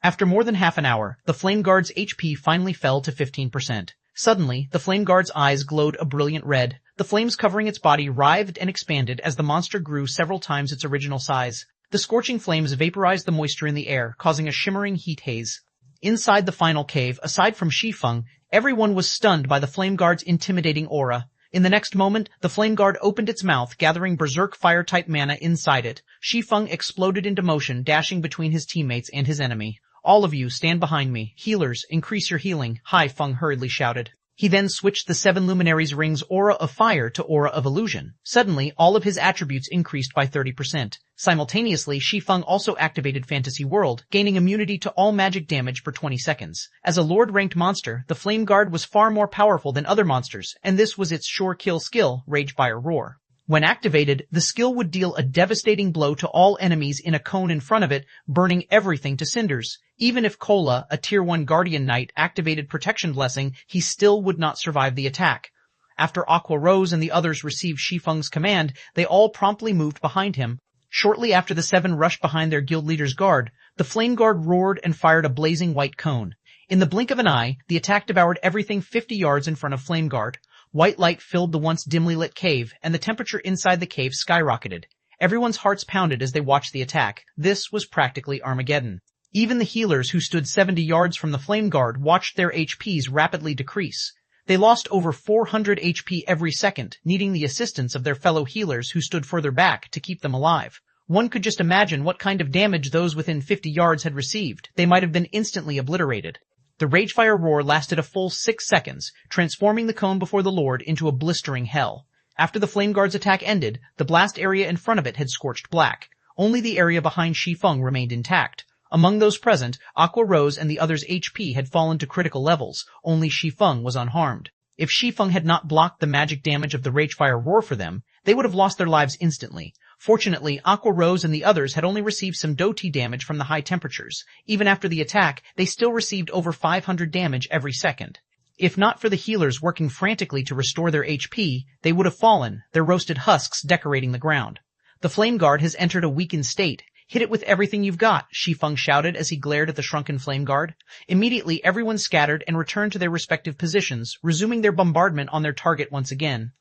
After more than half an hour, the Flame Guard's HP finally fell to 15%. Suddenly, the Flame Guard's eyes glowed a brilliant red. The flames covering its body writhed and expanded as the monster grew several times its original size. The scorching flames vaporized the moisture in the air, causing a shimmering heat haze. Inside the final cave, aside from Shi Feng, everyone was stunned by the Flame Guard's intimidating aura. In the next moment, the Flame Guard opened its mouth, gathering berserk fire-type mana inside it. Shi Feng exploded into motion, dashing between his teammates and his enemy. All of you, stand behind me. Healers, increase your healing, Hai Feng hurriedly shouted. He then switched the 7 Luminaries Ring's Aura of Fire to Aura of Illusion. Suddenly, all of his attributes increased by 30%. Simultaneously, Shi Feng also activated Fantasy World, gaining immunity to all magic damage for 20 seconds. As a Lord-ranked monster, the Flame Guard was far more powerful than other monsters, and this was its sure kill skill, Ragefire Roar. When activated, the skill would deal a devastating blow to all enemies in a cone in front of it, burning everything to cinders. Even if Kola, a Tier 1 Guardian Knight, activated Protection Blessing, he still would not survive the attack. After Aqua Rose and the others received Shi Feng's command, they all promptly moved behind him. Shortly after the 7 rushed behind their guild leader's guard, the Flame Guard roared and fired a blazing white cone. In the blink of an eye, the attack devoured everything 50 yards in front of Flame Guard. White light filled the once dimly lit cave, and the temperature inside the cave skyrocketed. Everyone's hearts pounded as they watched the attack. This was practically Armageddon. Even the healers who stood 70 yards from the Flame Guard watched their HPs rapidly decrease. They lost over 400 HP every second, needing the assistance of their fellow healers who stood further back to keep them alive. One could just imagine what kind of damage those within 50 yards had received. They might have been instantly obliterated. The Ragefire Roar lasted a full 6 seconds, transforming the cone before the Lord into a blistering hell. After the Flame Guard's attack ended, the blast area in front of it had scorched black. Only the area behind Shi Feng remained intact. Among those present, Aqua Rose and the others' HP had fallen to critical levels. Only Shi Feng was unharmed. If Shi Feng had not blocked the magic damage of the Ragefire Roar for them, they would have lost their lives instantly. Fortunately, Aqua Rose and the others had only received some doti damage from the high temperatures. Even after the attack, they still received over 500 damage every second. If not for the healers working frantically to restore their HP, they would have fallen, their roasted husks decorating the ground. The Flame Guard has entered a weakened state. Hit it with everything you've got, Shi Feng shouted as he glared at the shrunken Flame Guard. Immediately, everyone scattered and returned to their respective positions, resuming their bombardment on their target once again.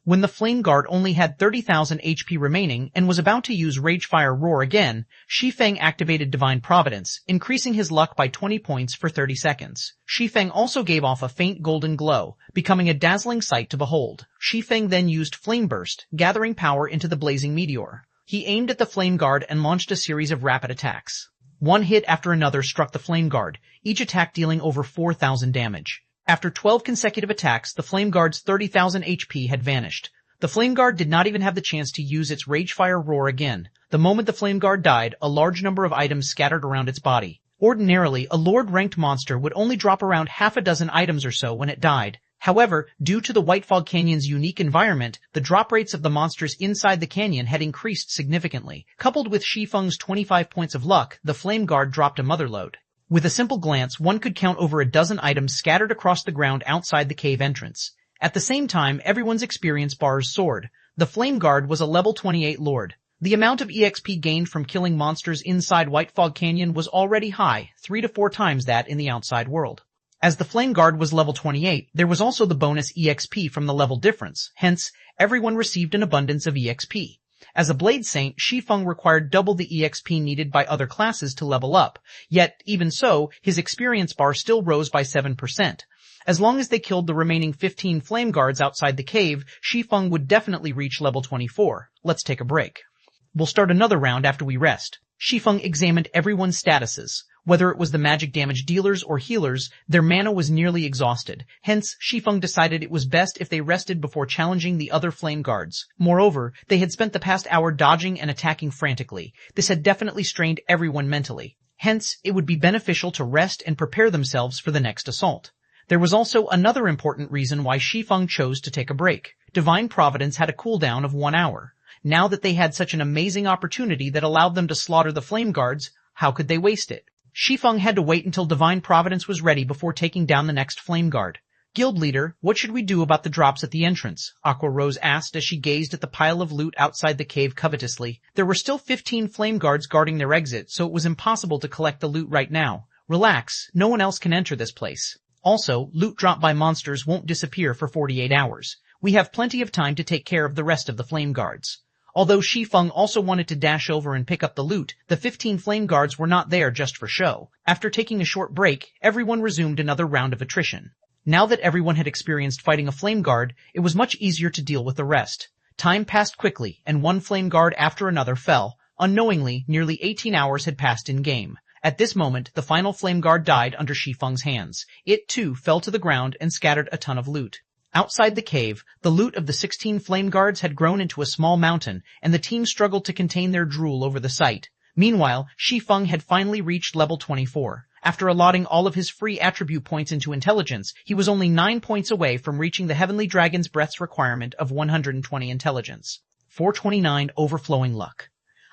When the Flame Guard only had 30,000 HP remaining and was about to use Ragefire Roar again, Shi Feng activated Divine Providence, increasing his luck by 20 points for 30 seconds. Shi Feng also gave off a faint golden glow, becoming a dazzling sight to behold. Shi Feng then used Flame Burst, gathering power into the blazing meteor. He aimed at the Flame Guard and launched a series of rapid attacks. One hit after another struck the Flame Guard, each attack dealing over 4,000 damage. After 12 consecutive attacks, the Flame Guard's 30,000 HP had vanished. The Flame Guard did not even have the chance to use its Ragefire Roar again. The moment the Flame Guard died, a large number of items scattered around its body. Ordinarily, a Lord-ranked monster would only drop around half a dozen items or so when it died. However, due to the White Fog Canyon's unique environment, the drop rates of the monsters inside the canyon had increased significantly. Coupled with Shi Feng's 25 points of luck, the Flame Guard dropped a motherload. With a simple glance, one could count over a dozen items scattered across the ground outside the cave entrance. At the same time, everyone's experience bars soared. The Flame Guard was a level 28 Lord. The amount of EXP gained from killing monsters inside White Fog Canyon was already high, 3 to 4 times that in the outside world. As the Flame Guard was level 28, there was also the bonus EXP from the level difference, hence, everyone received an abundance of EXP. As a Blade Saint, Shi Feng required double the EXP needed by other classes to level up, yet, even so, his experience bar still rose by 7%. As long as they killed the remaining 15 Flame Guards outside the cave, Shi Feng would definitely reach level 24. Let's take a break. We'll start another round after we rest. Shi Feng examined everyone's statuses. Whether it was the magic damage dealers or healers, their mana was nearly exhausted. Hence, Shi Feng decided it was best if they rested before challenging the other Flame Guards. Moreover, they had spent the past hour dodging and attacking frantically. This had definitely strained everyone mentally. Hence, it would be beneficial to rest and prepare themselves for the next assault. There was also another important reason why Shi Feng chose to take a break. Divine Providence had a cooldown of 1 hour. Now that they had such an amazing opportunity that allowed them to slaughter the Flame Guards, how could they waste it? Shi Feng had to wait until Divine Providence was ready before taking down the next Flame Guard. Guild leader, what should we do about the drops at the entrance? Aqua Rose asked as she gazed at the pile of loot outside the cave covetously. There were still 15 Flame Guards guarding their exit, so it was impossible to collect the loot right now. Relax, no one else can enter this place. Also, loot dropped by monsters won't disappear for 48 hours. We have plenty of time to take care of the rest of the Flame Guards. Although Shi Feng also wanted to dash over and pick up the loot, the 15 Flame Guards were not there just for show. After taking a short break, everyone resumed another round of attrition. Now that everyone had experienced fighting a Flame Guard, it was much easier to deal with the rest. Time passed quickly, and one Flame Guard after another fell. Unknowingly, nearly 18 hours had passed in-game. At this moment, the final Flame Guard died under Shi Feng's hands. It, too, fell to the ground and scattered a ton of loot. Outside the cave, the loot of the 16 Flame Guards had grown into a small mountain, and the team struggled to contain their drool over the sight. Meanwhile, Shi Feng had finally reached level 24. After allotting all of his free attribute points into intelligence, he was only 9 points away from reaching the Heavenly Dragon's Breath's requirement of 120 intelligence. 429 overflowing luck.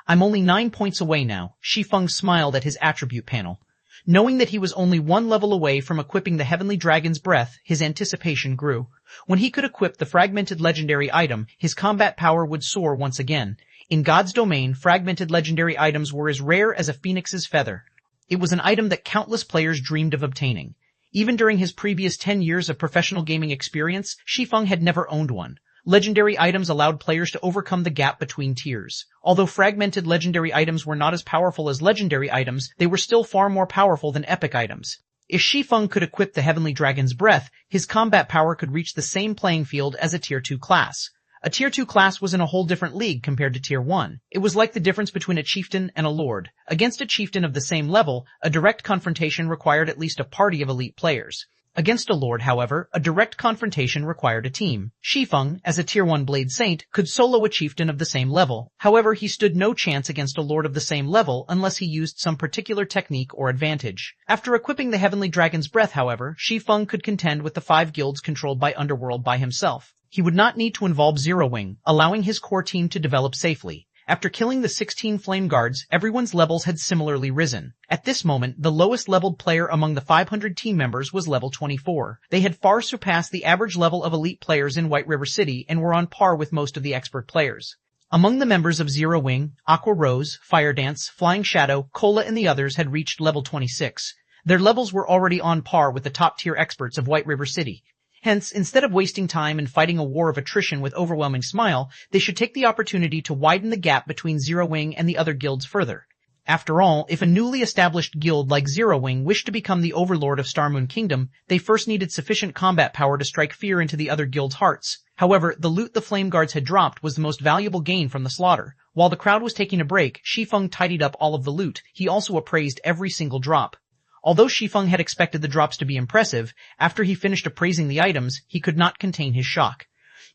I'm only 9 points away now. Shi Feng smiled at his attribute panel. Knowing that he was only 1 level away from equipping the Heavenly Dragon's Breath, his anticipation grew. When he could equip the fragmented legendary item, his combat power would soar once again. In God's domain, fragmented legendary items were as rare as a phoenix's feather. It was an item that countless players dreamed of obtaining. Even during his previous 10 years of professional gaming experience, Shi Feng had never owned one. Legendary items allowed players to overcome the gap between tiers. Although fragmented legendary items were not as powerful as legendary items, they were still far more powerful than epic items. If Shi Feng could equip the Heavenly Dragon's Breath, his combat power could reach the same playing field as a Tier 2 class. A Tier 2 class was in a whole different league compared to Tier 1. It was like the difference between a chieftain and a lord. Against a chieftain of the same level, a direct confrontation required at least a party of elite players. Against a lord, however, a direct confrontation required a team. Shi Feng, as a Tier 1 Blade Saint, could solo a chieftain of the same level. However, he stood no chance against a lord of the same level unless he used some particular technique or advantage. After equipping the Heavenly Dragon's Breath, however, Shi Feng could contend with the 5 guilds controlled by Underworld by himself. He would not need to involve Zero Wing, allowing his core team to develop safely. After killing the 16 Flame Guards, everyone's levels had similarly risen. At this moment, the lowest leveled player among the 500 team members was level 24. They had far surpassed the average level of elite players in White River City and were on par with most of the expert players. Among the members of Zero Wing, Aqua Rose, Fire Dance, Flying Shadow, Cola and the others had reached level 26. Their levels were already on par with the top-tier experts of White River City. Hence, instead of wasting time and fighting a war of attrition with overwhelming smile, they should take the opportunity to widen the gap between Zero Wing and the other guilds further. After all, if a newly established guild like Zero Wing wished to become the overlord of Starmoon Kingdom, they first needed sufficient combat power to strike fear into the other guild's hearts. However, the loot the Flame Guards had dropped was the most valuable gain from the slaughter. While the crowd was taking a break, Shi Feng tidied up all of the loot. He also appraised every single drop. Although Shi Feng had expected the drops to be impressive, after he finished appraising the items, he could not contain his shock.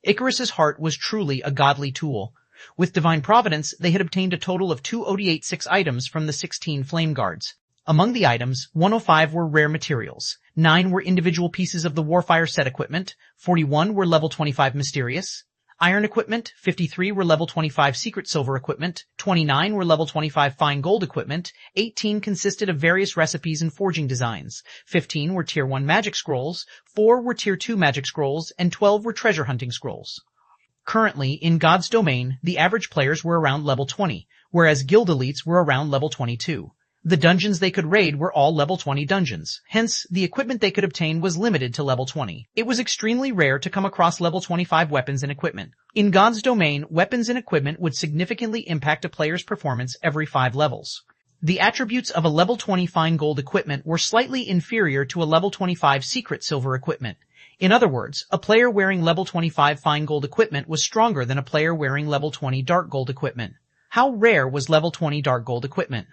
Icarus's heart was truly a godly tool. With divine providence, they had obtained a total of 208.6 items from the 16 Flame Guards. Among the items, 105 were rare materials, 9 were individual pieces of the Warfire set equipment, 41 were level 25 mysterious, iron equipment, 53 were level 25 secret silver equipment, 29 were level 25 fine gold equipment, 18 consisted of various recipes and forging designs, 15 were tier 1 magic scrolls, 4 were tier 2 magic scrolls, and 12 were treasure hunting scrolls. Currently, in God's domain, the average players were around level 20, whereas guild elites were around level 22. The dungeons they could raid were all level 20 dungeons, hence, the equipment they could obtain was limited to level 20. It was extremely rare to come across level 25 weapons and equipment. In God's domain, weapons and equipment would significantly impact a player's performance every 5 levels. The attributes of a level 20 fine gold equipment were slightly inferior to a level 25 secret silver equipment. In other words, a player wearing level 25 fine gold equipment was stronger than a player wearing level 20 dark gold equipment. How rare was level 20 dark gold equipment?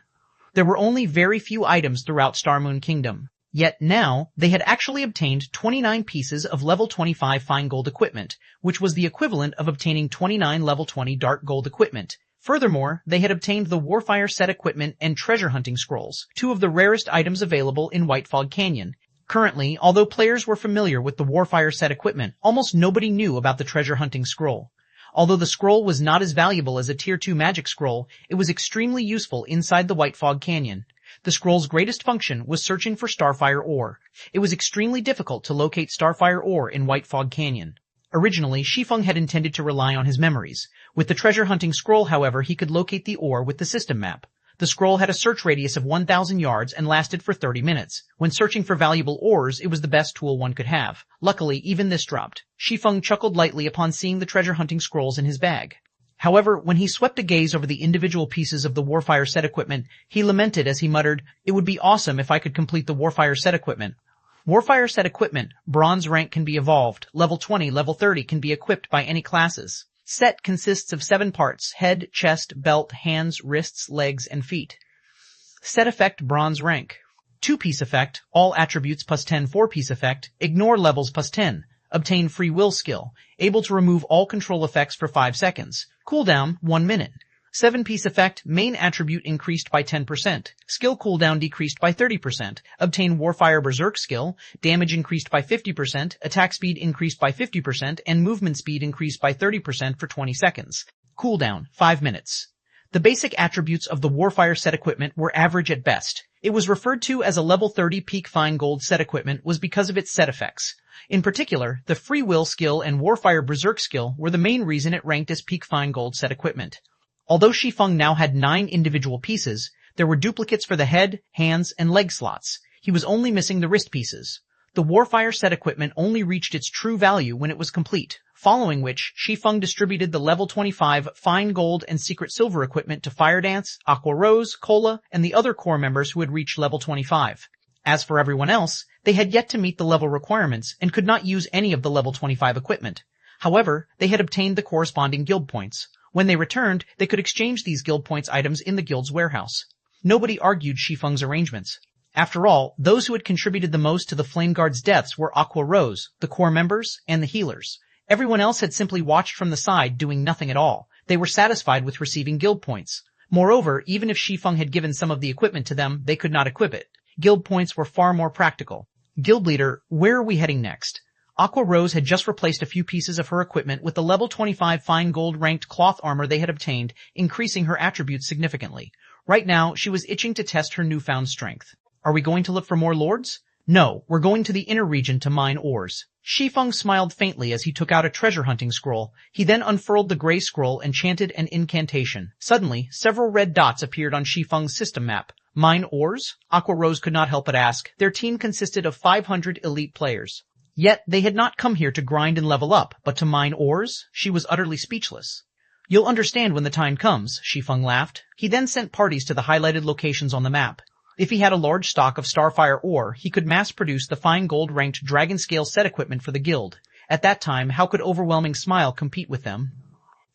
There were only very few items throughout Starmoon Kingdom. Yet now, they had actually obtained 29 pieces of level 25 fine gold equipment, which was the equivalent of obtaining 29 level 20 dark gold equipment. Furthermore, they had obtained the Warfire set equipment and treasure hunting scrolls, 2 of the rarest items available in Whitefog Canyon. Currently, although players were familiar with the Warfire set equipment, almost nobody knew about the treasure hunting scroll. Although the scroll was not as valuable as a tier 2 magic scroll, it was extremely useful inside the Whitefog Canyon. The scroll's greatest function was searching for Starfire ore. It was extremely difficult to locate Starfire ore in Whitefog Canyon. Originally, Shi Feng had intended to rely on his memories. With the treasure hunting scroll, however, he could locate the ore with the system map. The scroll had a search radius of 1,000 yards and lasted for 30 minutes. When searching for valuable ores, it was the best tool one could have. Luckily, even this dropped. Shi Feng chuckled lightly upon seeing the treasure hunting scrolls in his bag. However, when he swept a gaze over the individual pieces of the Warfire set equipment, he lamented as he muttered, "It would be awesome if I could complete the Warfire set equipment." Warfire set equipment, bronze rank can be evolved, level 20, level 30 can be equipped by any classes. Set consists of 7 parts, head, chest, belt, hands, wrists, legs, and feet. Set effect, bronze rank. 2-piece effect, all attributes plus 10 4-piece effect, ignore levels plus 10. Obtain free will skill, able to remove all control effects for 5 seconds. Cooldown, 1 minute. 7-piece effect, main attribute increased by 10%. Skill cooldown decreased by 30%. Obtain Warfire Berserk skill, damage increased by 50%, attack speed increased by 50%, and movement speed increased by 30% for 20 seconds. Cooldown, 5 minutes. The basic attributes of the Warfire set equipment were average at best. It was referred to as a level 30 peak fine gold set equipment was because of its set effects. In particular, the Free Will skill and Warfire Berserk skill were the main reason it ranked as peak fine gold set equipment. Although Shi Feng now had 9 individual pieces, there were duplicates for the head, hands, and leg slots. He was only missing the wrist pieces. The Warfire set equipment only reached its true value when it was complete, following which Shi Feng distributed the level 25 fine gold and secret silver equipment to Fire Dance, Aqua Rose, Cola, and the other core members who had reached level 25. As for everyone else, they had yet to meet the level requirements and could not use any of the level 25 equipment. However, they had obtained the corresponding guild points. When they returned, they could exchange these guild points items in the guild's warehouse. Nobody argued Shi Feng's arrangements. After all, those who had contributed the most to the Flame Guard's deaths were Aqua Rose, the core members, and the healers. Everyone else had simply watched from the side, doing nothing at all. They were satisfied with receiving guild points. Moreover, even if Shi Feng had given some of the equipment to them, they could not equip it. Guild points were far more practical. Guild leader, where are we heading next? Aqua Rose had just replaced a few pieces of her equipment with the level 25 fine gold ranked cloth armor they had obtained, increasing her attributes significantly. Right now, she was itching to test her newfound strength. Are we going to look for more lords? No, we're going to the inner region to mine ores. Shi Feng smiled faintly as he took out a treasure hunting scroll. He then unfurled the gray scroll and chanted an incantation. Suddenly, several red dots appeared on Shi Feng's system map. Mine ores? Aqua Rose could not help but ask. Their team consisted of 500 elite players. Yet, they had not come here to grind and level up, but to mine ores? She was utterly speechless. You'll understand when the time comes, Shi Feng laughed. He then sent parties to the highlighted locations on the map. If he had a large stock of Starfire ore, he could mass-produce the fine gold-ranked dragon-scale set equipment for the guild. At that time, how could Overwhelming Smile compete with them?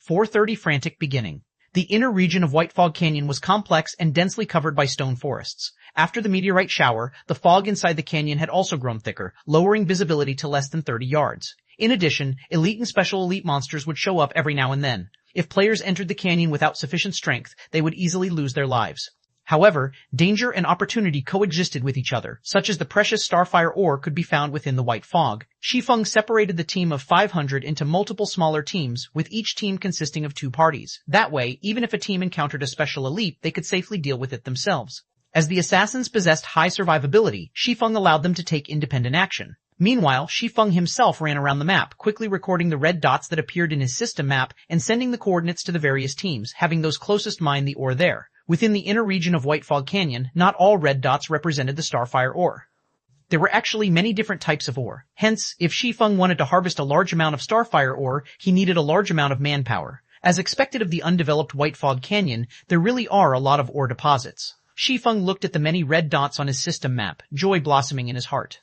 4:30 Frantic beginning. The inner region of White Fog Canyon was complex and densely covered by stone forests. After the meteorite shower, the fog inside the canyon had also grown thicker, lowering visibility to less than 30 yards. In addition, elite and special elite monsters would show up every now and then. If players entered the canyon without sufficient strength, they would easily lose their lives. However, danger and opportunity coexisted with each other, such as the precious Starfire ore could be found within the white fog. Shi Feng separated the team of 500 into multiple smaller teams, with each team consisting of 2 parties. That way, even if a team encountered a special elite, they could safely deal with it themselves. As the assassins possessed high survivability, Shi Feng allowed them to take independent action. Meanwhile, Shi Feng himself ran around the map, quickly recording the red dots that appeared in his system map and sending the coordinates to the various teams, having those closest mine the ore there. Within the inner region of White Fog Canyon, not all red dots represented the Starfire ore. There were actually many different types of ore. Hence, if Shi Feng wanted to harvest a large amount of Starfire ore, he needed a large amount of manpower. As expected of the undeveloped White Fog Canyon, there really are a lot of ore deposits. Shi Feng looked at the many red dots on his system map, joy blossoming in his heart.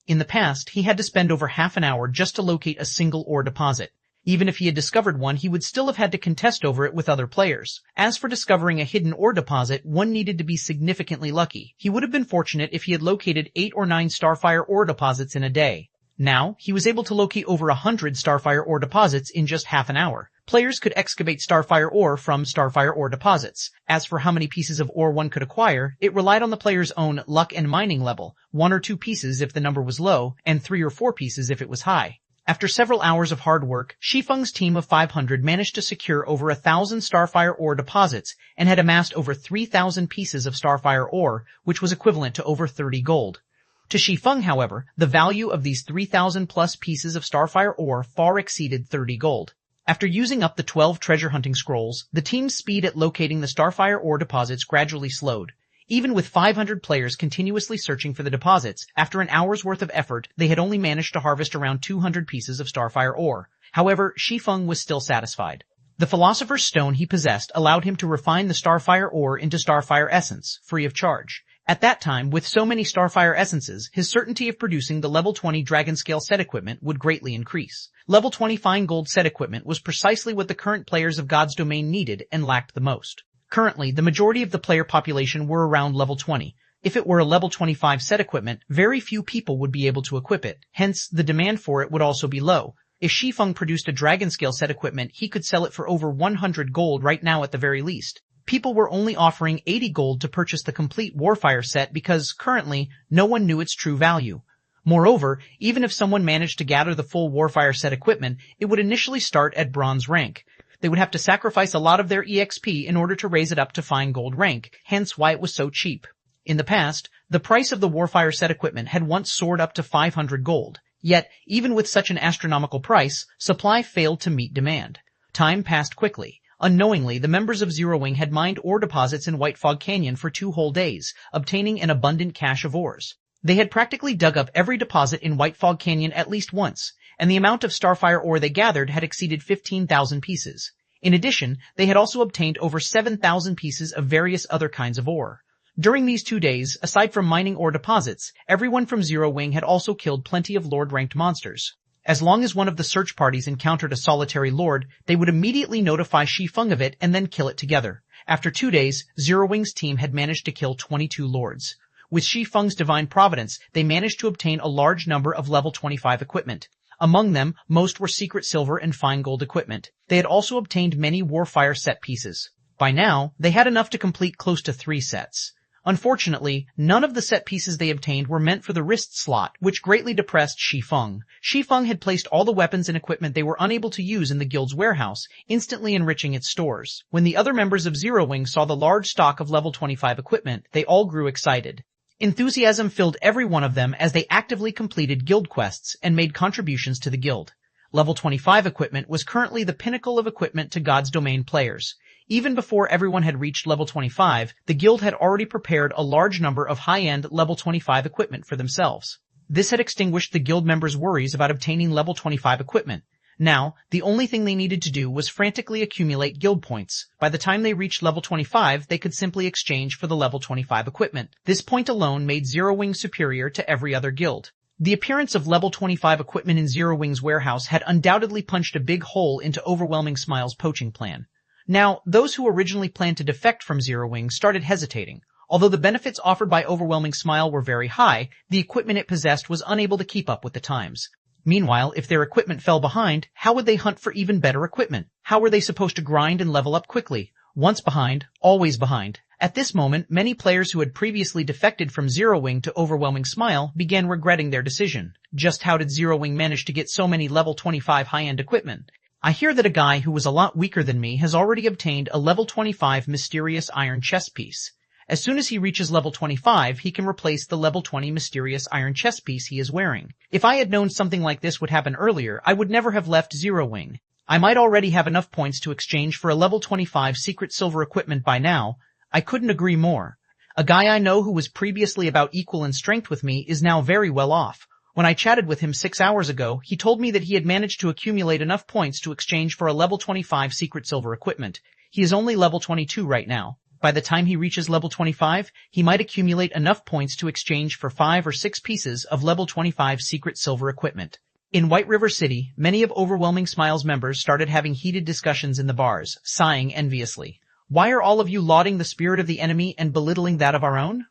In the past, he had to spend over half an hour just to locate a single ore deposit. Even if he had discovered one, he would still have had to contest over it with other players. As for discovering a hidden ore deposit, one needed to be significantly lucky. He would have been fortunate if he had located 8 or 9 Starfire ore deposits in a day. Now, he was able to locate over 100 Starfire ore deposits in just half an hour. Players could excavate Starfire ore from Starfire ore deposits. As for how many pieces of ore one could acquire, it relied on the player's own luck and mining level, 1 or 2 pieces if the number was low, and 3 or 4 pieces if it was high. After several hours of hard work, Shi Feng's team of 500 managed to secure over 1,000 Starfire ore deposits and had amassed over 3,000 pieces of Starfire ore, which was equivalent to over 30 gold. To Shi Feng, however, the value of these 3,000 plus pieces of Starfire ore far exceeded 30 gold. After using up the 12 treasure hunting scrolls, the team's speed at locating the Starfire ore deposits gradually slowed. Even with 500 players continuously searching for the deposits, after an hour's worth of effort, they had only managed to harvest around 200 pieces of Starfire ore. However, Shi Feng was still satisfied. The Philosopher's Stone he possessed allowed him to refine the Starfire ore into Starfire Essence, free of charge. At that time, with so many Starfire Essences, his certainty of producing the level 20 Dragon Scale set equipment would greatly increase. Level 20 Fine Gold set equipment was precisely what the current players of God's Domain needed and lacked the most. Currently, the majority of the player population were around level 20. If it were a level 25 set equipment, very few people would be able to equip it. Hence, the demand for it would also be low. If Shi Feng produced a Dragon Scale set equipment, he could sell it for over 100 gold right now at the very least. People were only offering 80 gold to purchase the complete Warfire set because, currently, no one knew its true value. Moreover, even if someone managed to gather the full Warfire set equipment, it would initially start at bronze rank. They would have to sacrifice a lot of their EXP in order to raise it up to fine gold rank, hence why it was so cheap. In the past, the price of the Warfire set equipment had once soared up to 500 gold. Yet, even with such an astronomical price, supply failed to meet demand. Time passed quickly. Unknowingly, the members of Zero Wing had mined ore deposits in White Fog Canyon for 2 whole days, obtaining an abundant cache of ores. They had practically dug up every deposit in White Fog Canyon at least once, and the amount of Starfire ore they gathered had exceeded 15,000 pieces. In addition, they had also obtained over 7,000 pieces of various other kinds of ore. During these 2 days, aside from mining ore deposits, everyone from Zero Wing had also killed plenty of Lord-ranked monsters. As long as one of the search parties encountered a solitary Lord, they would immediately notify Shi Feng of it and then kill it together. After 2 days, Zero Wing's team had managed to kill 22 Lords. With Shi Feng's divine providence, they managed to obtain a large number of level 25 equipment. Among them, most were secret silver and fine gold equipment. They had also obtained many Warfire set pieces. By now, they had enough to complete close to 3 sets. Unfortunately, none of the set pieces they obtained were meant for the wrist slot, which greatly depressed Shi Feng. Shi Feng had placed all the weapons and equipment they were unable to use in the guild's warehouse, instantly enriching its stores. When the other members of Zero Wing saw the large stock of level 25 equipment, they all grew excited. Enthusiasm filled every one of them as they actively completed guild quests and made contributions to the guild. Level 25 equipment was currently the pinnacle of equipment to God's Domain players. Even before everyone had reached level 25, the guild had already prepared a large number of high-end level 25 equipment for themselves. This had extinguished the guild members' worries about obtaining level 25 equipment. Now, the only thing they needed to do was frantically accumulate guild points. By the time they reached level 25, they could simply exchange for the level 25 equipment. This point alone made Zero Wing superior to every other guild. The appearance of level 25 equipment in Zero Wing's warehouse had undoubtedly punched a big hole into Overwhelming Smile's poaching plan. Now, those who originally planned to defect from Zero Wing started hesitating. Although the benefits offered by Overwhelming Smile were very high, the equipment it possessed was unable to keep up with the times. Meanwhile, if their equipment fell behind, how would they hunt for even better equipment? How were they supposed to grind and level up quickly? Once behind, always behind. At this moment, many players who had previously defected from Zero Wing to Overwhelming Smile began regretting their decision. Just how did Zero Wing manage to get so many level 25 high-end equipment? I hear that a guy who was a lot weaker than me has already obtained a level 25 mysterious iron chest piece. As soon as he reaches level 25, he can replace the level 20 mysterious iron chest piece he is wearing. If I had known something like this would happen earlier, I would never have left Zero Wing. I might already have enough points to exchange for a level 25 secret silver equipment by now. I couldn't agree more. A guy I know who was previously about equal in strength with me is now very well off. When I chatted with him 6 hours ago, he told me that he had managed to accumulate enough points to exchange for a level 25 secret silver equipment. He is only level 22 right now. By the time he reaches level 25, he might accumulate enough points to exchange for 5 or 6 pieces of level 25 secret silver equipment. In White River City, many of Overwhelming Smile's members started having heated discussions in the bars, sighing enviously. Why are all of you lauding the spirit of the enemy and belittling that of our own?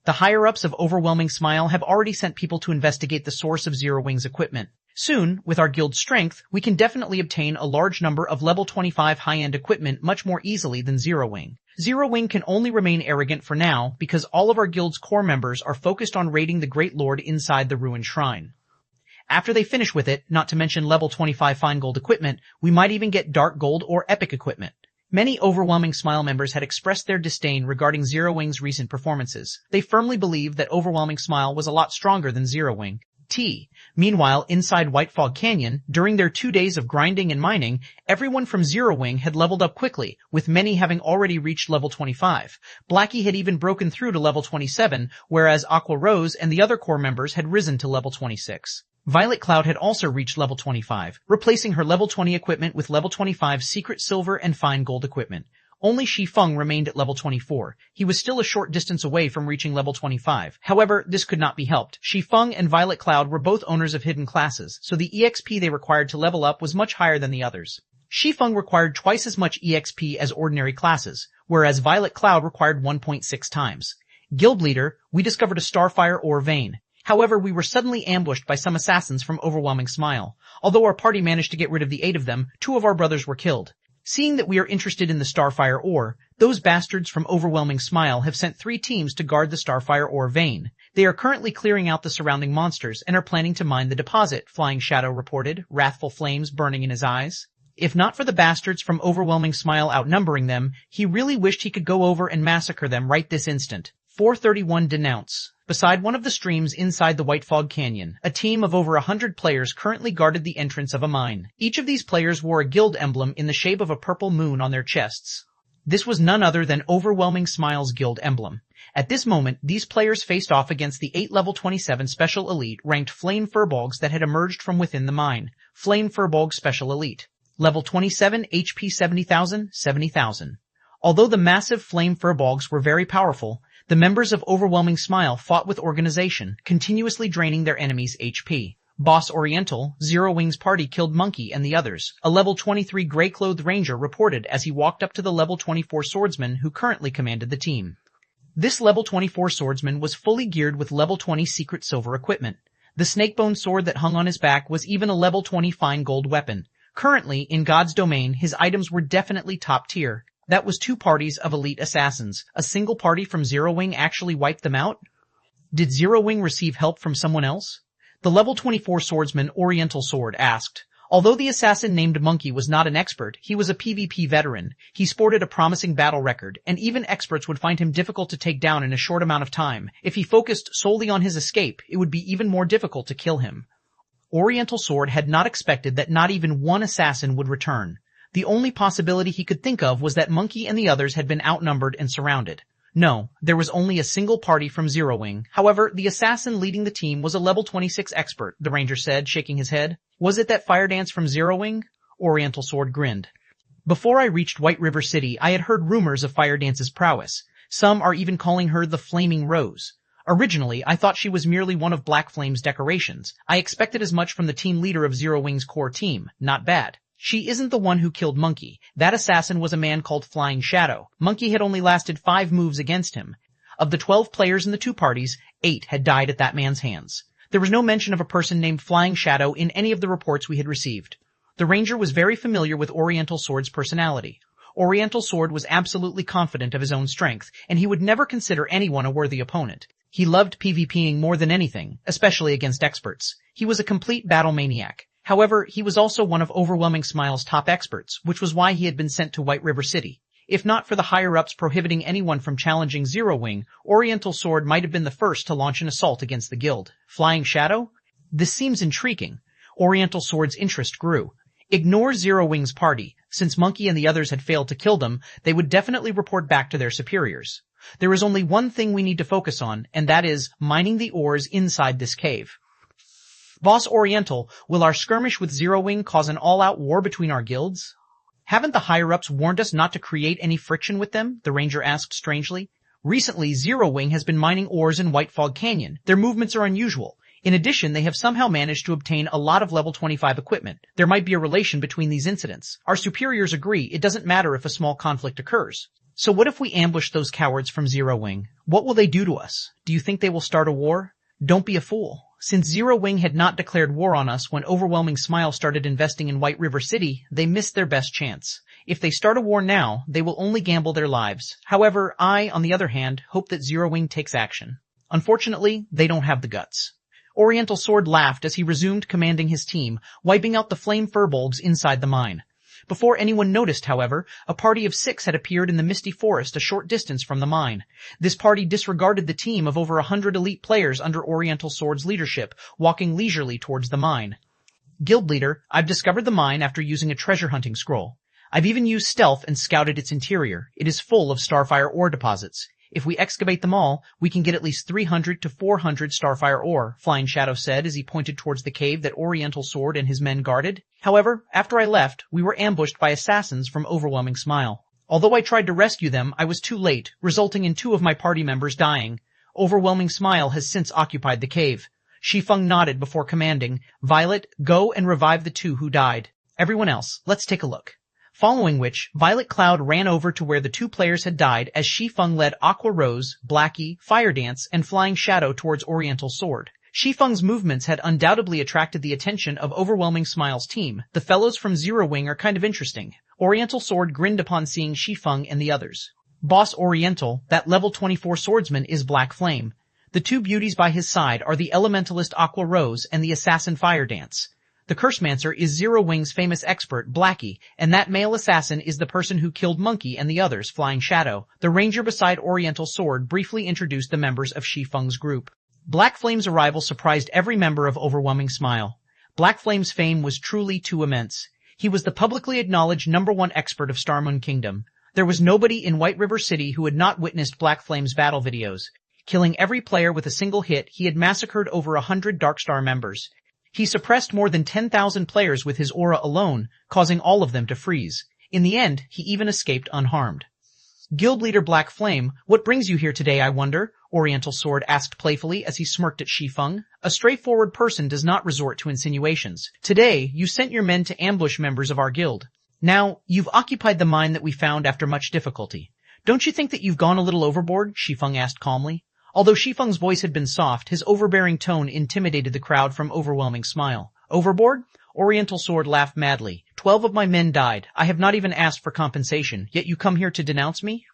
The higher-ups of Overwhelming Smile have already sent people to investigate the source of Zero Wing's equipment. Soon, with our guild's strength, we can definitely obtain a large number of level 25 high-end equipment much more easily than Zero Wing. Zero Wing can only remain arrogant for now because all of our guild's core members are focused on raiding the Great Lord inside the ruined shrine. After they finish with it, not to mention level 25 fine gold equipment, we might even get dark gold or epic equipment. Many Overwhelming Smile members had expressed their disdain regarding Zero Wing's recent performances. They firmly believed that Overwhelming Smile was a lot stronger than Zero Wing. Meanwhile, inside White Fog Canyon, during their 2 days of grinding and mining, everyone from Zero Wing had leveled up quickly, with many having already reached level 25. Blackie had even broken through to level 27, whereas Aqua Rose and the other core members had risen to level 26. Violet Cloud had also reached level 25, replacing her level 20 equipment with level 25 secret silver and fine gold equipment. Only Shi Feng remained at level 24. He was still a short distance away from reaching level 25. However, this could not be helped. Shi Feng and Violet Cloud were both owners of hidden classes, so the EXP they required to level up was much higher than the others. Shi Feng required twice as much EXP as ordinary classes, whereas Violet Cloud required 1.6 times. Guild leader, we discovered a starfire ore vein. However, we were suddenly ambushed by some assassins from Overwhelming Smile. Although our party managed to get rid of the 8 of them, 2 of our brothers were killed. Seeing that we are interested in the Starfire ore, those bastards from Overwhelming Smile have sent 3 teams to guard the Starfire ore vein. They are currently clearing out the surrounding monsters and are planning to mine the deposit, Flying Shadow reported, wrathful flames burning in his eyes. If not for the bastards from Overwhelming Smile outnumbering them, he really wished he could go over and massacre them right this instant. 431 Denounce. Beside one of the streams inside the White Fog Canyon, a team of over 100 players currently guarded the entrance of a mine. Each of these players wore a guild emblem in the shape of a purple moon on their chests. This was none other than Overwhelming Smile's guild emblem. At this moment, these players faced off against the 8 level 27 Special Elite ranked Flame Furbolgs that had emerged from within the mine. Flame Furbolg Special Elite. Level 27, HP 70,000, 70,000. Although the massive Flame Furbolgs were very powerful, the members of Overwhelming Smile fought with organization, continuously draining their enemies' HP. Boss Oriental, Zero Wing's party killed Monkey and the others. A level 23 gray-clothed ranger reported as he walked up to the level 24 swordsman who currently commanded the team. This level 24 swordsman was fully geared with level 20 secret silver equipment. The snakebone sword that hung on his back was even a level 20 fine gold weapon. Currently, in God's domain, his items were definitely top tier. That was 2 parties of elite assassins. A single party from Zero Wing actually wiped them out? Did Zero Wing receive help from someone else? The level 24 swordsman Oriental Sword asked. Although the assassin named Monkey was not an expert, he was a PvP veteran. He sported a promising battle record, and even experts would find him difficult to take down in a short amount of time. If he focused solely on his escape, it would be even more difficult to kill him. Oriental Sword had not expected that not even one assassin would return. The only possibility he could think of was that Monkey and the others had been outnumbered and surrounded. No, there was only a single party from Zero Wing. However, the assassin leading the team was a level 26 expert, the ranger said, shaking his head. Was it that fire dance from Zero Wing? Oriental Sword grinned. Before I reached White River City, I had heard rumors of Fire Dance's prowess. Some are even calling her the Flaming Rose. Originally, I thought she was merely one of Black Flame's decorations. I expected as much from the team leader of Zero Wing's core team. Not bad. She isn't the one who killed Monkey. That assassin was a man called Flying Shadow. Monkey had only lasted 5 moves against him. Of the 12 players in the 2 parties, 8 had died at that man's hands. There was no mention of a person named Flying Shadow in any of the reports we had received. The ranger was very familiar with Oriental Sword's personality. Oriental Sword was absolutely confident of his own strength, and he would never consider anyone a worthy opponent. He loved PvPing more than anything, especially against experts. He was a complete battle maniac. However, he was also one of Overwhelming Smile's top experts, which was why he had been sent to White River City. If not for the higher-ups prohibiting anyone from challenging Zero Wing, Oriental Sword might have been the first to launch an assault against the guild. Flying Shadow? This seems intriguing. Oriental Sword's interest grew. Ignore Zero Wing's party. Since Monkey and the others had failed to kill them, they would definitely report back to their superiors. There is only one thing we need to focus on, and that is mining the ores inside this cave. Boss Oriental, will our skirmish with Zero Wing cause an all-out war between our guilds? Haven't the higher-ups warned us not to create any friction with them? The ranger asked strangely. Recently, Zero Wing has been mining ores in White Fog Canyon. Their movements are unusual. In addition, they have somehow managed to obtain a lot of level 25 equipment. There might be a relation between these incidents. Our superiors agree it doesn't matter if a small conflict occurs. So what if we ambush those cowards from Zero Wing? What will they do to us? Do you think they will start a war? Don't be a fool. Since Zero Wing had not declared war on us when Overwhelming Smile started investing in White River City, they missed their best chance. If they start a war now, they will only gamble their lives. However, I, on the other hand, hope that Zero Wing takes action. Unfortunately, they don't have the guts. Oriental Sword laughed as he resumed commanding his team, wiping out the flame furbolgs inside the mine. Before anyone noticed, however, a party of 6 had appeared in the misty forest a short distance from the mine. This party disregarded the team of over 100 elite players under Oriental Sword's leadership, walking leisurely towards the mine. Guild leader, I've discovered the mine after using a treasure hunting scroll. I've even used stealth and scouted its interior. It is full of starfire ore deposits. If we excavate them all, we can get at least 300 to 400 starfire ore, Flying Shadow said as he pointed towards the cave that Oriental Sword and his men guarded. However, after I left, we were ambushed by assassins from Overwhelming Smile. Although I tried to rescue them, I was too late, resulting in 2 of my party members dying. Overwhelming Smile has since occupied the cave. Shi Feng nodded before commanding, Violet, go and revive the 2 who died. Everyone else, let's take a look. Following which, Violet Cloud ran over to where the 2 players had died as Shi Feng led Aqua Rose, Blackie, Fire Dance, and Flying Shadow towards Oriental Sword. Shi Feng's movements had undoubtedly attracted the attention of Overwhelming Smile's team. The fellows from Zero Wing are kind of interesting. Oriental Sword grinned upon seeing Shi Feng and the others. Boss Oriental, that level 24 swordsman, is Black Flame. The 2 beauties by his side are the Elementalist Aqua Rose and the Assassin Fire Dance. The Cursemancer is Zero Wing's famous expert, Blackie, and that male assassin is the person who killed Monkey and the others, Flying Shadow. The ranger beside Oriental Sword briefly introduced the members of Shi Feng's group. Black Flame's arrival surprised every member of Overwhelming Smile. Black Flame's fame was truly too immense. He was the publicly acknowledged #1 expert of Starmoon Kingdom. There was nobody in White River City who had not witnessed Black Flame's battle videos. Killing every player with a single hit, he had massacred over 100 Darkstar members. He suppressed more than 10,000 players with his aura alone, causing all of them to freeze. In the end, he even escaped unharmed. Guild leader Black Flame, what brings you here today, I wonder? Oriental Sword asked playfully as he smirked at Shi Feng. A straightforward person does not resort to insinuations. Today, you sent your men to ambush members of our guild. Now, you've occupied the mine that we found after much difficulty. Don't you think that you've gone a little overboard? Shi Feng asked calmly. Although Shi Feng's voice had been soft, his overbearing tone intimidated the crowd from Overwhelming Smile. Overboard? Oriental Sword laughed madly. 12 of my men died. I have not even asked for compensation, yet you come here to denounce me?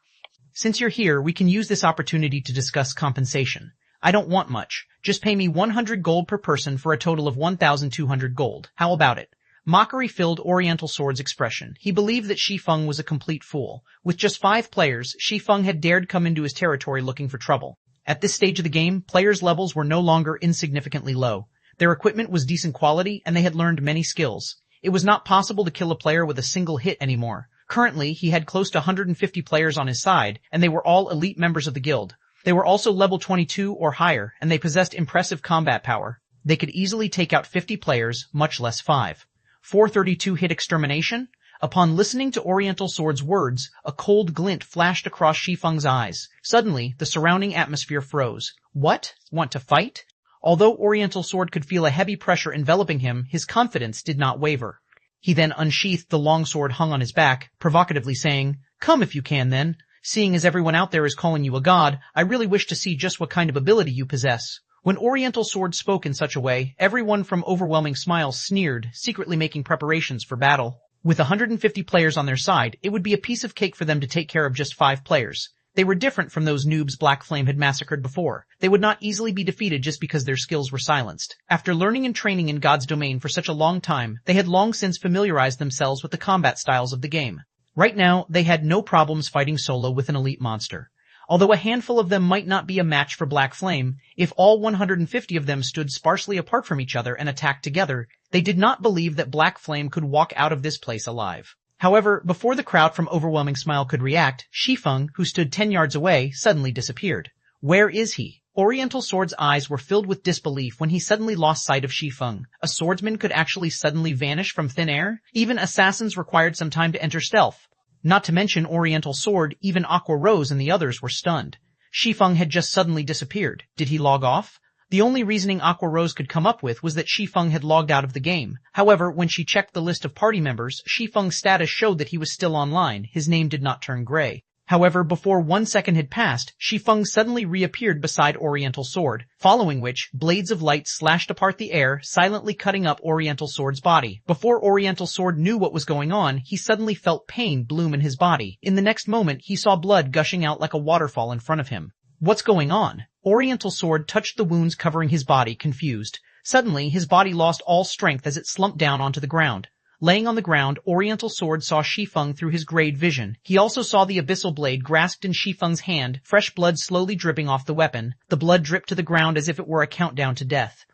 Since you're here, we can use this opportunity to discuss compensation. I don't want much. Just pay me 100 gold per person for a total of 1,200 gold. How about it? Mockery filled Oriental Sword's expression. He believed that Shi Feng was a complete fool. With just 5 players, Shi Feng had dared come into his territory looking for trouble. At this stage of the game, players' levels were no longer insignificantly low. Their equipment was decent quality, and they had learned many skills. It was not possible to kill a player with a single hit anymore. Currently, he had close to 150 players on his side, and they were all elite members of the guild. They were also level 22 or higher, and they possessed impressive combat power. They could easily take out 50 players, much less 5. 432 hit extermination? Upon listening to Oriental Sword's words, a cold glint flashed across Shi Feng's eyes. Suddenly, the surrounding atmosphere froze. What? Want to fight? Although Oriental Sword could feel a heavy pressure enveloping him, his confidence did not waver. He then unsheathed the long sword hung on his back, provocatively saying, "Come if you can then. Seeing as everyone out there is calling you a god, I really wish to see just what kind of ability you possess." When Oriental Sword spoke in such a way, everyone from Overwhelming Smile sneered, secretly making preparations for battle. With 150 players on their side, it would be a piece of cake for them to take care of just 5 players. They were different from those noobs Black Flame had massacred before. They would not easily be defeated just because their skills were silenced. After learning and training in God's domain for such a long time, they had long since familiarized themselves with the combat styles of the game. Right now, they had no problems fighting solo with an elite monster. Although a handful of them might not be a match for Black Flame, if all 150 of them stood sparsely apart from each other and attacked together, they did not believe that Black Flame could walk out of this place alive. However, before the crowd from Overwhelming Smile could react, Shi Feng, who stood 10 yards away, suddenly disappeared. Where is he? Oriental Sword's eyes were filled with disbelief when he suddenly lost sight of Shi Feng. A swordsman could actually suddenly vanish from thin air? Even assassins required some time to enter stealth. Not to mention Oriental Sword, even Aqua Rose and the others were stunned. Shi Feng had just suddenly disappeared. Did he log off? The only reasoning Aqua Rose could come up with was that Shi Feng had logged out of the game. However, when she checked the list of party members, Shi Feng's status showed that he was still online. His name did not turn gray. However, before 1 second had passed, Shi Feng suddenly reappeared beside Oriental Sword, following which, blades of light slashed apart the air, silently cutting up Oriental Sword's body. Before Oriental Sword knew what was going on, he suddenly felt pain bloom in his body. In the next moment, he saw blood gushing out like a waterfall in front of him. What's going on? Oriental Sword touched the wounds covering his body, confused. Suddenly, his body lost all strength as it slumped down onto the ground. Laying on the ground, Oriental Sword saw Shi Feng through his grayed vision. He also saw the abyssal blade grasped in Shi Feng's hand, fresh blood slowly dripping off the weapon. The blood dripped to the ground as if it were a countdown to death.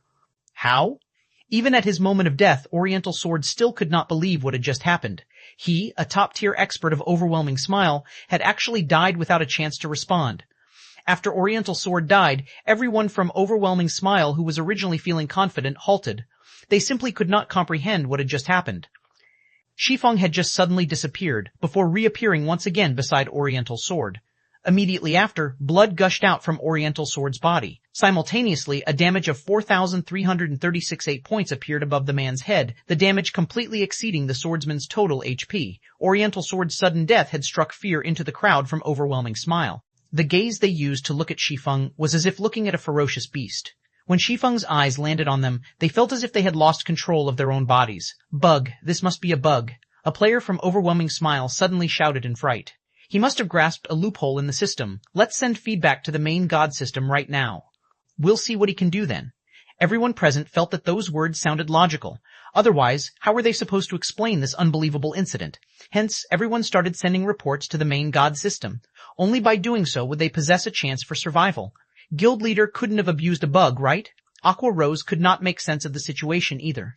How? Even at his moment of death, Oriental Sword still could not believe what had just happened. He, a top-tier expert of Overwhelming Smile, had actually died without a chance to respond. After Oriental Sword died, everyone from Overwhelming Smile who was originally feeling confident halted. They simply could not comprehend what had just happened. Shi Feng had just suddenly disappeared, before reappearing once again beside Oriental Sword. Immediately after, blood gushed out from Oriental Sword's body. Simultaneously, a damage of 4,336 points appeared above the man's head, the damage completely exceeding the swordsman's total HP. Oriental Sword's sudden death had struck fear into the crowd from Overwhelming Smile. The gaze they used to look at Shi Feng was as if looking at a ferocious beast. When Shi Feng's eyes landed on them, they felt as if they had lost control of their own bodies. Bug, this must be a bug. A player from Overwhelming Smile suddenly shouted in fright. He must have grasped a loophole in the system. Let's send feedback to the main god system right now. We'll see what he can do then. Everyone present felt that those words sounded logical. Otherwise, how were they supposed to explain this unbelievable incident? Hence, everyone started sending reports to the main god system. Only by doing so would they possess a chance for survival. Guild leader couldn't have abused a bug, right? Aqua Rose could not make sense of the situation either.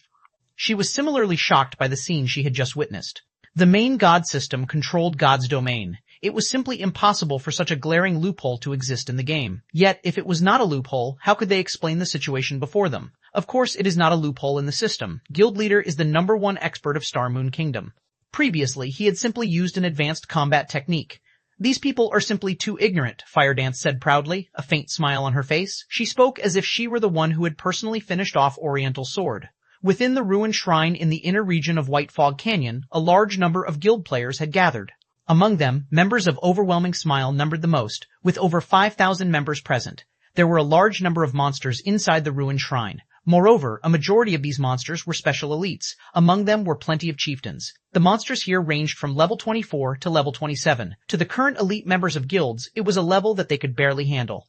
She was similarly shocked by the scene she had just witnessed. The main god system controlled God's domain. It was simply impossible for such a glaring loophole to exist in the game. Yet, if it was not a loophole, how could they explain the situation before them? Of course, it is not a loophole in the system. Guild leader is the #1 expert of Star Moon Kingdom. Previously, he had simply used an advanced combat technique. These people are simply too ignorant, Firedance said proudly, a faint smile on her face. She spoke as if she were the one who had personally finished off Oriental Sword. Within the ruined shrine in the inner region of White Fog Canyon, a large number of guild players had gathered. Among them, members of Overwhelming Smile numbered the most, with over 5,000 members present. There were a large number of monsters inside the ruined shrine. Moreover, a majority of these monsters were special elites. Among them were plenty of chieftains. The monsters here ranged from level 24 to level 27. To the current elite members of guilds, it was a level that they could barely handle.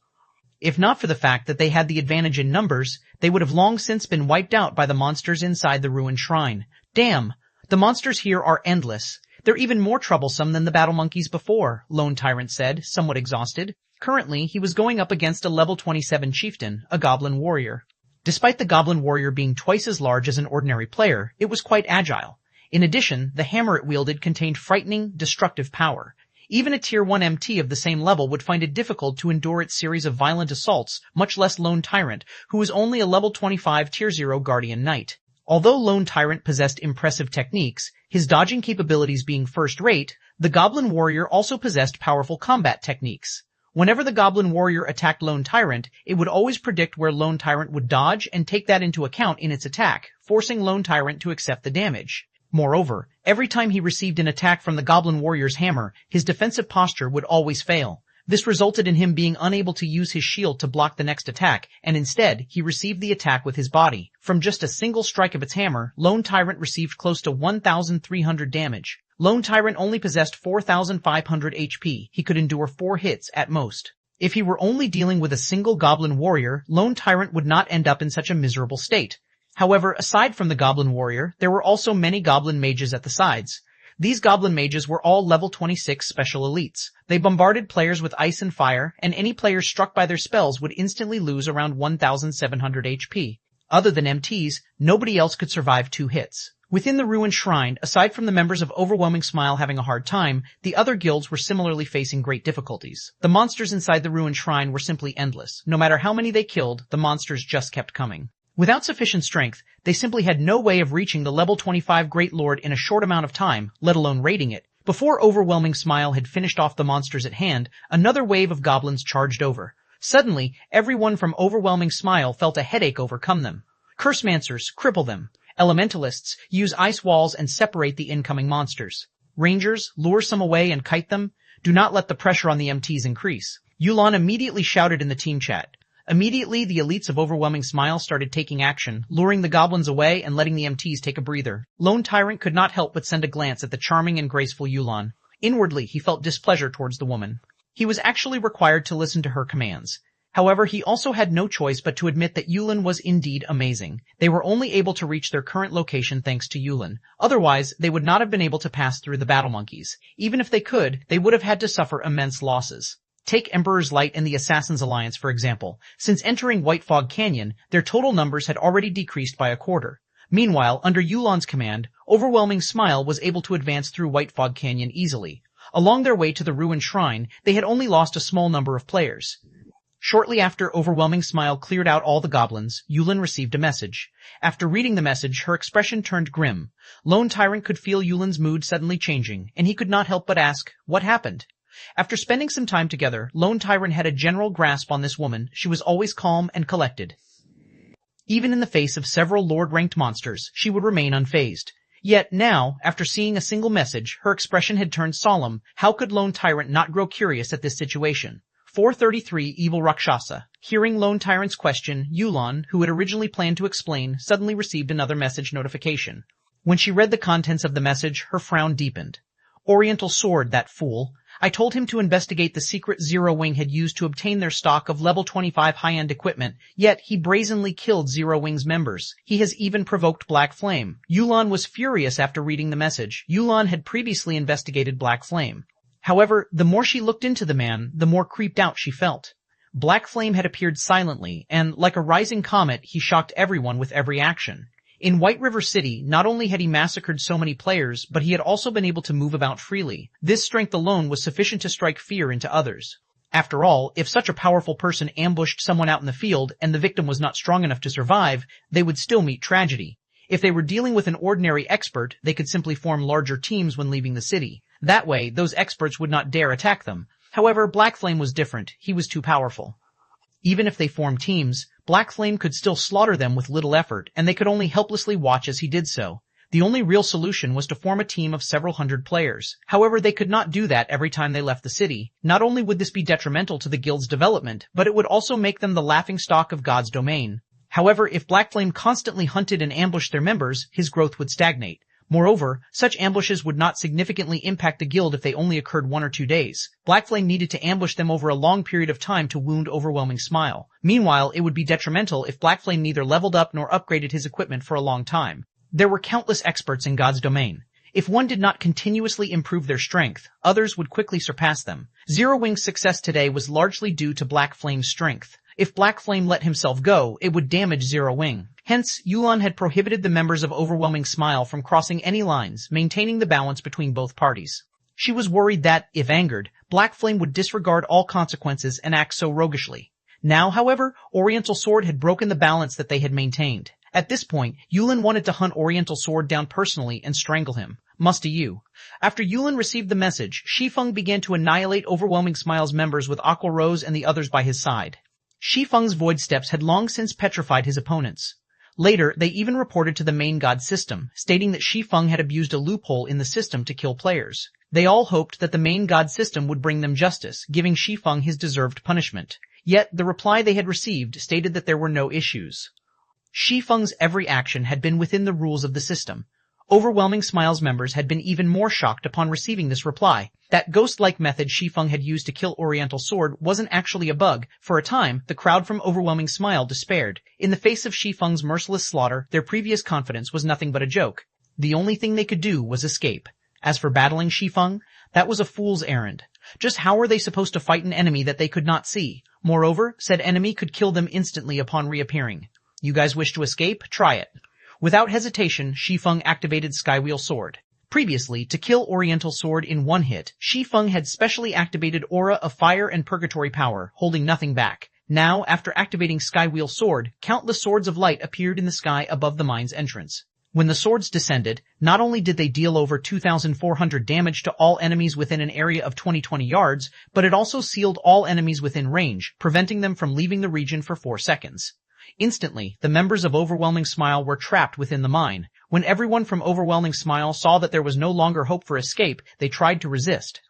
If not for the fact that they had the advantage in numbers, they would have long since been wiped out by the monsters inside the ruined shrine. Damn! The monsters here are endless. They're even more troublesome than the battle monkeys before, Lone Tyrant said, somewhat exhausted. Currently, he was going up against a level 27 chieftain, a goblin warrior. Despite the goblin warrior being twice as large as an ordinary player, it was quite agile. In addition, the hammer it wielded contained frightening, destructive power. Even a Tier 1 MT of the same level would find it difficult to endure its series of violent assaults, much less Lone Tyrant, who was only a level 25 Tier 0 Guardian Knight. Although Lone Tyrant possessed impressive techniques, his dodging capabilities being first-rate, the Goblin Warrior also possessed powerful combat techniques. Whenever the Goblin Warrior attacked Lone Tyrant, it would always predict where Lone Tyrant would dodge and take that into account in its attack, forcing Lone Tyrant to accept the damage. Moreover, every time he received an attack from the Goblin Warrior's hammer, his defensive posture would always fail. This resulted in him being unable to use his shield to block the next attack, and instead, he received the attack with his body. From just a single strike of its hammer, Lone Tyrant received close to 1,300 damage. Lone Tyrant only possessed 4,500 HP. He could endure 4 hits at most. If he were only dealing with a single Goblin Warrior, Lone Tyrant would not end up in such a miserable state. However, aside from the Goblin Warrior, there were also many Goblin Mages at the sides. These Goblin Mages were all level 26 special elites. They bombarded players with ice and fire, and any players struck by their spells would instantly lose around 1,700 HP. Other than MTs, nobody else could survive 2 hits. Within the Ruined Shrine, aside from the members of Overwhelming Smile having a hard time, the other guilds were similarly facing great difficulties. The monsters inside the Ruined Shrine were simply endless. No matter how many they killed, the monsters just kept coming. Without sufficient strength, they simply had no way of reaching the level 25 Great Lord in a short amount of time, let alone raiding it. Before Overwhelming Smile had finished off the monsters at hand, another wave of goblins charged over. Suddenly, everyone from Overwhelming Smile felt a headache overcome them. Cursemancers cripple them. Elementalists use ice walls and separate the incoming monsters. Rangers lure some away and kite them. Do not let the pressure on the MTs increase. Yulan immediately shouted in the team chat. Immediately, the elites of Overwhelming Smile started taking action, luring the goblins away and letting the MTs take a breather. Lone Tyrant could not help but send a glance at the charming and graceful Yulan. Inwardly, he felt displeasure towards the woman. He was actually required to listen to her commands. However, he also had no choice but to admit that Yulan was indeed amazing. They were only able to reach their current location thanks to Yulan. Otherwise, they would not have been able to pass through the battle monkeys. Even if they could, they would have had to suffer immense losses. Take Emperor's Light and the Assassin's Alliance, for example. Since entering White Fog Canyon, their total numbers had already decreased by a quarter. Meanwhile, under Yulan's command, Overwhelming Smile was able to advance through White Fog Canyon easily. Along their way to the Ruined Shrine, they had only lost a small number of players. Shortly after Overwhelming Smile cleared out all the goblins, Yulan received a message. After reading the message, her expression turned grim. Lone Tyrant could feel Yulan's mood suddenly changing, and he could not help but ask, what happened? After spending some time together, Lone Tyrant had a general grasp on this woman. She was always calm and collected. Even in the face of several Lord-ranked monsters, she would remain unfazed. Yet now, after seeing a single message, her expression had turned solemn. How could Lone Tyrant not grow curious at this situation? 433 Evil Rakshasa. Hearing Lone Tyrant's question, Yulan, who had originally planned to explain, suddenly received another message notification. When she read the contents of the message, her frown deepened. Oriental Sword, that fool. I told him to investigate the secret Zero Wing had used to obtain their stock of level 25 high-end equipment, yet he brazenly killed Zero Wing's members. He has even provoked Black Flame. Yulan was furious after reading the message. Yulan had previously investigated Black Flame. However, the more she looked into the man, the more creeped out she felt. Black Flame had appeared silently, and like a rising comet, he shocked everyone with every action. In White River City, not only had he massacred so many players, but he had also been able to move about freely. This strength alone was sufficient to strike fear into others. After all, if such a powerful person ambushed someone out in the field and the victim was not strong enough to survive, they would still meet tragedy. If they were dealing with an ordinary expert, they could simply form larger teams when leaving the city. That way, those experts would not dare attack them. However, Black Flame was different. He was too powerful. Even if they formed teams, Black Flame could still slaughter them with little effort, and they could only helplessly watch as he did so. The only real solution was to form a team of several hundred players. However, they could not do that every time they left the city. Not only would this be detrimental to the guild's development, but it would also make them the laughingstock of God's domain. However, if Black Flame constantly hunted and ambushed their members, his growth would stagnate. Moreover, such ambushes would not significantly impact the guild if they only occurred 1 or 2 days. Black Flame needed to ambush them over a long period of time to wound Overwhelming Smile. Meanwhile, it would be detrimental if Black Flame neither leveled up nor upgraded his equipment for a long time. There were countless experts in God's domain. If one did not continuously improve their strength, others would quickly surpass them. Zero Wing's success today was largely due to Black Flame's strength. If Black Flame let himself go, it would damage Zero Wing. Hence, Yulan had prohibited the members of Overwhelming Smile from crossing any lines, maintaining the balance between both parties. She was worried that, if angered, Black Flame would disregard all consequences and act so roguishly. Now, however, Oriental Sword had broken the balance that they had maintained. At this point, Yulan wanted to hunt Oriental Sword down personally and strangle him. Must you. After Yulan received the message, Shi Feng began to annihilate Overwhelming Smile's members with Aqua Rose and the others by his side. Shi Feng's void steps had long since petrified his opponents. Later, they even reported to the main god system, stating that Shi Feng had abused a loophole in the system to kill players. They all hoped that the main god system would bring them justice, giving Shi Feng his deserved punishment. Yet, the reply they had received stated that there were no issues. Shi Feng's every action had been within the rules of the system. Overwhelming Smile's members had been even more shocked upon receiving this reply. That ghost-like method Shi Feng had used to kill Oriental Sword wasn't actually a bug. For a time, the crowd from Overwhelming Smile despaired. In the face of Shi Feng's merciless slaughter, their previous confidence was nothing but a joke. The only thing they could do was escape. As for battling Shi Feng, that was a fool's errand. Just how were they supposed to fight an enemy that they could not see? Moreover, said enemy could kill them instantly upon reappearing. You guys wish to escape? Try it. Without hesitation, Shi Feng activated Skywheel Sword. Previously, to kill Oriental Sword in one hit, Shi Feng had specially activated Aura of Fire and Purgatory Power, holding nothing back. Now, after activating Skywheel Sword, countless swords of light appeared in the sky above the mine's entrance. When the swords descended, not only did they deal over 2,400 damage to all enemies within an area of 20 yards, but it also sealed all enemies within range, preventing them from leaving the region for 4 seconds. Instantly, the members of Overwhelming Smile were trapped within the mine. When everyone from Overwhelming Smile saw that there was no longer hope for escape, they tried to resist.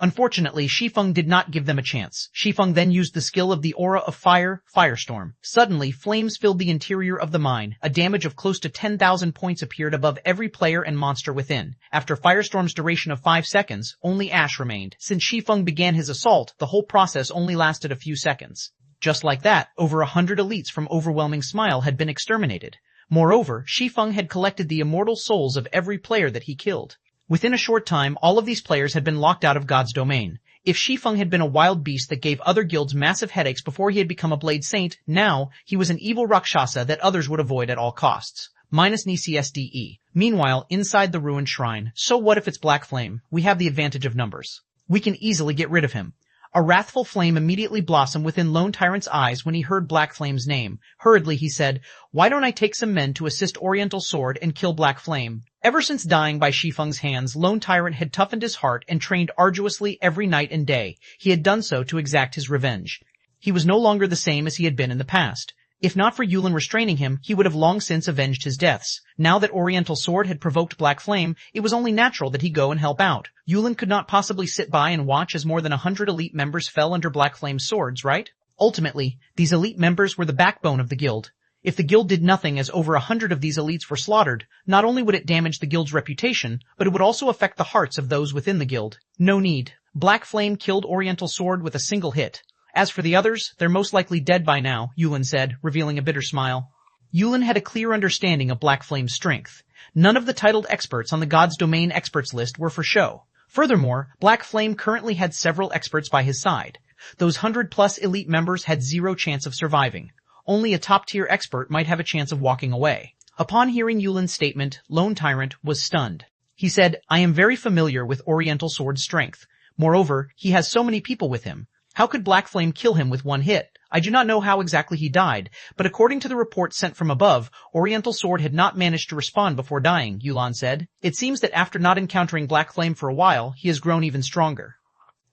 Unfortunately, Shi Feng did not give them a chance. Shi Feng then used the skill of the Aura of Fire, Firestorm. Suddenly, flames filled the interior of the mine. A damage of close to 10,000 points appeared above every player and monster within. After Firestorm's duration of 5 seconds, only ash remained. Since Shi Feng began his assault, the whole process only lasted a few seconds. Just like that, over 100 elites from Overwhelming Smile had been exterminated. Moreover, Shi Feng had collected the immortal souls of every player that he killed. Within a short time, all of these players had been locked out of God's domain. If Shi Feng had been a wild beast that gave other guilds massive headaches before he had become a Blade Saint, now, he was an evil Rakshasa that others would avoid at all costs. Minus NCSDE. Meanwhile, inside the ruined shrine, so what if it's Black Flame? We have the advantage of numbers. We can easily get rid of him. A wrathful flame immediately blossomed within Lone Tyrant's eyes when he heard Black Flame's name. Hurriedly he said, "Why don't I take some men to assist Oriental Sword and kill Black Flame?" Ever since dying by Shi Feng's hands, Lone Tyrant had toughened his heart and trained arduously every night and day. He had done so to exact his revenge. He was no longer the same as he had been in the past. If not for Yulan restraining him, he would have long since avenged his deaths. Now that Oriental Sword had provoked Black Flame, it was only natural that he go and help out. Yulan could not possibly sit by and watch as more than 100 elite members fell under Black Flame's swords, right? Ultimately, these elite members were the backbone of the guild. If the guild did nothing as over 100 of these elites were slaughtered, not only would it damage the guild's reputation, but it would also affect the hearts of those within the guild. No need. Black Flame killed Oriental Sword with a single hit. As for the others, they're most likely dead by now, Yulan said, revealing a bitter smile. Yulan had a clear understanding of Black Flame's strength. None of the titled experts on the God's Domain experts list were for show. Furthermore, Black Flame currently had several experts by his side. Those 100-plus elite members had zero chance of surviving. Only a top-tier expert might have a chance of walking away. Upon hearing Yulan's statement, Lone Tyrant was stunned. He said, "I am very familiar with Oriental Sword's strength. Moreover, he has so many people with him. How could Black Flame kill him with one hit? I do not know how exactly he died, but according to the report sent from above, Oriental Sword had not managed to respond before dying," Yulan said. "It seems that after not encountering Black Flame for a while, he has grown even stronger.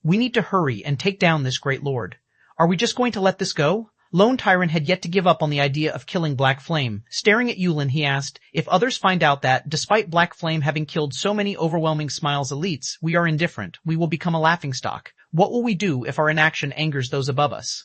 We need to hurry and take down this great lord. Are we just going to let this go?" Lone Tyrant had yet to give up on the idea of killing Black Flame. Staring at Yulan, he asked, "If others find out that, despite Black Flame having killed so many Overwhelming Smile's elites, we are indifferent, we will become a laughingstock. What will we do if our inaction angers those above us?"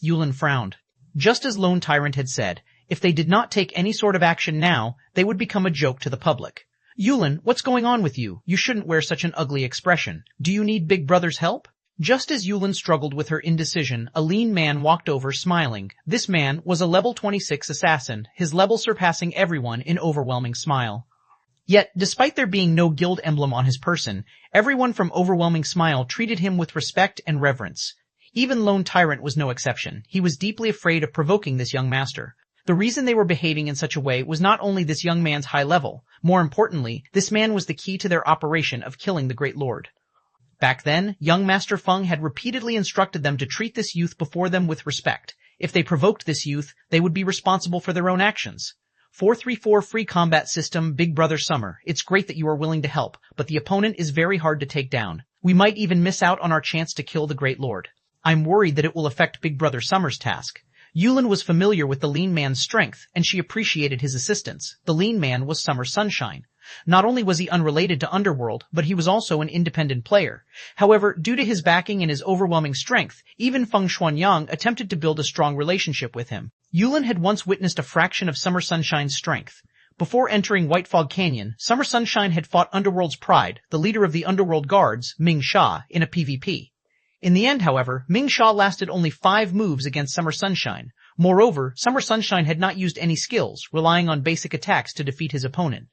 Yulan frowned. Just as Lone Tyrant had said, if they did not take any sort of action now, they would become a joke to the public. "Yulan, what's going on with you? You shouldn't wear such an ugly expression. Do you need Big Brother's help?" Just as Yulan struggled with her indecision, a lean man walked over smiling. This man was a level 26 assassin, his level surpassing everyone in Overwhelming Smile. Yet, despite there being no guild emblem on his person, everyone from Overwhelming Smile treated him with respect and reverence. Even Lone Tyrant was no exception. He was deeply afraid of provoking this young master. The reason they were behaving in such a way was not only this young man's high level. More importantly, this man was the key to their operation of killing the Great Lord. Back then, young Master Feng had repeatedly instructed them to treat this youth before them with respect. If they provoked this youth, they would be responsible for their own actions. 434 Free Combat System, Big Brother Summer. It's great that you are willing to help, but the opponent is very hard to take down. We might even miss out on our chance to kill the Great Lord. I'm worried that it will affect Big Brother Summer's task. Yulin was familiar with the lean man's strength, and she appreciated his assistance. The lean man was Summer Sunshine. Not only was he unrelated to Underworld, but he was also an independent player. However, due to his backing and his overwhelming strength, even Feng Xuanyang attempted to build a strong relationship with him. Yulin had once witnessed a fraction of Summer Sunshine's strength. Before entering White Fog Canyon, Summer Sunshine had fought Underworld's pride, the leader of the Underworld Guards, Ming Sha, in a PvP. In the end, however, Ming Sha lasted only 5 moves against Summer Sunshine. Moreover, Summer Sunshine had not used any skills, relying on basic attacks to defeat his opponent.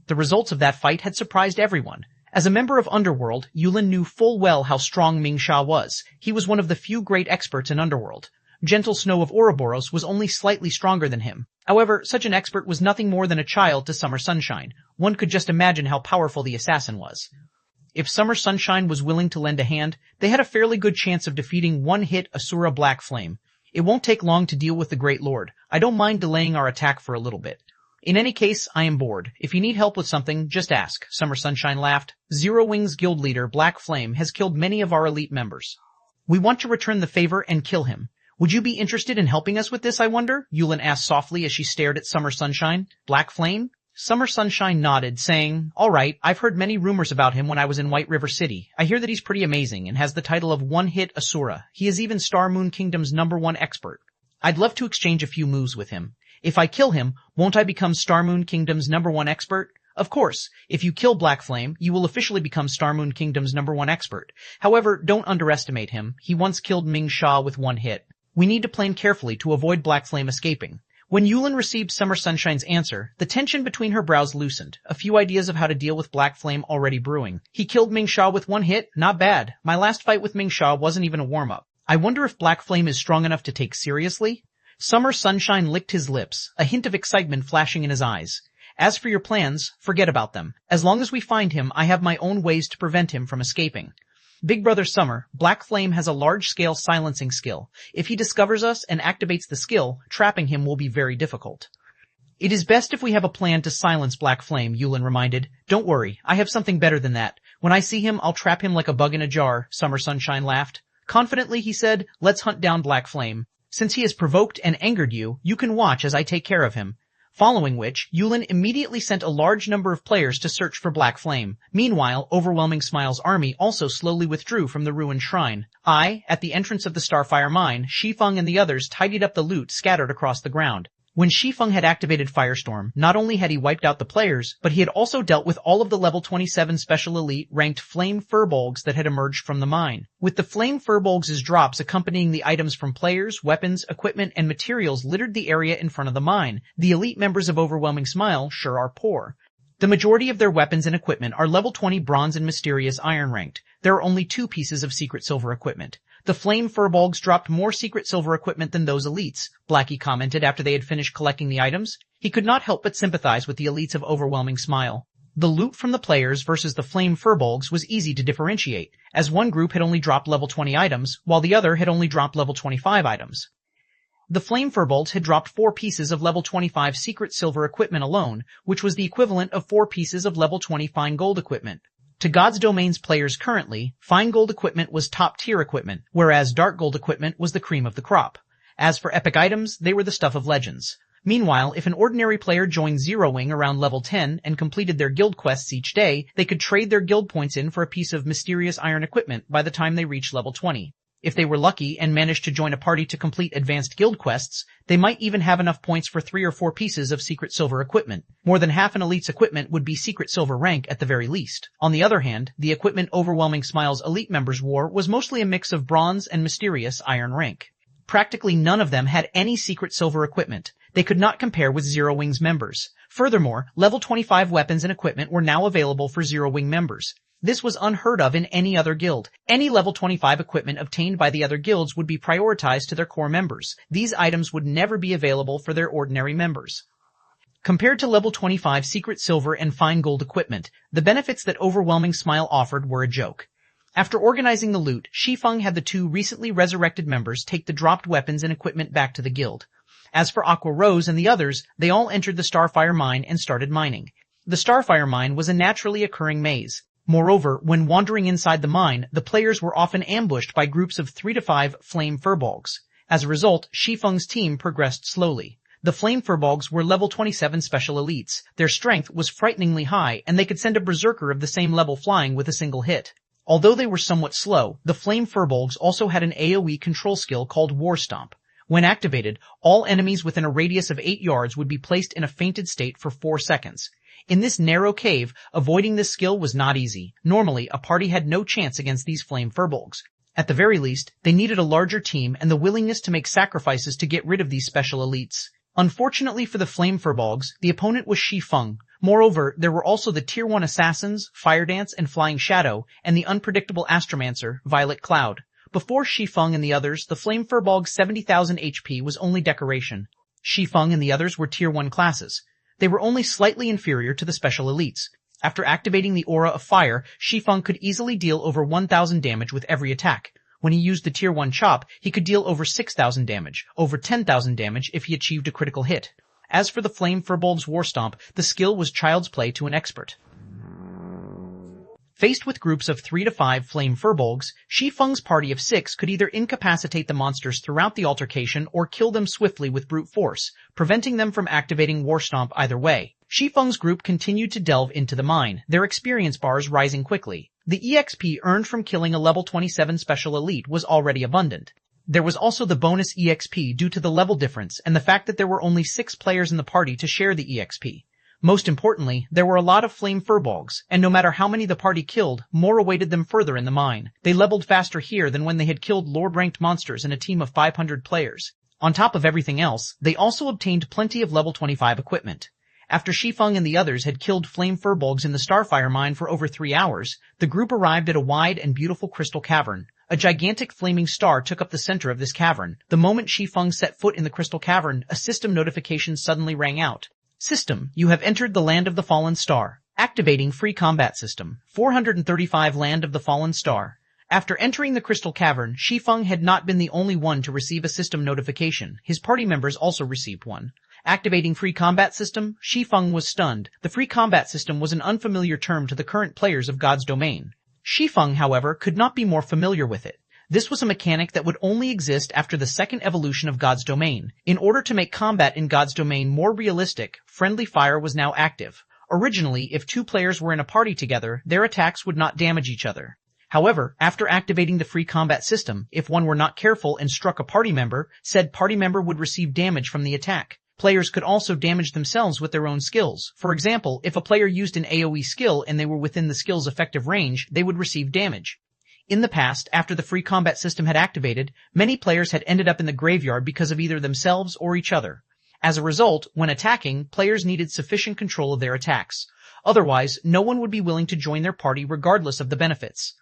The results of that fight had surprised everyone. As a member of Underworld, Yulin knew full well how strong Ming Sha was. He was one of the few great experts in Underworld. Gentle Snow of Ouroboros was only slightly stronger than him. However, such an expert was nothing more than a child to Summer Sunshine. One could just imagine how powerful the assassin was. If Summer Sunshine was willing to lend a hand, they had a fairly good chance of defeating one-hit Asura Black Flame. It won't take long to deal with the Great Lord. I don't mind delaying our attack for a little bit. In any case, I am bored. If you need help with something, just ask. Summer Sunshine laughed. Zero Wings guild leader Black Flame has killed many of our elite members. We want to return the favor and kill him. Would you be interested in helping us with this, I wonder? Yulin asked softly as she stared at Summer Sunshine. Black Flame? Summer Sunshine nodded, saying, all right, I've heard many rumors about him when I was in White River City. I hear that he's pretty amazing and has the title of one-hit Asura. He is even Star Moon Kingdom's #1 expert. I'd love to exchange a few moves with him. If I kill him, won't I become Star Moon Kingdom's #1 expert? Of course, if you kill Black Flame, you will officially become Star Moon Kingdom's #1 expert. However, don't underestimate him. He once killed Ming Sha with one hit. We need to plan carefully to avoid Black Flame escaping. When Yulin received Summer Sunshine's answer, the tension between her brows loosened, a few ideas of how to deal with Black Flame already brewing. He killed Ming Sha with one hit? Not bad. My last fight with Ming Sha wasn't even a warm-up. I wonder if Black Flame is strong enough to take seriously? Summer Sunshine licked his lips, a hint of excitement flashing in his eyes. As for your plans, forget about them. As long as we find him, I have my own ways to prevent him from escaping. Big Brother Summer, Black Flame has a large-scale silencing skill. If he discovers us and activates the skill, trapping him will be very difficult. It is best if we have a plan to silence Black Flame, Yulin reminded. Don't worry, I have something better than that. When I see him, I'll trap him like a bug in a jar, Summer Sunshine laughed. Confidently, he said, let's hunt down Black Flame. Since he has provoked and angered you, you can watch as I take care of him. Following which, Yulin immediately sent a large number of players to search for Black Flame. Meanwhile, Overwhelming Smile's army also slowly withdrew from the ruined shrine. At the entrance of the Starfire mine, Shi Feng and the others tidied up the loot scattered across the ground. When Shi Feng had activated Firestorm, not only had he wiped out the players, but he had also dealt with all of the level 27 special elite ranked Flame Furbolgs that had emerged from the mine. With the Flame Furbolgs' drops accompanying the items from players, weapons, equipment, and materials littered the area in front of the mine, the elite members of Overwhelming Smile sure are poor. The majority of their weapons and equipment are level 20 bronze and mysterious iron ranked. There are only 2 pieces of secret silver equipment. The Flame Furbolgs dropped more secret silver equipment than those elites, Blackie commented after they had finished collecting the items. He could not help but sympathize with the elites of Overwhelming Smile. The loot from the players versus the Flame Furbolgs was easy to differentiate, as one group had only dropped level 20 items, while the other had only dropped level 25 items. The Flame Furbolgs had dropped 4 pieces of level 25 secret silver equipment alone, which was the equivalent of 4 pieces of level 20 fine gold equipment. To God's Domain's players currently, fine gold equipment was top-tier equipment, whereas dark gold equipment was the cream of the crop. As for epic items, they were the stuff of legends. Meanwhile, if an ordinary player joined Zero Wing around level 10 and completed their guild quests each day, they could trade their guild points in for a piece of mysterious iron equipment by the time they reached level 20. If they were lucky and managed to join a party to complete advanced guild quests, they might even have enough points for 3 or 4 pieces of secret silver equipment. More than half an elite's equipment would be secret silver rank at the very least. On the other hand, the equipment Overwhelming Smile's elite members wore was mostly a mix of bronze and mysterious iron rank. Practically none of them had any secret silver equipment. They could not compare with Zero Wing's members. Furthermore, level 25 weapons and equipment were now available for Zero Wing members. This was unheard of in any other guild. Any level 25 equipment obtained by the other guilds would be prioritized to their core members. These items would never be available for their ordinary members. Compared to level 25 secret silver and fine gold equipment, the benefits that Overwhelming Smile offered were a joke. After organizing the loot, Shi Feng had the two recently resurrected members take the dropped weapons and equipment back to the guild. As for Aqua Rose and the others, they all entered the Starfire mine and started mining. The Starfire mine was a naturally occurring maze. Moreover, when wandering inside the mine, the players were often ambushed by groups of 3 to 5 flame furbolgs. As a result, Shi Feng's team progressed slowly. The flame furbolgs were level 27 special elites. Their strength was frighteningly high, and they could send a berserker of the same level flying with a single hit. Although they were somewhat slow, the flame furbolgs also had an AoE control skill called War Stomp. When activated, all enemies within a radius of 8 yards would be placed in a fainted state for 4 seconds. In this narrow cave, avoiding this skill was not easy. Normally, a party had no chance against these flame furbolgs. At the very least, they needed a larger team and the willingness to make sacrifices to get rid of these special elites. Unfortunately for the flame furbolgs, the opponent was Shi Feng. Moreover, there were also the Tier 1 Assassins, Fire Dance and Flying Shadow, and the unpredictable Astromancer, Violet Cloud. Before Shi Feng and the others, the flame furbolg's 70,000 HP was only decoration. Shi Feng and the others were Tier 1 classes. They were only slightly inferior to the special elites. After activating the Aura of Fire, Shi Feng could easily deal over 1,000 damage with every attack. When he used the Tier 1 Chop, he could deal over 6,000 damage, over 10,000 damage if he achieved a critical hit. As for the Flame Furbolg's War Stomp, the skill was child's play to an expert. Faced with groups of 3 to 5 Flame Furbolgs, Shi Feng's party of 6 could either incapacitate the monsters throughout the altercation or kill them swiftly with brute force, preventing them from activating War Stomp either way. Shi Feng's group continued to delve into the mine, their experience bars rising quickly. The EXP earned from killing a level 27 special elite was already abundant. There was also the bonus EXP due to the level difference and the fact that there were only 6 players in the party to share the EXP. Most importantly, there were a lot of flame furbolgs, and no matter how many the party killed, more awaited them further in the mine. They leveled faster here than when they had killed Lord-ranked monsters in a team of 500 players. On top of everything else, they also obtained plenty of level 25 equipment. After Shi Feng and the others had killed flame furbolgs in the Starfire mine for over 3 hours, the group arrived at a wide and beautiful crystal cavern. A gigantic flaming star took up the center of this cavern. The moment Shi Feng set foot in the crystal cavern, a system notification suddenly rang out. System, you have entered the Land of the Fallen Star. Activating free combat system. 435 Land of the Fallen Star. After entering the crystal cavern, Shi Feng had not been the only one to receive a system notification. His party members also received one. Activating free combat system, Shi Feng was stunned. The free combat system was an unfamiliar term to the current players of God's Domain. Shi Feng, however, could not be more familiar with it. This was a mechanic that would only exist after the second evolution of God's Domain. In order to make combat in God's Domain more realistic, friendly fire was now active. Originally, if 2 players were in a party together, their attacks would not damage each other. However, after activating the free combat system, if one were not careful and struck a party member, said party member would receive damage from the attack. Players could also damage themselves with their own skills. For example, if a player used an AoE skill and they were within the skill's effective range, they would receive damage. In the past, after the free combat system had activated, many players had ended up in the graveyard because of either themselves or each other. As a result, when attacking, players needed sufficient control of their attacks. Otherwise, no one would be willing to join their party regardless of the benefits.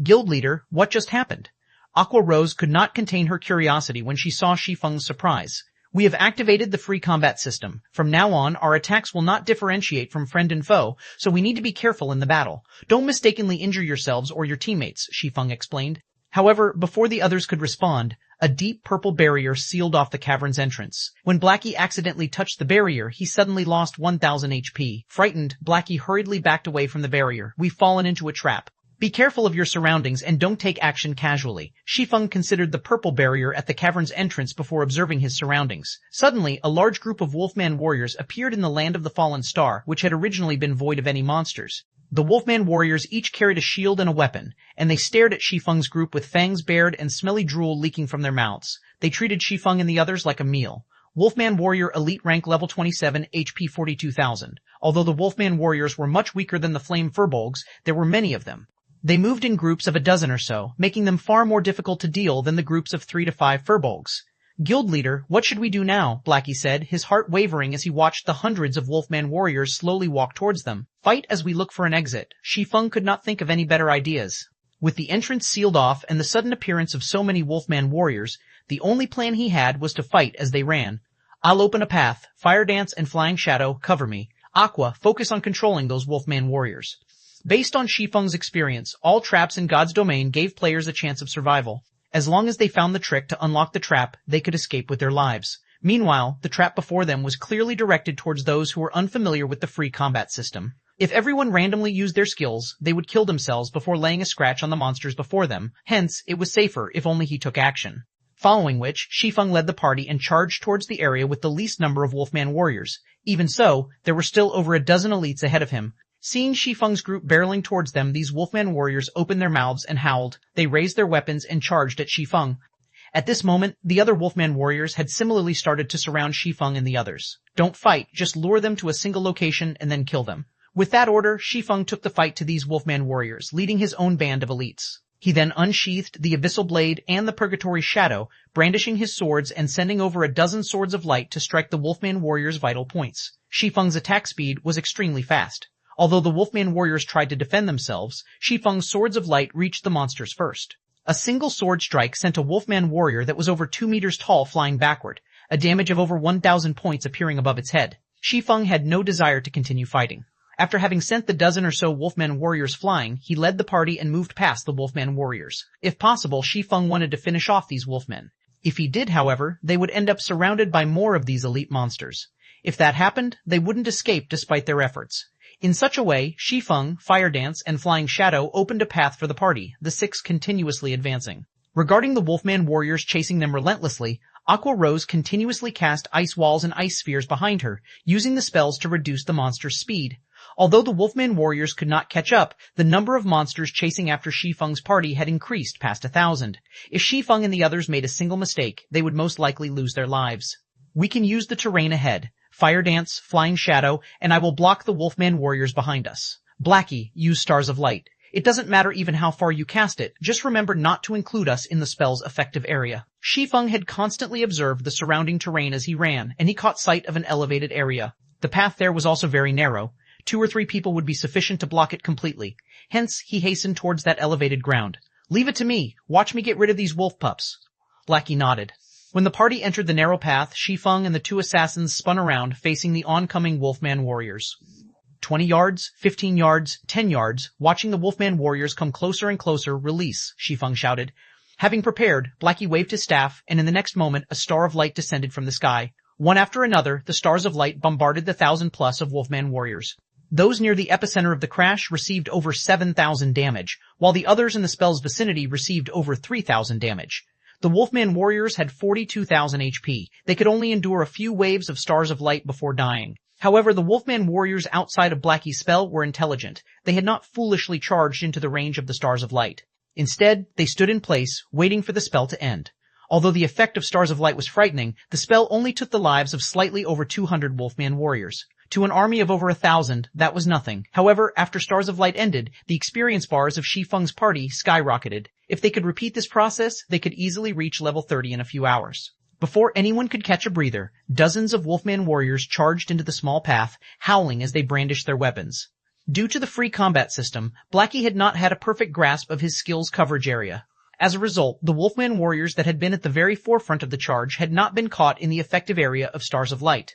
Guild leader, what just happened? Aqua Rose could not contain her curiosity when she saw Shi Feng's surprise. We have activated the free combat system. From now on, our attacks will not differentiate from friend and foe, so we need to be careful in the battle. Don't mistakenly injure yourselves or your teammates, Shi Feng explained. However, before the others could respond, a deep purple barrier sealed off the cavern's entrance. When Blackie accidentally touched the barrier, he suddenly lost 1,000 HP. Frightened, Blackie hurriedly backed away from the barrier. We've fallen into a trap. Be careful of your surroundings and don't take action casually. Shi Feng considered the purple barrier at the cavern's entrance before observing his surroundings. Suddenly, a large group of Wolfman warriors appeared in the Land of the Fallen Star, which had originally been void of any monsters. The Wolfman warriors each carried a shield and a weapon, and they stared at Shi Feng's group with fangs bared and smelly drool leaking from their mouths. They treated Shi Feng and the others like a meal. Wolfman Warrior Elite Rank Level 27, HP 42,000. Although the Wolfman warriors were much weaker than the Flame Furbolgs, there were many of them. They moved in groups of a dozen or so, making them far more difficult to deal than the groups of 3 to 5 furbolgs. Guild leader, what should we do now? Blackie said, his heart wavering as he watched the hundreds of Wolfman warriors slowly walk towards them. Fight as we look for an exit. Shi Feng could not think of any better ideas. With the entrance sealed off and the sudden appearance of so many Wolfman warriors, the only plan he had was to fight as they ran. I'll open a path. Fire Dance and Flying Shadow, cover me. Aqua, focus on controlling those Wolfman warriors. Based on Shi Feng's experience, all traps in God's domain gave players a chance of survival. As long as they found the trick to unlock the trap, they could escape with their lives. Meanwhile, the trap before them was clearly directed towards those who were unfamiliar with the free combat system. If everyone randomly used their skills, they would kill themselves before laying a scratch on the monsters before them. Hence, it was safer if only he took action. Following which, Shi Feng led the party and charged towards the area with the least number of Wolfman warriors. Even so, there were still over a dozen elites ahead of him. Seeing Shi Feng's group barreling towards them, these Wolfman warriors opened their mouths and howled. They raised their weapons and charged at Shi Feng. At this moment, the other Wolfman warriors had similarly started to surround Shi Feng and the others. Don't fight, just lure them to a single location and then kill them. With that order, Shi Feng took the fight to these Wolfman warriors, leading his own band of elites. He then unsheathed the Abyssal Blade and the Purgatory Shadow, brandishing his swords and sending over a dozen swords of light to strike the Wolfman warriors' vital points. Shi Feng's attack speed was extremely fast. Although the Wolfman warriors tried to defend themselves, Shi Feng's swords of light reached the monsters first. A single sword strike sent a Wolfman warrior that was over 2 meters tall flying backward, a damage of over 1,000 points appearing above its head. Shi Feng had no desire to continue fighting. After having sent the dozen or so Wolfman warriors flying, he led the party and moved past the Wolfman warriors. If possible, Shi Feng wanted to finish off these Wolfmen. If he did, however, they would end up surrounded by more of these elite monsters. If that happened, they wouldn't escape despite their efforts. In such a way, Shi Feng, Fire Dance, and Flying Shadow opened a path for the party, the six continuously advancing. Regarding the Wolfman warriors chasing them relentlessly, Aqua Rose continuously cast ice walls and ice spheres behind her, using the spells to reduce the monster's speed. Although the Wolfman warriors could not catch up, the number of monsters chasing after Shi Feng's party had increased past 1,000. If Shi Feng and the others made a single mistake, they would most likely lose their lives. We can use the terrain ahead. Fire Dance, Flying Shadow, and I will block the Wolfman warriors behind us. Blackie, use Stars of Light. It doesn't matter even how far you cast it, just remember not to include us in the spell's effective area. Shi Feng had constantly observed the surrounding terrain as he ran, and he caught sight of an elevated area. The path there was also very narrow. 2 or 3 people would be sufficient to block it completely. Hence, he hastened towards that elevated ground. Leave it to me. Watch me get rid of these wolf pups. Blackie nodded. When the party entered the narrow path, Shi Feng and the 2 assassins spun around, facing the oncoming Wolfman warriors. 20 yards, 15 yards, 10 yards, watching the Wolfman warriors come closer and closer, release, Shi Feng shouted. Having prepared, Blackie waved his staff, and in the next moment, a star of light descended from the sky. One after another, the stars of light bombarded the 1,000+ of Wolfman warriors. Those near the epicenter of the crash received over 7,000 damage, while the others in the spell's vicinity received over 3,000 damage. The Wolfman warriors had 42,000 HP. They could only endure a few waves of stars of light before dying. However, the Wolfman warriors outside of Blackie's spell were intelligent. They had not foolishly charged into the range of the stars of light. Instead, they stood in place, waiting for the spell to end. Although the effect of stars of light was frightening, the spell only took the lives of slightly over 200 Wolfman warriors. To an army of over 1,000, that was nothing. However, after Stars of Light ended, the experience bars of Shi Feng's party skyrocketed. If they could repeat this process, they could easily reach level 30 in a few hours. Before anyone could catch a breather, dozens of Wolfman warriors charged into the small path, howling as they brandished their weapons. Due to the free combat system, Blackie had not had a perfect grasp of his skill's coverage area. As a result, the Wolfman warriors that had been at the very forefront of the charge had not been caught in the effective area of Stars of Light.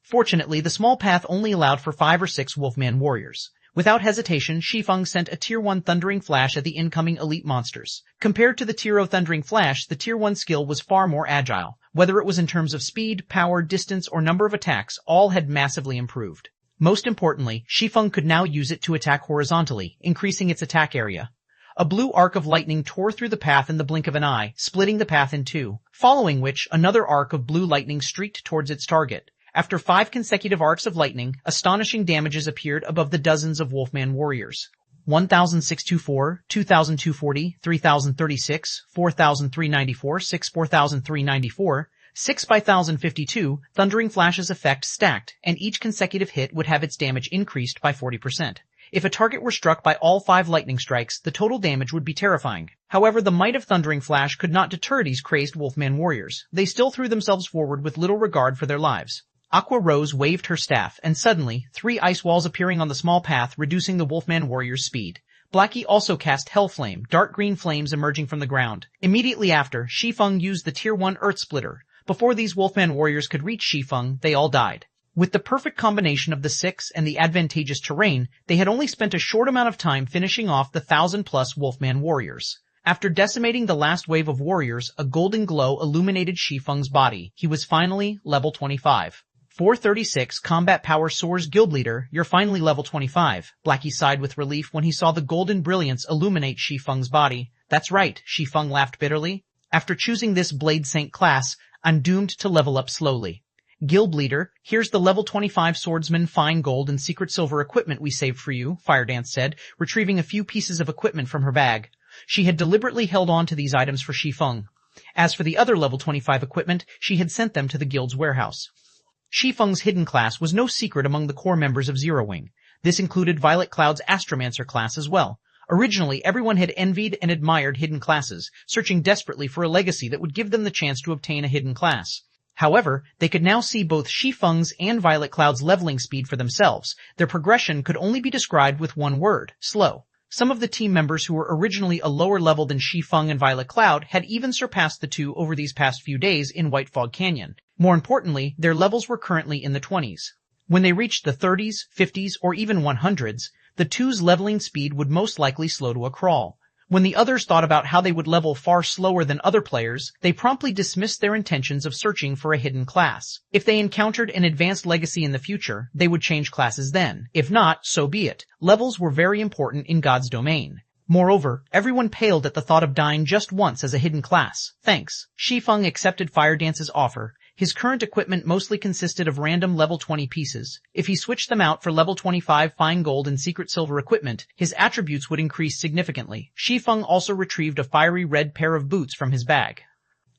Fortunately, the small path only allowed for 5 or 6 Wolfman warriors. Without hesitation, Shi Feng sent a Tier 1 Thundering Flash at the incoming elite monsters. Compared to the Tier 0 Thundering Flash, the Tier 1 skill was far more agile. Whether it was in terms of speed, power, distance, or number of attacks, all had massively improved. Most importantly, Shi Feng could now use it to attack horizontally, increasing its attack area. A blue arc of lightning tore through the path in the blink of an eye, splitting the path in 2, following which another arc of blue lightning streaked towards its target. After 5 consecutive arcs of lightning, astonishing damages appeared above the dozens of Wolfman warriors. 1,624, 2,240, 3,036, 4,394, 4,394, 6 by 1,052, Thundering Flash's effect stacked, and each consecutive hit would have its damage increased by 40%. If a target were struck by all 5 lightning strikes, the total damage would be terrifying. However, the might of Thundering Flash could not deter these crazed Wolfman warriors. They still threw themselves forward with little regard for their lives. Aqua Rose waved her staff, and suddenly, 3 ice walls appearing on the small path, reducing the Wolfman warriors' speed. Blackie also cast Hellflame, dark green flames emerging from the ground. Immediately after, Shi Feng used the Tier 1 Earth Splitter. Before these Wolfman warriors could reach Shi Feng, they all died. With the perfect combination of the 6 and the advantageous terrain, they had only spent a short amount of time finishing off the 1,000+ Wolfman warriors. After decimating the last wave of warriors, a golden glow illuminated Shi Feng's body. He was finally level 25. 436 Combat Power Soars Guild Leader, you're finally level 25. Blackie sighed with relief when he saw the golden brilliance illuminate Shi Feng's body. That's right, Shi Feng laughed bitterly. After choosing this Blade Saint class, I'm doomed to level up slowly. Guild Leader, here's the level 25 Swordsman Fine Gold and Secret Silver equipment we saved for you, Firedance said, retrieving a few pieces of equipment from her bag. She had deliberately held on to these items for Shi Feng. As for the other level 25 equipment, she had sent them to the guild's warehouse. Shi Feng's hidden class was no secret among the core members of Zero Wing. This included Violet Cloud's Astromancer class as well. Originally, everyone had envied and admired hidden classes, searching desperately for a legacy that would give them the chance to obtain a hidden class. However, they could now see both Shi Feng's and Violet Cloud's leveling speed for themselves. Their progression could only be described with one word: slow. Some of the team members who were originally a lower level than Shi Feng and Violet Cloud had even surpassed the two over these past few days in White Fog Canyon. More importantly, their levels were currently in the 20s. When they reached the 30s, 50s, or even 100s, the two's leveling speed would most likely slow to a crawl. When the others thought about how they would level far slower than other players, they promptly dismissed their intentions of searching for a hidden class. If they encountered an advanced legacy in the future, they would change classes then. If not, so be it. Levels were very important in God's domain. Moreover, everyone paled at the thought of dying just once as a hidden class. Thanks. Shi Feng accepted Firedance's offer. His current equipment mostly consisted of random level 20 pieces. If he switched them out for level 25 fine gold and secret silver equipment, his attributes would increase significantly. Shi Feng also retrieved a fiery red pair of boots from his bag.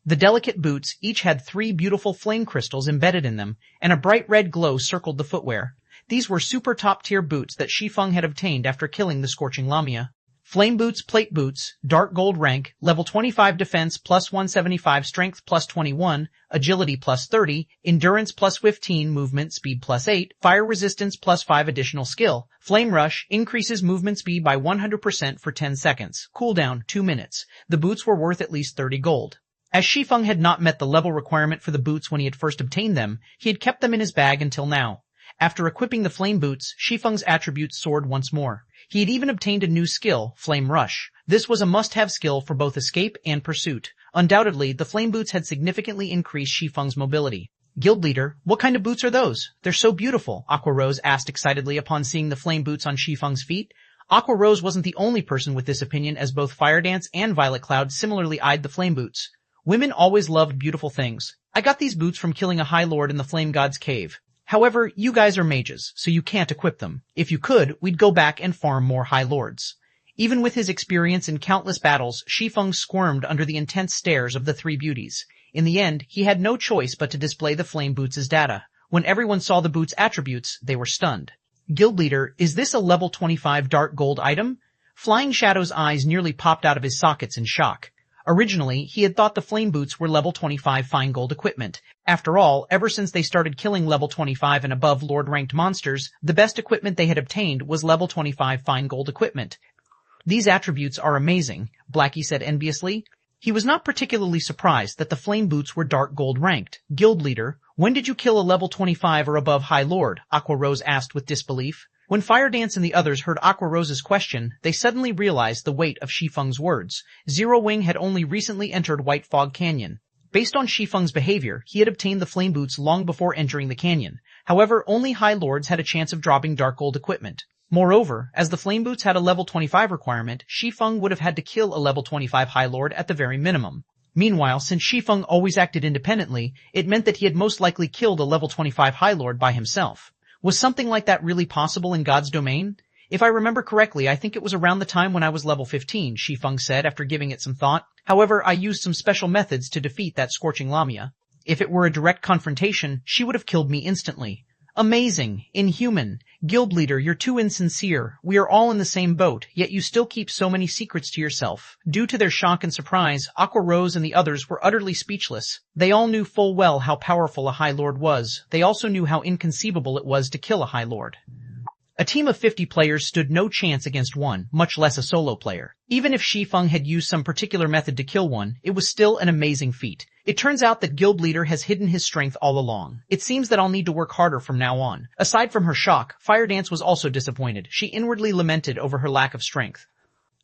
The delicate boots each had 3 beautiful flame crystals embedded in them, and a bright red glow circled the footwear. These were super top-tier boots that Shi Feng had obtained after killing the Scorching Lamia. Flame boots, plate boots, dark gold rank, level 25 defense plus 175, strength plus 21, agility plus 30, endurance plus 15, movement speed plus 8, fire resistance plus 5 additional skill. Flame rush increases movement speed by 100% for 10 seconds. Cooldown 2 minutes. The boots were worth at least 30 gold. As Shi Feng had not met the level requirement for the boots when he had first obtained them, he had kept them in his bag until now. After equipping the flame boots, Shi Feng's attributes soared once more. He had even obtained a new skill, Flame Rush. This was a must-have skill for both escape and pursuit. Undoubtedly, the flame boots had significantly increased Shi Feng's mobility. Guild Leader, what kind of boots are those? They're so beautiful, Aqua Rose asked excitedly upon seeing the flame boots on Shi Feng's feet. Aqua Rose wasn't the only person with this opinion, as both Firedance and Violet Cloud similarly eyed the flame boots. Women always loved beautiful things. I got these boots from killing a High Lord in the Flame God's cave. However, you guys are mages, so you can't equip them. If you could, we'd go back and farm more High Lords. Even with his experience in countless battles, Shi Feng squirmed under the intense stares of the 3 beauties. In the end, he had no choice but to display the flame boots as data. When everyone saw the boots' attributes, they were stunned. Guild Leader, is this a level 25 dark gold item? Flying Shadow's eyes nearly popped out of his sockets in shock. Originally, he had thought the flame boots were level 25 fine gold equipment. After all, ever since they started killing level 25 and above Lord-ranked monsters, the best equipment they had obtained was level 25 fine gold equipment. These attributes are amazing, Blackie said enviously. He was not particularly surprised that the flame boots were dark gold ranked. Guild Leader, when did you kill a level 25 or above High Lord? Aqua Rose asked with disbelief. When Firedance and the others heard Aqua Rose's question, they suddenly realized the weight of Shi Feng's words. Zero Wing had only recently entered White Fog Canyon. Based on Shi Feng's behavior, he had obtained the flame boots long before entering the canyon. However, only High Lords had a chance of dropping dark gold equipment. Moreover, as the flame boots had a level 25 requirement, Shi Feng would have had to kill a level 25 High Lord at the very minimum. Meanwhile, since Shi Feng always acted independently, it meant that he had most likely killed a level 25 High Lord by himself. Was something like that really possible in God's domain? If I remember correctly, I think it was around the time when I was level 15, Shi Feng said after giving it some thought. However, I used some special methods to defeat that Scorching Lamia. If it were a direct confrontation, she would have killed me instantly. Amazing. Inhuman. Guild leader, you're too insincere. We are all in the same boat, yet you still keep so many secrets to yourself. Due to their shock and surprise, Aqua Rose and the others were utterly speechless. They all knew full well how powerful a High Lord was. They also knew how inconceivable it was to kill a High Lord. A team of 50 players stood no chance against one, much less a solo player. Even if Shi Feng had used some particular method to kill one, it was still an amazing feat. It turns out that Guild Leader has hidden his strength all along. It seems that I'll need to work harder from now on. Aside from her shock, Fire Dance was also disappointed. She inwardly lamented over her lack of strength.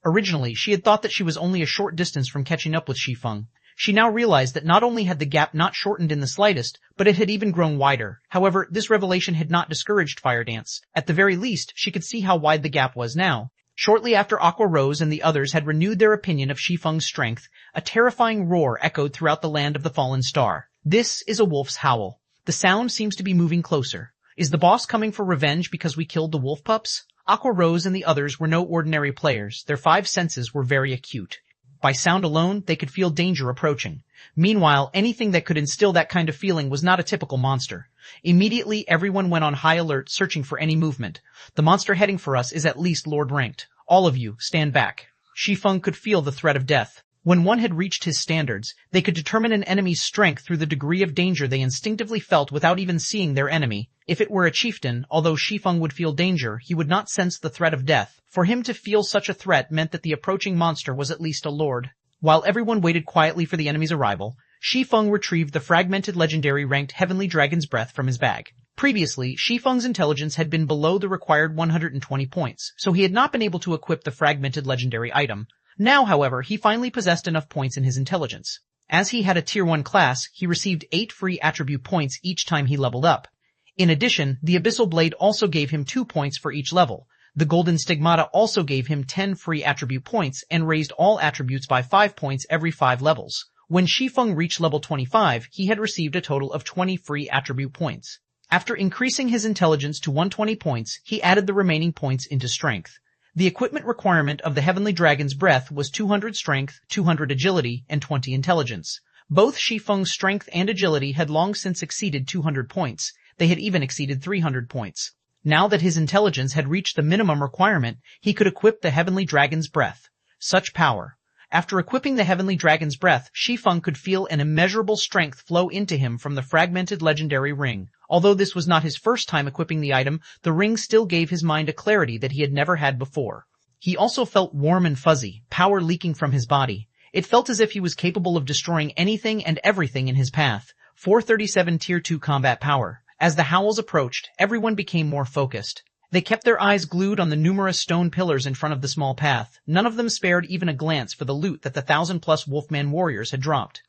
Originally, she had thought that she was only a short distance from catching up with Shi Feng. She now realized that not only had the gap not shortened in the slightest, but it had even grown wider. However, this revelation had not discouraged Fire Dance. At the very least, she could see how wide the gap was now. Shortly after Aqua Rose and the others had renewed their opinion of Shi Feng's strength, a terrifying roar echoed throughout the land of the fallen star. This is a wolf's howl. The sound seems to be moving closer. Is the boss coming for revenge because we killed the wolf pups? Aqua Rose and the others were no ordinary players. Their 5 senses were very acute. By sound alone, they could feel danger approaching. Meanwhile, anything that could instill that kind of feeling was not a typical monster. Immediately, everyone went on high alert, searching for any movement. The monster heading for us is at least Lord ranked. All of you, stand back. Shi Feng could feel the threat of death. When one had reached his standards, they could determine an enemy's strength through the degree of danger they instinctively felt without even seeing their enemy. If it were a chieftain, although Shi Feng would feel danger, he would not sense the threat of death. For him to feel such a threat meant that the approaching monster was at least a lord. While everyone waited quietly for the enemy's arrival, Shi Feng retrieved the fragmented legendary ranked Heavenly Dragon's Breath from his bag. Previously, Shi Feng's intelligence had been below the required 120 points, so he had not been able to equip the fragmented legendary item. Now, however, he finally possessed enough points in his intelligence. As he had a Tier 1 class, he received 8 free attribute points each time he leveled up. In addition, the Abyssal Blade also gave him 2 points for each level. The Golden Stigmata also gave him 10 free attribute points and raised all attributes by 5 points every 5 levels. When Shi Feng reached level 25, he had received a total of 20 free attribute points. After increasing his intelligence to 120 points, he added the remaining points into strength. The equipment requirement of the Heavenly Dragon's Breath was 200 strength, 200 agility, and 20 intelligence. Both Shi Feng's strength and agility had long since exceeded 200 points. They had even exceeded 300 points. Now that his intelligence had reached the minimum requirement, he could equip the Heavenly Dragon's Breath. Such power. After equipping the Heavenly Dragon's Breath, Shi Feng could feel an immeasurable strength flow into him from the fragmented legendary ring. Although this was not his first time equipping the item, the ring still gave his mind a clarity that he had never had before. He also felt warm and fuzzy, power leaking from his body. It felt as if he was capable of destroying anything and everything in his path. 437 Tier 2 combat power. As the howls approached, everyone became more focused. They kept their eyes glued on the numerous stone pillars in front of the small path. None of them spared even a glance for the loot that the 1,000+ Wolfman warriors had dropped.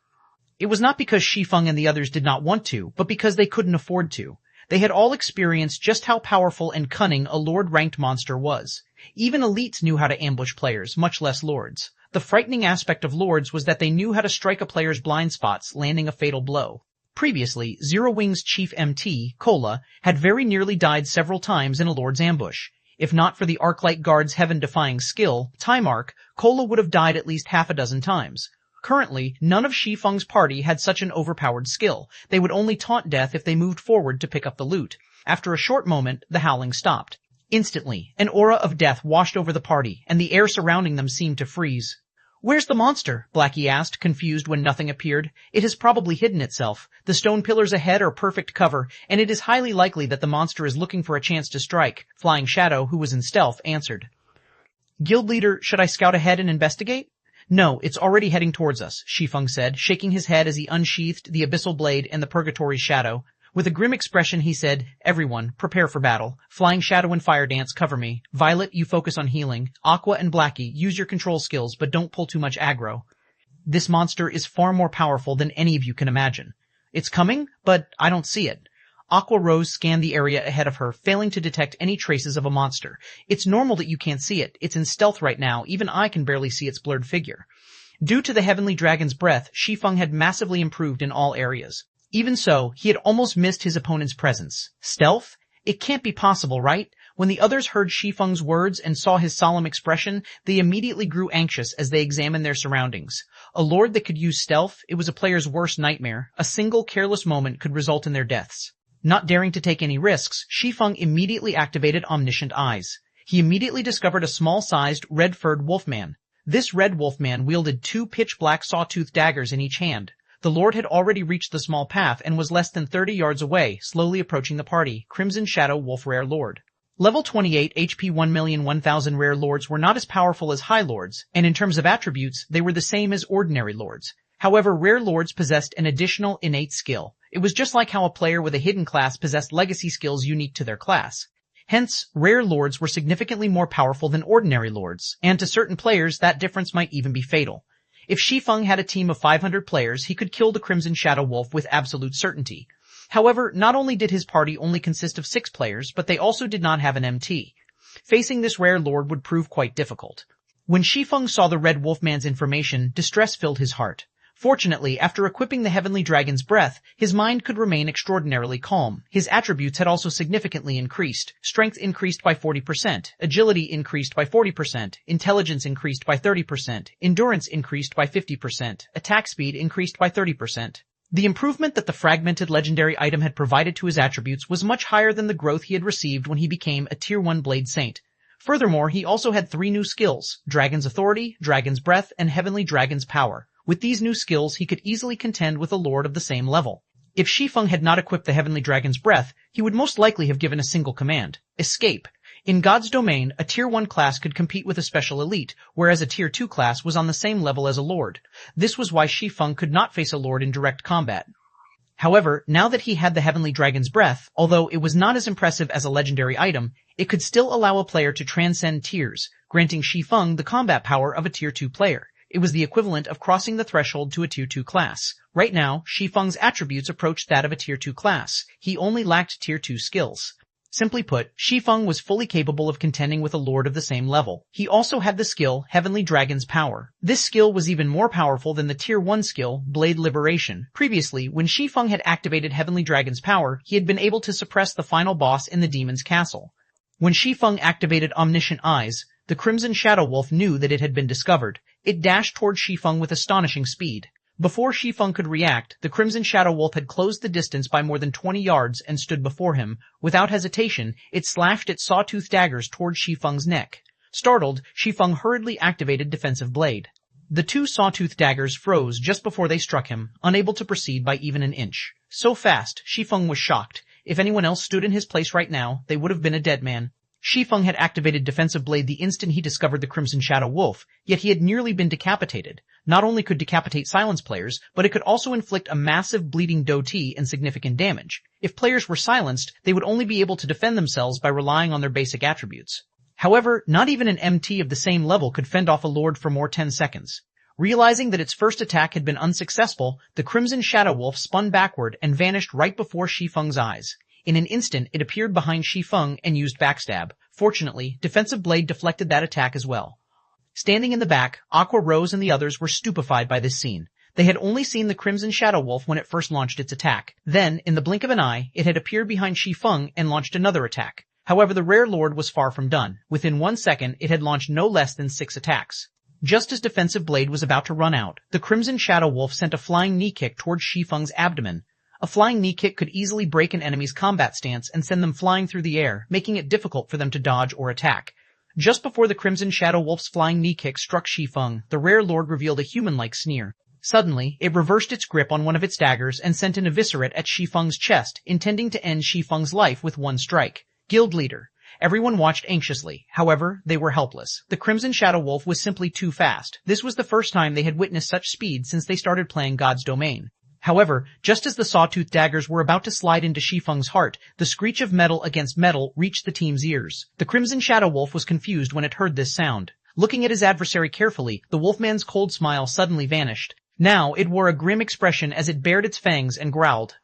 It was not because Shi Feng and the others did not want to, but because they couldn't afford to. They had all experienced just how powerful and cunning a Lord-ranked monster was. Even elites knew how to ambush players, much less lords. The frightening aspect of lords was that they knew how to strike a player's blind spots, landing a fatal blow. Previously, Zero Wing's chief MT, Kola, had very nearly died several times in a lord's ambush. If not for the Arclight Guard's heaven-defying skill, Time Arc, Kola would have died at least half a dozen times. Currently, none of Shi Feng's party had such an overpowered skill. They would only taunt death if they moved forward to pick up the loot. After a short moment, the howling stopped. Instantly, an aura of death washed over the party, and the air surrounding them seemed to freeze. "Where's the monster?" Blackie asked, confused when nothing appeared. "It has probably hidden itself. The stone pillars ahead are perfect cover, and it is highly likely that the monster is looking for a chance to strike." Flying Shadow, who was in stealth, answered. "Guild leader, should I scout ahead and investigate?" "No, it's already heading towards us," Shi Feng said, shaking his head as he unsheathed the Abyssal Blade and the Purgatory Shadow. With a grim expression, he said, "Everyone, prepare for battle. Flying Shadow and Fire Dance, cover me. Violet, you focus on healing. Aqua and Blackie, use your control skills, but don't pull too much aggro. This monster is far more powerful than any of you can imagine. It's coming, but I don't see it." Aqua Rose scanned the area ahead of her, failing to detect any traces of a monster. "It's normal that you can't see it. It's in stealth right now. Even I can barely see its blurred figure." Due to the Heavenly Dragon's Breath, Shi Feng had massively improved in all areas. Even so, he had almost missed his opponent's presence. Stealth? It can't be possible, right? When the others heard Shi Feng's words and saw his solemn expression, they immediately grew anxious as they examined their surroundings. A lord that could use stealth, it was a player's worst nightmare. A single careless moment could result in their deaths. Not daring to take any risks, Shi Feng immediately activated Omniscient Eyes. He immediately discovered a small-sized, red-furred wolfman. This red wolfman wielded 2 pitch-black sawtooth daggers in each hand. The Lord had already reached the small path and was less than 30 yards away, slowly approaching the party. Crimson Shadow Wolf Rare Lord. Level 28 HP 1,001,000 Rare Lords were not as powerful as High Lords, and in terms of attributes, they were the same as ordinary Lords. However, Rare Lords possessed an additional innate skill. It was just like how a player with a hidden class possessed legacy skills unique to their class. Hence, Rare Lords were significantly more powerful than ordinary Lords, and to certain players that difference might even be fatal. If Shi Feng had a team of 500 players, he could kill the Crimson Shadow Wolf with absolute certainty. However, not only did his party only consist of 6 players, but they also did not have an MT. Facing this rare lord would prove quite difficult. When Shi Feng saw the Red Wolfman's information, distress filled his heart. Fortunately, after equipping the Heavenly Dragon's Breath, his mind could remain extraordinarily calm. His attributes had also significantly increased. Strength increased by 40%, agility increased by 40%, intelligence increased by 30%, endurance increased by 50%, attack speed increased by 30%. The improvement that the fragmented legendary item had provided to his attributes was much higher than the growth he had received when he became a Tier 1 Blade Saint. Furthermore, he also had 3 new skills: Dragon's Authority, Dragon's Breath, and Heavenly Dragon's Power. With these new skills, he could easily contend with a lord of the same level. If Shi Feng had not equipped the Heavenly Dragon's Breath, he would most likely have given a single command: Escape. In God's domain, a Tier 1 class could compete with a special elite, whereas a Tier 2 class was on the same level as a lord. This was why Shi Feng could not face a lord in direct combat. However, now that he had the Heavenly Dragon's Breath, although it was not as impressive as a legendary item, it could still allow a player to transcend tiers, granting Shi Feng the combat power of a Tier 2 player. It was the equivalent of crossing the threshold to a Tier 2 class. Right now, Shi Feng's attributes approached that of a Tier 2 class. He only lacked Tier 2 skills. Simply put, Shi Feng was fully capable of contending with a lord of the same level. He also had the skill Heavenly Dragon's Power. This skill was even more powerful than the Tier 1 skill Blade Liberation. Previously, when Shi Feng had activated Heavenly Dragon's Power, he had been able to suppress the final boss in the demon's castle. When Shi Feng activated Omniscient Eyes, the Crimson Shadow Wolf knew that it had been discovered. It dashed toward Shi Feng with astonishing speed. Before Shi Feng could react, the Crimson Shadow Wolf had closed the distance by more than 20 yards and stood before him. Without hesitation, it slashed its sawtooth daggers toward Shi Feng's neck. Startled, Shi Feng hurriedly activated Defensive Blade. The 2 sawtooth daggers froze just before they struck him, unable to proceed by even an inch. So fast, Shi Feng was shocked. If anyone else stood in his place right now, they would have been a dead man. Shi Feng had activated Defensive Blade the instant he discovered the Crimson Shadow Wolf, yet he had nearly been decapitated. Not only could decapitate silence players, but it could also inflict a massive bleeding doti and significant damage. If players were silenced, they would only be able to defend themselves by relying on their basic attributes. However, not even an MT of the same level could fend off a lord for more 10 seconds. Realizing that its first attack had been unsuccessful, the Crimson Shadow Wolf spun backward and vanished right before Shi Feng's eyes. In an instant, it appeared behind Shi Feng and used Backstab. Fortunately, Defensive Blade deflected that attack as well. Standing in the back, Aqua Rose and the others were stupefied by this scene. They had only seen the Crimson Shadow Wolf when it first launched its attack. Then, in the blink of an eye, it had appeared behind Shi Feng and launched another attack. However, the rare lord was far from done. Within 1 second, it had launched no less than 6 attacks. Just as Defensive Blade was about to run out, the Crimson Shadow Wolf sent a flying knee kick towards Shi Feng's abdomen. A flying knee kick could easily break an enemy's combat stance and send them flying through the air, making it difficult for them to dodge or attack. Just before the Crimson Shadow Wolf's flying knee kick struck Shi Feng, the rare lord revealed a human-like sneer. Suddenly, it reversed its grip on one of its daggers and sent an eviscerate at Shi Feng's chest, intending to end Shi Feng's life with one strike. Guild Leader. Everyone watched anxiously. However, they were helpless. The Crimson Shadow Wolf was simply too fast. This was the first time they had witnessed such speed since they started playing God's Domain. However, just as the sawtooth daggers were about to slide into Shi Feng's heart, the screech of metal against metal reached the team's ears. The Crimson Shadow Wolf was confused when it heard this sound. Looking at his adversary carefully, the wolfman's cold smile suddenly vanished. Now it wore a grim expression as it bared its fangs and growled.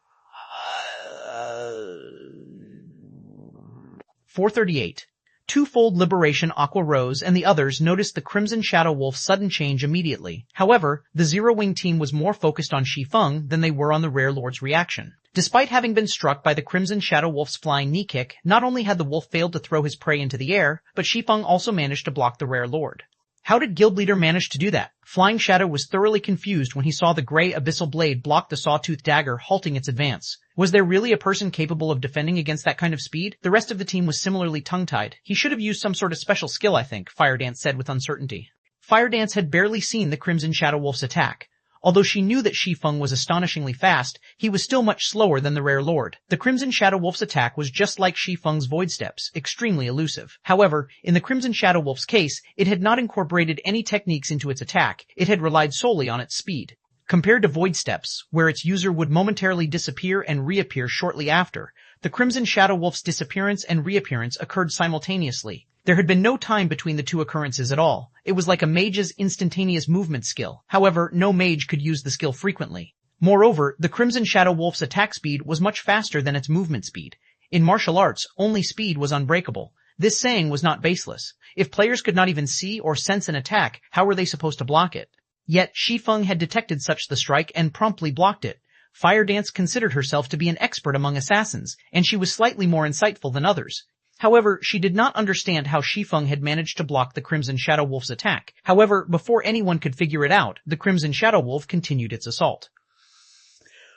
438. Twofold Liberation Aqua Rose and the others noticed the Crimson Shadow Wolf's sudden change immediately. However, the Zero Wing team was more focused on Shi Feng than they were on the Rare Lord's reaction. Despite having been struck by the Crimson Shadow Wolf's flying knee kick, not only had the wolf failed to throw his prey into the air, but Shi Feng also managed to block the Rare Lord. How did Guild Leader manage to do that? Flying Shadow was thoroughly confused when he saw the gray abyssal blade block the sawtooth dagger, halting its advance. Was there really a person capable of defending against that kind of speed? The rest of the team was similarly tongue-tied. He should have used some sort of special skill, I think, Firedance said with uncertainty. Firedance had barely seen the Crimson Shadow Wolf's attack. Although she knew that Shi Feng was astonishingly fast, he was still much slower than the Rare Lord. The Crimson Shadow Wolf's attack was just like Shi Feng's Void Steps, extremely elusive. However, in the Crimson Shadow Wolf's case, it had not incorporated any techniques into its attack. It had relied solely on its speed. Compared to Void Steps, where its user would momentarily disappear and reappear shortly after, the Crimson Shadow Wolf's disappearance and reappearance occurred simultaneously. There had been no time between the two occurrences at all. It was like a mage's instantaneous movement skill. However, no mage could use the skill frequently. Moreover, the Crimson Shadow Wolf's attack speed was much faster than its movement speed. In martial arts, only speed was unbreakable. This saying was not baseless. If players could not even see or sense an attack, how were they supposed to block it? Yet, Shi Feng had detected such the strike and promptly blocked it. Firedance considered herself to be an expert among assassins, and she was slightly more insightful than others. However, she did not understand how Shi Feng had managed to block the Crimson Shadow Wolf's attack. However, before anyone could figure it out, the Crimson Shadow Wolf continued its assault.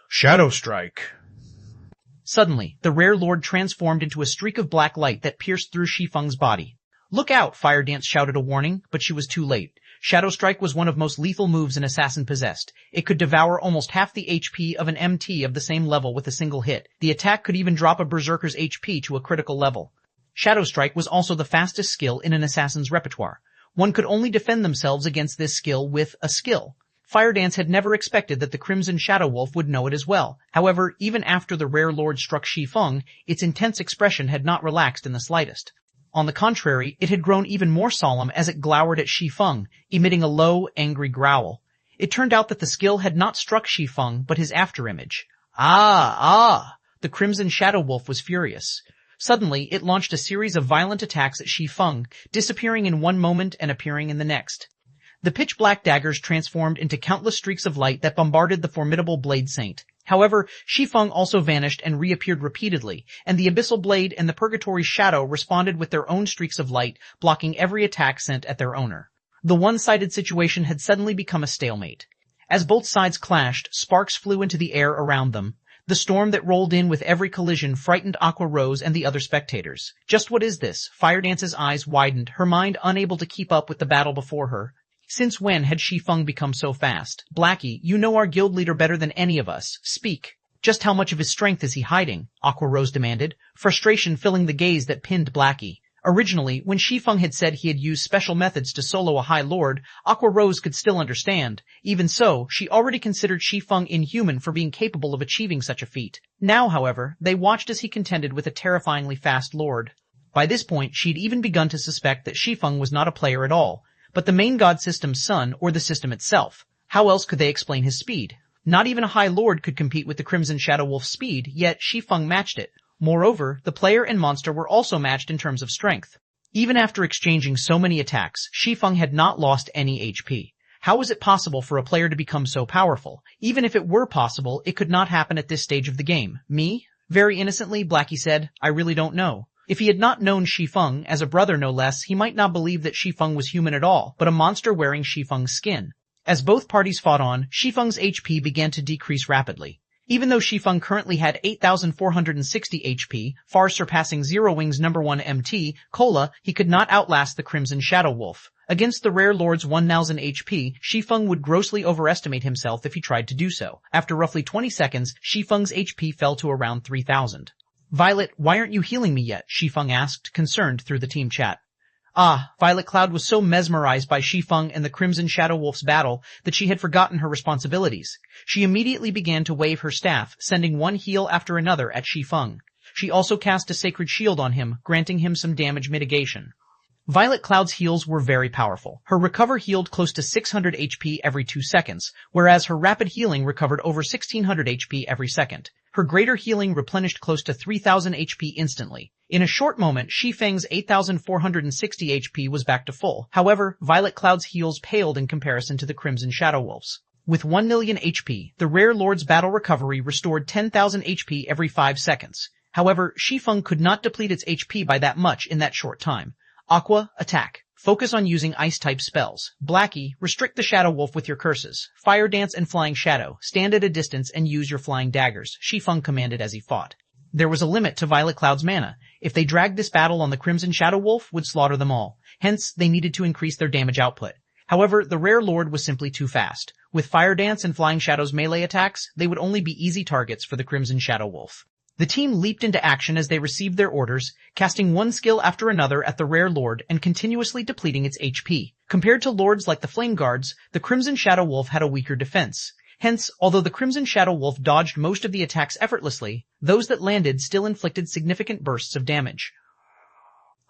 Shadow Strike. Suddenly, the Rare Lord transformed into a streak of black light that pierced through Shi Feng's body. Look out, Firedance shouted a warning, but she was too late. Shadow Strike was one of most lethal moves an assassin possessed. It could devour almost half the HP of an MT of the same level with a single hit. The attack could even drop a berserker's HP to a critical level. Shadow Strike was also the fastest skill in an assassin's repertoire. One could only defend themselves against this skill with a skill. Firedance had never expected that the Crimson Shadow Wolf would know it as well. However, even after the Rare Lord struck Shi Feng, its intense expression had not relaxed in the slightest. On the contrary, it had grown even more solemn as it glowered at Shi Feng, emitting a low, angry growl. It turned out that the skill had not struck Shi Feng, but his afterimage. Ah! The Crimson Shadow Wolf was furious. Suddenly, it launched a series of violent attacks at Shi Feng, disappearing in one moment and appearing in the next. The pitch-black daggers transformed into countless streaks of light that bombarded the formidable Blade Saint. However, Shi Feng also vanished and reappeared repeatedly, and the Abyssal Blade and the Purgatory Shadow responded with their own streaks of light, blocking every attack sent at their owner. The one-sided situation had suddenly become a stalemate. As both sides clashed, sparks flew into the air around them. The storm that rolled in with every collision frightened Aqua Rose and the other spectators. Just what is this? Firedance's eyes widened, her mind unable to keep up with the battle before her. Since when had Shi Feng become so fast? Blackie, you know our guild leader better than any of us. Speak. Just how much of his strength is he hiding? Aqua Rose demanded, frustration filling the gaze that pinned Blackie. Originally, when Shi Feng had said he had used special methods to solo a High Lord, Aqua Rose could still understand. Even so, she already considered Shi Feng inhuman for being capable of achieving such a feat. Now, however, they watched as he contended with a terrifyingly fast Lord. By this point, she had even begun to suspect that Shi Feng was not a player at all, but the main god system's son or the system itself. How else could they explain his speed? Not even a High Lord could compete with the Crimson Shadow Wolf's speed, yet Shi Feng matched it. Moreover, the player and monster were also matched in terms of strength. Even after exchanging so many attacks, Shi Feng had not lost any HP. How was it possible for a player to become so powerful? Even if it were possible, it could not happen at this stage of the game. Me? Very innocently, Blackie said, I really don't know. If he had not known Shi Feng, as a brother no less, he might not believe that Shi Feng was human at all, but a monster wearing Shi Feng's skin. As both parties fought on, Shi Feng's HP began to decrease rapidly. Even though Shi Feng currently had 8,460 HP, far surpassing Zero Wing's #1 MT, Cola, he could not outlast the Crimson Shadow Wolf. Against the Rare Lord's 1,000 HP, Shi Feng would grossly overestimate himself if he tried to do so. After roughly 20 seconds, Shi Feng's HP fell to around 3,000. Violet, why aren't you healing me yet? Shi Feng asked, concerned through the team chat. Violet Cloud was so mesmerized by Shi Feng and the Crimson Shadow Wolf's battle that she had forgotten her responsibilities. She immediately began to wave her staff, sending one heal after another at Shi Feng. She also cast a sacred shield on him, granting him some damage mitigation. Violet Cloud's heals were very powerful. Her recover healed close to 600 HP every 2 seconds, whereas her rapid healing recovered over 1,600 HP every second. Her greater healing replenished close to 3,000 HP instantly. In a short moment, Shi Feng's 8,460 HP was back to full. However, Violet Cloud's heals paled in comparison to the Crimson Shadow Wolf's. With 1 million HP, the Rare Lord's battle recovery restored 10,000 HP every 5 seconds. However, Shi Feng could not deplete its HP by that much in that short time. Aqua, attack. focus on using ice-type spells. Blackie, restrict the Shadow Wolf with your curses. Fire Dance and Flying Shadow, stand at a distance and use your flying daggers, Shi Feng commanded as he fought. There was a limit to Violet Cloud's mana. If they dragged this battle on the Crimson Shadow Wolf, would slaughter them all. Hence, they needed to increase their damage output. However, the Rare Lord was simply too fast. With Fire Dance and Flying Shadow's melee attacks, they would only be easy targets for the Crimson Shadow Wolf. The team leaped into action as they received their orders, casting one skill after another at the Rare Lord and continuously depleting its HP. Compared to lords like the Flame Guards, the Crimson Shadow Wolf had a weaker defense. Hence, although the Crimson Shadow Wolf dodged most of the attacks effortlessly, those that landed still inflicted significant bursts of damage.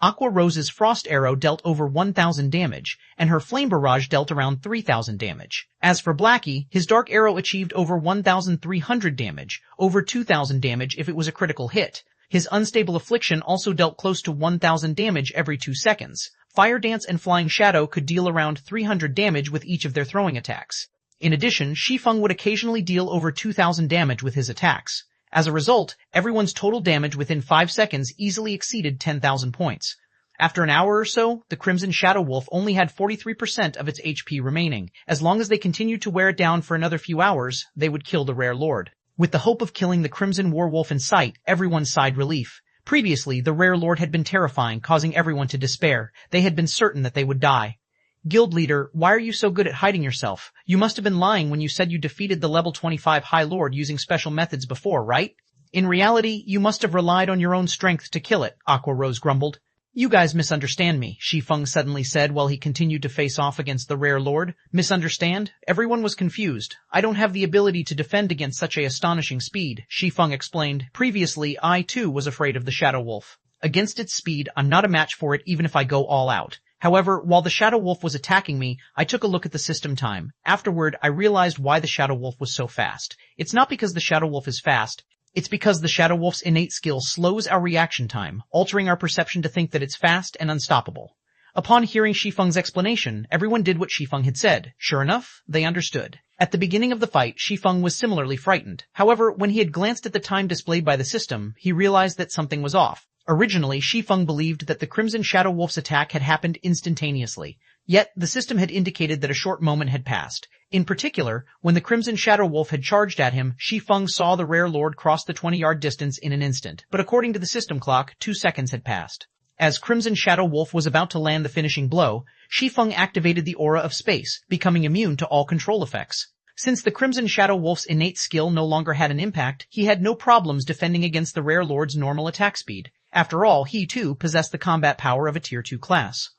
Aqua Rose's Frost Arrow dealt over 1,000 damage, and her Flame Barrage dealt around 3,000 damage. As for Blackie, his Dark Arrow achieved over 1,300 damage, over 2,000 damage if it was a critical hit. His Unstable Affliction also dealt close to 1,000 damage every 2 seconds. Fire Dance and Flying Shadow could deal around 300 damage with each of their throwing attacks. In addition, Shi Feng would occasionally deal over 2,000 damage with his attacks. As a result, everyone's total damage within 5 seconds easily exceeded 10,000 points. After an hour or so, the Crimson Shadow Wolf only had 43% of its HP remaining. As long as they continued to wear it down for another few hours, they would kill the Rare Lord. With the hope of killing the Crimson Werewolf in sight, everyone sighed relief. Previously, the Rare Lord had been terrifying, causing everyone to despair. They had been certain that they would die. Guild leader, why are you so good at hiding yourself? You must have been lying when you said you defeated the level 25 High Lord using special methods before, right? In reality, you must have relied on your own strength to kill it, Aqua Rose grumbled. You guys misunderstand me, Shi Feng suddenly said while he continued to face off against the Rare Lord. Misunderstand? Everyone was confused. I don't have the ability to defend against such a astonishing speed, Shi Feng explained. Previously, I too was afraid of the Shadow Wolf. Against its speed, I'm not a match for it even if I go all out. However, while the Shadow Wolf was attacking me, I took a look at the system time. Afterward, I realized why the Shadow Wolf was so fast. It's not because the Shadow Wolf is fast. It's because the Shadow Wolf's innate skill slows our reaction time, altering our perception to think that it's fast and unstoppable. Upon hearing Shi Feng's explanation, everyone did what Shi Feng had said. Sure enough, they understood. At the beginning of the fight, Shi Feng was similarly frightened. However, when he had glanced at the time displayed by the system, he realized that something was off. Originally, Shi Feng believed that the Crimson Shadow Wolf's attack had happened instantaneously. Yet, the system had indicated that a short moment had passed. In particular, when the Crimson Shadow Wolf had charged at him, Shi Feng saw the Rare Lord cross the 20-yard distance in an instant. But according to the system clock, 2 seconds had passed. As Crimson Shadow Wolf was about to land the finishing blow, Shi Feng activated the Aura of Space, becoming immune to all control effects. Since the Crimson Shadow Wolf's innate skill no longer had an impact, he had no problems defending against the Rare Lord's normal attack speed. After all, he too possessed the combat power of a Tier 2 class.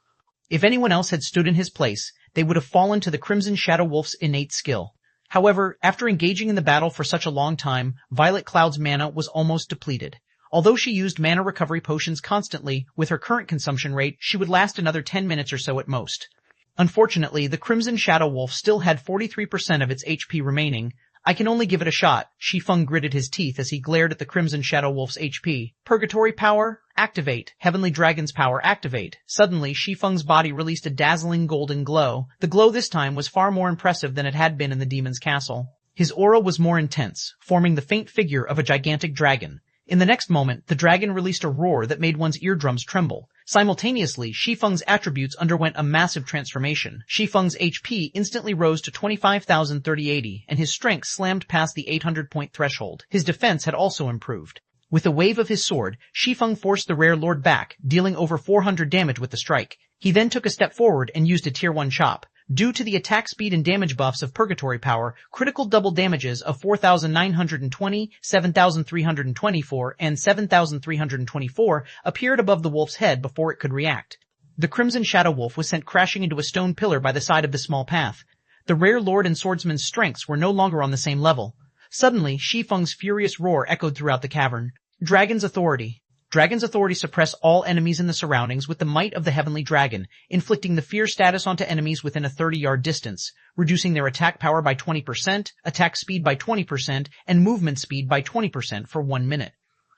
If anyone else had stood in his place, they would have fallen to the Crimson Shadow Wolf's innate skill. However, after engaging in the battle for such a long time, Violet Cloud's mana was almost depleted. Although she used mana recovery potions constantly, with her current consumption rate, she would last another 10 minutes or so at most. Unfortunately, the Crimson Shadow Wolf still had 43% of its HP remaining. I can only give it a shot. Shi Feng gritted his teeth as he glared at the Crimson Shadow Wolf's HP. Purgatory power? Activate. Heavenly Dragon's power, activate. Suddenly, Shi Feng's body released a dazzling golden glow. The glow this time was far more impressive than it had been in the demon's castle. His aura was more intense, forming the faint figure of a gigantic dragon. In the next moment, the dragon released a roar that made one's eardrums tremble. Simultaneously, Shi Feng's attributes underwent a massive transformation. Shi Feng's HP instantly rose to 25,030, and his strength slammed past the 800-point threshold. His defense had also improved. With a wave of his sword, Shi Feng forced the Rare Lord back, dealing over 400 damage with the strike. He then took a step forward and used a Tier 1 chop. Due to the attack speed and damage buffs of Purgatory power, critical double damages of 4,920, 7,324, and 7,324 appeared above the wolf's head before it could react. The Crimson Shadow Wolf was sent crashing into a stone pillar by the side of the small path. The Rare Lord and Swordsman's strengths were no longer on the same level. Suddenly, Shi Feng's furious roar echoed throughout the cavern. Dragon's Authority. Dragon's Authority suppress all enemies in the surroundings with the might of the Heavenly Dragon, inflicting the fear status onto enemies within a 30-yard distance, reducing their attack power by 20%, attack speed by 20%, and movement speed by 20% for 1 minute.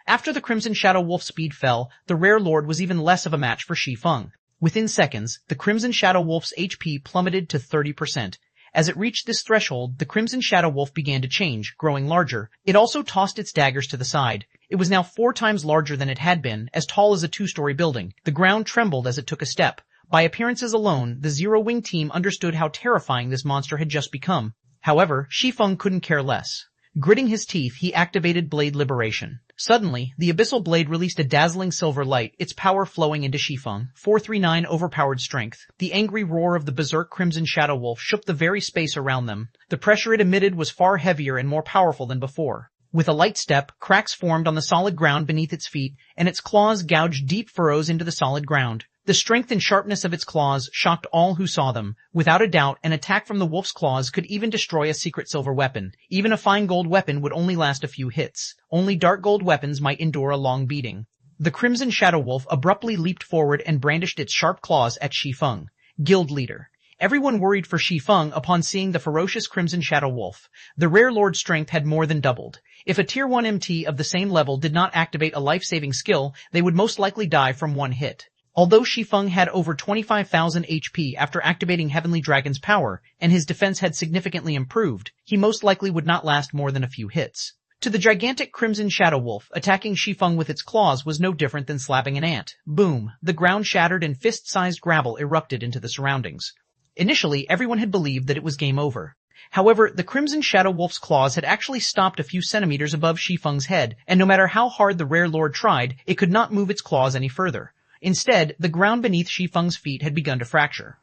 After the Crimson Shadow Wolf's speed fell, the Rare Lord was even less of a match for Shi Feng. Within seconds, the Crimson Shadow Wolf's HP plummeted to 30%. As it reached this threshold, the Crimson Shadow Wolf began to change, growing larger. It also tossed its daggers to the side. It was now 4 times larger than it had been, as tall as a 2-story building. The ground trembled as it took a step. By appearances alone, the Zero-Wing team understood how terrifying this monster had just become. However, Shi Feng couldn't care less. Gritting his teeth, he activated Blade Liberation. Suddenly, the Abyssal Blade released a dazzling silver light, its power flowing into Shi Feng. 439 overpowered strength. The angry roar of the berserk Crimson Shadow Wolf shook the very space around them. The pressure it emitted was far heavier and more powerful than before. With a light step, cracks formed on the solid ground beneath its feet, and its claws gouged deep furrows into the solid ground. The strength and sharpness of its claws shocked all who saw them. Without a doubt, an attack from the wolf's claws could even destroy a secret silver weapon. Even a fine gold weapon would only last a few hits. Only dark gold weapons might endure a long beating. The Crimson Shadow Wolf abruptly leaped forward and brandished its sharp claws at Shi Feng, guild leader. Everyone worried for Shi Feng upon seeing the ferocious Crimson Shadow Wolf. The Rare Lord's strength had more than doubled. If a Tier 1 MT of the same level did not activate a life-saving skill, they would most likely die from one hit. Although Shi Feng had over 25,000 HP after activating Heavenly Dragon's power, and his defense had significantly improved, he most likely would not last more than a few hits. To the gigantic Crimson Shadow Wolf, attacking Shi Feng with its claws was no different than slapping an ant. Boom! The ground shattered and fist-sized gravel erupted into the surroundings. Initially, everyone had believed that it was game over. However, the Crimson Shadow Wolf's claws had actually stopped a few centimeters above Shi Feng's head, and no matter how hard the Rare Lord tried, it could not move its claws any further. Instead, the ground beneath Shi Feng's feet had begun to fracture.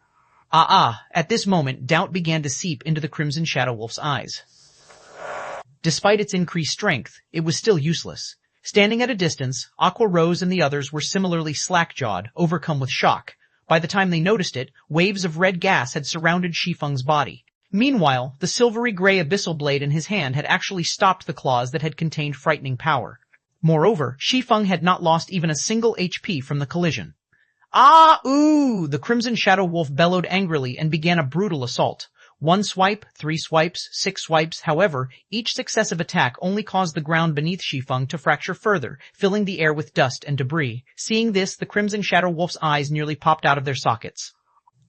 At this moment, doubt began to seep into the Crimson Shadow Wolf's eyes. Despite its increased strength, it was still useless. Standing at a distance, Aqua Rose and the others were similarly slack-jawed, overcome with shock. By the time they noticed it, waves of red gas had surrounded Shi Feng's body. Meanwhile, the silvery gray abyssal blade in his hand had actually stopped the claws that had contained frightening power. Moreover, Shi Feng had not lost even a single HP from the collision. The Crimson Shadow Wolf bellowed angrily and began a brutal assault. 1 swipe, 3 swipes, 6 swipes, however, each successive attack only caused the ground beneath Shi Feng to fracture further, filling the air with dust and debris. Seeing this, the Crimson Shadow Wolf's eyes nearly popped out of their sockets.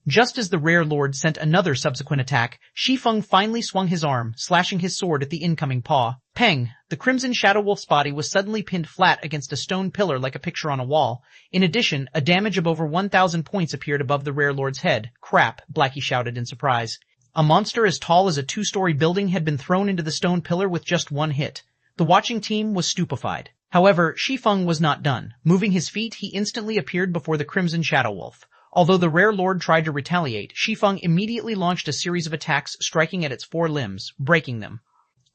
Just as the Rare Lord sent another subsequent attack, Shi Feng finally swung his arm, slashing his sword at the incoming paw. Peng! The Crimson Shadow Wolf's body was suddenly pinned flat against a stone pillar like a picture on a wall. In addition, a damage of over 1,000 points appeared above the Rare Lord's head. Crap! Blackie shouted in surprise. A monster as tall as a 2-story building had been thrown into the stone pillar with just one hit. The watching team was stupefied. However, Shi Feng was not done. Moving his feet, he instantly appeared before the Crimson Shadow Wolf. Although the Rare Lord tried to retaliate, Shi Feng immediately launched a series of attacks striking at its 4 limbs, breaking them.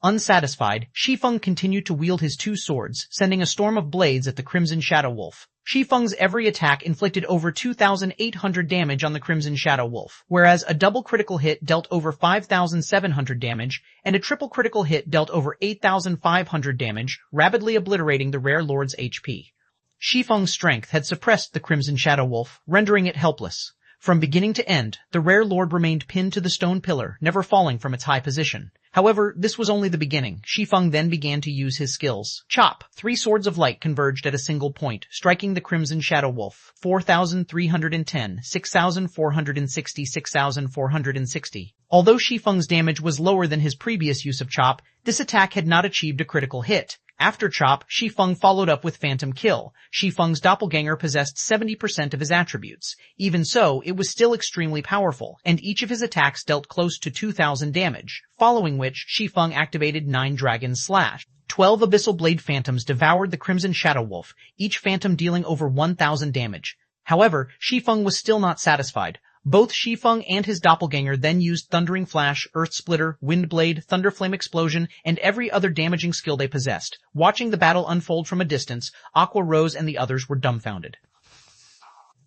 Unsatisfied, Shi Feng continued to wield his 2 swords, sending a storm of blades at the Crimson Shadow Wolf. Shi Feng's every attack inflicted over 2,800 damage on the Crimson Shadow Wolf, whereas a double critical hit dealt over 5,700 damage, and a triple critical hit dealt over 8,500 damage, rapidly obliterating the Rare Lord's HP. Shi Feng's strength had suppressed the Crimson Shadow Wolf, rendering it helpless. From beginning to end, the Rare Lord remained pinned to the stone pillar, never falling from its high position. However, this was only the beginning. Shi Feng then began to use his skills. Chop! 3 swords of light converged at a single point, striking the Crimson Shadow Wolf. 4,310, 6,460, 6,460. Although Shi Feng's damage was lower than his previous use of Chop, this attack had not achieved a critical hit. After Chop, Shi Feng followed up with Phantom Kill. Shi Feng's doppelganger possessed 70% of his attributes. Even so, it was still extremely powerful, and each of his attacks dealt close to 2,000 damage, following which Shi Feng activated 9 Dragon Slash. 12 Abyssal Blade Phantoms devoured the Crimson Shadow Wolf, each phantom dealing over 1,000 damage. However, Shi Feng was still not satisfied. Both Shi Feng and his doppelganger then used Thundering Flash, Earth Splitter, Wind Blade, Thunderflame Explosion, and every other damaging skill they possessed. Watching the battle unfold from a distance, Aqua Rose and the others were dumbfounded.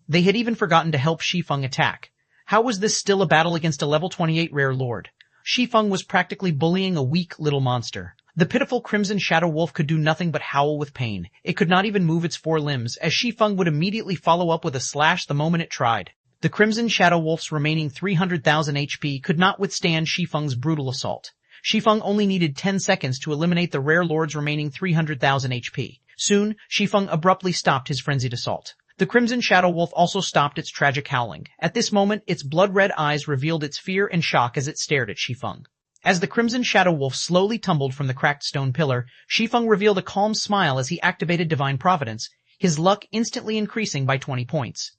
They had even forgotten to help Shi Feng attack. How was this still a battle against a level 28 Rare Lord? Shi Feng was practically bullying a weak little monster. The pitiful Crimson Shadow Wolf could do nothing but howl with pain. It could not even move its 4 limbs, as Shi Feng would immediately follow up with a slash the moment it tried. The Crimson Shadow Wolf's remaining 300,000 HP could not withstand Shi Feng's brutal assault. Shi Feng only needed 10 seconds to eliminate the Rare Lord's remaining 300,000 HP. Soon, Shi Feng abruptly stopped his frenzied assault. The Crimson Shadow Wolf also stopped its tragic howling. At this moment, its blood-red eyes revealed its fear and shock as it stared at Shi Feng. As the Crimson Shadow Wolf slowly tumbled from the cracked stone pillar, Shi Feng revealed a calm smile as he activated Divine Providence, his luck instantly increasing by 20 points.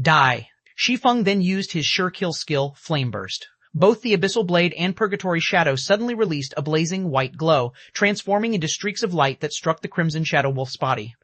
Die! Shi Feng then used his sure kill skill, Flame Burst. Both the Abyssal Blade and Purgatory Shadow suddenly released a blazing white glow, transforming into streaks of light that struck the Crimson Shadow Wolf's body.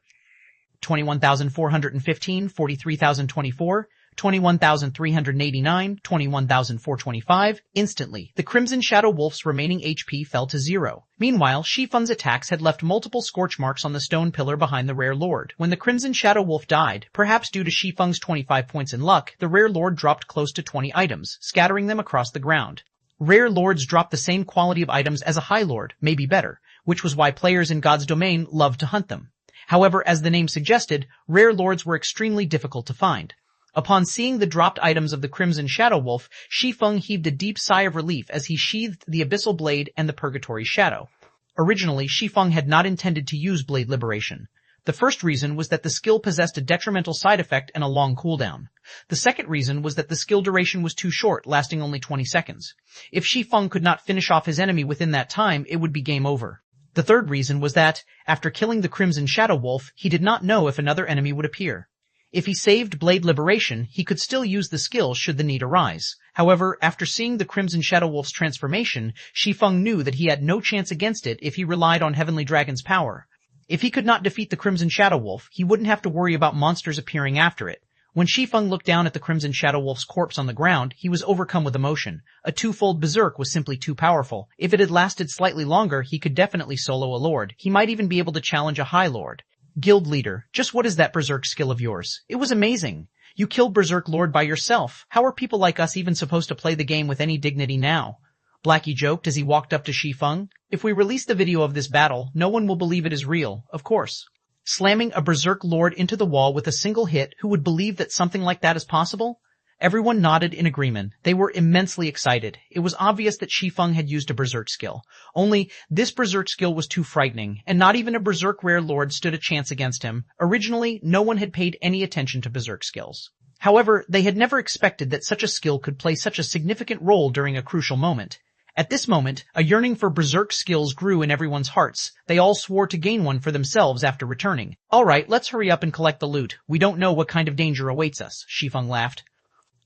21,415, 43,024, 21,389, 21,425. Instantly, the Crimson Shadow Wolf's remaining HP fell to 0. Meanwhile, Shi Feng's attacks had left multiple scorch marks on the stone pillar behind the Rare Lord. When the Crimson Shadow Wolf died, perhaps due to Shi Feng's 25 points in luck, the Rare Lord dropped close to 20 items, scattering them across the ground. Rare Lords drop the same quality of items as a High Lord, maybe better, which was why players in God's Domain loved to hunt them. However, as the name suggested, Rare Lords were extremely difficult to find. Upon seeing the dropped items of the Crimson Shadow Wolf, Shi Feng heaved a deep sigh of relief as he sheathed the Abyssal Blade and the Purgatory Shadow. Originally, Shi Feng had not intended to use Blade Liberation. The first reason was that the skill possessed a detrimental side effect and a long cooldown. The second reason was that the skill duration was too short, lasting only 20 seconds. If Shi Feng could not finish off his enemy within that time, it would be game over. The third reason was that, after killing the Crimson Shadow Wolf, he did not know if another enemy would appear. If he saved Blade Liberation, he could still use the skill should the need arise. However, after seeing the Crimson Shadow Wolf's transformation, Shi Feng knew that he had no chance against it if he relied on Heavenly Dragon's power. If he could not defeat the Crimson Shadow Wolf, he wouldn't have to worry about monsters appearing after it. When Shi Feng looked down at the Crimson Shadow Wolf's corpse on the ground, he was overcome with emotion. A twofold berserk was simply too powerful. If it had lasted slightly longer, he could definitely solo a lord. He might even be able to challenge a High Lord. Guild Leader, just what is that berserk skill of yours? It was amazing. You killed Berserk Lord by yourself. How are people like us even supposed to play the game with any dignity now? Blackie joked as he walked up to Shi Feng. If we release the video of this battle, no one will believe it is real, of course. Slamming a Berserk Lord into the wall with a single hit, who would believe that something like that is possible? Everyone nodded in agreement. They were immensely excited. It was obvious that Shi Feng had used a Berserk skill. Only, this Berserk skill was too frightening, and not even a Berserk Rare Lord stood a chance against him. Originally, no one had paid any attention to Berserk skills. However, they had never expected that such a skill could play such a significant role during a crucial moment. At this moment, a yearning for Berserk skills grew in everyone's hearts. They all swore to gain one for themselves after returning. Alright, let's hurry up and collect the loot. We don't know what kind of danger awaits us, Shi Feng laughed.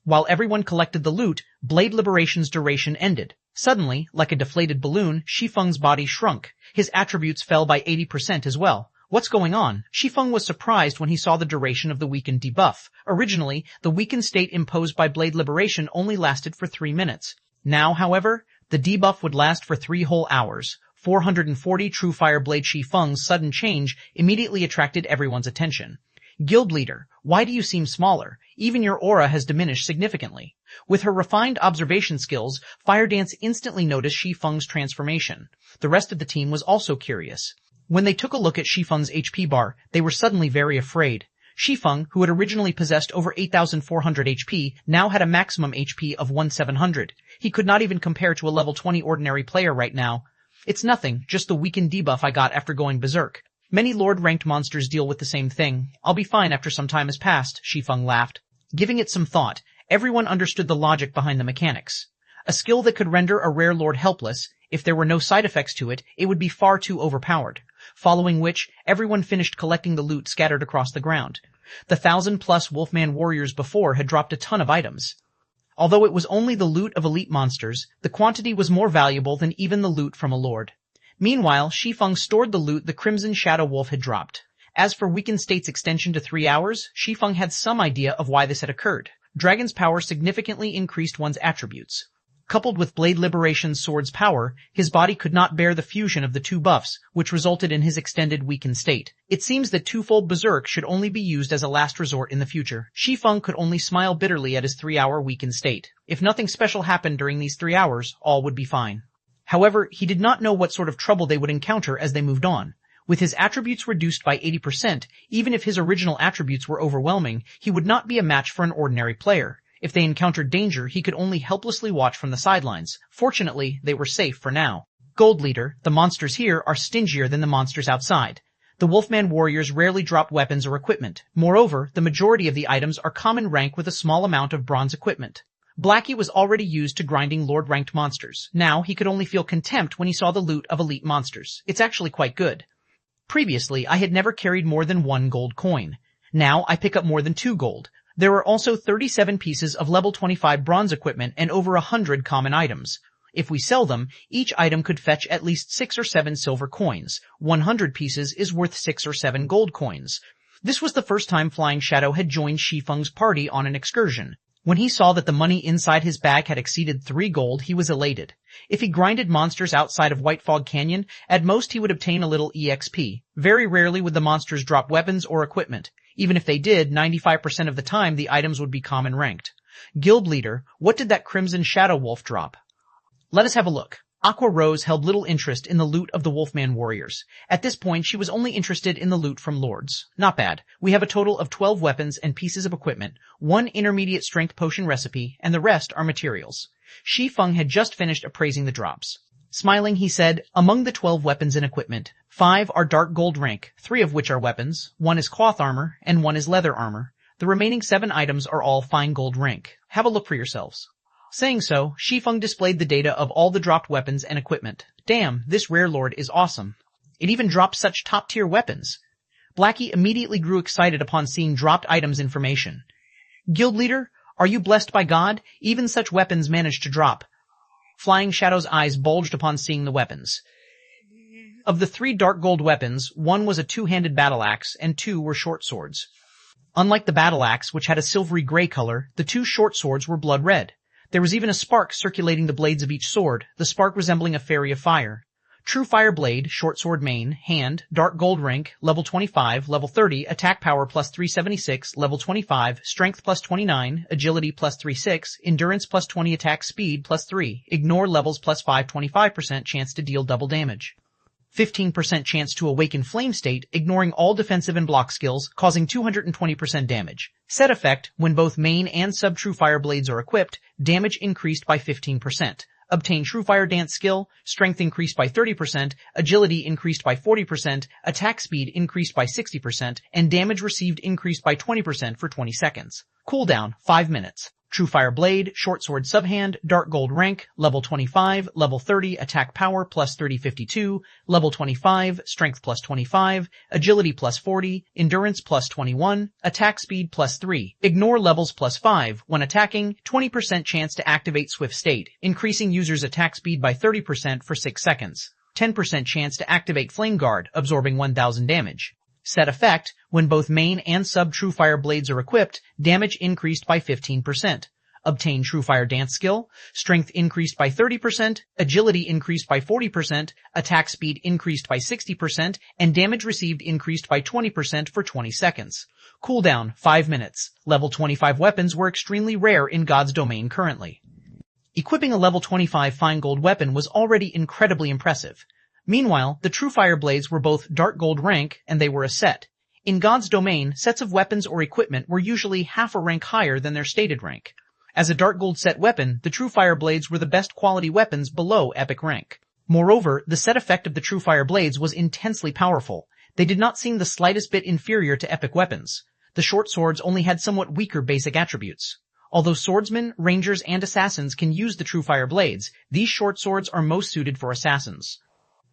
While everyone collected the loot, Blade Liberation's duration ended. Suddenly, like a deflated balloon, Shi Feng's body shrunk. His attributes fell by 80% as well. What's going on? Shi Feng was surprised when he saw the duration of the weakened debuff. Originally, the weakened state imposed by Blade Liberation only lasted for 3 minutes. Now, however, the debuff would last for 3 whole hours. 440 True Fire Blade Shi Feng's sudden change immediately attracted everyone's attention. Guild Leader, why do you seem smaller? Even your aura has diminished significantly. With her refined observation skills, Fire Dance instantly noticed Shi Feng's transformation. The rest of the team was also curious. When they took a look at Shi Feng's HP bar, they were suddenly very afraid. Shi Feng, who had originally possessed over 8,400 HP, now had a maximum HP of 1,700. He could not even compare to a level 20 ordinary player right now. It's nothing, just the weakened debuff I got after going berserk. Many Lord-ranked monsters deal with the same thing. I'll be fine after some time has passed, Shi Feng laughed. Giving it some thought, everyone understood the logic behind the mechanics. A skill that could render a Rare Lord helpless, if there were no side effects to it, it would be far too overpowered. Following which, everyone finished collecting the loot scattered across the ground. The 1,000+ Wolfman warriors before had dropped a ton of items. Although it was only the loot of elite monsters, the quantity was more valuable than even the loot from a lord. Meanwhile, Shi Feng stored the loot the Crimson Shadow Wolf had dropped. As for Weakened State's extension to 3 hours, Shi Feng had some idea of why this had occurred. Dragon's power significantly increased one's attributes. Coupled with Blade Liberation's sword's power, his body could not bear the fusion of the 2 buffs, which resulted in his extended weakened state. It seems that twofold Berserk should only be used as a last resort in the future. Shi Feng could only smile bitterly at his 3-hour weakened state. If nothing special happened during these 3 hours, all would be fine. However, he did not know what sort of trouble they would encounter as they moved on. With his attributes reduced by 80%, even if his original attributes were overwhelming, he would not be a match for an ordinary player. If they encountered danger, he could only helplessly watch from the sidelines. Fortunately, they were safe for now. Gold Leader, the monsters here are stingier than the monsters outside. The Wolfman warriors rarely drop weapons or equipment. Moreover, the majority of the items are common rank with a small amount of bronze equipment. Blackie was already used to grinding Lord-ranked monsters. Now, he could only feel contempt when he saw the loot of elite monsters. It's actually quite good. Previously, I had never carried more than 1 gold coin. Now, I pick up more than 2 gold. There were also 37 pieces of level 25 bronze equipment and over 100 common items. If we sell them, each item could fetch at least 6 or 7 silver coins. 100 pieces is worth 6 or 7 gold coins. This was the first time Flying Shadow had joined Shi Feng's party on an excursion. When he saw that the money inside his bag had exceeded 3 gold, he was elated. If he grinded monsters outside of White Fog Canyon, at most he would obtain a little EXP. Very rarely would the monsters drop weapons or equipment. Even if they did, 95% of the time the items would be common ranked. Guild leader, what did that Crimson Shadow Wolf drop? Let us have a look. Aqua Rose held little interest in the loot of the Wolfman warriors. At this point, she was only interested in the loot from lords. Not bad. We have a total of 12 weapons and pieces of equipment, 1 intermediate strength potion recipe, and the rest are materials. Shi Feng had just finished appraising the drops. Smiling, he said, among the 12 weapons and equipment, 5 are dark gold rank, 3 of which are weapons, 1 is cloth armor, and 1 is leather armor. The remaining 7 items are all fine gold rank. Have a look for yourselves. Saying so, Shi Feng displayed the data of all the dropped weapons and equipment. Damn, this rare lord is awesome. It even dropped such top-tier weapons. Blackie immediately grew excited upon seeing dropped items information. Guild leader, are you blessed by God? Even such weapons managed to drop. Flying Shadow's eyes bulged upon seeing the weapons. Of the 3 dark gold weapons, 1 was a 2-handed battle axe and 2 were short swords. Unlike the battle axe, which had a silvery gray color, the 2 short swords were blood red. There was even a spark circulating the blades of each sword, the spark resembling a fairy of fire. True Fire Blade, Short Sword Main, Hand, Dark Gold Rank, Level 25, Level 30, Attack Power plus 376, Level 25, Strength plus 29, Agility plus 36, Endurance plus 20, Attack Speed plus 3, Ignore Levels plus 5, 25% chance to deal double damage. 15% chance to awaken Flame State, ignoring all defensive and block skills, causing 220% damage. Set effect, when both main and sub-True Fire Blades are equipped, damage increased by 15%. Obtain True Fire Dance skill, strength increased by 30%, agility increased by 40%, attack speed increased by 60%, and damage received increased by 20% for 20 seconds. Cooldown, 5 minutes. True Fire Blade, Short Sword Subhand, Dark Gold Rank, Level 25, Level 30, Attack Power plus 3052, Level 25, Strength plus 25, Agility plus 40, Endurance plus 21, Attack Speed plus 3, Ignore Levels plus 5, when attacking, 20% chance to activate Swift State, increasing user's attack speed by 30% for 6 seconds, 10% chance to activate Flame Guard, absorbing 1000 damage. Set effect, when both main and sub-True Fire Blades are equipped, damage increased by 15%. Obtain True Fire Dance skill, strength increased by 30%, agility increased by 40%, attack speed increased by 60%, and damage received increased by 20% for 20 seconds. Cooldown, 5 minutes. Level 25 weapons were extremely rare in God's domain currently. Equipping a level 25 fine gold weapon was already incredibly impressive. Meanwhile, the True Fire Blades were both dark gold rank, and they were a set. In God's domain, sets of weapons or equipment were usually half a rank higher than their stated rank. As a dark gold set weapon, the True Fire Blades were the best quality weapons below epic rank. Moreover, the set effect of the True Fire Blades was intensely powerful. They did not seem the slightest bit inferior to epic weapons. The short swords only had somewhat weaker basic attributes. Although swordsmen, rangers, and assassins can use the True Fire Blades, these short swords are most suited for assassins.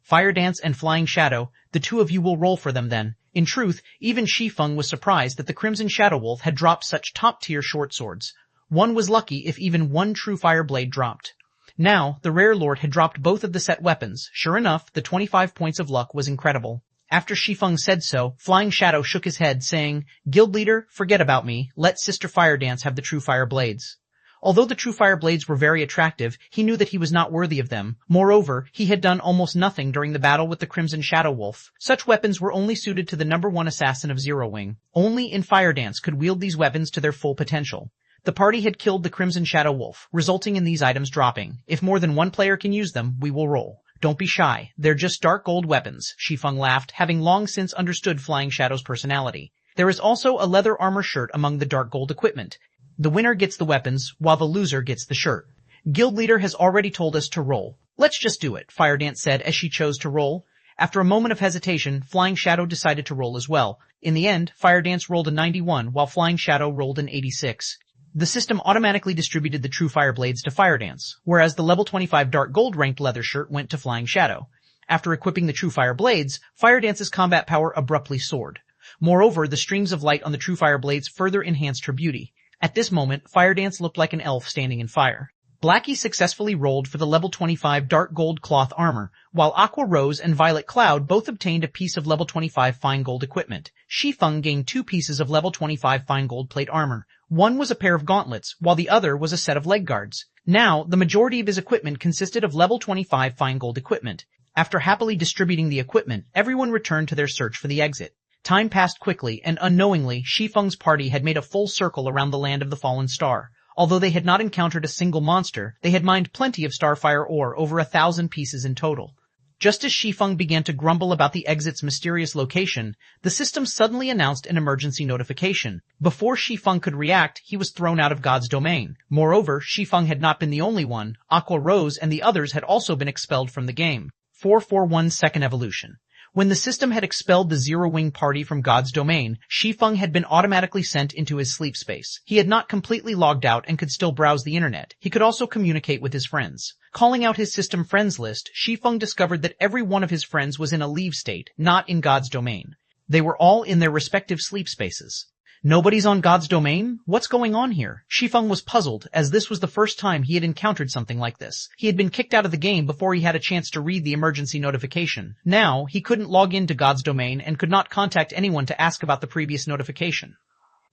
Fire Dance and Flying Shadow, the 2 of you will roll for them then. In truth, even Shi Feng was surprised that the Crimson Shadow Wolf had dropped such top-tier short swords. One was lucky if even 1 True Fire Blade dropped. Now, the rare lord had dropped both of the set weapons. Sure enough, the 25 points of luck was incredible. After Shi Feng said so, Flying Shadow shook his head, saying, Guild leader, forget about me. Let Sister Fire Dance have the True Fire Blades. Although the True Fire Blades were very attractive, he knew that he was not worthy of them. Moreover, he had done almost nothing during the battle with the Crimson Shadow Wolf. Such weapons were only suited to the number 1 assassin of Zero Wing. Only in Fire Dance could wield these weapons to their full potential. The party had killed the Crimson Shadow Wolf, resulting in these items dropping. If more than 1 player can use them, we will roll. Don't be shy. They're just dark gold weapons, Shi Feng laughed, having long since understood Flying Shadow's personality. There is also a leather armor shirt among the dark gold equipment. The winner gets the weapons, while the loser gets the shirt. Guild leader has already told us to roll. Let's just do it, Fire Dance said as she chose to roll. After a moment of hesitation, Flying Shadow decided to roll as well. In the end, Fire Dance rolled a 91, while Flying Shadow rolled an 86. The system automatically distributed the True Fire Blades to Fire Dance, whereas the level 25 dark gold ranked leather shirt went to Flying Shadow. After equipping the True Fire Blades, Fire Dance's combat power abruptly soared. Moreover, the streams of light on the true fire blades further enhanced her beauty. At this moment, Fire Dance looked like an elf standing in fire. Blackie successfully rolled for the level 25 dark gold cloth armor, while Aqua Rose and Violet Cloud both obtained a piece of level 25 fine gold equipment. Shi Feng gained 2 pieces of level 25 fine gold plate armor. One was a pair of gauntlets, while the other was a set of leg guards. Now, the majority of his equipment consisted of level 25 fine gold equipment. After happily distributing the equipment, everyone returned to their search for the exit. Time passed quickly, and unknowingly, Shi Feng's party had made a full circle around the land of the fallen star. Although they had not encountered a single monster, they had mined plenty of starfire ore, over 1,000 pieces in total. Just as Shi Feng began to grumble about the exit's mysterious location, the system suddenly announced an emergency notification. Before Shi Feng could react, he was thrown out of God's domain. Moreover, Shi Feng had not been the only one. Aqua Rose and the others had also been expelled from the game. 441 Second Evolution. When the system had expelled the Zero-Wing party from God's domain, Shi Feng had been automatically sent into his sleep space. He had not completely logged out and could still browse the internet. He could also communicate with his friends. Calling out his system friends list, Shi Feng discovered that every one of his friends was in a leave state, not in God's domain. They were all in their respective sleep spaces. Nobody's on God's domain? What's going on here? Shi Feng was puzzled, as this was the first time he had encountered something like this. He had been kicked out of the game before he had a chance to read the emergency notification. Now, he couldn't log into God's domain and could not contact anyone to ask about the previous notification.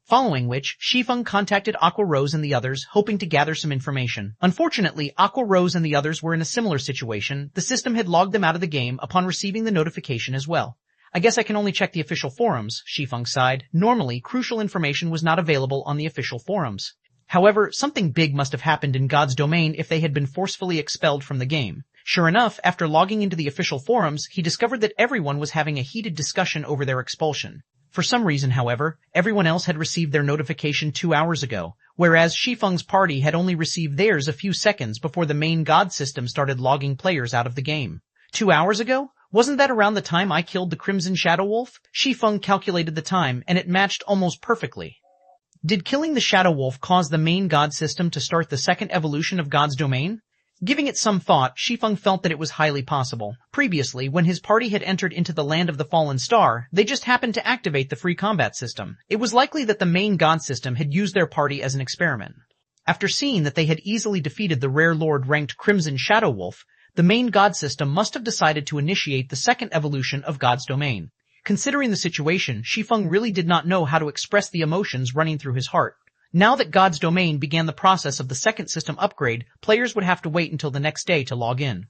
Following which, Shi Feng contacted Aqua Rose and the others, hoping to gather some information. Unfortunately, Aqua Rose and the others were in a similar situation. The system had logged them out of the game upon receiving the notification as well. I guess I can only check the official forums, Shi Feng sighed. Normally, crucial information was not available on the official forums. However, something big must have happened in God's domain if they had been forcefully expelled from the game. Sure enough, after logging into the official forums, he discovered that everyone was having a heated discussion over their expulsion. For some reason, however, everyone else had received their notification 2 hours ago, whereas Shi Feng's party had only received theirs a few seconds before the main God system started logging players out of the game. 2 hours ago? Wasn't that around the time I killed the Crimson Shadow Wolf? Shi Feng calculated the time, and it matched almost perfectly. Did killing the Shadow Wolf cause the main God system to start the second evolution of God's domain? Giving it some thought, Shi Feng felt that it was highly possible. Previously, when his party had entered into the land of the fallen star, they just happened to activate the free combat system. It was likely that the main God system had used their party as an experiment. After seeing that they had easily defeated the rare lord-ranked Crimson Shadow Wolf, the main God system must have decided to initiate the second evolution of God's domain. Considering the situation, Shi Feng really did not know how to express the emotions running through his heart. Now that God's domain began the process of the second system upgrade, players would have to wait until the next day to log in.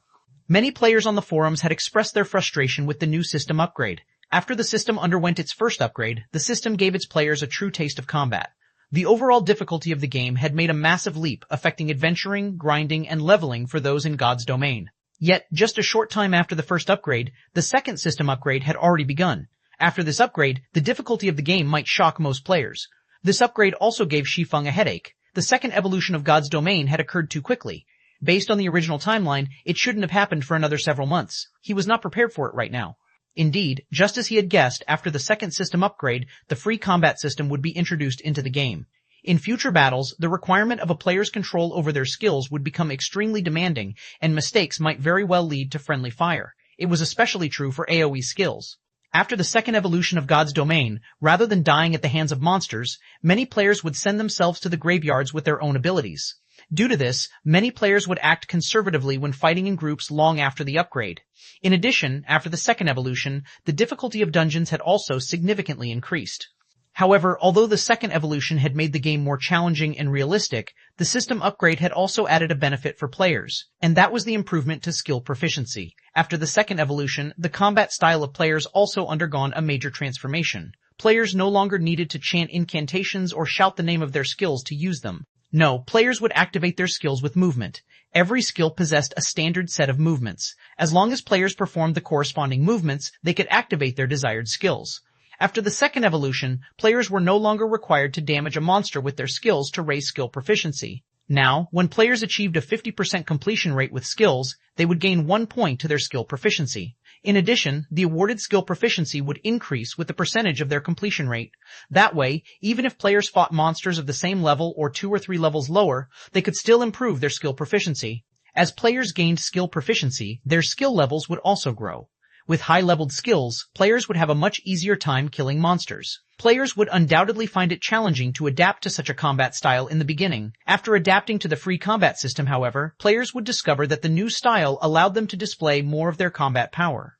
Many players on the forums had expressed their frustration with the new system upgrade. After the system underwent its first upgrade, the system gave its players a true taste of combat. The overall difficulty of the game had made a massive leap, affecting adventuring, grinding, and leveling for those in God's domain. Yet, just a short time after the first upgrade, the second system upgrade had already begun. After this upgrade, the difficulty of the game might shock most players. This upgrade also gave Shi Feng a headache. The second evolution of God's domain had occurred too quickly. Based on the original timeline, it shouldn't have happened for another several months. He was not prepared for it right now. Indeed, just as he had guessed, after the second system upgrade, the free combat system would be introduced into the game. In future battles, the requirement of a player's control over their skills would become extremely demanding, and mistakes might very well lead to friendly fire. It was especially true for AoE skills. After the second evolution of God's domain, rather than dying at the hands of monsters, many players would send themselves to the graveyards with their own abilities. Due to this, many players would act conservatively when fighting in groups long after the upgrade. In addition, after the second evolution, the difficulty of dungeons had also significantly increased. However, although the second evolution had made the game more challenging and realistic, the system upgrade had also added a benefit for players, and that was the improvement to skill proficiency. After the second evolution, the combat style of players also undergone a major transformation. Players no longer needed to chant incantations or shout the name of their skills to use them. No, players would activate their skills with movement. Every skill possessed a standard set of movements. As long as players performed the corresponding movements, they could activate their desired skills. After the second evolution, players were no longer required to damage a monster with their skills to raise skill proficiency. Now, when players achieved a 50% completion rate with skills, they would gain 1 point to their skill proficiency. In addition, the awarded skill proficiency would increase with the percentage of their completion rate. That way, even if players fought monsters of the same level or 2 or 3 levels lower, they could still improve their skill proficiency. As players gained skill proficiency, their skill levels would also grow. With high-leveled skills, players would have a much easier time killing monsters. Players would undoubtedly find it challenging to adapt to such a combat style in the beginning. After adapting to the free combat system, however, players would discover that the new style allowed them to display more of their combat power.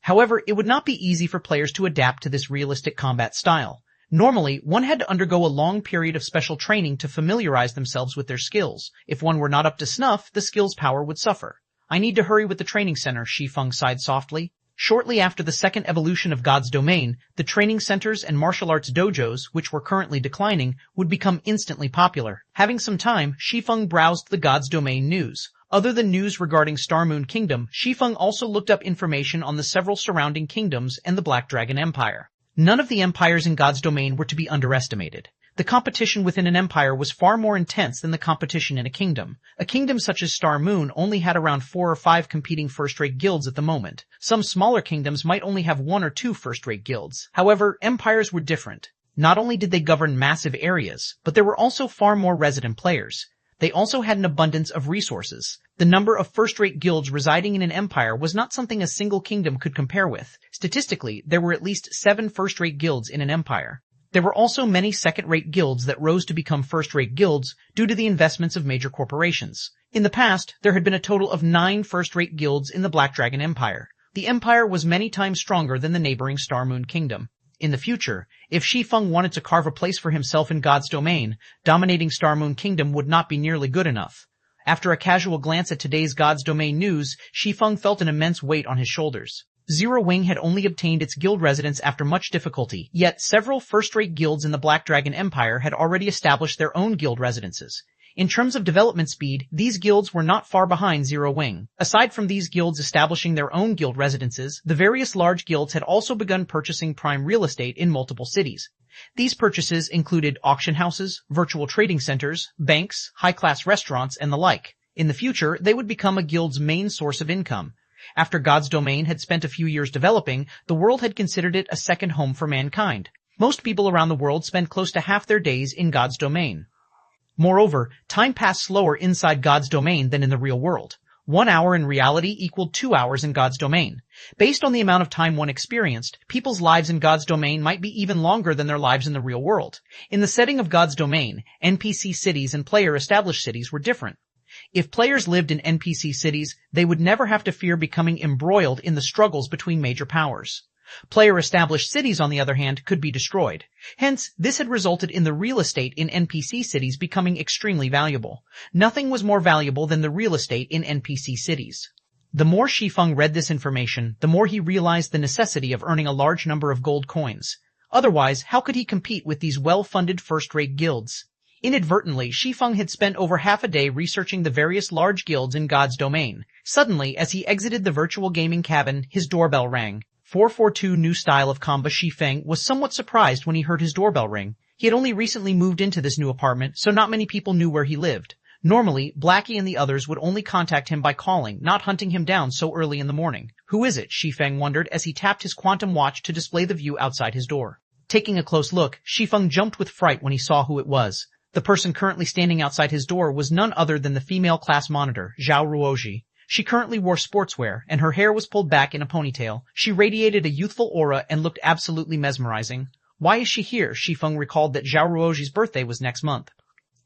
However, it would not be easy for players to adapt to this realistic combat style. Normally, one had to undergo a long period of special training to familiarize themselves with their skills. If one were not up to snuff, the skill's power would suffer. I need to hurry with the training center, Shi Feng sighed softly. Shortly after the second evolution of God's domain, the training centers and martial arts dojos, which were currently declining, would become instantly popular. Having some time, Shi Feng browsed the God's domain news. Other than news regarding Star Moon Kingdom, Shi Feng also looked up information on the several surrounding kingdoms and the Black Dragon Empire. None of the empires in God's domain were to be underestimated. The competition within an empire was far more intense than the competition in a kingdom. A kingdom such as Star Moon only had around 4 or 5 competing first-rate guilds at the moment. Some smaller kingdoms might only have 1 or 2 first-rate guilds. However, empires were different. Not only did they govern massive areas, but there were also far more resident players. They also had an abundance of resources. The number of first-rate guilds residing in an empire was not something a single kingdom could compare with. Statistically, there were at least 7 first-rate guilds in an empire. There were also many second-rate guilds that rose to become first-rate guilds due to the investments of major corporations. In the past, there had been a total of 9 first-rate guilds in the Black Dragon Empire. The empire was many times stronger than the neighboring Star Moon Kingdom. In the future, if Shi Feng wanted to carve a place for himself in God's domain, dominating Star Moon Kingdom would not be nearly good enough. After a casual glance at today's God's domain news, Shi Feng felt an immense weight on his shoulders. Zero Wing had only obtained its guild residence after much difficulty, yet several first-rate guilds in the Black Dragon Empire had already established their own guild residences. In terms of development speed, these guilds were not far behind Zero Wing. Aside from these guilds establishing their own guild residences, the various large guilds had also begun purchasing prime real estate in multiple cities. These purchases included auction houses, virtual trading centers, banks, high-class restaurants, and the like. In the future, they would become a guild's main source of income. After God's domain had spent a few years developing, the world had considered it a second home for mankind. Most people around the world spend close to half their days in God's domain. Moreover, time passed slower inside God's domain than in the real world. 1 hour in reality equaled 2 hours in God's domain. Based on the amount of time one experienced, people's lives in God's domain might be even longer than their lives in the real world. In the setting of God's domain, NPC cities and player-established cities were different. If players lived in NPC cities, they would never have to fear becoming embroiled in the struggles between major powers. Player-established cities, on the other hand, could be destroyed. Hence, this had resulted in the real estate in NPC cities becoming extremely valuable. Nothing was more valuable than the real estate in NPC cities. The more Shi Feng read this information, the more he realized the necessity of earning a large number of gold coins. Otherwise, how could he compete with these well-funded first-rate guilds? Inadvertently, Shi Feng had spent over half a day researching the various large guilds in God's domain. Suddenly, as he exited the virtual gaming cabin, his doorbell rang. 442 new style of combo. Shi Feng was somewhat surprised when he heard his doorbell ring. He had only recently moved into this new apartment, so not many people knew where he lived. Normally, Blackie and the others would only contact him by calling, not hunting him down so early in the morning. Who is it? Shi Feng wondered as he tapped his quantum watch to display the view outside his door. Taking a close look, Shi Feng jumped with fright when he saw who it was. The person currently standing outside his door was none other than the female class monitor, Zhao Ruoji. She currently wore sportswear, and her hair was pulled back in a ponytail. She radiated a youthful aura and looked absolutely mesmerizing. Why is she here? Shi Feng recalled that Zhao Ruoji's birthday was next month.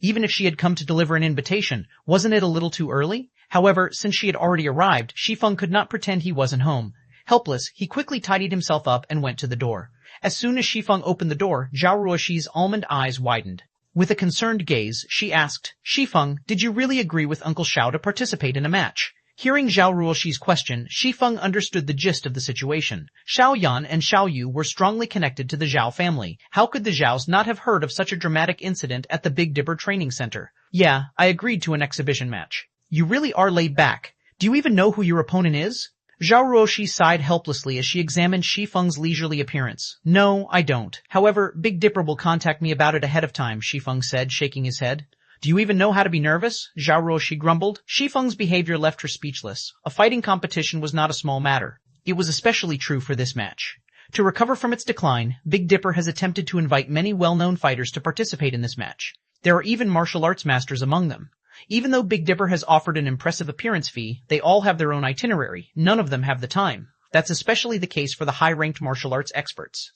Even if she had come to deliver an invitation, wasn't it a little too early? However, since she had already arrived, Shi Feng could not pretend he wasn't home. Helpless, he quickly tidied himself up and went to the door. As soon as Shi Feng opened the door, Zhao Ruoji's almond eyes widened. With a concerned gaze, she asked, Shi Feng, did you really agree with Uncle Xiao to participate in a match? Hearing Zhao Ruoxi's question, Shi Feng understood the gist of the situation. Xiao Yan and Xiao Yu were strongly connected to the Zhao family. How could the Zhaos not have heard of such a dramatic incident at the Big Dipper training center? Yeah, I agreed to an exhibition match. You really are laid back. Do you even know who your opponent is? Zhao Ruoxi sighed helplessly as she examined Shi Feng's leisurely appearance. No, I don't. However, Big Dipper will contact me about it ahead of time, Shi Feng said, shaking his head. Do you even know how to be nervous? Zhao Ruoxi grumbled. Shi Feng's behavior left her speechless. A fighting competition was not a small matter. It was especially true for this match. To recover from its decline, Big Dipper has attempted to invite many well-known fighters to participate in this match. There are even martial arts masters among them. Even though Big Dipper has offered an impressive appearance fee, they all have their own itinerary. None of them have the time. That's especially the case for the high-ranked martial arts experts.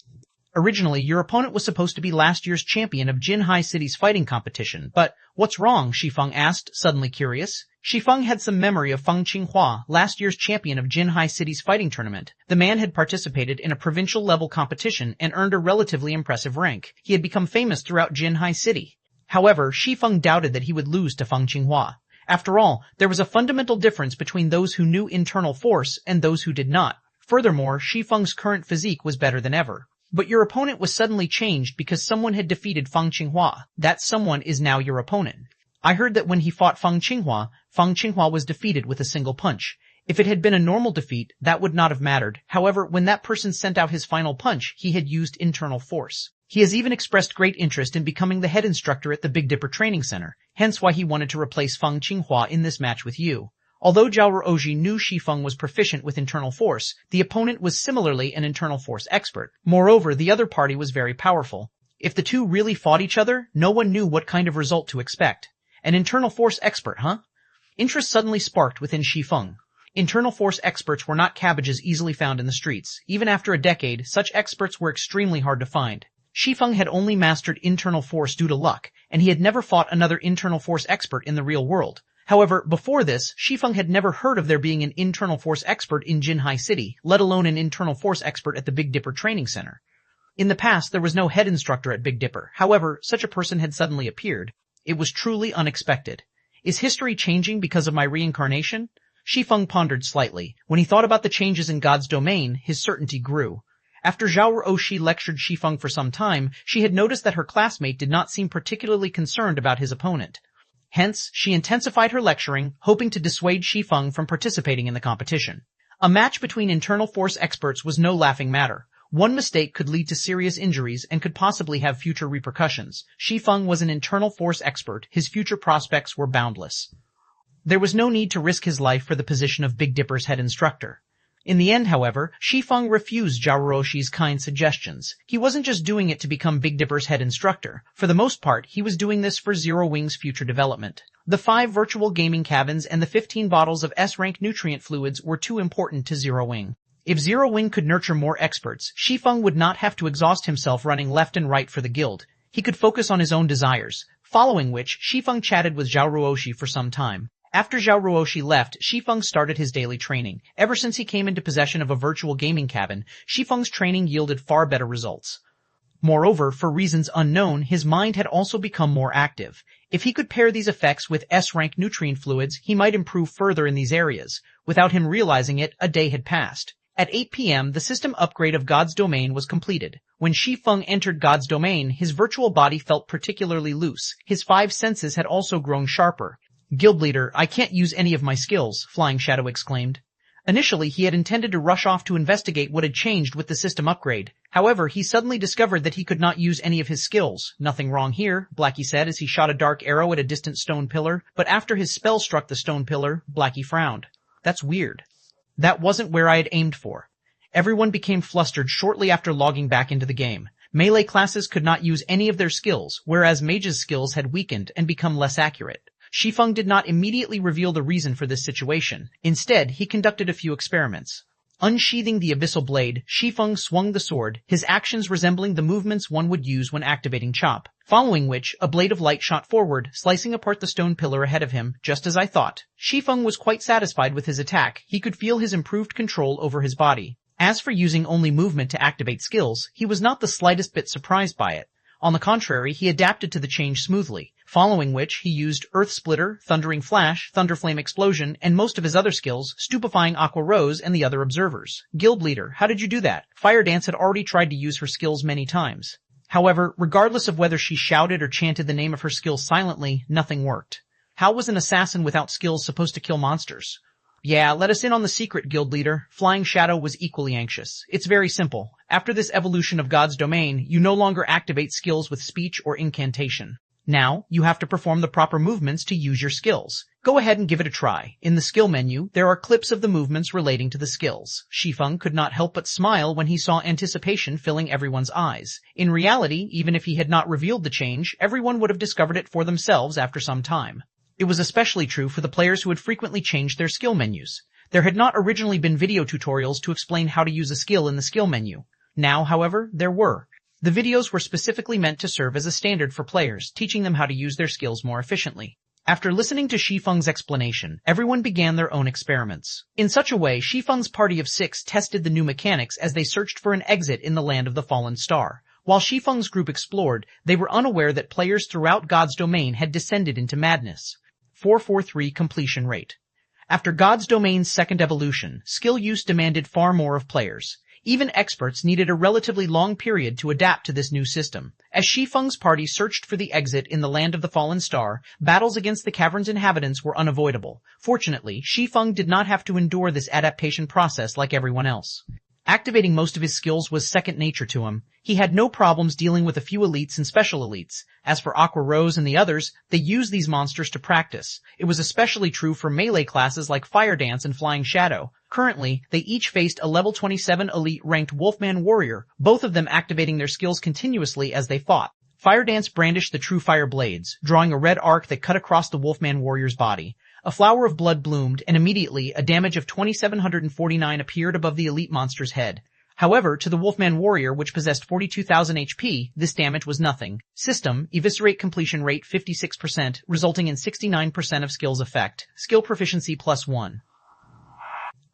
Originally, your opponent was supposed to be last year's champion of Jinhai City's fighting competition, but what's wrong? Shi Feng asked, suddenly curious. Shi Feng had some memory of Feng Qinghua, last year's champion of Jinhai City's fighting tournament. The man had participated in a provincial-level competition and earned a relatively impressive rank. He had become famous throughout Jinhai City. However, Shi Feng doubted that he would lose to Feng Qinghua. After all, there was a fundamental difference between those who knew internal force and those who did not. Furthermore, Shi Feng's current physique was better than ever. But your opponent was suddenly changed because someone had defeated Feng Qinghua. That someone is now your opponent. I heard that when he fought Feng Qinghua was defeated with a single punch. If it had been a normal defeat, that would not have mattered. However, when that person sent out his final punch, he had used internal force. He has even expressed great interest in becoming the head instructor at the Big Dipper Training Center, hence why he wanted to replace Feng Qinghua in this match with you. Although Zhao Ruoji knew Shi Feng was proficient with internal force, the opponent was similarly an internal force expert. Moreover, the other party was very powerful. If the two really fought each other, no one knew what kind of result to expect. An internal force expert, huh? Interest suddenly sparked within Shi Feng. Internal force experts were not cabbages easily found in the streets. Even after a decade, such experts were extremely hard to find. Shi Feng had only mastered internal force due to luck, and he had never fought another internal force expert in the real world. However, before this, Shi Feng had never heard of there being an internal force expert in Jinhai City, let alone an internal force expert at the Big Dipper Training Center. In the past, there was no head instructor at Big Dipper. However, such a person had suddenly appeared. It was truly unexpected. Is history changing because of my reincarnation? Shi Feng pondered slightly. When he thought about the changes in God's domain, his certainty grew. After Zhao Ruoshi lectured Shi Feng for some time, she had noticed that her classmate did not seem particularly concerned about his opponent. Hence, she intensified her lecturing, hoping to dissuade Shi Feng from participating in the competition. A match between internal force experts was no laughing matter. One mistake could lead to serious injuries and could possibly have future repercussions. Shi Feng was an internal force expert. His future prospects were boundless. There was no need to risk his life for the position of Big Dipper's head instructor. In the end, however, Shi Feng refused Zhao Ruoshi's kind suggestions. He wasn't just doing it to become Big Dipper's head instructor. For the most part, he was doing this for Zero Wing's future development. The 5 virtual gaming cabins and the 15 bottles of S-rank nutrient fluids were too important to Zero Wing. If Zero Wing could nurture more experts, Shi Feng would not have to exhaust himself running left and right for the guild. He could focus on his own desires, following which Shi Feng chatted with Zhao Ruoshi for some time. After Zhao Ruoshi left, Shi Feng started his daily training. Ever since he came into possession of a virtual gaming cabin, Shi Feng's training yielded far better results. Moreover, for reasons unknown, his mind had also become more active. If he could pair these effects with S-rank nutrient fluids, he might improve further in these areas. Without him realizing it, a day had passed. At 8 p.m., the system upgrade of God's domain was completed. When Shi Feng entered God's domain, his virtual body felt particularly loose. His 5 senses had also grown sharper. "Guild leader, I can't use any of my skills," Flying Shadow exclaimed. Initially, he had intended to rush off to investigate what had changed with the system upgrade. However, he suddenly discovered that he could not use any of his skills. "Nothing wrong here," Blackie said as he shot a dark arrow at a distant stone pillar, but after his spell struck the stone pillar, Blackie frowned. "That's weird. That wasn't where I had aimed for." Everyone became flustered shortly after logging back into the game. Melee classes could not use any of their skills, whereas mages' skills had weakened and become less accurate. Shi Feng did not immediately reveal the reason for this situation. Instead, he conducted a few experiments. Unsheathing the abyssal blade, Shi Feng swung the sword, his actions resembling the movements one would use when activating chop. Following which, a blade of light shot forward, slicing apart the stone pillar ahead of him, just as I thought. Shi Feng was quite satisfied with his attack. He could feel his improved control over his body. As for using only movement to activate skills, he was not the slightest bit surprised by it. On the contrary, he adapted to the change smoothly, following which he used Earth Splitter, Thundering Flash, Thunderflame Explosion, and most of his other skills, stupefying Aqua Rose and the other observers. "Guild leader, how did you do that?" Fire Dance had already tried to use her skills many times. However, regardless of whether she shouted or chanted the name of her skills silently, nothing worked. How was an assassin without skills supposed to kill monsters? "Yeah, let us in on the secret, Guild leader." Flying Shadow was equally anxious. "It's very simple. After this evolution of God's domain, you no longer activate skills with speech or incantation. Now, you have to perform the proper movements to use your skills. Go ahead and give it a try. In the skill menu, there are clips of the movements relating to the skills." Shi Feng could not help but smile when he saw anticipation filling everyone's eyes. In reality, even if he had not revealed the change, everyone would have discovered it for themselves after some time. It was especially true for the players who had frequently changed their skill menus. There had not originally been video tutorials to explain how to use a skill in the skill menu. Now, however, there were. The videos were specifically meant to serve as a standard for players, teaching them how to use their skills more efficiently. After listening to Shi Feng's explanation, everyone began their own experiments. In such a way, Shi Feng's party of 6 tested the new mechanics as they searched for an exit in the land of the fallen star. While Shi Feng's group explored, they were unaware that players throughout God's domain had descended into madness. 443 completion rate. After God's domain's second evolution, skill use demanded far more of players. Even experts needed a relatively long period to adapt to this new system. As Shi Feng's party searched for the exit in the land of the fallen star, battles against the cavern's inhabitants were unavoidable. Fortunately, Shi Feng did not have to endure this adaptation process like everyone else. Activating most of his skills was second nature to him. He had no problems dealing with a few elites and special elites. As for Aqua Rose and the others, they used these monsters to practice. It was especially true for melee classes like Fire Dance and Flying Shadow. Currently, they each faced a level 27 elite ranked Wolfman Warrior, both of them activating their skills continuously as they fought. Fire Dance brandished the true fire blades, drawing a red arc that cut across the Wolfman Warrior's body. A flower of blood bloomed, and immediately a damage of 2749 appeared above the elite monster's head. However, to the Wolfman Warrior, which possessed 42,000 HP, this damage was nothing. System, eviscerate completion rate 56%, resulting in 69% of skills effect. Skill proficiency +1.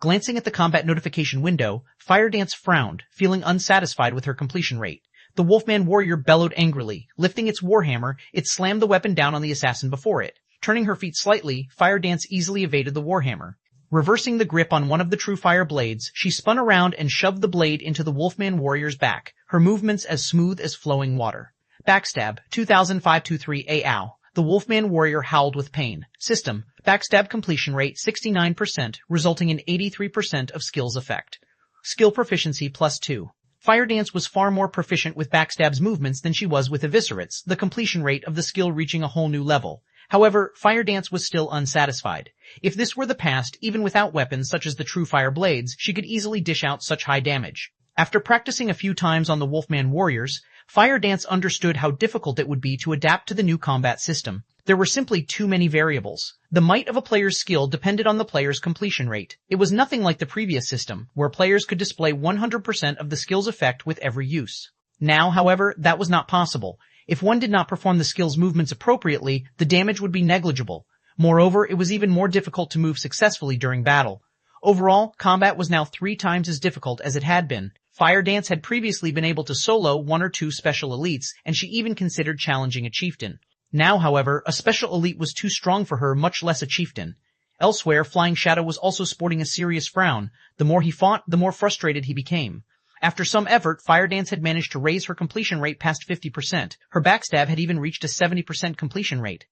Glancing at the combat notification window, Fire Dance frowned, feeling unsatisfied with her completion rate. The Wolfman Warrior bellowed angrily. Lifting its warhammer, it slammed the weapon down on the assassin before it. Turning her feet slightly, Fire Dance easily evaded the warhammer. Reversing the grip on one of the true fire blades, she spun around and shoved the blade into the Wolfman Warrior's back, her movements as smooth as flowing water. Backstab, 2523 AOW. The Wolfman Warrior howled with pain. System, backstab completion rate 69%, resulting in 83% of skills effect. Skill proficiency +2. Fire Dance was far more proficient with backstab's movements than she was with eviscerates, the completion rate of the skill reaching a whole new level. However, Fire Dance was still unsatisfied. If this were the past, even without weapons such as the true fire blades, she could easily dish out such high damage. After practicing a few times on the Wolfman Warriors, Fire Dance understood how difficult it would be to adapt to the new combat system. There were simply too many variables. The might of a player's skill depended on the player's completion rate. It was nothing like the previous system, where players could display 100% of the skill's effect with every use. Now, however, that was not possible. If one did not perform the skill's movements appropriately, the damage would be negligible. Moreover, it was even more difficult to move successfully during battle. Overall, combat was now 3 times as difficult as it had been. Fire Dance had previously been able to solo 1 or 2 special elites, and she even considered challenging a chieftain. Now, however, a special elite was too strong for her, much less a chieftain. Elsewhere, Flying Shadow was also sporting a serious frown. The more he fought, the more frustrated he became. After some effort, Fire Dance had managed to raise her completion rate past 50%. Her backstab had even reached a 70% completion rate.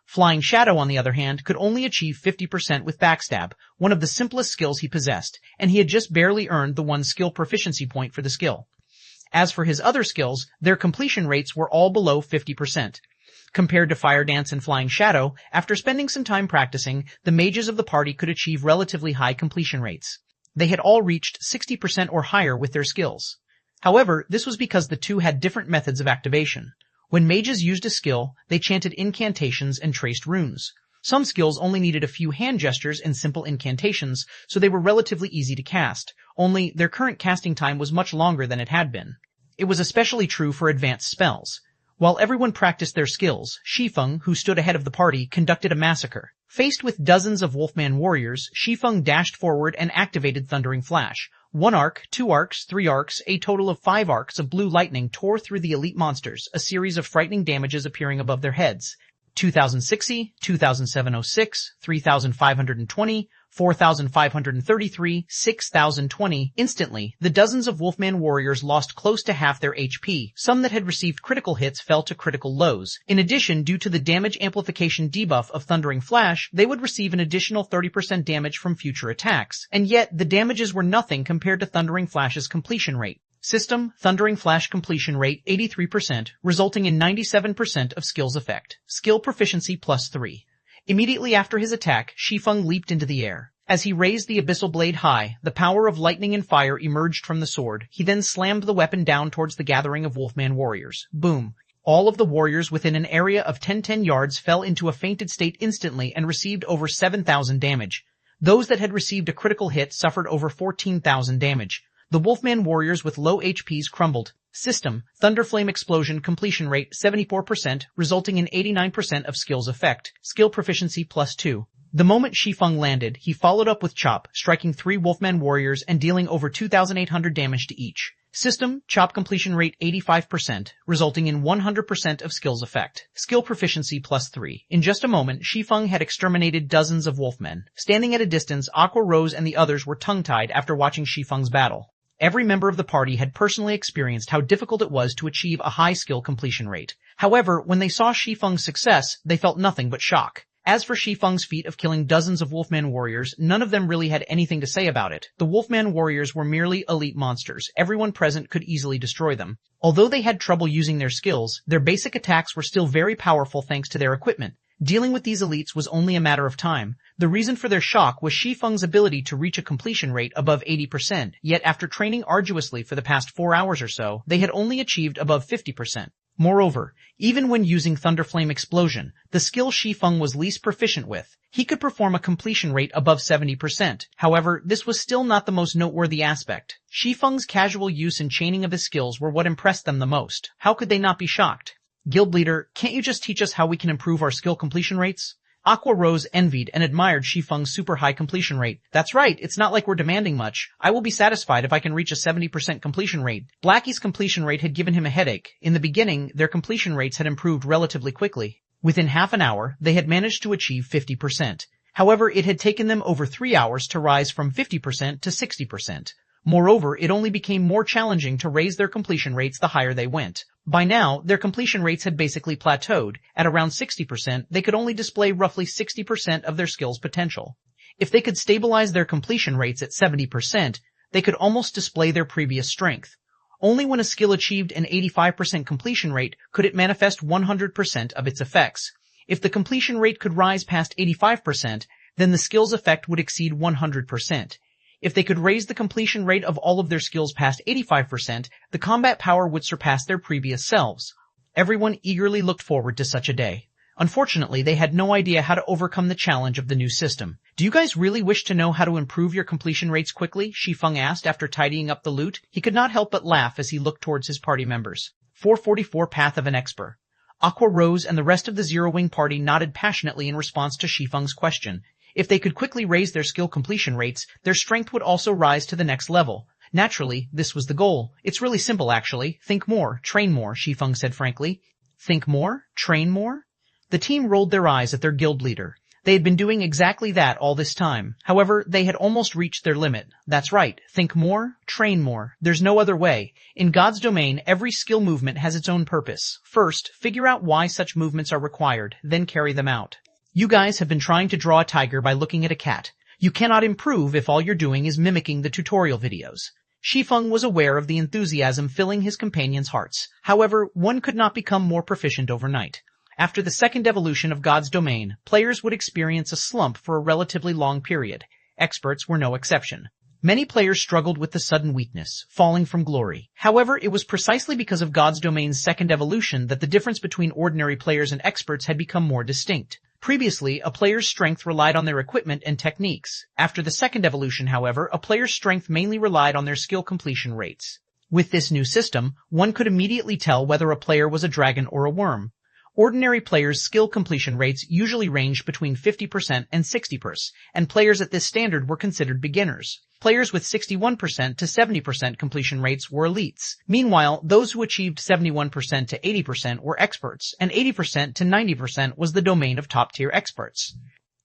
Flying Shadow, on the other hand, could only achieve 50% with backstab, one of the simplest skills he possessed, and he had just barely earned the 1 skill proficiency point for the skill. As for his other skills, their completion rates were all below 50%. Compared to Fire Dance and Flying Shadow, after spending some time practicing, the mages of the party could achieve relatively high completion rates. They had all reached 60% or higher with their skills. However, this was because the two had different methods of activation. When mages used a skill, they chanted incantations and traced runes. Some skills only needed a few hand gestures and simple incantations, so they were relatively easy to cast, only their current casting time was much longer than it had been. It was especially true for advanced spells. While everyone practiced their skills, Shi Feng, who stood ahead of the party, conducted a massacre. Faced with dozens of Wolfman warriors, Shi Feng dashed forward and activated Thundering Flash. 1 arc, 2 arcs, 3 arcs, a total of 5 arcs of blue lightning tore through the elite monsters, a series of frightening damages appearing above their heads. 2060, 2706, 3520, 4533, 6020. Instantly, the dozens of Wolfman warriors lost close to half their HP. Some that had received critical hits fell to critical lows. In addition, due to the damage amplification debuff of Thundering Flash, they would receive an additional 30% damage from future attacks. And yet, the damages were nothing compared to Thundering Flash's completion rate. System, Thundering Flash completion rate 83%, resulting in 97% of skills effect. Skill proficiency +3. Immediately after his attack, Shi Feng leaped into the air. As he raised the abyssal blade high, the power of lightning and fire emerged from the sword. He then slammed the weapon down towards the gathering of Wolfman warriors. Boom. All of the warriors within an area of 10 yards fell into a fainted state instantly and received over 7,000 damage. Those that had received a critical hit suffered over 14,000 damage. The Wolfman warriors with low HPs crumbled. System, Thunderflame Explosion completion rate 74%, resulting in 89% of skills effect. Skill proficiency +2. The moment Shi Feng landed, he followed up with Chop, striking 3 Wolfman warriors and dealing over 2,800 damage to each. System, Chop completion rate 85%, resulting in 100% of skills effect. Skill proficiency +3. In just a moment, Shi Feng had exterminated dozens of Wolfmen. Standing at a distance, Aqua Rose and the others were tongue-tied after watching Shi Feng's battle. Every member of the party had personally experienced how difficult it was to achieve a high skill completion rate. However, when they saw Shi Feng's success, they felt nothing but shock. As for Shi Feng's feat of killing dozens of Wolfman warriors, none of them really had anything to say about it. The Wolfman warriors were merely elite monsters. Everyone present could easily destroy them. Although they had trouble using their skills, their basic attacks were still very powerful thanks to their equipment. Dealing with these elites was only a matter of time. The reason for their shock was Shi Feng's ability to reach a completion rate above 80%, yet after training arduously for the past 4 hours or so, they had only achieved above 50%. Moreover, even when using Thunderflame Explosion, the skill Shi Feng was least proficient with, he could perform a completion rate above 70%. However, this was still not the most noteworthy aspect. Shi Feng's casual use and chaining of his skills were what impressed them the most. How could they not be shocked? Guild leader, can't you just teach us how we can improve our skill completion rates? Aqua Rose envied and admired Shi Feng's super high completion rate. That's right, it's not like we're demanding much. I will be satisfied if I can reach a 70% completion rate. Blackie's completion rate had given him a headache. In the beginning, their completion rates had improved relatively quickly. Within half an hour, they had managed to achieve 50%. However, it had taken them over 3 hours to rise from 50% to 60%. Moreover, it only became more challenging to raise their completion rates the higher they went. By now, their completion rates had basically plateaued. At around 60%, they could only display roughly 60% of their skill's potential. If they could stabilize their completion rates at 70%, they could almost display their previous strength. Only when a skill achieved an 85% completion rate could it manifest 100% of its effects. If the completion rate could rise past 85%, then the skill's effect would exceed 100%. If they could raise the completion rate of all of their skills past 85%, the combat power would surpass their previous selves. Everyone eagerly looked forward to such a day. Unfortunately, they had no idea how to overcome the challenge of the new system. Do you guys really wish to know how to improve your completion rates quickly? Shi Feng asked after tidying up the loot. He could not help but laugh as he looked towards his party members. 444 Path of an Expert. Aqua Rose and the rest of the Zero Wing party nodded passionately in response to Shi Feng's question. If they could quickly raise their skill completion rates, their strength would also rise to the next level. Naturally, this was the goal. It's really simple actually. Think more, train more, Shi Feng said frankly. Think more? Train more? The team rolled their eyes at their guild leader. They had been doing exactly that all this time. However, they had almost reached their limit. That's right. Think more, train more. There's no other way. In God's domain, every skill movement has its own purpose. First, figure out why such movements are required, then carry them out. You guys have been trying to draw a tiger by looking at a cat. You cannot improve if all you're doing is mimicking the tutorial videos. Shi Feng was aware of the enthusiasm filling his companions' hearts. However, one could not become more proficient overnight. After the second evolution of God's domain, players would experience a slump for a relatively long period. Experts were no exception. Many players struggled with the sudden weakness, falling from glory. However, it was precisely because of God's domain's second evolution that the difference between ordinary players and experts had become more distinct. Previously, a player's strength relied on their equipment and techniques. After the second evolution, however, a player's strength mainly relied on their skill completion rates. With this new system, one could immediately tell whether a player was a dragon or a worm. Ordinary players' skill completion rates usually ranged between 50% and 60%, and players at this standard were considered beginners. Players with 61% to 70% completion rates were elites. Meanwhile, those who achieved 71% to 80% were experts, and 80% to 90% was the domain of top-tier experts.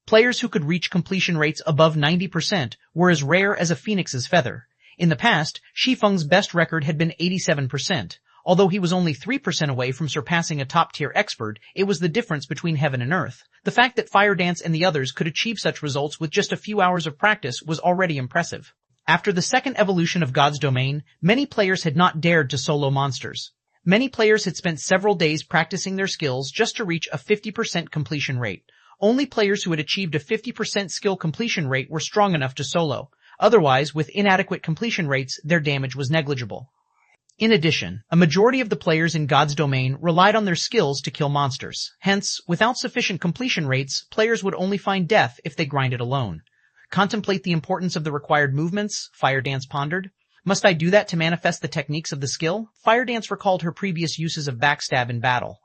Players who could reach completion rates above 90% were as rare as a phoenix's feather. In the past, Shi Feng's best record had been 87%. Although he was only 3% away from surpassing a top-tier expert, it was the difference between heaven and earth. The fact that Fire Dance and the others could achieve such results with just a few hours of practice was already impressive. After the second evolution of God's domain, many players had not dared to solo monsters. Many players had spent several days practicing their skills just to reach a 50% completion rate. Only players who had achieved a 50% skill completion rate were strong enough to solo. Otherwise, with inadequate completion rates, their damage was negligible. In addition, a majority of the players in God's domain relied on their skills to kill monsters. Hence, without sufficient completion rates, players would only find death if they grinded alone. Contemplate the importance of the required movements, Fire Dance pondered. Must I do that to manifest the techniques of the skill? Fire Dance recalled her previous uses of backstab in battle.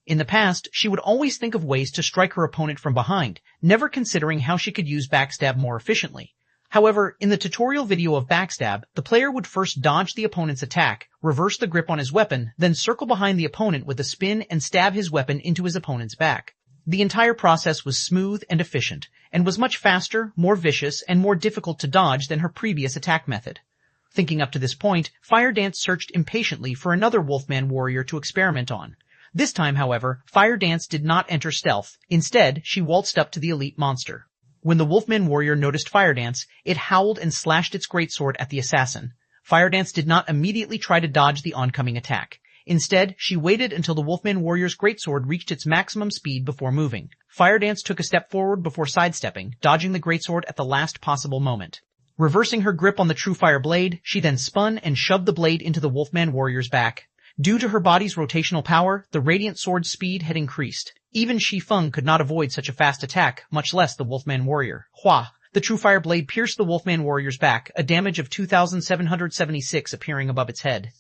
In the past, she would always think of ways to strike her opponent from behind, never considering how she could use backstab more efficiently. However, in the tutorial video of backstab, the player would first dodge the opponent's attack, reverse the grip on his weapon, then circle behind the opponent with a spin and stab his weapon into his opponent's back. The entire process was smooth and efficient, and was much faster, more vicious, and more difficult to dodge than her previous attack method. Thinking up to this point, Fire Dance searched impatiently for another Wolfman warrior to experiment on. This time, however, Fire Dance did not enter stealth. Instead, she waltzed up to the elite monster. When the Wolfman warrior noticed Fire Dance, it howled and slashed its greatsword at the assassin. Fire Dance did not immediately try to dodge the oncoming attack. Instead, she waited until the Wolfman warrior's greatsword reached its maximum speed before moving. Fire Dance took a step forward before sidestepping, dodging the greatsword at the last possible moment. Reversing her grip on the True Fire blade, she then spun and shoved the blade into the Wolfman warrior's back. Due to her body's rotational power, the Radiant Sword's speed had increased. Even Shi Feng could not avoid such a fast attack, much less the Wolfman warrior. Hua! The True Fire blade pierced the Wolfman warrior's back, a damage of 2,776 appearing above its head.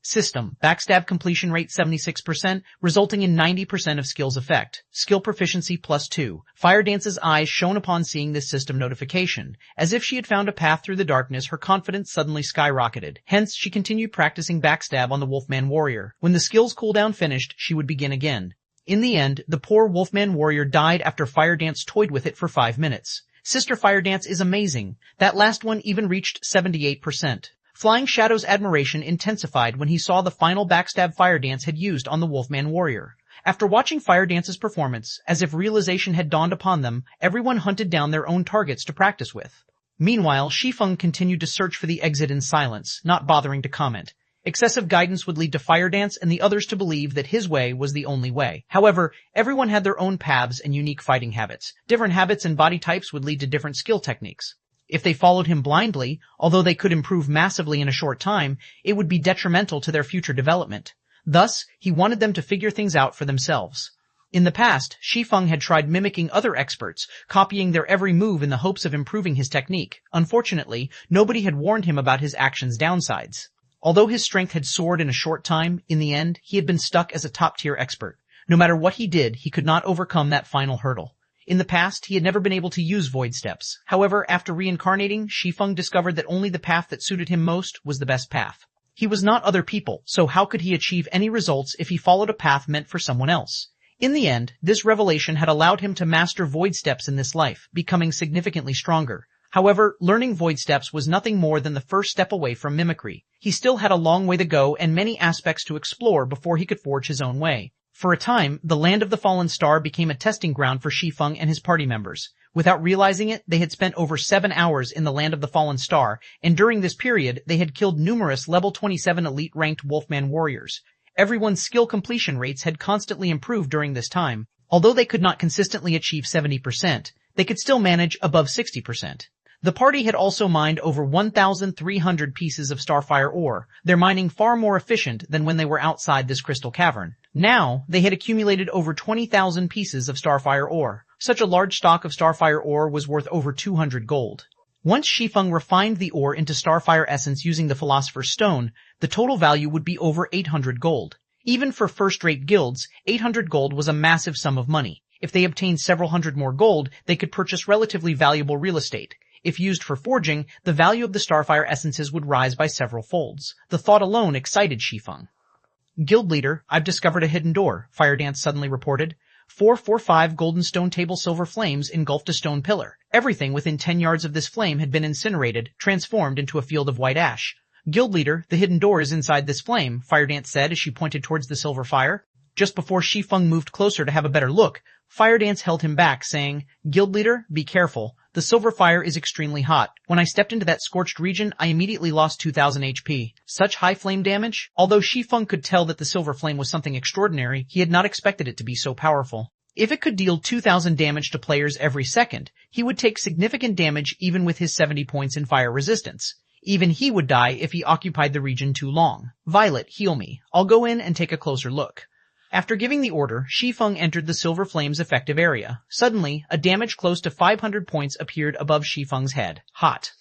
System. Backstab completion rate 76%, resulting in 90% of skill's effect. Skill proficiency +2. Fire Dance's eyes shone upon seeing this system notification. As if she had found a path through the darkness, her confidence suddenly skyrocketed. Hence, she continued practicing backstab on the Wolfman warrior. When the skill's cooldown finished, she would begin again. In the end, the poor Wolfman warrior died after Fire Dance toyed with it for 5 minutes. Sister Fire Dance is amazing. That last one even reached 78%. Flying Shadow's admiration intensified when he saw the final backstab Fire Dance had used on the Wolfman warrior. After watching Fire Dance's performance, as if realization had dawned upon them, everyone hunted down their own targets to practice with. Meanwhile, Shi Feng continued to search for the exit in silence, not bothering to comment. Excessive guidance would lead to Fire Dance and the others to believe that his way was the only way. However, everyone had their own paths and unique fighting habits. Different habits and body types would lead to different skill techniques. If they followed him blindly, although they could improve massively in a short time, it would be detrimental to their future development. Thus, he wanted them to figure things out for themselves. In the past, Shi Feng had tried mimicking other experts, copying their every move in the hopes of improving his technique. Unfortunately, nobody had warned him about his actions' downsides. Although his strength had soared in a short time, in the end, he had been stuck as a top-tier expert. No matter what he did, he could not overcome that final hurdle. In the past, he had never been able to use void steps. However, after reincarnating, Shi Feng discovered that only the path that suited him most was the best path. He was not other people, so how could he achieve any results if he followed a path meant for someone else? In the end, this revelation had allowed him to master void steps in this life, becoming significantly stronger. However, learning void steps was nothing more than the first step away from mimicry. He still had a long way to go and many aspects to explore before he could forge his own way. For a time, the Land of the Fallen Star became a testing ground for Shi Feng and his party members. Without realizing it, they had spent over 7 hours in the Land of the Fallen Star, and during this period, they had killed numerous level 27 elite-ranked Wolfman warriors. Everyone's skill completion rates had constantly improved during this time. Although they could not consistently achieve 70%, they could still manage above 60%. The party had also mined over 1,300 pieces of Starfire ore, their mining far more efficient than when they were outside this crystal cavern. Now, they had accumulated over 20,000 pieces of Starfire ore. Such a large stock of Starfire ore was worth over 200 gold. Once Shi Feng refined the ore into Starfire essence using the Philosopher's Stone, the total value would be over 800 gold. Even for first-rate guilds, 800 gold was a massive sum of money. If they obtained several hundred more gold, they could purchase relatively valuable real estate. If used for forging, the value of the Starfire essences would rise by several folds. The thought alone excited Shi Feng. Guild leader, I've discovered a hidden door, Fire Dance suddenly reported. 445 golden stone table silver flames engulfed a stone pillar. Everything within 10 yards of this flame had been incinerated, transformed into a field of white ash. Guild leader, the hidden door is inside this flame, Fire Dance said as she pointed towards the silver fire. Just before Shi Feng moved closer to have a better look, Fire Dance held him back, saying, Guild leader, be careful. The silver fire is extremely hot. When I stepped into that scorched region, I immediately lost 2,000 HP. Such high flame damage? Although Shi Feng could tell that the silver flame was something extraordinary, he had not expected it to be so powerful. If it could deal 2,000 damage to players every second, he would take significant damage even with his 70 points in fire resistance. Even he would die if he occupied the region too long. Violet, heal me. I'll go in and take a closer look. After giving the order, Shi Feng entered the Silver Flame's effective area. Suddenly, a damage close to 500 points appeared above Shi Feng's head. Hot.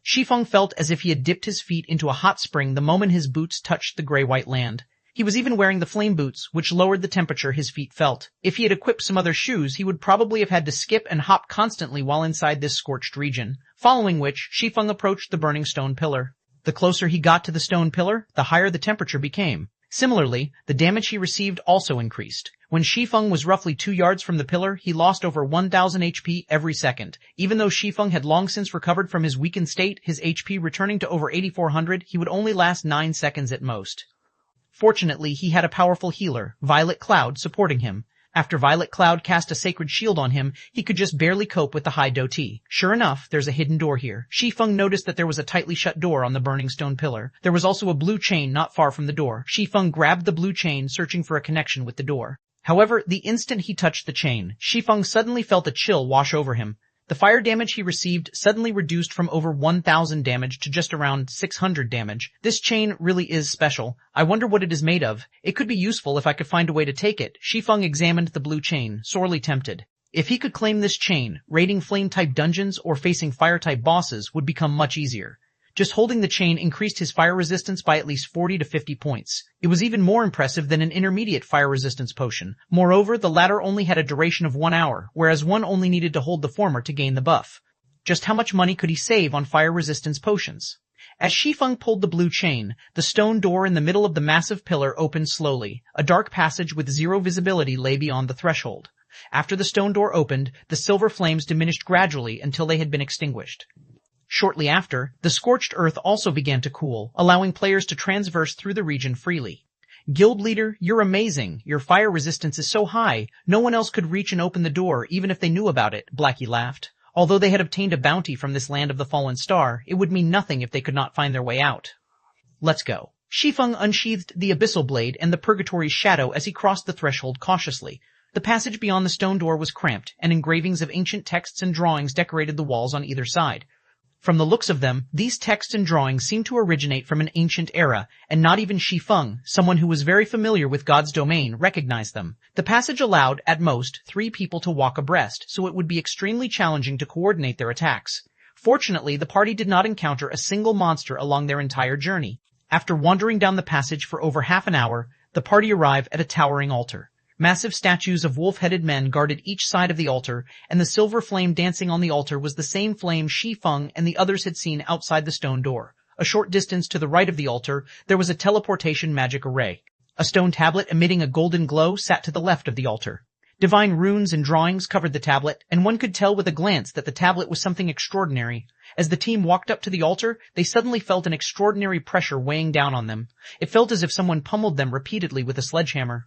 Shi Feng felt as if he had dipped his feet into a hot spring the moment his boots touched the gray-white land. He was even wearing the flame boots, which lowered the temperature his feet felt. If he had equipped some other shoes, he would probably have had to skip and hop constantly while inside this scorched region. Following which, Shi Feng approached the burning stone pillar. The closer he got to the stone pillar, the higher the temperature became. Similarly, the damage he received also increased. When Shi Feng was roughly 2 yards from the pillar, he lost over 1,000 HP every second. Even though Shi Feng had long since recovered from his weakened state, his HP returning to over 8,400, he would only last 9 seconds at most. Fortunately, he had a powerful healer, Violet Cloud, supporting him. After Violet Cloud cast a sacred shield on him, he could just barely cope with the high doti. Sure enough, there's a hidden door here. Shi Feng noticed that there was a tightly shut door on the burning stone pillar. There was also a blue chain not far from the door. Shi Feng grabbed the blue chain, searching for a connection with the door. However, the instant he touched the chain, Shi Feng suddenly felt a chill wash over him. The fire damage he received suddenly reduced from over 1,000 damage to just around 600 damage. This chain really is special. I wonder what it is made of. It could be useful if I could find a way to take it. Shi Feng examined the blue chain, sorely tempted. If he could claim this chain, raiding flame-type dungeons or facing fire-type bosses would become much easier. Just holding the chain increased his fire resistance by at least 40 to 50 points. It was even more impressive than an intermediate fire resistance potion. Moreover, the latter only had a duration of 1 hour, whereas one only needed to hold the former to gain the buff. Just how much money could he save on fire resistance potions? As Shi Feng pulled the blue chain, the stone door in the middle of the massive pillar opened slowly. A dark passage with zero visibility lay beyond the threshold. After the stone door opened, the silver flames diminished gradually until they had been extinguished. Shortly after, the scorched earth also began to cool, allowing players to transverse through the region freely. Guild leader, you're amazing. Your fire resistance is so high, no one else could reach and open the door even if they knew about it, Blackie laughed. Although they had obtained a bounty from this land of the fallen star, it would mean nothing if they could not find their way out. Let's go. Shi Feng unsheathed the abyssal blade and the purgatory's shadow as he crossed the threshold cautiously. The passage beyond the stone door was cramped, and engravings of ancient texts and drawings decorated the walls on either side. From the looks of them, these texts and drawings seemed to originate from an ancient era, and not even Shi Feng, someone who was very familiar with God's domain, recognized them. The passage allowed, at most, 3 people to walk abreast, so it would be extremely challenging to coordinate their attacks. Fortunately, the party did not encounter a single monster along their entire journey. After wandering down the passage for over half an hour, the party arrived at a towering altar. Massive statues of wolf-headed men guarded each side of the altar, and the silver flame dancing on the altar was the same flame Shi Feng and the others had seen outside the stone door. A short distance to the right of the altar, there was a teleportation magic array. A stone tablet emitting a golden glow sat to the left of the altar. Divine runes and drawings covered the tablet, and one could tell with a glance that the tablet was something extraordinary. As the team walked up to the altar, they suddenly felt an extraordinary pressure weighing down on them. It felt as if someone pummeled them repeatedly with a sledgehammer.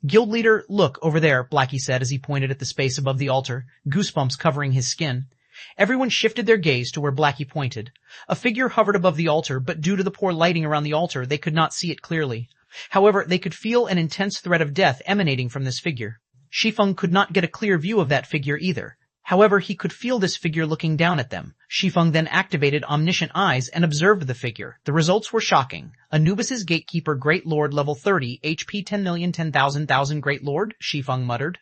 Guild leader, look, over there, Blackie said as he pointed at the space above the altar, goosebumps covering his skin. Everyone shifted their gaze to where Blackie pointed. A figure hovered above the altar, but due to the poor lighting around the altar, they could not see it clearly. However, they could feel an intense threat of death emanating from this figure. Shi Feng could not get a clear view of that figure either. However, he could feel this figure looking down at them. Shi Feng then activated omniscient eyes and observed the figure. The results were shocking. Anubis's gatekeeper, Great Lord, level 30, HP 10,010,000 Great Lord, Shi Feng muttered.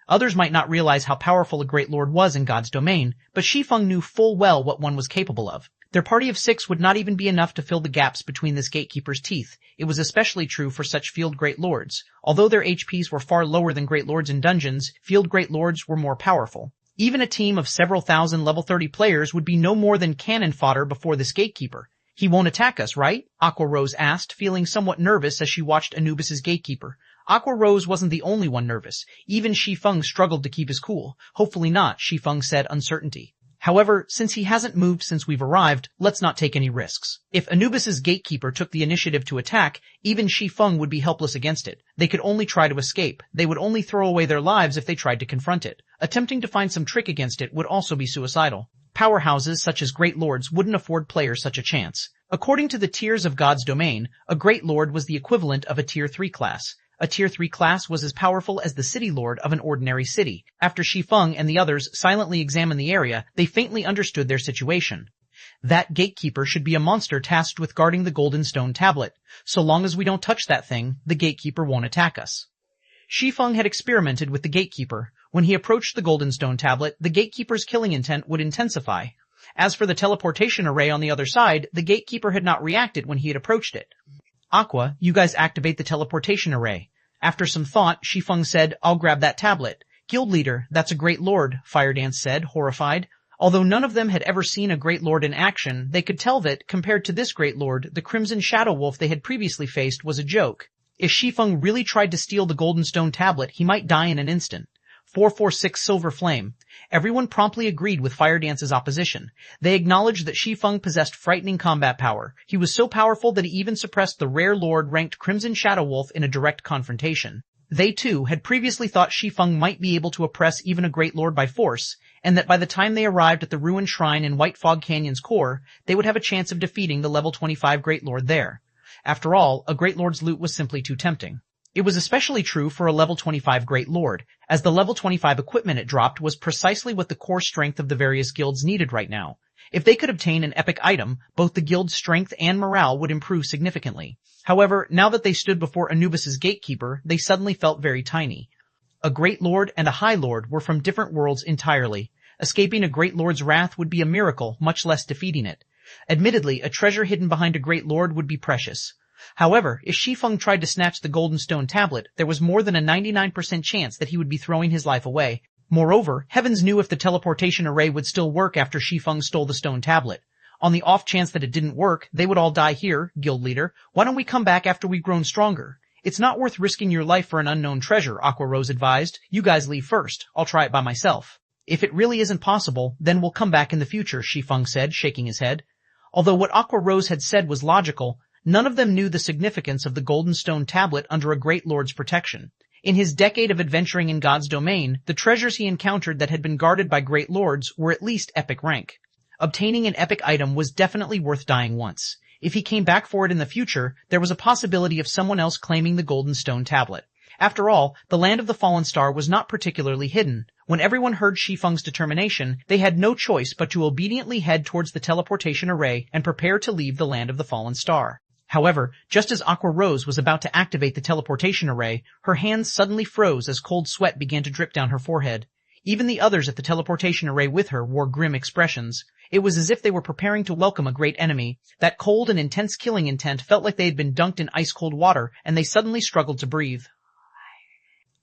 Others might not realize how powerful a Great Lord was in God's domain, but Shi Feng knew full well what one was capable of. Their party of 6 would not even be enough to fill the gaps between this gatekeeper's teeth. It was especially true for such field Great Lords. Although their HPs were far lower than Great Lords in dungeons, field Great Lords were more powerful. Even a team of several thousand level 30 players would be no more than cannon fodder before this gatekeeper. He won't attack us, right? Aqua Rose asked, feeling somewhat nervous as she watched Anubis's gatekeeper. Aqua Rose wasn't the only one nervous. Even Shi Feng struggled to keep his cool. Hopefully not, Shi Feng said, uncertainty. However, since he hasn't moved since we've arrived, let's not take any risks. If Anubis's gatekeeper took the initiative to attack, even Shi Feng would be helpless against it. They could only try to escape. They would only throw away their lives if they tried to confront it. Attempting to find some trick against it would also be suicidal. Powerhouses such as Great Lords wouldn't afford players such a chance. According to the tiers of God's domain, a Great Lord was the equivalent of a Tier 3 class. A Tier 3 class was as powerful as the City Lord of an ordinary city. After Shi Feng and the others silently examined the area, they faintly understood their situation. That gatekeeper should be a monster tasked with guarding the golden stone tablet. So long as we don't touch that thing, the gatekeeper won't attack us. Shi Feng had experimented with the gatekeeper. When he approached the golden stone tablet, the gatekeeper's killing intent would intensify. As for the teleportation array on the other side, the gatekeeper had not reacted when he had approached it. Aqua, you guys activate the teleportation array. After some thought, Shi Feng said, I'll grab that tablet. Guild leader, that's a great lord, Firedance said, horrified. Although none of them had ever seen a great lord in action, they could tell that, compared to this great lord, the crimson shadow wolf they had previously faced was a joke. If Shi Feng really tried to steal the golden stone tablet, he might die in an instant. 446 Silver Flame. Everyone promptly agreed with Firedance's opposition. They acknowledged that Shi Feng possessed frightening combat power. He was so powerful that he even suppressed the rare lord ranked Crimson Shadow Wolf in a direct confrontation. They, too, had previously thought Shi Feng might be able to oppress even a great lord by force, and that by the time they arrived at the ruined shrine in White Fog Canyon's core, they would have a chance of defeating the level 25 great lord there. After all, a great lord's loot was simply too tempting. It was especially true for a level 25 great lord, as the level 25 equipment it dropped was precisely what the core strength of the various guilds needed right now. If they could obtain an epic item, both the guild's strength and morale would improve significantly. However, now that they stood before Anubis's gatekeeper, they suddenly felt very tiny. A great lord and a high lord were from different worlds entirely. Escaping a great lord's wrath would be a miracle, much less defeating it. Admittedly, a treasure hidden behind a great lord would be precious. However, if Shi Feng tried to snatch the golden stone tablet, there was more than a 99% chance that he would be throwing his life away. Moreover, heavens knew if the teleportation array would still work after Shi Feng stole the stone tablet. On the off chance that it didn't work, they would all die here, guild leader. Why don't we come back after we've grown stronger? It's not worth risking your life for an unknown treasure, Aqua Rose advised. You guys leave first. I'll try it by myself. If it really isn't possible, then we'll come back in the future, Shi Feng said, shaking his head. Although what Aqua Rose had said was logical, none of them knew the significance of the golden stone tablet under a great lord's protection. In his decade of adventuring in God's domain, the treasures he encountered that had been guarded by great lords were at least epic rank. Obtaining an epic item was definitely worth dying once. If he came back for it in the future, there was a possibility of someone else claiming the golden stone tablet. After all, the land of the fallen star was not particularly hidden. When everyone heard Shi Feng's determination, they had no choice but to obediently head towards the teleportation array and prepare to leave the land of the fallen star. However, just as Aqua Rose was about to activate the teleportation array, her hands suddenly froze as cold sweat began to drip down her forehead. Even the others at the teleportation array with her wore grim expressions. It was as if they were preparing to welcome a great enemy. That cold and intense killing intent felt like they had been dunked in ice-cold water, and they suddenly struggled to breathe.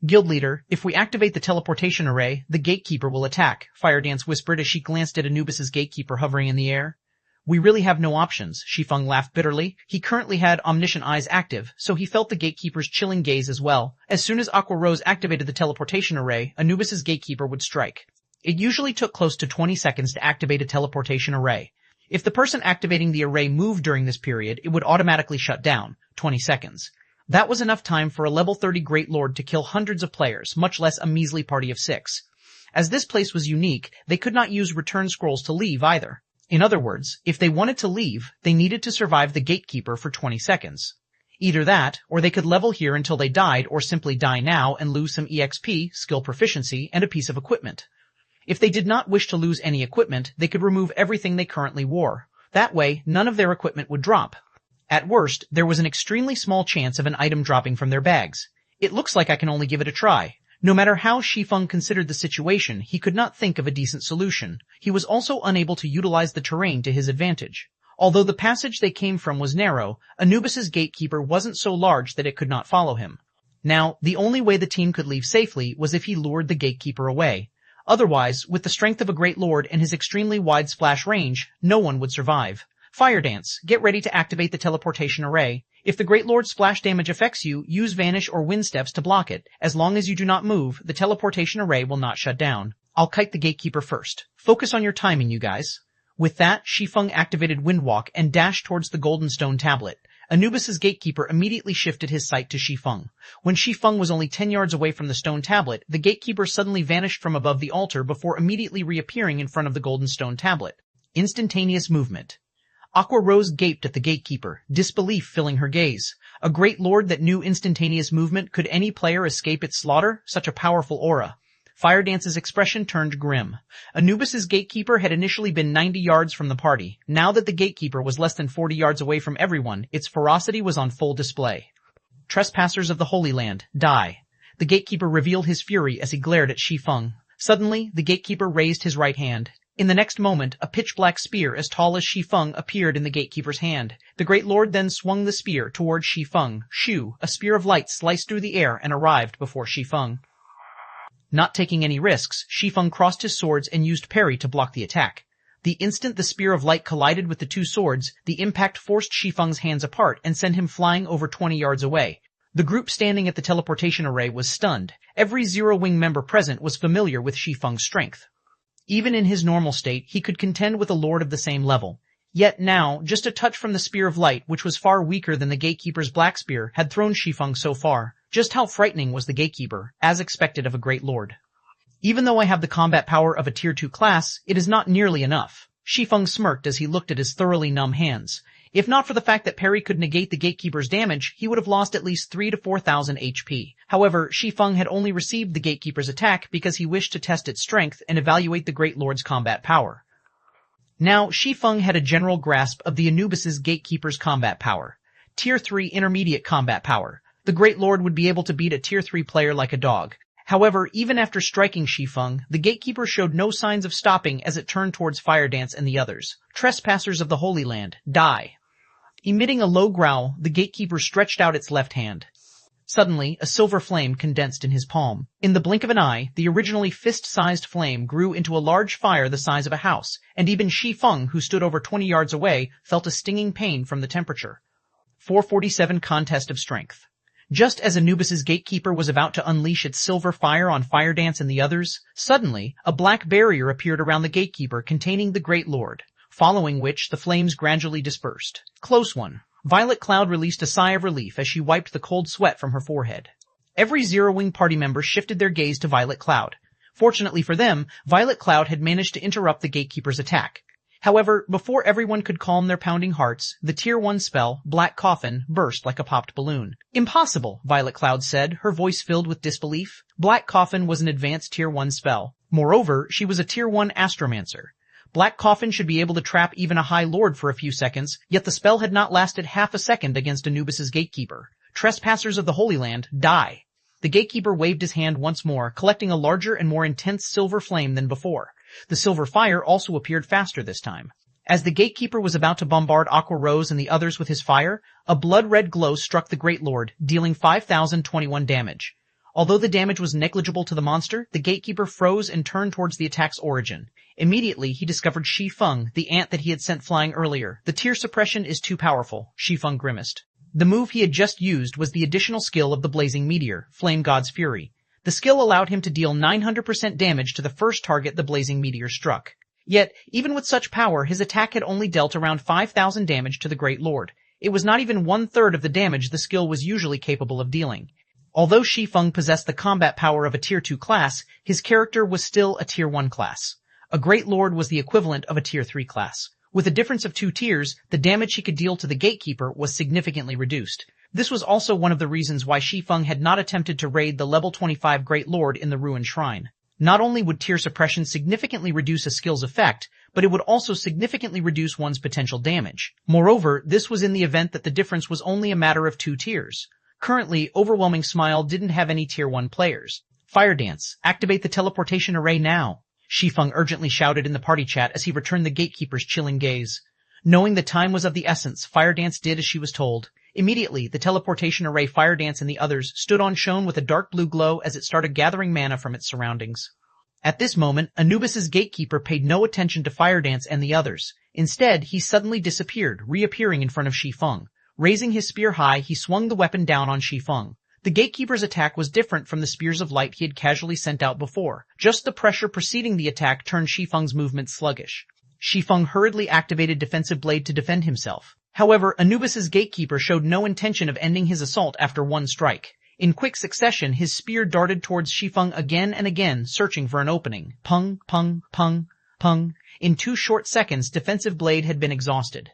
Guild leader, if we activate the teleportation array, the gatekeeper will attack, Firedance whispered as she glanced at Anubis's gatekeeper hovering in the air. We really have no options, Shi Feng laughed bitterly. He currently had omniscient eyes active, so he felt the gatekeeper's chilling gaze as well. As soon as Aqua Rose activated the teleportation array, Anubis's gatekeeper would strike. It usually took close to 20 seconds to activate a teleportation array. If the person activating the array moved during this period, it would automatically shut down, 20 seconds. That was enough time for a level 30 Great Lord to kill hundreds of players, much less a measly party of 6. As this place was unique, they could not use return scrolls to leave either. In other words, if they wanted to leave, they needed to survive the gatekeeper for 20 seconds. Either that, or they could level here until they died, or simply die now and lose some EXP, skill proficiency, and a piece of equipment. If they did not wish to lose any equipment, they could remove everything they currently wore. That way, none of their equipment would drop. At worst, there was an extremely small chance of an item dropping from their bags. It looks like I can only give it a try. No matter how Shi Feng considered the situation, he could not think of a decent solution. He was also unable to utilize the terrain to his advantage. Although the passage they came from was narrow, Anubis's gatekeeper wasn't so large that it could not follow him. Now, the only way the team could leave safely was if he lured the gatekeeper away. Otherwise, with the strength of a great lord and his extremely wide splash range, no one would survive. Firedance, get ready to activate the teleportation array. If the Great Lord's splash damage affects you, use Vanish or Wind Steps to block it. As long as you do not move, the teleportation array will not shut down. I'll kite the gatekeeper first. Focus on your timing, you guys. With that, Shi Feng activated Windwalk and dashed towards the golden stone tablet. Anubis's gatekeeper immediately shifted his sight to Shi Feng. When Shi Feng was only 10 yards away from the stone tablet, the gatekeeper suddenly vanished from above the altar before immediately reappearing in front of the golden stone tablet. Instantaneous movement. Aqua Rose gaped at the gatekeeper, disbelief filling her gaze. A great lord that knew instantaneous movement, could any player escape its slaughter? Such a powerful aura. Firedance's expression turned grim. Anubis's gatekeeper had initially been 90 yards from the party. Now that the gatekeeper was less than 40 yards away from everyone, its ferocity was on full display. Trespassers of the Holy Land, die. the gatekeeper revealed his fury as he glared at Shi Feng. Suddenly, the gatekeeper raised his right hand. In the next moment, a pitch-black spear as tall as Shi Feng appeared in the gatekeeper's hand. The Great Lord then swung the spear towards Shi Feng. Shoo! A spear of light sliced through the air and arrived before Shi Feng. Not taking any risks, Shi Feng crossed his swords and used parry to block the attack. The instant the spear of light collided with the two swords, the impact forced Shi Feng's hands apart and sent him flying over 20 yards away. The group standing at the teleportation array was stunned. Every Zero Wing member present was familiar with Shi Feng's strength. Even in his normal state, he could contend with a lord of the same level. Yet now, just a touch from the spear of light, which was far weaker than the gatekeeper's black spear, had thrown Shi Feng so far. Just how frightening was the gatekeeper, as expected of a great lord. Even though I have the combat power of a tier 2 class, it is not nearly enough. Shi Feng smirked as he looked at his thoroughly numb hands. If not for the fact that parry could negate the gatekeeper's damage, he would have lost at least 3,000 to 4,000 HP. However, Shi Feng had only received the gatekeeper's attack because he wished to test its strength and evaluate the Great Lord's combat power. Now, Shi Feng had a general grasp of the Anubis's gatekeeper's combat power. Tier 3 intermediate combat power. The Great Lord would be able to beat a Tier 3 player like a dog. However, even after striking Shi Feng, the gatekeeper showed no signs of stopping as it turned towards Fire Dance and the others. Trespassers of the Holy Land, die. Emitting a low growl, the gatekeeper stretched out its left hand. Suddenly, a silver flame condensed in his palm. In the blink of an eye, the originally fist-sized flame grew into a large fire the size of a house, and even Shi Feng, who stood over 20 yards away, felt a stinging pain from the temperature. 447 Contest of Strength. Just as Anubis's gatekeeper was about to unleash its silver fire on Fire Dance and the others, suddenly, a black barrier appeared around the gatekeeper containing the Great Lord, following which the flames gradually dispersed. Close one. Violet Cloud released a sigh of relief as she wiped the cold sweat from her forehead. Every Zero Wing party member shifted their gaze to Violet Cloud. Fortunately for them, Violet Cloud had managed to interrupt the gatekeeper's attack. However, before everyone could calm their pounding hearts, the Tier 1 spell, Black Coffin, burst like a popped balloon. Impossible, Violet Cloud said, her voice filled with disbelief. Black Coffin was an advanced Tier 1 spell. Moreover, she was a Tier 1 Astromancer. Black Coffin should be able to trap even a High Lord for a few seconds, yet the spell had not lasted half a second against Anubis's gatekeeper. Trespassers of the Holy Land, die. The gatekeeper waved his hand once more, collecting a larger and more intense silver flame than before. The silver fire also appeared faster this time. As the gatekeeper was about to bombard Aqua Rose and the others with his fire, a blood-red glow struck the Great Lord, dealing 5,021 damage. Although the damage was negligible to the monster, the gatekeeper froze and turned towards the attack's origin. Immediately, he discovered Shi Feng, the ant that he had sent flying earlier. The tear suppression is too powerful, Shi Feng grimaced. The move he had just used was the additional skill of the Blazing Meteor, Flame God's Fury. The skill allowed him to deal 900% damage to the first target the Blazing Meteor struck. Yet, even with such power, his attack had only dealt around 5,000 damage to the Great Lord. It was not even 1/3 of the damage the skill was usually capable of dealing. Although Shi Feng possessed the combat power of a Tier 2 class, his character was still a Tier 1 class. A Great Lord was the equivalent of a Tier 3 class. With a difference of 2 tiers, the damage he could deal to the gatekeeper was significantly reduced. This was also one of the reasons why Shi Feng had not attempted to raid the level 25 Great Lord in the Ruined Shrine. Not only would tear suppression significantly reduce a skill's effect, but it would also significantly reduce one's potential damage. Moreover, this was in the event that the difference was only a matter of 2 tiers. Currently, Overwhelming Smile didn't have any Tier 1 players. Fire Dance, activate the teleportation array now. Shi Feng urgently shouted in the party chat as he returned the gatekeeper's chilling gaze. Knowing the time was of the essence, Fire Dance did as she was told. Immediately, the teleportation array Fire Dance and the others stood on shone with a dark blue glow as it started gathering mana from its surroundings. At this moment, Anubis's gatekeeper paid no attention to Fire Dance and the others. Instead, he suddenly disappeared, reappearing in front of Shi Feng. Raising his spear high, he swung the weapon down on Shi Feng. The gatekeeper's attack was different from the spears of light he had casually sent out before. Just the pressure preceding the attack turned Shi Feng's movement sluggish. Shi Feng hurriedly activated Defensive Blade to defend himself. However, Anubis's gatekeeper showed no intention of ending his assault after one strike. In quick succession, his spear darted towards Shi Feng again and again, searching for an opening. Pung, pung, pung, pung. In 2 short seconds, Defensive Blade had been exhausted.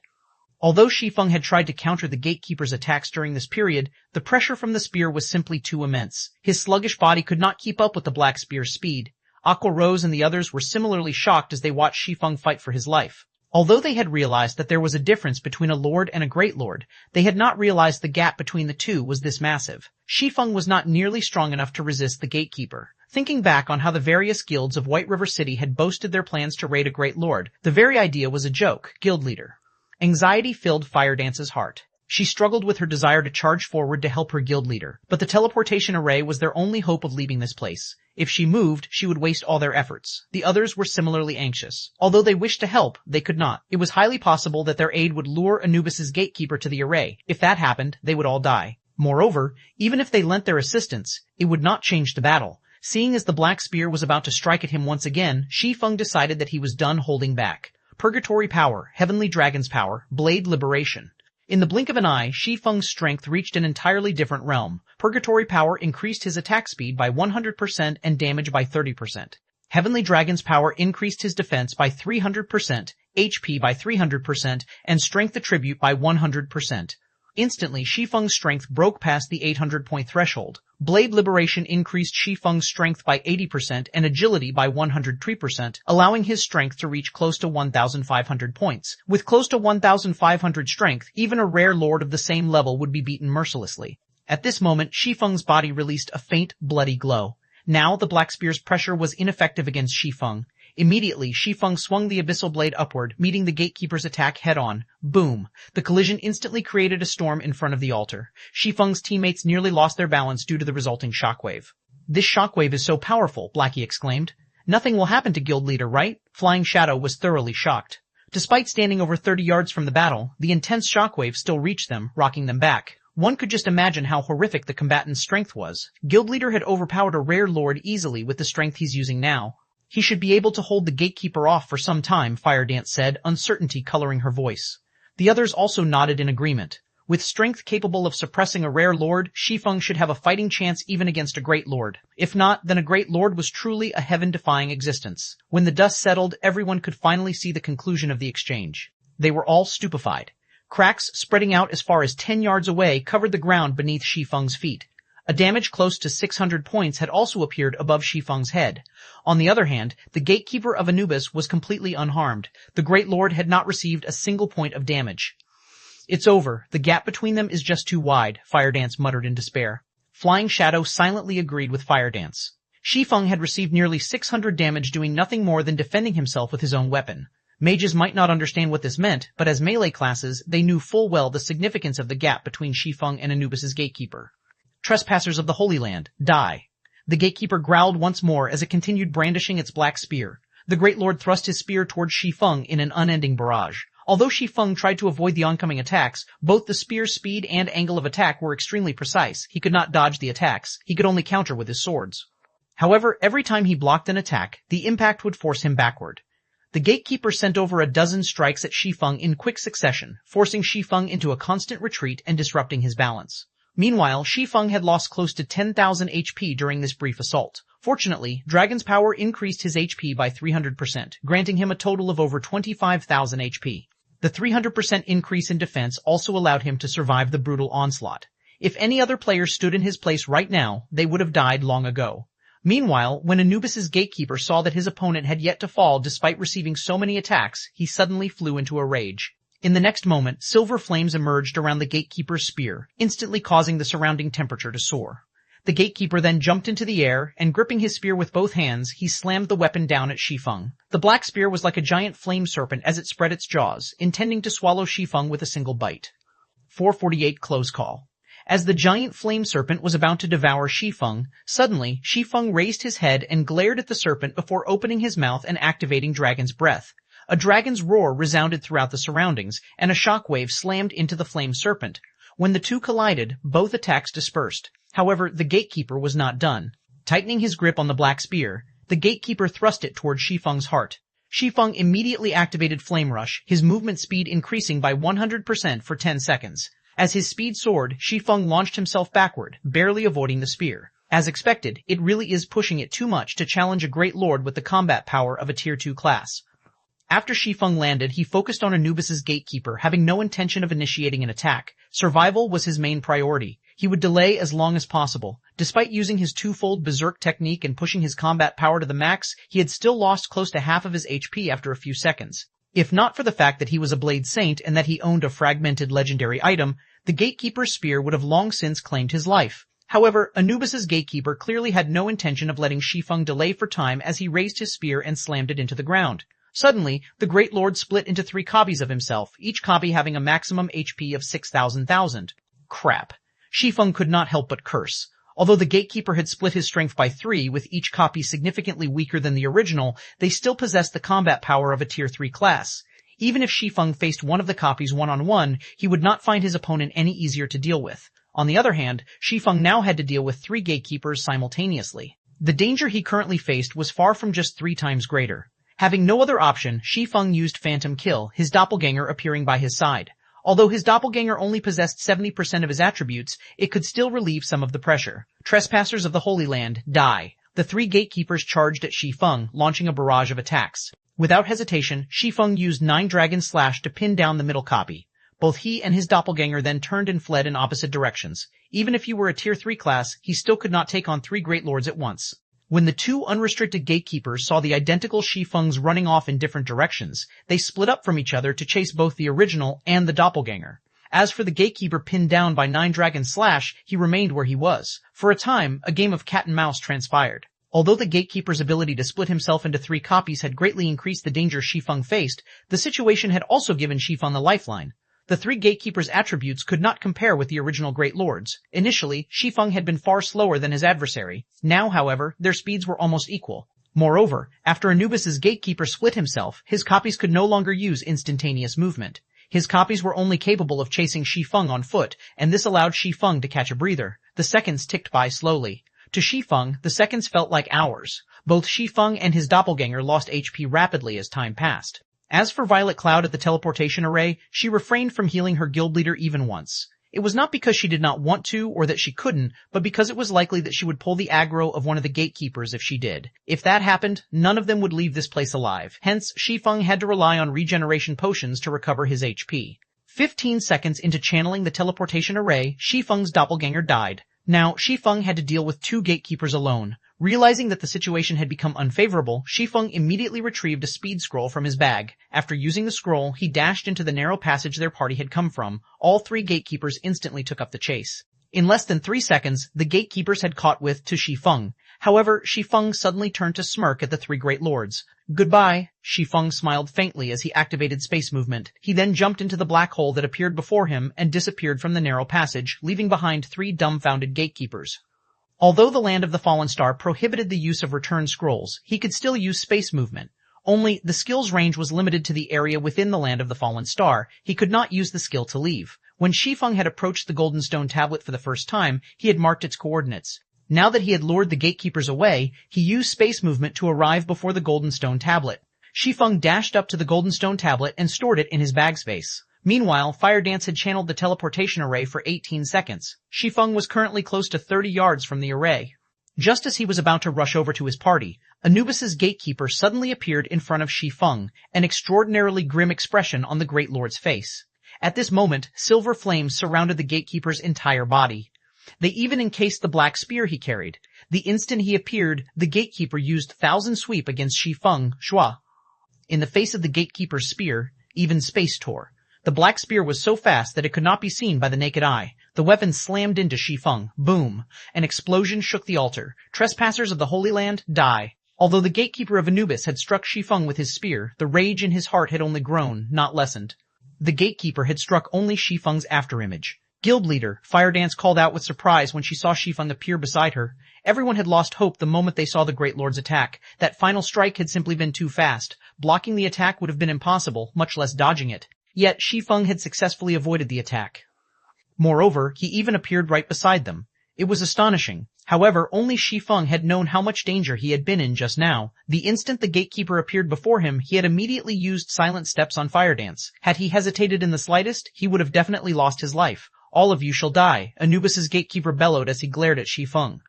Although Shi Feng had tried to counter the gatekeeper's attacks during this period, the pressure from the spear was simply too immense. His sluggish body could not keep up with the black spear's speed. Aqua Rose and the others were similarly shocked as they watched Shi Feng fight for his life. Although they had realized that there was a difference between a lord and a great lord, they had not realized the gap between the two was this massive. Shi Feng was not nearly strong enough to resist the gatekeeper. Thinking back on how the various guilds of White River City had boasted their plans to raid a great lord, the very idea was a joke. Guild leader. Anxiety filled Firedance's heart. She struggled with her desire to charge forward to help her guild leader, but the teleportation array was their only hope of leaving this place. If she moved, she would waste all their efforts. The others were similarly anxious. Although they wished to help, they could not. It was highly possible that their aid would lure Anubis's gatekeeper to the array. If that happened, they would all die. Moreover, even if they lent their assistance, it would not change the battle. Seeing as the black spear was about to strike at him once again, Shi Feng decided that he was done holding back. Purgatory power, heavenly dragon's power, blade liberation. In the blink of an eye, Shi Feng's strength reached an entirely different realm. Purgatory power increased his attack speed by 100% and damage by 30%. Heavenly Dragon's power increased his defense by 300%, HP by 300%, and strength attribute by 100%. Instantly, Shi Feng's strength broke past the 800-point threshold. Blade Liberation increased Shi Feng's strength by 80% and agility by 103%, allowing his strength to reach close to 1,500 points. With close to 1,500 strength, even a rare lord of the same level would be beaten mercilessly. At this moment, Shi Feng's body released a faint, bloody glow. Now, the Black Spear's pressure was ineffective against Shi Feng. Immediately, Shi Feng swung the abyssal blade upward, meeting the gatekeeper's attack head-on. Boom! The collision instantly created a storm in front of the altar. Shi Feng's teammates nearly lost their balance due to the resulting shockwave. This shockwave is so powerful, Blackie exclaimed. Nothing will happen to Guild Leader, right? Flying Shadow was thoroughly shocked. Despite standing over 30 yards from the battle, the intense shockwave still reached them, rocking them back. One could just imagine how horrific the combatant's strength was. Guild Leader had overpowered a rare lord easily with the strength he's using now. He should be able to hold the gatekeeper off for some time, Firedance said, uncertainty coloring her voice. The others also nodded in agreement. With strength capable of suppressing a rare lord, Shi Feng should have a fighting chance even against a great lord. If not, then a great lord was truly a heaven-defying existence. When the dust settled, everyone could finally see the conclusion of the exchange. They were all stupefied. Cracks spreading out as far as 10 yards away covered the ground beneath Shi Feng's feet. A damage close to 600 points had also appeared above Shi Feng's head. On the other hand, the gatekeeper of Anubis was completely unharmed. The Great Lord had not received a single point of damage. It's over. The gap between them is just too wide, Firedance muttered in despair. Flying Shadow silently agreed with Firedance. Shi Feng had received nearly 600 damage doing nothing more than defending himself with his own weapon. Mages might not understand what this meant, but as melee classes, they knew full well the significance of the gap between Shi Feng and Anubis's gatekeeper. Trespassers of the Holy Land, die. The gatekeeper growled once more as it continued brandishing its black spear. The Great Lord thrust his spear towards Shi Feng in an unending barrage. Although Shi Feng tried to avoid the oncoming attacks, both the spear's speed and angle of attack were extremely precise. He could not dodge the attacks. He could only counter with his swords. However, every time he blocked an attack, the impact would force him backward. The gatekeeper sent over a dozen strikes at Shi Feng in quick succession, forcing Shi Feng into a constant retreat and disrupting his balance. Meanwhile, Shi Feng had lost close to 10,000 HP during this brief assault. Fortunately, Dragon's power increased his HP by 300%, granting him a total of over 25,000 HP. The 300% increase in defense also allowed him to survive the brutal onslaught. If any other player stood in his place right now, they would have died long ago. Meanwhile, when Anubis's gatekeeper saw that his opponent had yet to fall despite receiving so many attacks, he suddenly flew into a rage. In the next moment, silver flames emerged around the gatekeeper's spear, instantly causing the surrounding temperature to soar. The gatekeeper then jumped into the air, and gripping his spear with both hands, he slammed the weapon down at Shi Feng. The black spear was like a giant flame serpent as it spread its jaws, intending to swallow Shi Feng with a single bite. 448 Close Call. As the giant flame serpent was about to devour Shi Feng, suddenly, Shi Feng raised his head and glared at the serpent before opening his mouth and activating Dragon's Breath. A dragon's roar resounded throughout the surroundings, and a shockwave slammed into the flame serpent. When the two collided, both attacks dispersed. However, the gatekeeper was not done. Tightening his grip on the black spear, the gatekeeper thrust it towards Shi Feng's heart. Shi Feng immediately activated Flame Rush, his movement speed increasing by 100% for 10 seconds. As his speed soared, Shi Feng launched himself backward, barely avoiding the spear. As expected, it really is pushing it too much to challenge a great lord with the combat power of a Tier 2 class. After Shi Feng landed, he focused on Anubis's gatekeeper, having no intention of initiating an attack. Survival was his main priority. He would delay as long as possible. Despite using his twofold berserk technique and pushing his combat power to the max, he had still lost close to half of his HP after a few seconds. If not for the fact that he was a Blade Saint and that he owned a fragmented legendary item, the Gatekeeper's spear would have long since claimed his life. However, Anubis's Gatekeeper clearly had no intention of letting Shi Feng delay for time as he raised his spear and slammed it into the ground. Suddenly, the Great Lord split into 3 copies of himself, each copy having a maximum HP of 6,000. Crap. Shi Feng could not help but curse. Although the Gatekeeper had split his strength by 3, with each copy significantly weaker than the original, they still possessed the combat power of a Tier 3 class. Even if Shi Feng faced one of the copies one-on-one, he would not find his opponent any easier to deal with. On the other hand, Shi Feng now had to deal with 3 Gatekeepers simultaneously. The danger he currently faced was far from just 3 times greater. Having no other option, Shi Feng used Phantom Kill, his doppelganger appearing by his side. Although his doppelganger only possessed 70% of his attributes, it could still relieve some of the pressure. Trespassers of the Holy Land, die. The 3 Gatekeepers charged at Shi Feng, launching a barrage of attacks. Without hesitation, Shi Feng used 9 Dragon Slash to pin down the middle copy. Both he and his doppelganger then turned and fled in opposite directions. Even if he were a Tier 3 class, he still could not take on 3 Great Lords at once. When the 2 unrestricted Gatekeepers saw the identical Shi Fengs running off in different directions, they split up from each other to chase both the original and the doppelganger. As for the Gatekeeper pinned down by 9 Dragon Slash, he remained where he was. For a time, a game of cat and mouse transpired. Although the Gatekeeper's ability to split himself into 3 copies had greatly increased the danger Shi Feng faced, the situation had also given Shi Feng the lifeline. The 3 Gatekeepers' attributes could not compare with the original Great Lords. Initially, Shi Feng had been far slower than his adversary. Now, however, their speeds were almost equal. Moreover, after Anubis's Gatekeeper split himself, his copies could no longer use instantaneous movement. His copies were only capable of chasing Shi Feng on foot, and this allowed Shi Feng to catch a breather. The seconds ticked by slowly. To Shi Feng, the seconds felt like hours. Both Shi Feng and his doppelganger lost HP rapidly as time passed. As for Violet Cloud at the teleportation array, she refrained from healing her guild leader even once. It was not because she did not want to or that she couldn't, but because it was likely that she would pull the aggro of one of the Gatekeepers if she did. If that happened, none of them would leave this place alive. Hence, Shi Feng had to rely on regeneration potions to recover his HP. 15 seconds into channeling the teleportation array, Shi Feng's doppelganger died. Now, Shi Feng had to deal with 2 Gatekeepers alone. Realizing that the situation had become unfavorable, Shi Feng immediately retrieved a speed scroll from his bag. After using the scroll, he dashed into the narrow passage their party had come from. All 3 Gatekeepers instantly took up the chase. In less than 3 seconds, the Gatekeepers had caught with to Shi Feng. However, Shi Feng suddenly turned to smirk at the 3 Great Lords. Goodbye, Shi Feng smiled faintly as he activated space movement. He then jumped into the black hole that appeared before him and disappeared from the narrow passage, leaving behind 3 dumbfounded Gatekeepers. Although the Land of the Fallen Star prohibited the use of return scrolls, he could still use space movement. Only, the skill's range was limited to the area within the Land of the Fallen Star. He could not use the skill to leave. When Shi Feng had approached the Golden Stone Tablet for the first time, he had marked its coordinates. Now that he had lured the Gatekeepers away, he used space movement to arrive before the Golden Stone Tablet. Shi Feng dashed up to the Golden Stone Tablet and stored it in his bag space. Meanwhile, Fire Dance had channeled the teleportation array for 18 seconds. Shi Feng was currently close to 30 yards from the array. Just as he was about to rush over to his party, Anubis's Gatekeeper suddenly appeared in front of Shi Feng, an extraordinarily grim expression on the Great Lord's face. At this moment, silver flames surrounded the Gatekeeper's entire body. They even encased the black spear he carried. The instant he appeared, the Gatekeeper used Thousand Sweep against Shi Feng, Shua. In the face of the Gatekeeper's spear, even space tore. The black spear was so fast that it could not be seen by the naked eye. The weapon slammed into Shi Feng. Boom. An explosion shook the altar. Trespassers of the Holy Land, die. Although the Gatekeeper of Anubis had struck Shi Feng with his spear, the rage in his heart had only grown, not lessened. The Gatekeeper had struck only Shi Feng's afterimage. Guild leader, Fire Dance called out with surprise when she saw Shi Feng appear beside her. Everyone had lost hope the moment they saw the Great Lord's attack. That final strike had simply been too fast. Blocking the attack would have been impossible, much less dodging it. Yet Shi Feng had successfully avoided the attack. Moreover, he even appeared right beside them. It was astonishing. However, only Shi Feng had known how much danger he had been in just now. The instant the Gatekeeper appeared before him, he had immediately used silent steps on Fire Dance. Had he hesitated in the slightest, he would have definitely lost his life. All of you shall die, Anubis's Gatekeeper bellowed as he glared at Shi Feng.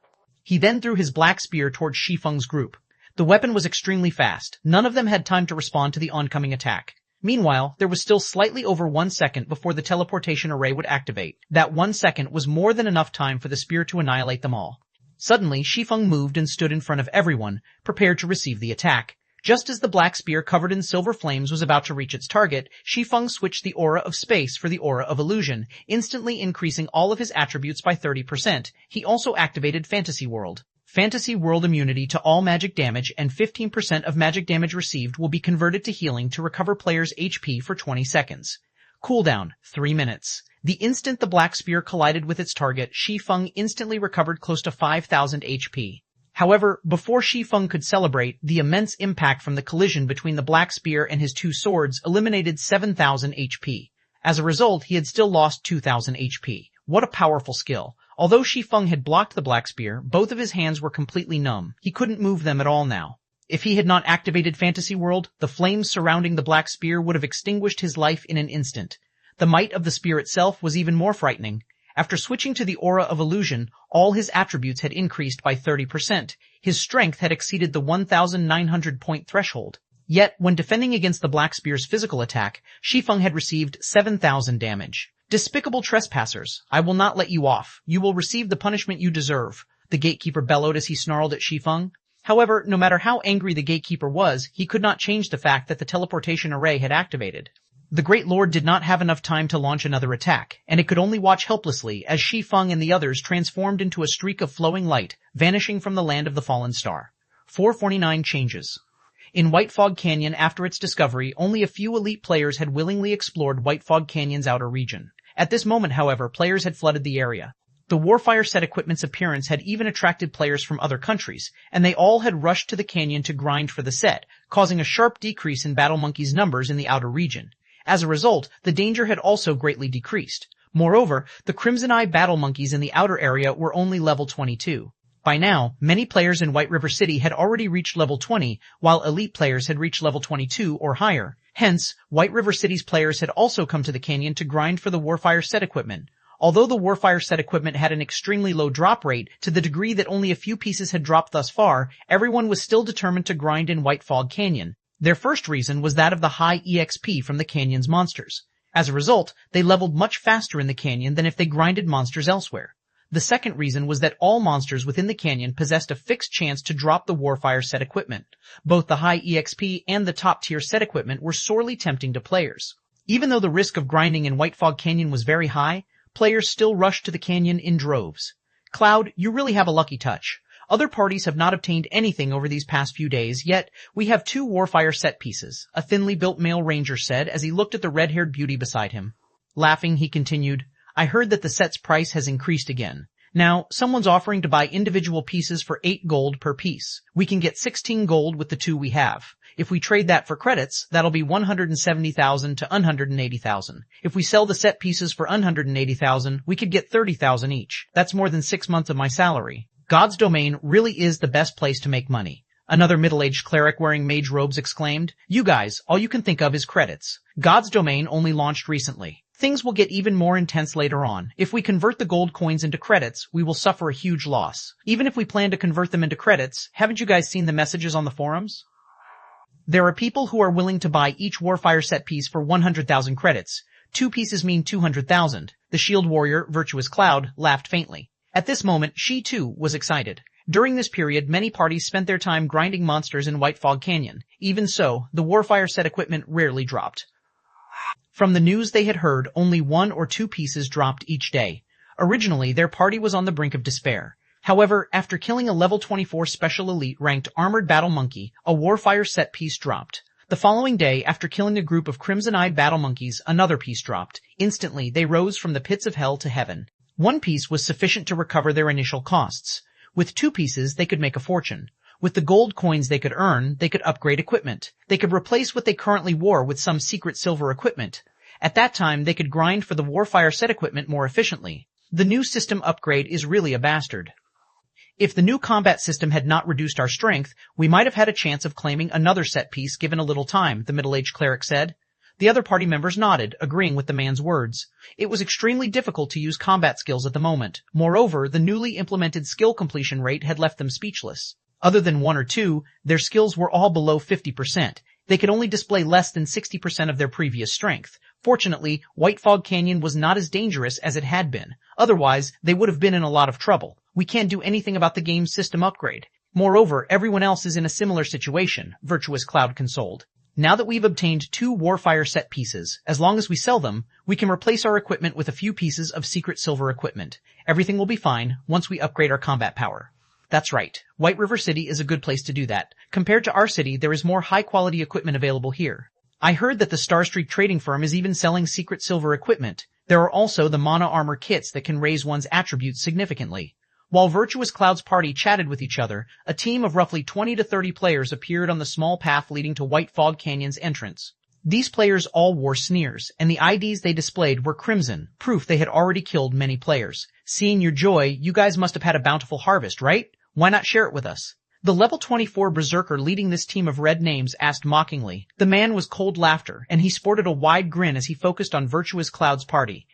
He then threw his black spear towards Shi Feng's group. The weapon was extremely fast. None of them had time to respond to the oncoming attack. Meanwhile, there was still slightly over 1 second before the teleportation array would activate. That 1 second was more than enough time for the spear to annihilate them all. Suddenly, Shi Feng moved and stood in front of everyone, prepared to receive the attack. Just as the black spear covered in silver flames was about to reach its target, Shi Feng switched the aura of space for the aura of illusion, instantly increasing all of his attributes by 30%. He also activated Fantasy World. Fantasy World immunity to all magic damage and 15% of magic damage received will be converted to healing to recover players' HP for 20 seconds. Cooldown, 3 minutes. The instant the black spear collided with its target, Shi Feng instantly recovered close to 5,000 HP. However, before Shi Feng could celebrate, the immense impact from the collision between the black spear and his two swords eliminated 7,000 HP. As a result, he had still lost 2,000 HP. What a powerful skill. Although Shi Feng had blocked the black spear, both of his hands were completely numb. He couldn't move them at all now. If he had not activated Fantasy World, the flames surrounding the black spear would have extinguished his life in an instant. The might of the spear itself was even more frightening. After switching to the aura of illusion, all his attributes had increased by 30%. His strength had exceeded the 1,900-point threshold. Yet, when defending against the black spear's physical attack, Shi Feng had received 7,000 damage. Despicable trespassers, I will not let you off. You will receive the punishment you deserve, the gatekeeper bellowed as he snarled at Shi Feng. However, no matter how angry the gatekeeper was, he could not change the fact that the teleportation array had activated. The Great Lord did not have enough time to launch another attack, and it could only watch helplessly as Shi Feng and the others transformed into a streak of flowing light, vanishing from the land of the fallen star. 449 changes. In White Fog Canyon after its discovery, only a few elite players had willingly explored White Fog Canyon's outer region. At this moment, however, players had flooded the area. The Warfire set equipment's appearance had even attracted players from other countries, and they all had rushed to the canyon to grind for the set, causing a sharp decrease in Battle Monkey's numbers in the outer region. As a result, the danger had also greatly decreased. Moreover, the Crimson Eye Battle Monkeys in the outer area were only level 22. By now, many players in White River City had already reached level 20, while elite players had reached level 22 or higher. Hence, White River City's players had also come to the canyon to grind for the Warfire set equipment. Although the Warfire set equipment had an extremely low drop rate, to the degree that only a few pieces had dropped thus far, everyone was still determined to grind in White Fog Canyon. Their first reason was that of the high EXP from the canyon's monsters. As a result, they leveled much faster in the canyon than if they grinded monsters elsewhere. The second reason was that all monsters within the canyon possessed a fixed chance to drop the Warfire set equipment. Both the high EXP and the top-tier set equipment were sorely tempting to players. Even though the risk of grinding in White Fog Canyon was very high, players still rushed to the canyon in droves. Cloud, you really have a lucky touch. Other parties have not obtained anything over these past few days, yet we have 2 Warfire set pieces, a thinly built male ranger said as he looked at the red-haired beauty beside him. Laughing, he continued, I heard that the set's price has increased again. Now, someone's offering to buy individual pieces for 8 gold per piece. We can get 16 gold with the 2 we have. If we trade that for credits, that'll be 170,000 to 180,000. If we sell the set pieces for 180,000, we could get 30,000 each. That's more than 6 months of my salary. God's domain really is the best place to make money. Another middle-aged cleric wearing mage robes exclaimed, You guys, all you can think of is credits. God's domain only launched recently. Things will get even more intense later on. If we convert the gold coins into credits, we will suffer a huge loss. Even if we plan to convert them into credits, haven't you guys seen the messages on the forums? There are people who are willing to buy each Warfire set piece for 100,000 credits. 2 pieces mean 200,000. The shield warrior, Virtuous Cloud, laughed faintly. At this moment, she too was excited. During this period, many parties spent their time grinding monsters in White Fog Canyon. Even so, the Warfire set equipment rarely dropped. From the news they had heard, only 1 or 2 pieces dropped each day. Originally, their party was on the brink of despair. However, after killing a level 24 special elite ranked armored battle monkey, a Warfire set piece dropped. The following day, after killing a group of crimson-eyed battle monkeys, another piece dropped. Instantly, they rose from the pits of hell to heaven. 1 piece was sufficient to recover their initial costs. With 2 pieces, they could make a fortune. With the gold coins they could earn, they could upgrade equipment. They could replace what they currently wore with some secret silver equipment. At that time, they could grind for the Warfire set equipment more efficiently. The new system upgrade is really a bastard. If the new combat system had not reduced our strength, we might have had a chance of claiming another set piece given a little time, the middle-aged cleric said. The other party members nodded, agreeing with the man's words. It was extremely difficult to use combat skills at the moment. Moreover, the newly implemented skill completion rate had left them speechless. Other than 1 or 2, their skills were all below 50%. They could only display less than 60% of their previous strength. Fortunately, White Fog Canyon was not as dangerous as it had been. Otherwise, they would have been in a lot of trouble. We can't do anything about the game's system upgrade. Moreover, everyone else is in a similar situation, Virtuous Cloud consoled. Now that we've obtained 2 Warfire set pieces, as long as we sell them, we can replace our equipment with a few pieces of secret silver equipment. Everything will be fine once we upgrade our combat power. That's right. White River City is a good place to do that. Compared to our city, there is more high-quality equipment available here. I heard that the Starstreak trading firm is even selling secret silver equipment. There are also the mana armor kits that can raise one's attributes significantly. While Virtuous Cloud's party chatted with each other, a team of roughly 20 to 30 players appeared on the small path leading to White Fog Canyon's entrance. These players all wore sneers, and the IDs they displayed were crimson, proof they had already killed many players. Seeing your joy, you guys must have had a bountiful harvest, right? Why not share it with us? The level 24 berserker leading this team of red names asked mockingly. The man was Cold Laughter, and he sported a wide grin as he focused on Virtuous Cloud's party.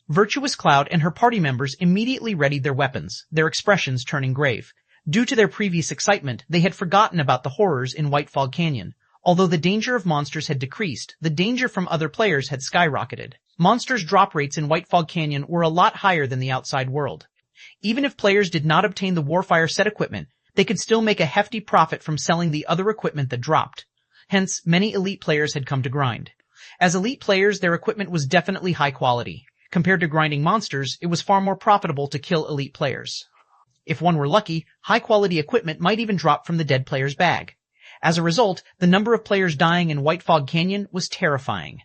Virtuous Cloud and her party members immediately readied their weapons, their expressions turning grave. Due to their previous excitement, they had forgotten about the horrors in White Fog Canyon. Although the danger of monsters had decreased, the danger from other players had skyrocketed. Monsters' drop rates in White Fog Canyon were a lot higher than the outside world. Even if players did not obtain the Warfire set equipment, they could still make a hefty profit from selling the other equipment that dropped. Hence, many elite players had come to grind. As elite players, their equipment was definitely high quality. Compared to grinding monsters, it was far more profitable to kill elite players. If one were lucky, high-quality equipment might even drop from the dead player's bag. As a result, the number of players dying in White Fog Canyon was terrifying.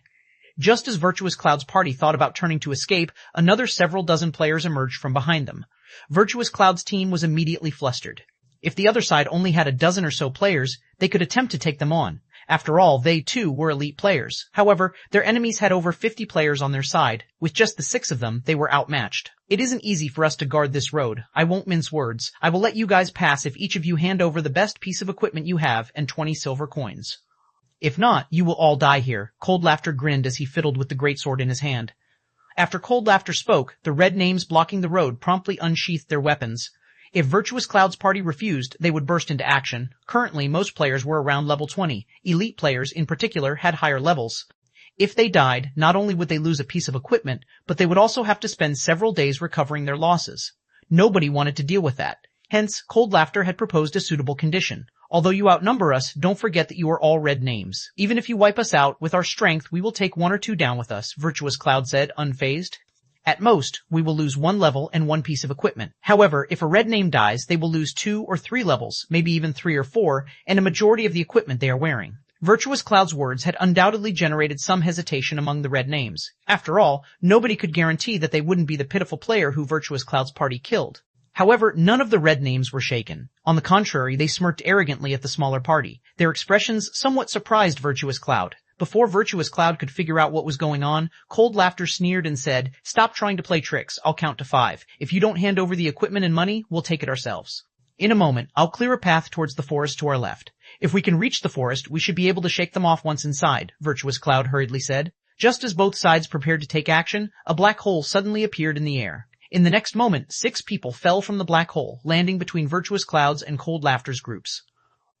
Just as Virtuous Cloud's party thought about turning to escape, another several dozen players emerged from behind them. Virtuous Cloud's team was immediately flustered. If the other side only had a dozen or so players, they could attempt to take them on. After all, they too were elite players. However, their enemies had over 50 players on their side. With just the 6 of them, they were outmatched. It isn't easy for us to guard this road. I won't mince words. I will let you guys pass if each of you hand over the best piece of equipment you have and 20 silver coins. If not, you will all die here. Cold Laughter grinned as he fiddled with the greatsword in his hand. After Cold Laughter spoke, the red names blocking the road promptly unsheathed their weapons. If Virtuous Cloud's party refused, they would burst into action. Currently, most players were around level 20. Elite players, in particular, had higher levels. If they died, not only would they lose a piece of equipment, but they would also have to spend several days recovering their losses. Nobody wanted to deal with that. Hence, Cold Laughter had proposed a suitable condition. Although you outnumber us, don't forget that you are all red names. Even if you wipe us out, with our strength, we will take 1 or 2 down with us, Virtuous Cloud said, unfazed. At most, we will lose 1 level and 1 piece of equipment. However, if a red name dies, they will lose 2 or 3 levels, maybe even 3 or 4, and a majority of the equipment they are wearing. Virtuous Cloud's words had undoubtedly generated some hesitation among the red names. After all, nobody could guarantee that they wouldn't be the pitiful player who Virtuous Cloud's party killed. However, none of the red names were shaken. On the contrary, they smirked arrogantly at the smaller party. Their expressions somewhat surprised Virtuous Cloud. Before Virtuous Cloud could figure out what was going on, Cold Laughter sneered and said, "Stop trying to play tricks. I'll count to 5. If you don't hand over the equipment and money, we'll take it ourselves. In a moment, I'll clear a path towards the forest to our left. If we can reach the forest, we should be able to shake them off once inside," Virtuous Cloud hurriedly said. Just as both sides prepared to take action, a black hole suddenly appeared in the air. In the next moment, 6 people fell from the black hole, landing between Virtuous Cloud's and Cold Laughter's groups.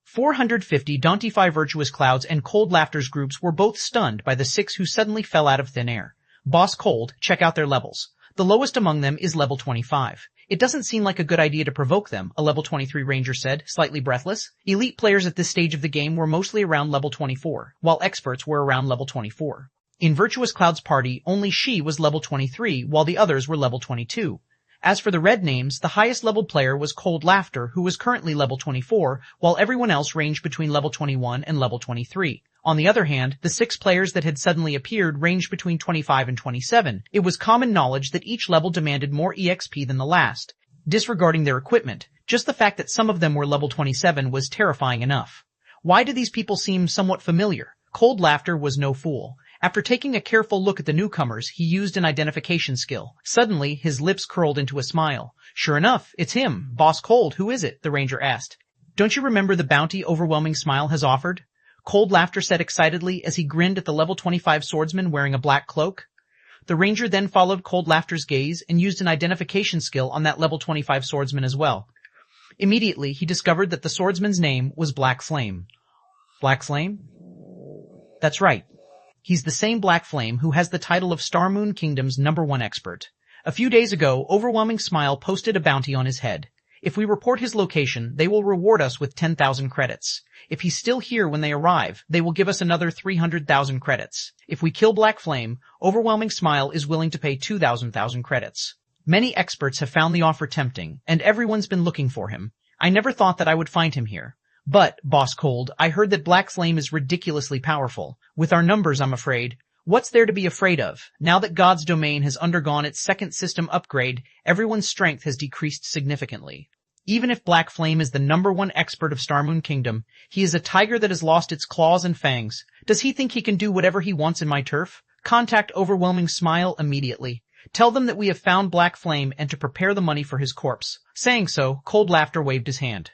450 Dauntify Virtuous Cloud's and Cold Laughter's groups were both stunned by the 6 who suddenly fell out of thin air. Boss Cold, check out their levels. The lowest among them is level 25. It doesn't seem like a good idea to provoke them, a level 23 ranger said, slightly breathless. Elite players at this stage of the game were mostly around level 24, while experts were around level 24. In Virtuous Cloud's party, only she was level 23, while the others were level 22. As for the red names, the highest leveled player was Cold Laughter, who was currently level 24, while everyone else ranged between level 21 and level 23. On the other hand, the 6 players that had suddenly appeared ranged between 25 and 27. It was common knowledge that each level demanded more EXP than the last. Disregarding their equipment, just the fact that some of them were level 27 was terrifying enough. Why do these people seem somewhat familiar? Cold Laughter was no fool. After taking a careful look at the newcomers, he used an identification skill. Suddenly, his lips curled into a smile. "Sure enough, it's him, Boss Cold. Who is it?" the ranger asked. "Don't you remember the bounty Overwhelming Smile has offered?" Cold Laughter said excitedly as he grinned at the level 25 swordsman wearing a black cloak. The ranger then followed Cold Laughter's gaze and used an identification skill on that level 25 swordsman as well. Immediately, he discovered that the swordsman's name was Black Flame. Black Flame? That's right. He's the same Black Flame who has the title of Star Moon Kingdom's #1 expert. A few days ago, Overwhelming Smile posted a bounty on his head. If we report his location, they will reward us with 10,000 credits. If he's still here when they arrive, they will give us another 300,000 credits. If we kill Black Flame, Overwhelming Smile is willing to pay 2,000 credits. Many experts have found the offer tempting, and everyone's been looking for him. I never thought that I would find him here. But, Boss Cold, I heard that Black Flame is ridiculously powerful. With our numbers, I'm afraid. What's there to be afraid of? Now that God's domain has undergone its second system upgrade, everyone's strength has decreased significantly. Even if Black Flame is the #1 expert of Starmoon Kingdom, he is a tiger that has lost its claws and fangs. Does he think he can do whatever he wants in my turf? Contact Overwhelming Smile immediately. Tell them that we have found Black Flame and to prepare the money for his corpse. Saying so, Cold Laughter waved his hand.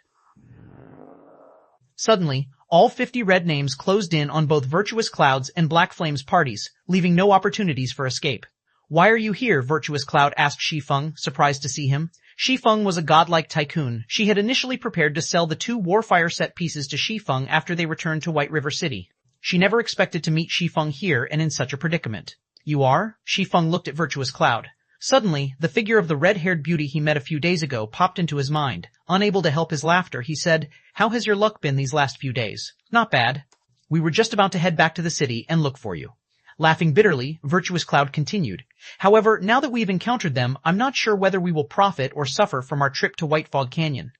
Suddenly, all 50 red names closed in on both Virtuous Cloud's and Black Flame's parties, leaving no opportunities for escape. Why are you here? Virtuous Cloud asked Shi Feng, surprised to see him. Shi Feng was a godlike tycoon. She had initially prepared to sell the 2 Warfire set pieces to Shi Feng after they returned to White River City. She never expected to meet Shi Feng here and in such a predicament. You are? Shi Feng looked at Virtuous Cloud. Suddenly, the figure of the red-haired beauty he met a few days ago popped into his mind. Unable to help his laughter, he said, "How has your luck been these last few days?" "Not bad. We were just about to head back to the city and look for you." Laughing bitterly, Virtuous Cloud continued. "However, now that we've encountered them, I'm not sure whether we will profit or suffer from our trip to White Fog Canyon."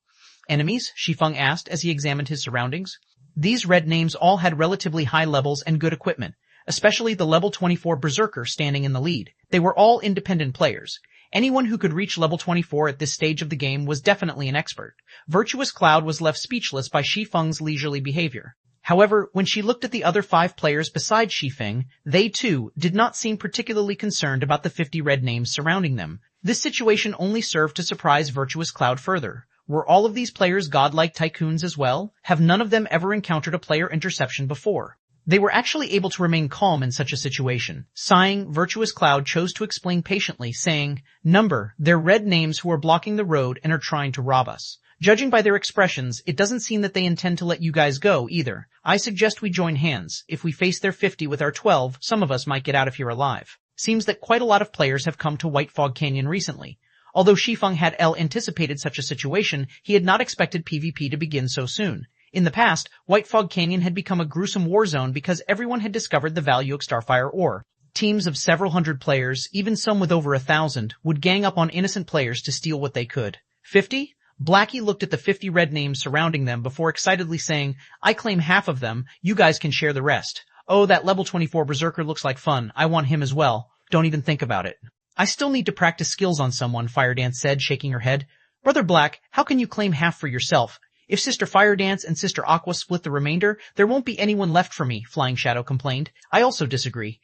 "Enemies?" Shi Feng asked as he examined his surroundings. These red names all had relatively high levels and good equipment, especially the level 24 Berserker standing in the lead. They were all independent players. Anyone who could reach level 24 at this stage of the game was definitely an expert. Virtuous Cloud was left speechless by Shi Feng's leisurely behavior. However, when she looked at the other 5 players besides Shi Feng, they too did not seem particularly concerned about the 50 red names surrounding them. This situation only served to surprise Virtuous Cloud further. Were all of these players godlike tycoons as well? Have none of them ever encountered a player interception before? They were actually able to remain calm in such a situation. Sighing, Virtuous Cloud chose to explain patiently, saying, "They're red names who are blocking the road and are trying to rob us. Judging by their expressions, it doesn't seem that they intend to let you guys go either. I suggest we join hands. If we face their 50 with our 12, some of us might get out of here alive." Seems that quite a lot of players have come to White Fog Canyon recently. Although Shi Feng had anticipated such a situation, he had not expected PvP to begin so soon. In the past, White Fog Canyon had become a gruesome war zone because everyone had discovered the value of Starfire ore. Teams of several hundred players, even some with over 1,000, would gang up on innocent players to steal what they could. 50? Blackie looked at the 50 red names surrounding them before excitedly saying, "I claim half of them, you guys can share the rest. Oh, that level 24 Berserker looks like fun, I want him as well. Don't even think about it." "I still need to practice skills on someone," Firedance said, shaking her head. "Brother Black, how can you claim half for yourself? If Sister Firedance and Sister Aqua split the remainder, there won't be anyone left for me," Flying Shadow complained. "I also disagree."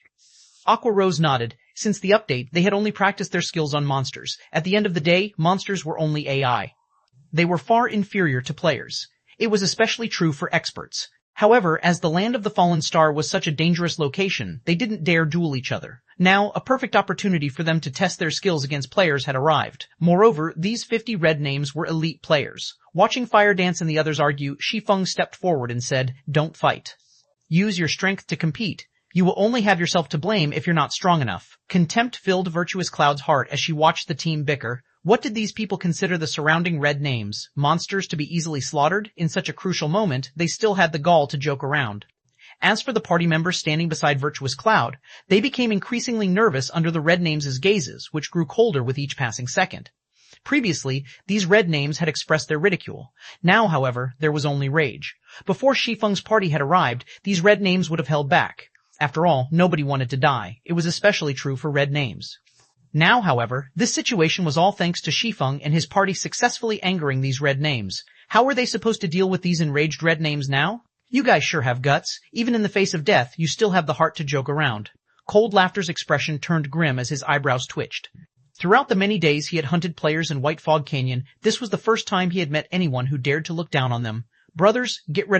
Aqua Rose nodded. Since the update, they had only practiced their skills on monsters. At the end of the day, monsters were only AI. They were far inferior to players. It was especially true for experts. However, as the Land of the Fallen Star was such a dangerous location, they didn't dare duel each other. Now, a perfect opportunity for them to test their skills against players had arrived. Moreover, these 50 red names were elite players. Watching Firedance and the others argue, Shi Feng stepped forward and said, "Don't fight. Use your strength to compete. You will only have yourself to blame if you're not strong enough." Contempt filled Virtuous Cloud's heart as she watched the team bicker. What did these people consider the surrounding red names? Monsters to be easily slaughtered? In such a crucial moment, they still had the gall to joke around. As for the party members standing beside Virtuous Cloud, they became increasingly nervous under the red names' gazes, which grew colder with each passing second. Previously, these red names had expressed their ridicule. Now, however, there was only rage. Before Shi Feng's party had arrived, these red names would have held back. After all, nobody wanted to die. It was especially true for red names. Now, however, this situation was all thanks to Shi Feng and his party successfully angering these red names. How were they supposed to deal with these enraged red names now? "You guys sure have guts. Even in the face of death, you still have the heart to joke around." Cold Laughter's expression turned grim as his eyebrows twitched. Throughout the many days he had hunted players in White Fog Canyon, this was the first time he had met anyone who dared to look down on them. "Brothers, get rid of